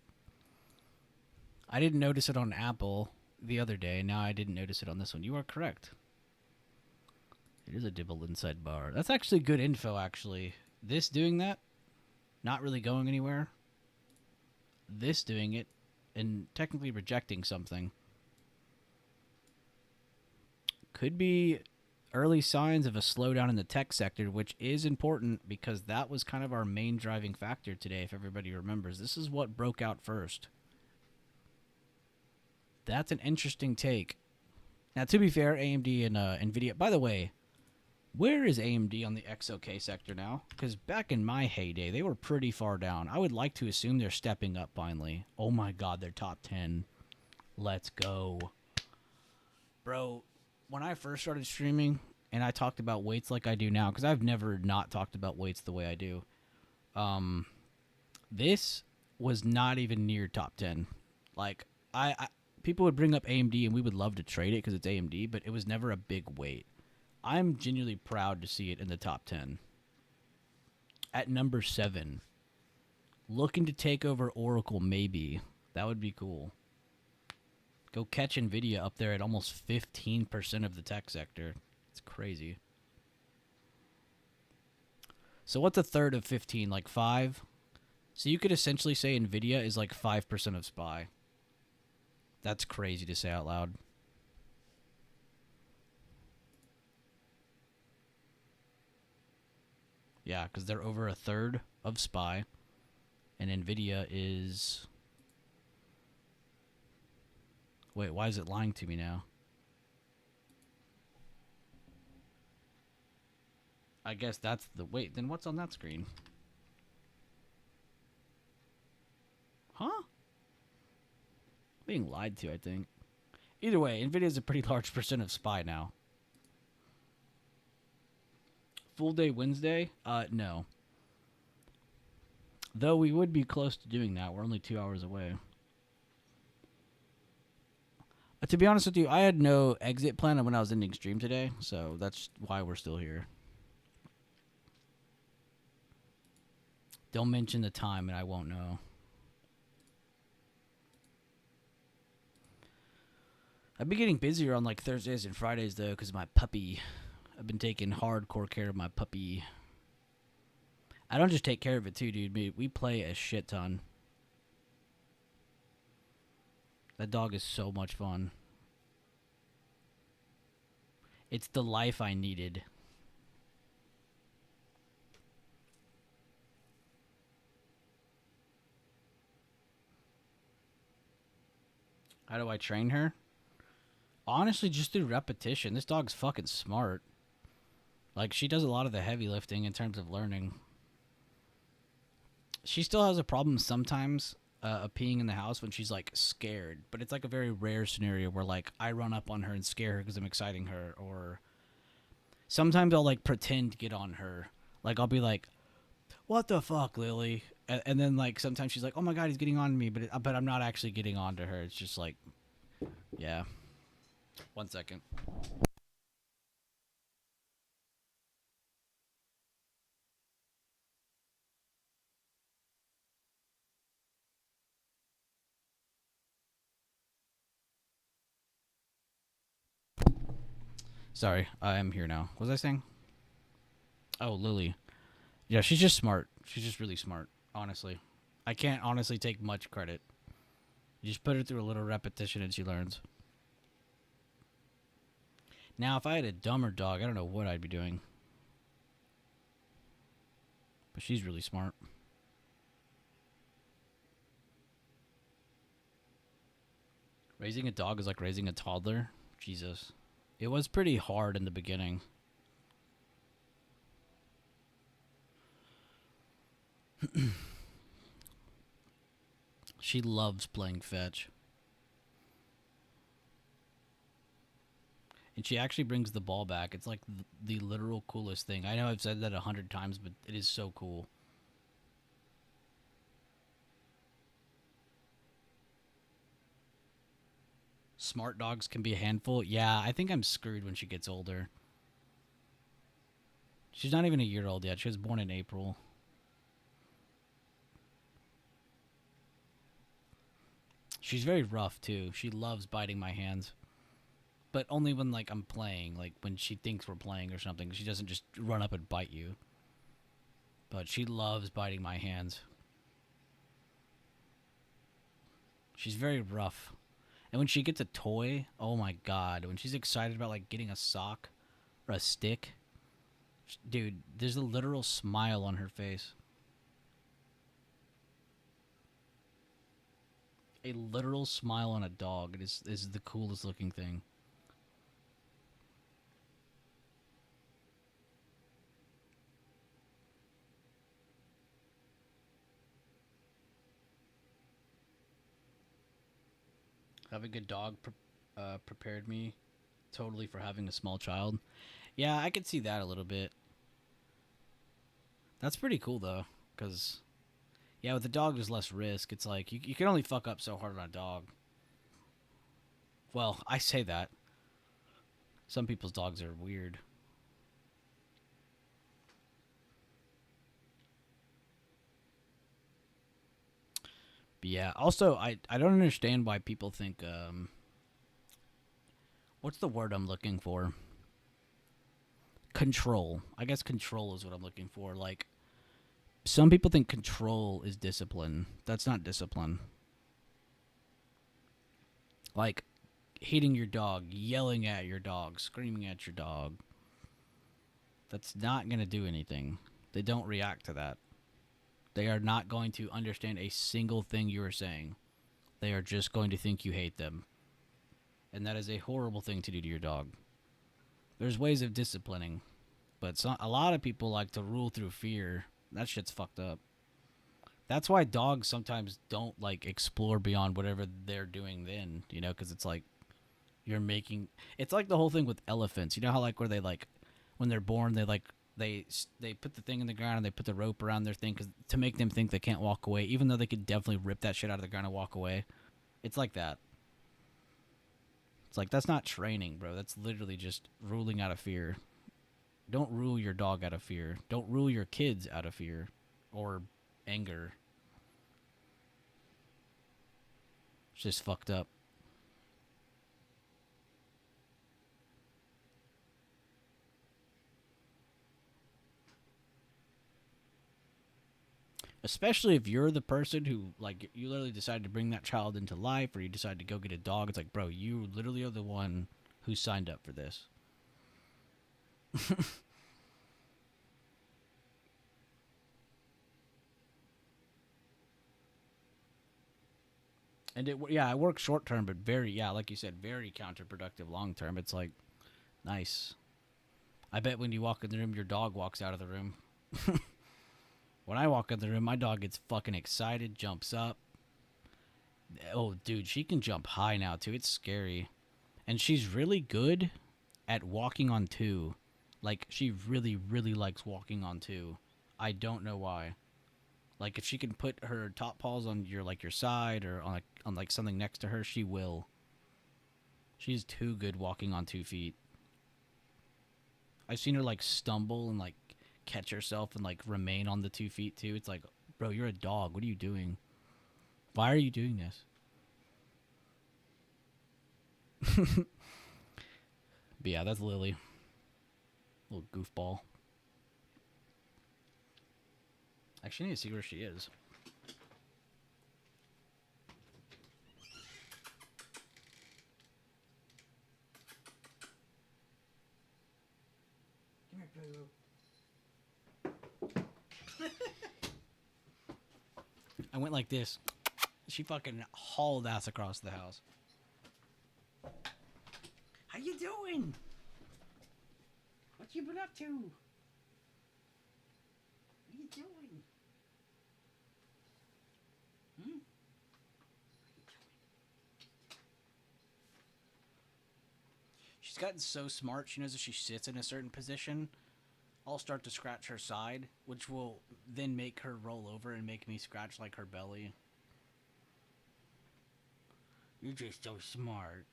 Speaker 1: I didn't notice it on Apple the other day. Now I didn't notice it on this one. You are correct. It is a Dibble inside bar. That's actually good info, actually. This doing that, not really going anywhere. This doing it, and technically rejecting something. Could be early signs of a slowdown in the tech sector, which is important because that was kind of our main driving factor today, if everybody remembers. This is what broke out first. That's an interesting take. Now, to be fair, AMD and NVIDIA... By the way, where is AMD on the XOK sector now? Because back in my heyday, they were pretty far down. I would like to assume they're stepping up finally. Oh my god, they're top 10. Let's go. Bro, when I first started streaming, and I talked about weights like I do now, because I've never not talked about weights the way I do, this was not even near top 10. Like, people would bring up AMD, and we would love to trade it because it's AMD, but it was never a big weight. I'm genuinely proud to see it in the top 10. At number 7. Looking to take over Oracle, maybe. That would be cool. Go catch NVIDIA up there at almost 15% of the tech sector. It's crazy. So what's a third of 15? Like 5? So you could essentially say NVIDIA is like 5% of SPY. That's crazy to say out loud. Yeah, because they're over a third of SPY. And NVIDIA is... Wait, why is it lying to me now? I guess that's the... Wait, then what's on that screen? Huh? Being lied to, I think. Either way, NVIDIA is a pretty large percent of SPY now. Full day Wednesday? No. Though we would be close to doing that. We're only 2 hours away. To be honest with you, I had no exit plan when I was ending stream today, so that's why we're still here. Don't mention the time and I won't know. I've been getting busier on like Thursdays and Fridays though because of my puppy. I've been taking hardcore care of my puppy. I don't just take care of it too, dude. We play a shit ton. That dog is so much fun. It's the life I needed. How do I train her? Honestly, just through repetition. This dog's fucking smart. Like, she does a lot of the heavy lifting in terms of learning. She still has a problem sometimes of peeing in the house when she's, like, scared. But it's, like, a very rare scenario where, like, I run up on her and scare her because I'm exciting her. Or sometimes I'll, like, pretend to get on her. Like, I'll be like, what the fuck, Lily? And then, like, sometimes she's like, oh, my God, he's getting on to me. But I'm not actually getting on to her. It's just, like, yeah. 1 second. Sorry, I am here now. What was I saying? Oh, Lily. Yeah, she's just smart. She's just really smart, honestly. I can't honestly take much credit. You just put her through a little repetition and she learns. Now, if I had a dumber dog, I don't know what I'd be doing. But she's really smart. Raising a dog is like raising a toddler. Jesus. It was pretty hard in the beginning. She loves playing fetch. And she actually brings the ball back. It's like the literal coolest thing. I know I've said that 100 times, but it is so cool. Smart dogs can be a handful. Yeah, I think I'm screwed when she gets older. She's not even a year old yet. She was born in April. She's very rough, too. She loves biting my hands. but only when like I'm playing, like when she thinks we're playing or something. She doesn't just run up and bite you. But she loves biting my hands. She's very rough. And when she gets a toy, oh my god, when she's excited about like getting a sock or a stick, dude, there's a literal smile on her face. A literal smile on a dog is the coolest looking thing. Having a dog prepared me totally for having a small child. Yeah, I could see that a little bit. That's pretty cool though, because yeah, with the dog there's less risk. It's like you can only fuck up so hard on a dog. Well, I say that. Some people's dogs are weird. But yeah, also I don't understand why people think what's the word I'm looking for? Control. I guess control is what I'm looking for. Like some people think control is discipline. That's not discipline. Like hitting your dog, yelling at your dog, screaming at your dog. That's not going to do anything. They don't react to that. They are not going to understand a single thing you are saying. They are just going to think you hate them. And that is a horrible thing to do to your dog. There's ways of disciplining, but a lot of people like to rule through fear. That shit's fucked up. That's why dogs sometimes don't like explore beyond whatever they're doing then, you know, because it's like you're making. It's like the whole thing with elephants. You know how like where they like when they're born they put the thing in the ground and they put the rope around their thing to make them think they can't walk away, even though they could definitely rip that shit out of the ground and walk away. It's like that. It's like, that's not training, bro. That's literally just ruling out of fear. Don't rule your dog out of fear. Don't rule your kids out of fear or anger. It's just fucked up. Especially if you're the person who, like, you literally decided to bring that child into life, or you decide to go get a dog. It's like, bro, you literally are the one who signed up for this. And it works short term, but very, like you said, very counterproductive long term. It's like, nice. I bet when you walk in the room, your dog walks out of the room. When I walk in the room, my dog gets fucking excited, jumps up. Oh, dude, she can jump high now, too. It's scary. And she's really good at walking on two. Like, she really, really likes walking on two. I don't know why. Like, if she can put her top paws on your side or on something next to her, she will. She's too good walking on 2 feet. I've seen her, like, stumble and, like, catch herself and like remain on the 2 feet too. It's like, bro, you're a dog. What are you doing? Why are you doing this? But yeah, that's Lily. Little goofball. Actually, I need to see where she is. Come here, Poo. I went like this. She fucking hauled ass across the house. How you doing? What you been up to? What are you doing? Hmm? She's gotten so smart. She knows if she sits in a certain position, I'll start to scratch her side, which will then make her roll over and make me scratch like her belly. You're just so smart.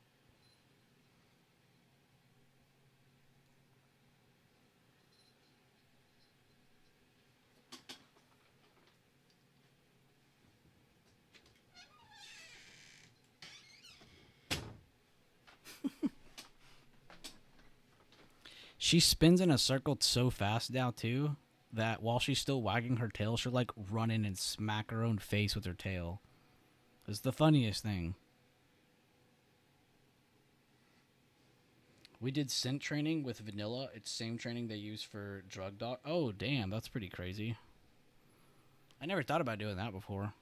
Speaker 1: She spins in a circle so fast now too that while she's still wagging her tail, she'll like run in and smack her own face with her tail. It's the funniest thing. We did scent training with Vanilla. It's same training they use for drug dog. Oh, damn, that's pretty crazy. I never thought about doing that before.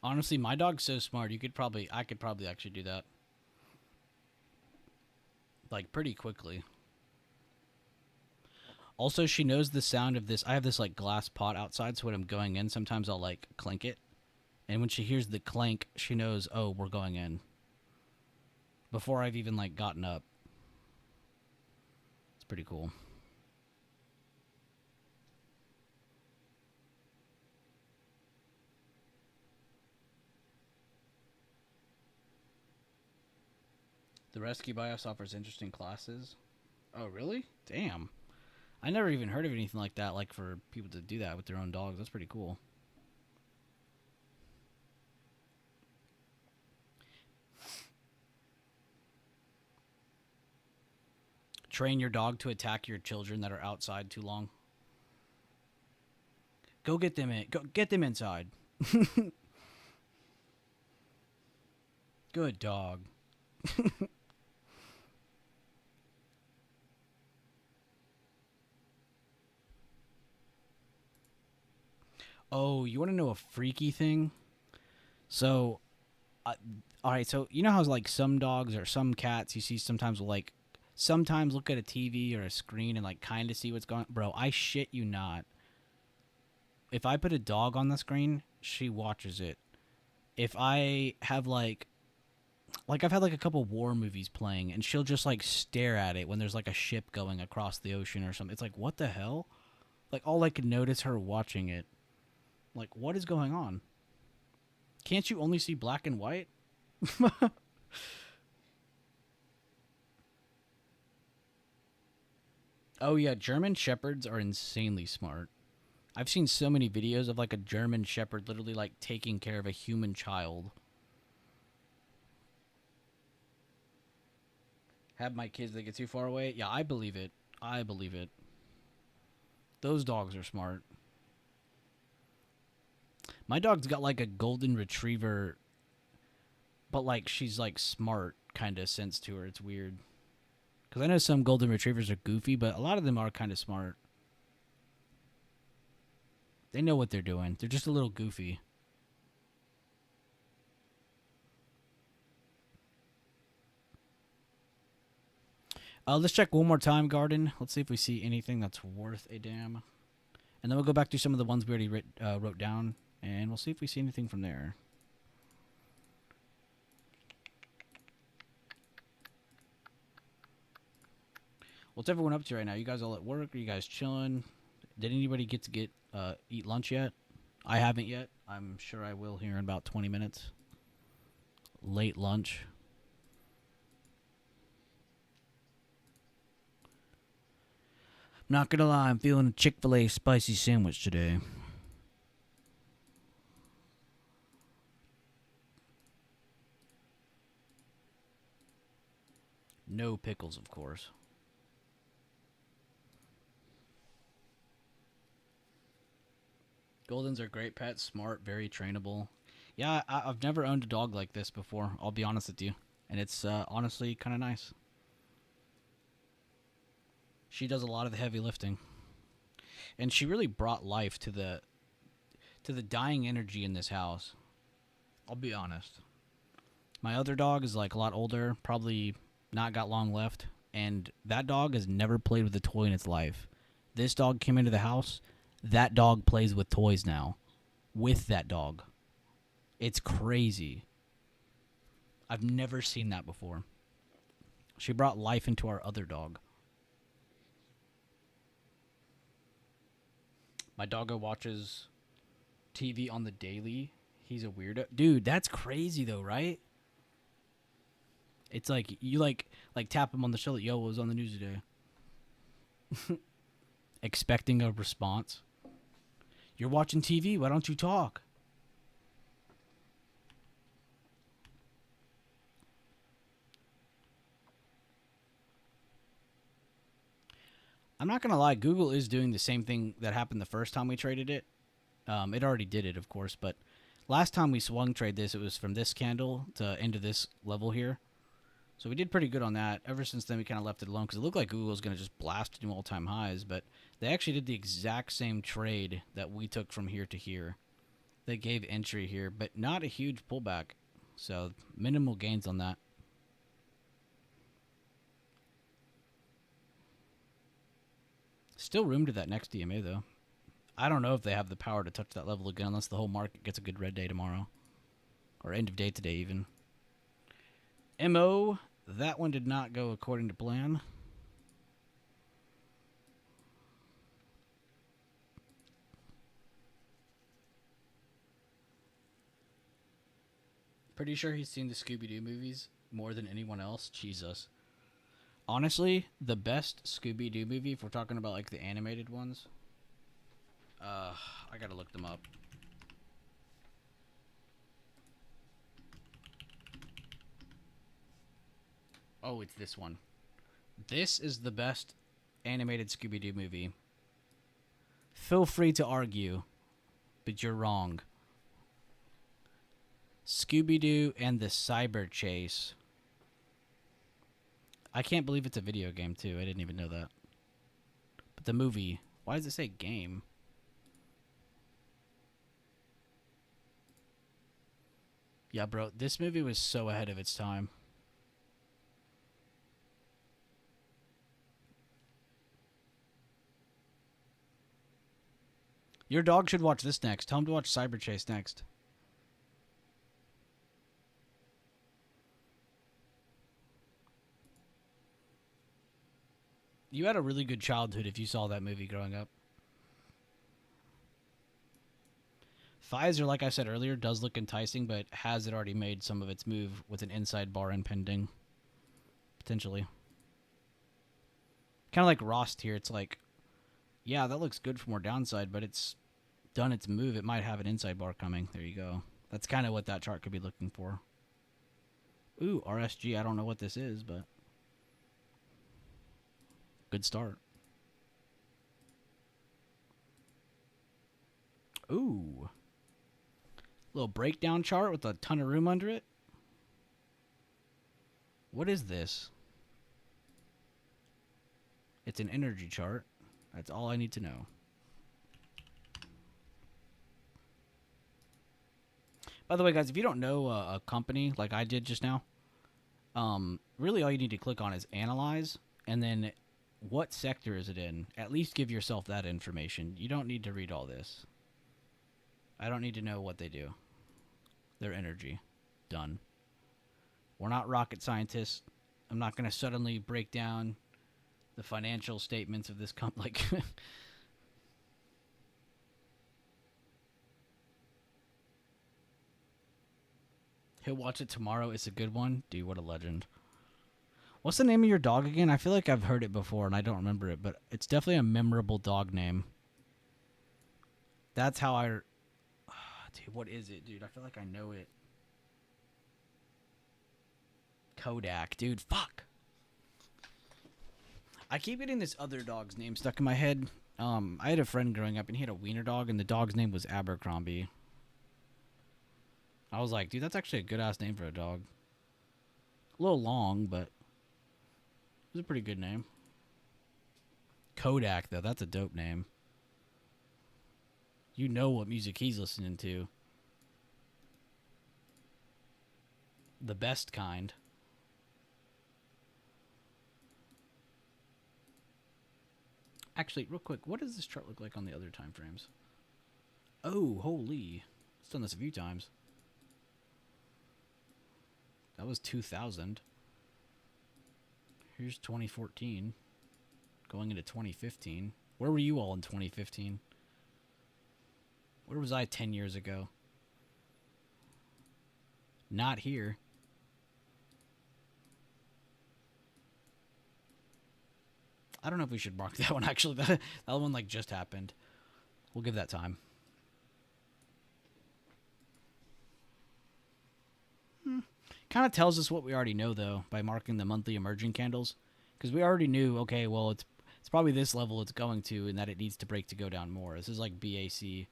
Speaker 1: Honestly, my dog's so smart. I could probably actually do that. Like pretty quickly. Also, she knows the sound of this. I have this like glass pot outside, so when I'm going in, sometimes I'll like clink it. And when she hears the clank, she knows, oh, we're going in. Before I've even like gotten up. It's pretty cool. The Rescue Bios offers interesting classes. Oh, really? Damn. I never even heard of anything like that, like for people to do that with their own dogs. That's pretty cool. Train your dog to attack your children that are outside too long. Go get them in. Go get them inside. Good dog. Oh, you want to know a freaky thing? So, all right. So you know how like some dogs or some cats you see sometimes will like sometimes look at a TV or a screen and like kind of see what's going. Bro, I shit you not. If I put a dog on the screen, she watches it. If I have like I've had like a couple war movies playing, and she'll just like stare at it when there's like a ship going across the ocean or something. It's like, what the hell? Like all I can notice her watching it. Like, what is going on? Can't you only see black and white? Oh, yeah. German Shepherds are insanely smart. I've seen so many videos of, like, a German Shepherd literally, like, taking care of a human child. Have my kids, they get too far away? Yeah, I believe it. I believe it. Those dogs are smart. My dog's got like a golden retriever, but like she's like smart kind of sense to her. It's weird. Because I know some golden retrievers are goofy, but a lot of them are kind of smart. They know what they're doing. They're just a little goofy. Let's check one more time, Garden. Let's see if we see anything that's worth a damn. And then we'll go back to some of the ones we already wrote down. And we'll see if we see anything from there. What's everyone up to right now? You guys all at work? Are you guys chilling? Did anybody get to eat lunch yet? I haven't yet. I'm sure I will here in about 20 minutes. Late lunch. Not gonna lie, I'm feeling a Chick-fil-A spicy sandwich today. No pickles, of course. Goldens are great pets, smart, very trainable. Yeah, I've never owned a dog like this before, I'll be honest with you. And it's honestly kind of nice. She does a lot of the heavy lifting. And she really brought life to the dying energy in this house. I'll be honest. My other dog is like a lot older, probably not got long left, and that dog has never played with a toy in its life. This dog came into the house. That dog plays with toys now. With that dog. It's crazy. I've never seen that before. She brought life into our other dog. My doggo watches TV on the daily. He's a weirdo. Dude, that's crazy though, right? It's like you like tap him on the shoulder. Yo, what was on the news today? Expecting a response. You're watching TV. Why don't you talk? I'm not going to lie. Google is doing the same thing that happened the first time we traded it. It already did it, of course, but last time we swung trade this, it was from this candle to into this level here. So we did pretty good on that. Ever since then, we kind of left it alone because it looked like Google was going to just blast new all-time highs, but they actually did the exact same trade that we took from here to here. They gave entry here, but not a huge pullback. So minimal gains on that. Still room to that next EMA, though. I don't know if they have the power to touch that level again unless the whole market gets a good red day tomorrow. Or end of day today, even. MO, that one did not go according to plan. Pretty sure he's seen the Scooby-Doo movies more than anyone else. Jesus. Honestly, the best Scooby-Doo movie, if we're talking about like the animated ones, I gotta look them up. Oh, it's this one. This is the best animated Scooby-Doo movie. Feel free to argue, but you're wrong. Scooby-Doo and the Cyber Chase. I can't believe it's a video game, too. I didn't even know that. But the movie... Why does it say game? Yeah, bro. This movie was so ahead of its time. Your dog should watch this next. Tell him to watch Cyber Chase next. You had a really good childhood if you saw that movie growing up. Pfizer, like I said earlier, does look enticing, but has it already made some of its move with an inside bar impending? Potentially. Kind of like Rost here. It's like, yeah, that looks good for more downside, but it's done its move. It might have an inside bar coming. There you go. That's kind of what that chart could be looking for. Ooh, RSG. I don't know what this is, but good start. Ooh. Little breakdown chart with a ton of room under it. What is this? It's an energy chart. That's all I need to know. By the way, guys, if you don't know a company like I did just now, really all you need to click on is analyze, and then what sector is it in? At least give yourself that information. You don't need to read all this. I don't need to know what they do. Their energy. Done. We're not rocket scientists. I'm not going to suddenly break down the financial statements of this company. Like, he'll watch it tomorrow. It's a good one. Dude, what a legend. What's the name of your dog again? I feel like I've heard it before and I don't remember it, but it's definitely a memorable dog name. That's how I... Dude, what is it, dude? I feel like I know it. Kodak. Dude, fuck. I keep getting this other dog's name stuck in my head. I had a friend growing up and he had a wiener dog and the dog's name was Abercrombie. I was like, dude, that's actually a good-ass name for a dog. A little long, but it was a pretty good name. Kodak, though, that's a dope name. You know what music he's listening to. The best kind. Actually, real quick, what does this chart look like on the other time frames? Oh, holy. It's done this a few times. That was 2000. Here's 2014. Going into 2015. Where were you all in 2015? Where was I 10 years ago? Not here. I don't know if we should mark that one, actually. That one, like, just happened. We'll give that time. Kind of tells us what we already know, though, by marking the monthly emerging candles. Because we already knew, okay, well, it's It's probably this level it's going to, and that it needs to break to go down more. This is like BAC.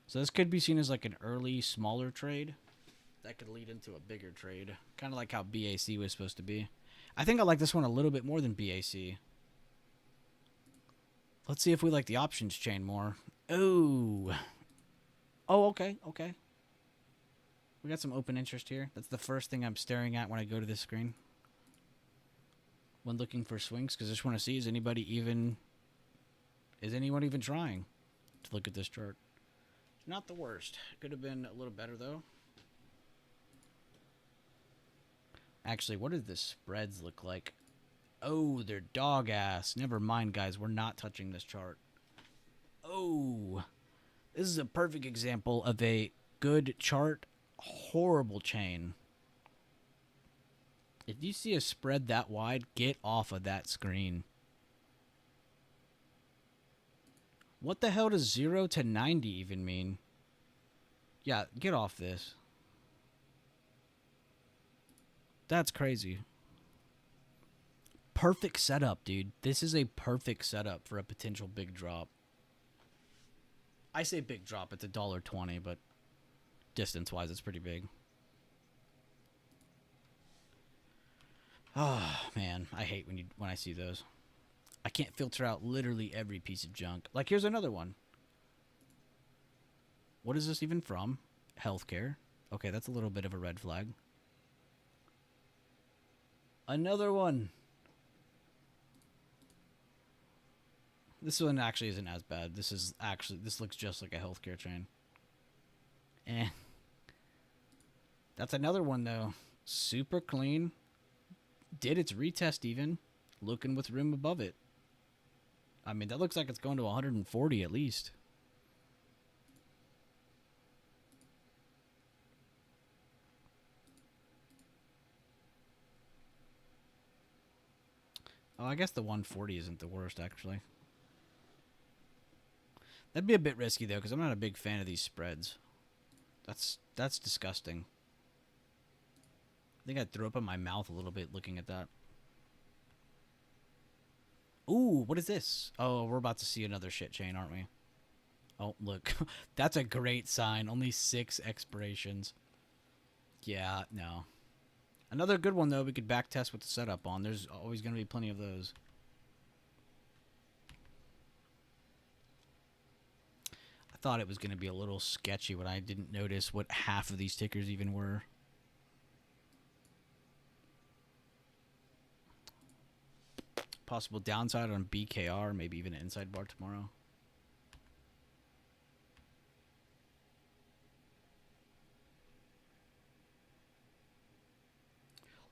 Speaker 1: So this could be seen as like an early, smaller trade. That could lead into a bigger trade. Kind of like how BAC was supposed to be. I think I like this one a little bit more than BAC. Let's see if we like the options chain more. Oh. Oh, okay, okay. We got some open interest here. That's the first thing I'm staring at when I go to this screen. When looking for swings, because I just want to see, is anyone even trying to look at this chart? Not the worst. Could have been a little better, though. Actually, what do the spreads look like? Oh, they're dog ass. Never mind, guys. We're not touching this chart. Oh. This is a perfect example of a good chart, horrible chain. If you see a spread that wide, get off of that screen. What the hell does 0 to 90 even mean? Yeah, get off this. That's crazy. Perfect setup, dude. This is a perfect setup for a potential big drop. I say big drop, it's $1.20, but distance-wise, it's pretty big. Oh, man. I hate when I see those. I can't filter out literally every piece of junk. Like, here's another one. What is this even from? Healthcare. Okay, that's a little bit of a red flag. Another one. This one actually isn't as bad. This looks just like a healthcare chain. Eh. That's another one, though. Super clean. Did its retest even. Looking with room above it. I mean, that looks like it's going to 140 at least. Oh, I guess the 140 isn't the worst, actually. That'd be a bit risky, though, because I'm not a big fan of these spreads. That's disgusting. I think I threw up in my mouth a little bit looking at that. Ooh, what is this? Oh, we're about to see another shit chain, aren't we? Oh, look. That's a great sign. Only 6 expirations. Yeah, no. Another good one, though, we could back test with the setup on. There's always going to be plenty of those. I thought it was going to be a little sketchy when I didn't notice what half of these tickers even were. Possible downside on BKR, maybe even an inside bar tomorrow.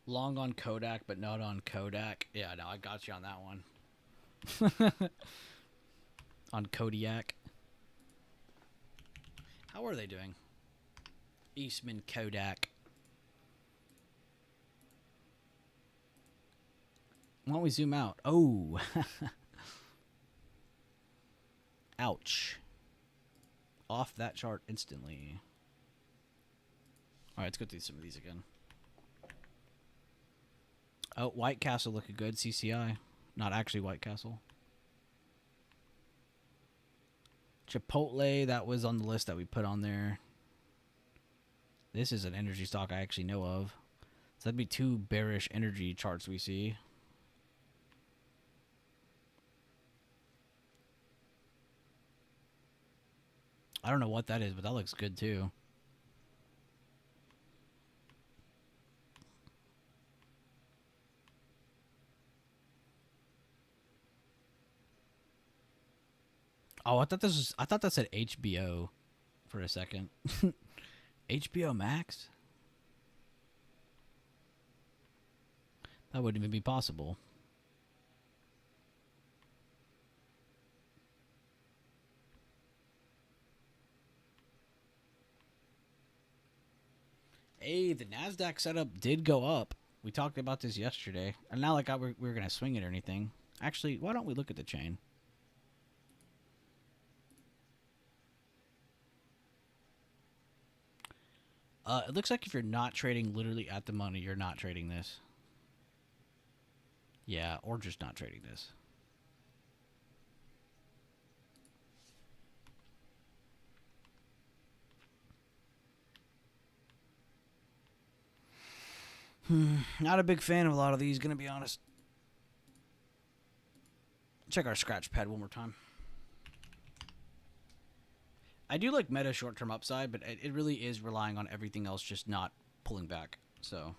Speaker 1: Long on Kodak, but not on Kodak. Yeah, no, I got you on that one. On Kodiak. How are they doing? Eastman Kodak. Why don't we zoom out? Oh. Ouch. Off that chart instantly. Alright, let's go through some of these again. Oh, White Castle looking good. CCI. Not actually White Castle. Chipotle, that was on the list that we put on there. This is an energy stock I actually know of. So that'd be 2 bearish energy charts we see. I don't know what that is, but that looks good too. Oh, I thought that said HBO for a second. HBO Max? That wouldn't even be possible. Hey, the NASDAQ setup did go up. We talked about this yesterday. And not like we were going to swing it or anything. Actually, why don't we look at the chain? It looks like if you're not trading literally at the money, you're not trading this. Yeah, or just not trading this. Not a big fan of a lot of these, gonna be honest. Check our scratch pad one more time. I do like meta short-term upside, but it really is relying on everything else just not pulling back. So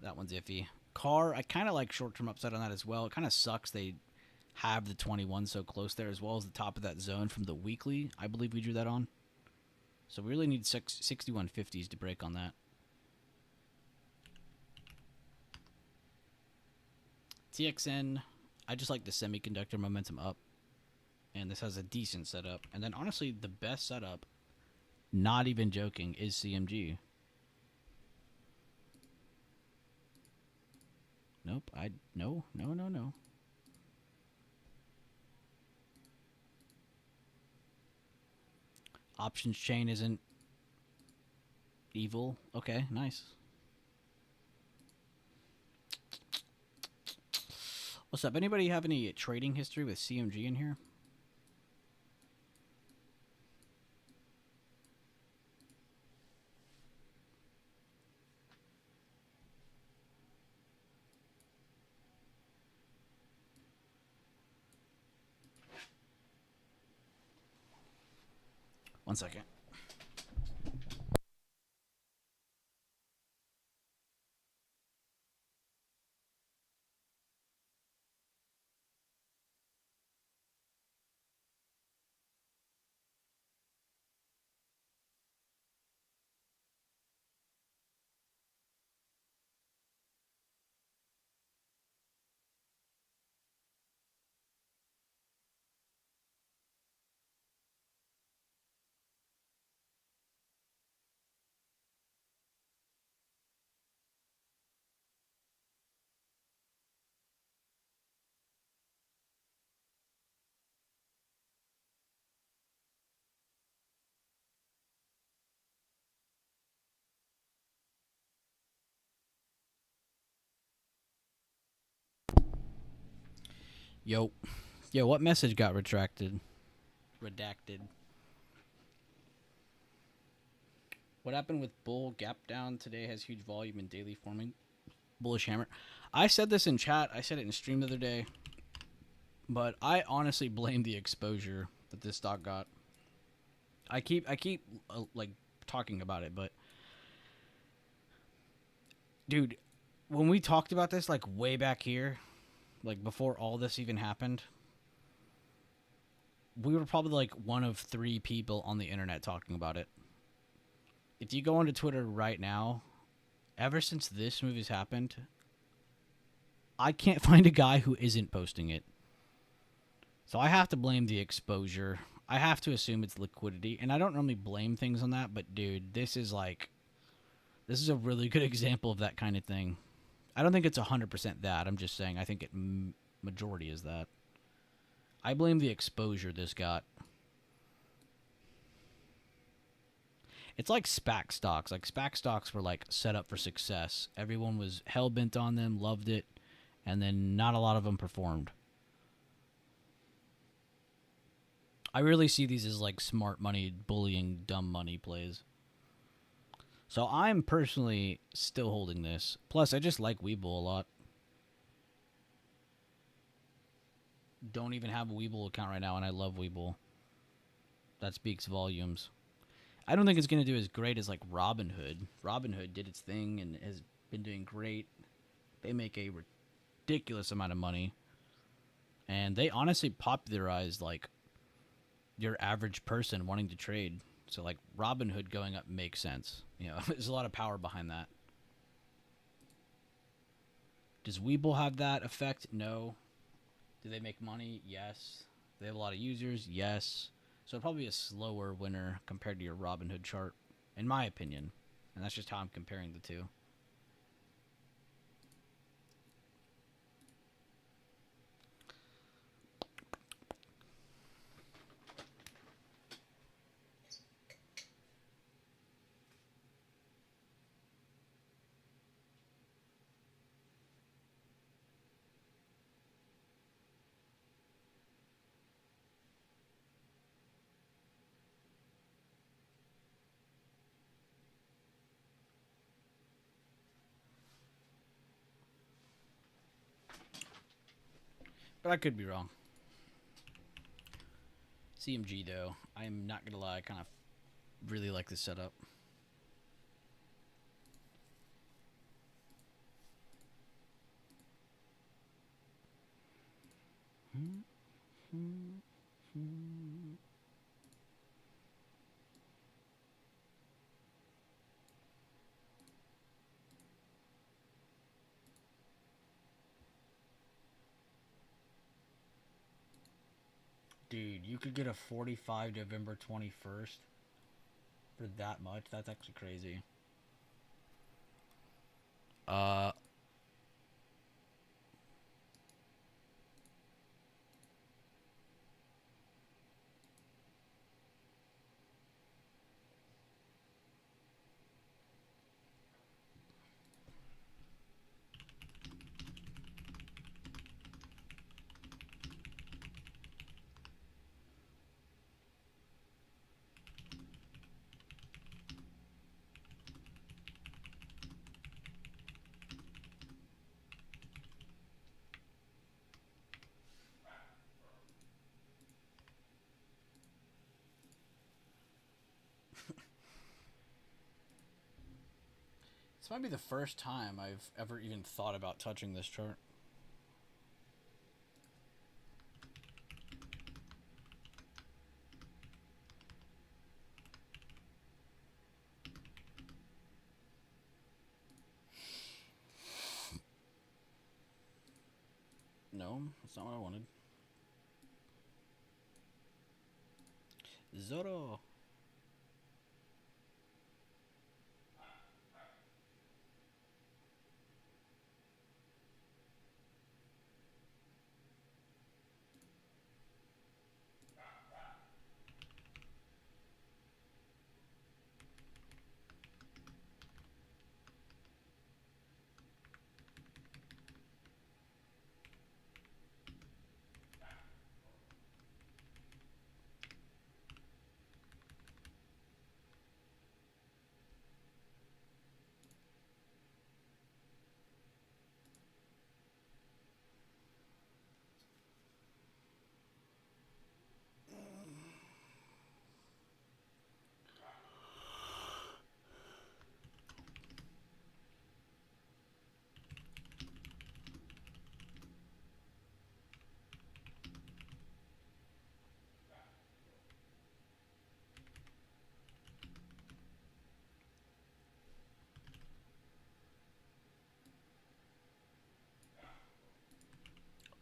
Speaker 1: that one's iffy. Car, I kind of like short-term upside on that as well. It kind of sucks they have the 21 so close there, as well as the top of that zone from the weekly. I believe we drew that on. So we really need 6150s to break on that. TXN, I just like the semiconductor momentum up. And this has a decent setup. And then honestly, the best setup, not even joking, is CMG. Nope, no. Options chain isn't evil. Okay, nice. What's up? Anybody have any trading history with CMG in here? One second. Yo, what message got retracted? Redacted. What happened with bull gap down today has huge volume and daily forming. Bullish hammer. I said this in chat. I said it in stream the other day. But I honestly blame the exposure that this stock got. I keep like talking about it, but dude, when we talked about this like way back here, like before all this even happened, we were probably like one of 3 people on the internet talking about it. If you go onto Twitter right now, ever since this move has happened, I can't find a guy who isn't posting it. So I have to blame the exposure. I have to assume it's liquidity, and I don't normally blame things on that, but dude, this is a really good example of that kind of thing. I don't think it's 100% that. I'm just saying I think it majority is that. I blame the exposure this got. It's like SPAC stocks. Like SPAC stocks were like set up for success. Everyone was hell-bent on them, loved it, and then not a lot of them performed. I really see these as like smart money bullying dumb money plays. So I'm personally still holding this. Plus, I just like Webull a lot. Don't even have a Webull account right now, and I love Webull. That speaks volumes. I don't think it's going to do as great as like Robinhood. Robinhood did its thing and has been doing great. They make a ridiculous amount of money. And they honestly popularized like your average person wanting to trade. So like Robinhood going up makes sense. You know, there's a lot of power behind that. Does Webull have that effect? No. Do they make money? Yes. Do they have a lot of users? Yes. So it'll probably be a slower winner compared to your Robinhood chart, in my opinion. And that's just how I'm comparing the two. But I could be wrong. CMG though, I'm not gonna lie, I kind of really like this setup. Dude, you could get a 45 November 21st for that much. That's actually crazy. This might be the first time I've ever even thought about touching this chart. No, that's not what I wanted. Zoro.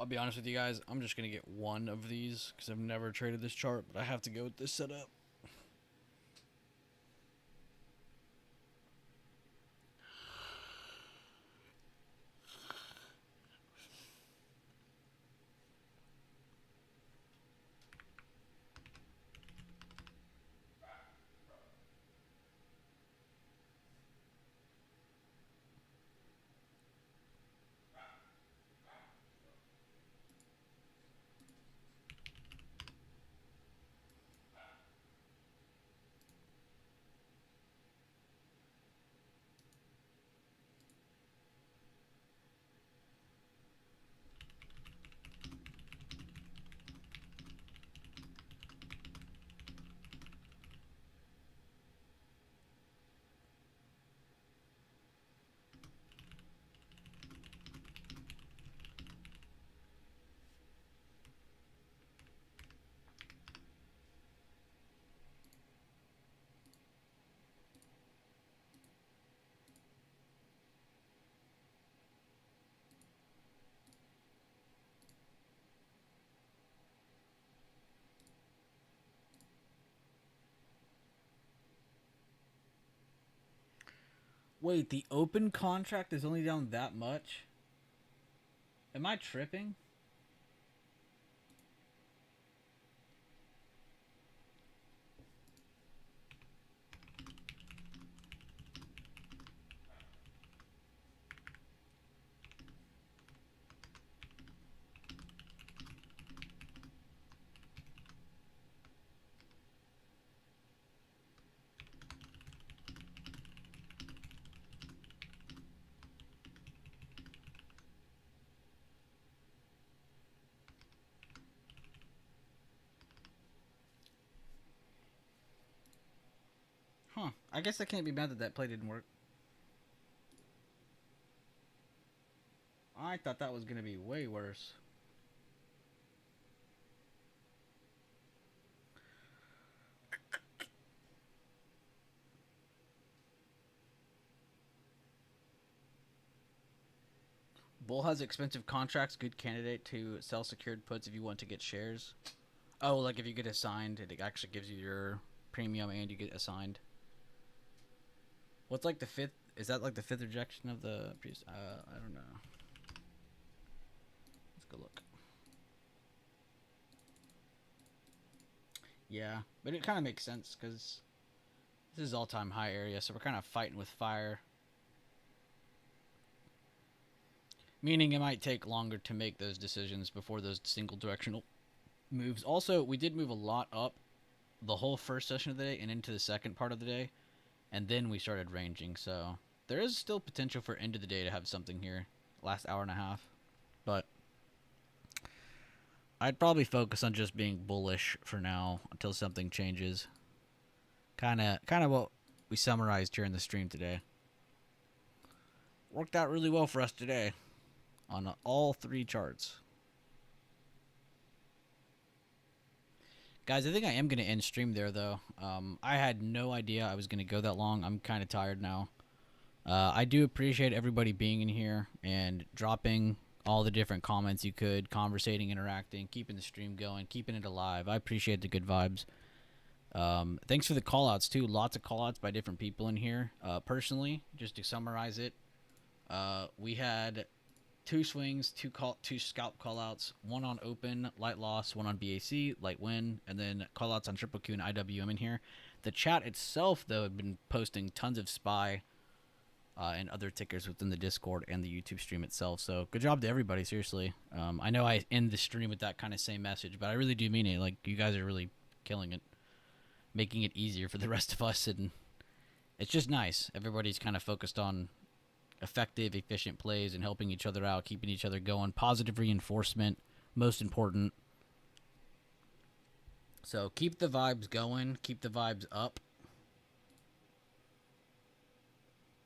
Speaker 1: I'll be honest with you guys, I'm just going to get one of these because I've never traded this chart, but I have to go with this setup. Wait, the open contract is only down that much? Am I tripping? Huh. I guess I can't be mad that that play didn't work. I thought that was going to be way worse. Bull has expensive contracts, good candidate to sell secured puts if you want to get shares. Oh, like if you get assigned, it actually gives you your premium and you get assigned. What's like the fifth? Is that like the fifth rejection of the? I don't know. Let's go look. Yeah, but it kind of makes sense because this is all-time high area, so we're kind of fighting with fire. Meaning it might take longer to make those decisions before those single directional moves. Also, we did move a lot up the whole first session of the day and into the second part of the day. And then we started ranging. So there is still potential for end of the day to have something here. Last hour and a half. But I'd probably focus on just being bullish for now until something changes. Kind of what we summarized here in the stream today. Worked out really well for us today. On all three charts. Guys, I think I am going to end stream there, though. I had no idea I was going to go that long. I'm kind of tired now. I do appreciate everybody being in here and dropping all the different comments you could, conversating, interacting, keeping the stream going, keeping it alive. I appreciate the good vibes. Thanks for the callouts, too. Lots of callouts by different people in here. Personally, just to summarize it, we had 2 swings, 2 scalp callouts, 1 on open, light loss, 1 on BAC, light win, and then callouts on Triple Q and IWM in here. The chat itself, though, had been posting tons of SPY and other tickers within the Discord and the YouTube stream itself. So good job to everybody, seriously. I know I end the stream with that kind of same message, but I really do mean it. Like, you guys are really killing it, making it easier for the rest of us, and it's just nice. Everybody's kind of focused on effective, efficient plays and helping each other out, keeping each other going. Positive reinforcement, most important. So keep the vibes going, keep the vibes up,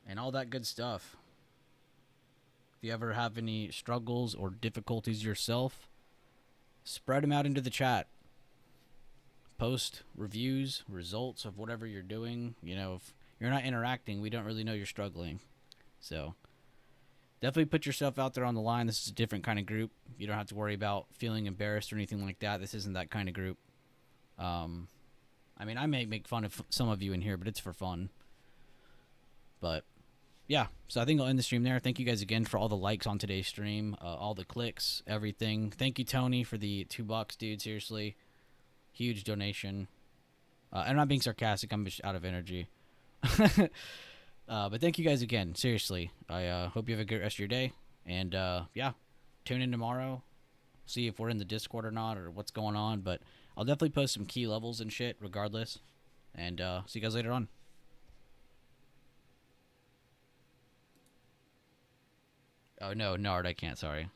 Speaker 1: and all that good stuff. If you ever have any struggles or difficulties yourself, spread them out into the chat. Post reviews, results of whatever you're doing. You know, if you're not interacting, we don't really know you're struggling. So definitely put yourself out there on the line. This is a different kind of group. You don't have to worry about feeling embarrassed or anything like that. This isn't that kind of group. I mean, I may make fun of some of you in here, but it's for fun. But yeah, so I think I'll end the stream there. Thank you guys again for all the likes on today's stream, all the clicks, everything. Thank you, Tony, for the $2, dude. Seriously, huge donation. I'm not being sarcastic. I'm just out of energy. But thank you guys again. Seriously, I hope you have a good rest of your day. And yeah, tune in tomorrow. See if we're in the Discord or not, or what's going on. But I'll definitely post some key levels and shit regardless. And see you guys later on. Oh, no, Nard, I can't, sorry.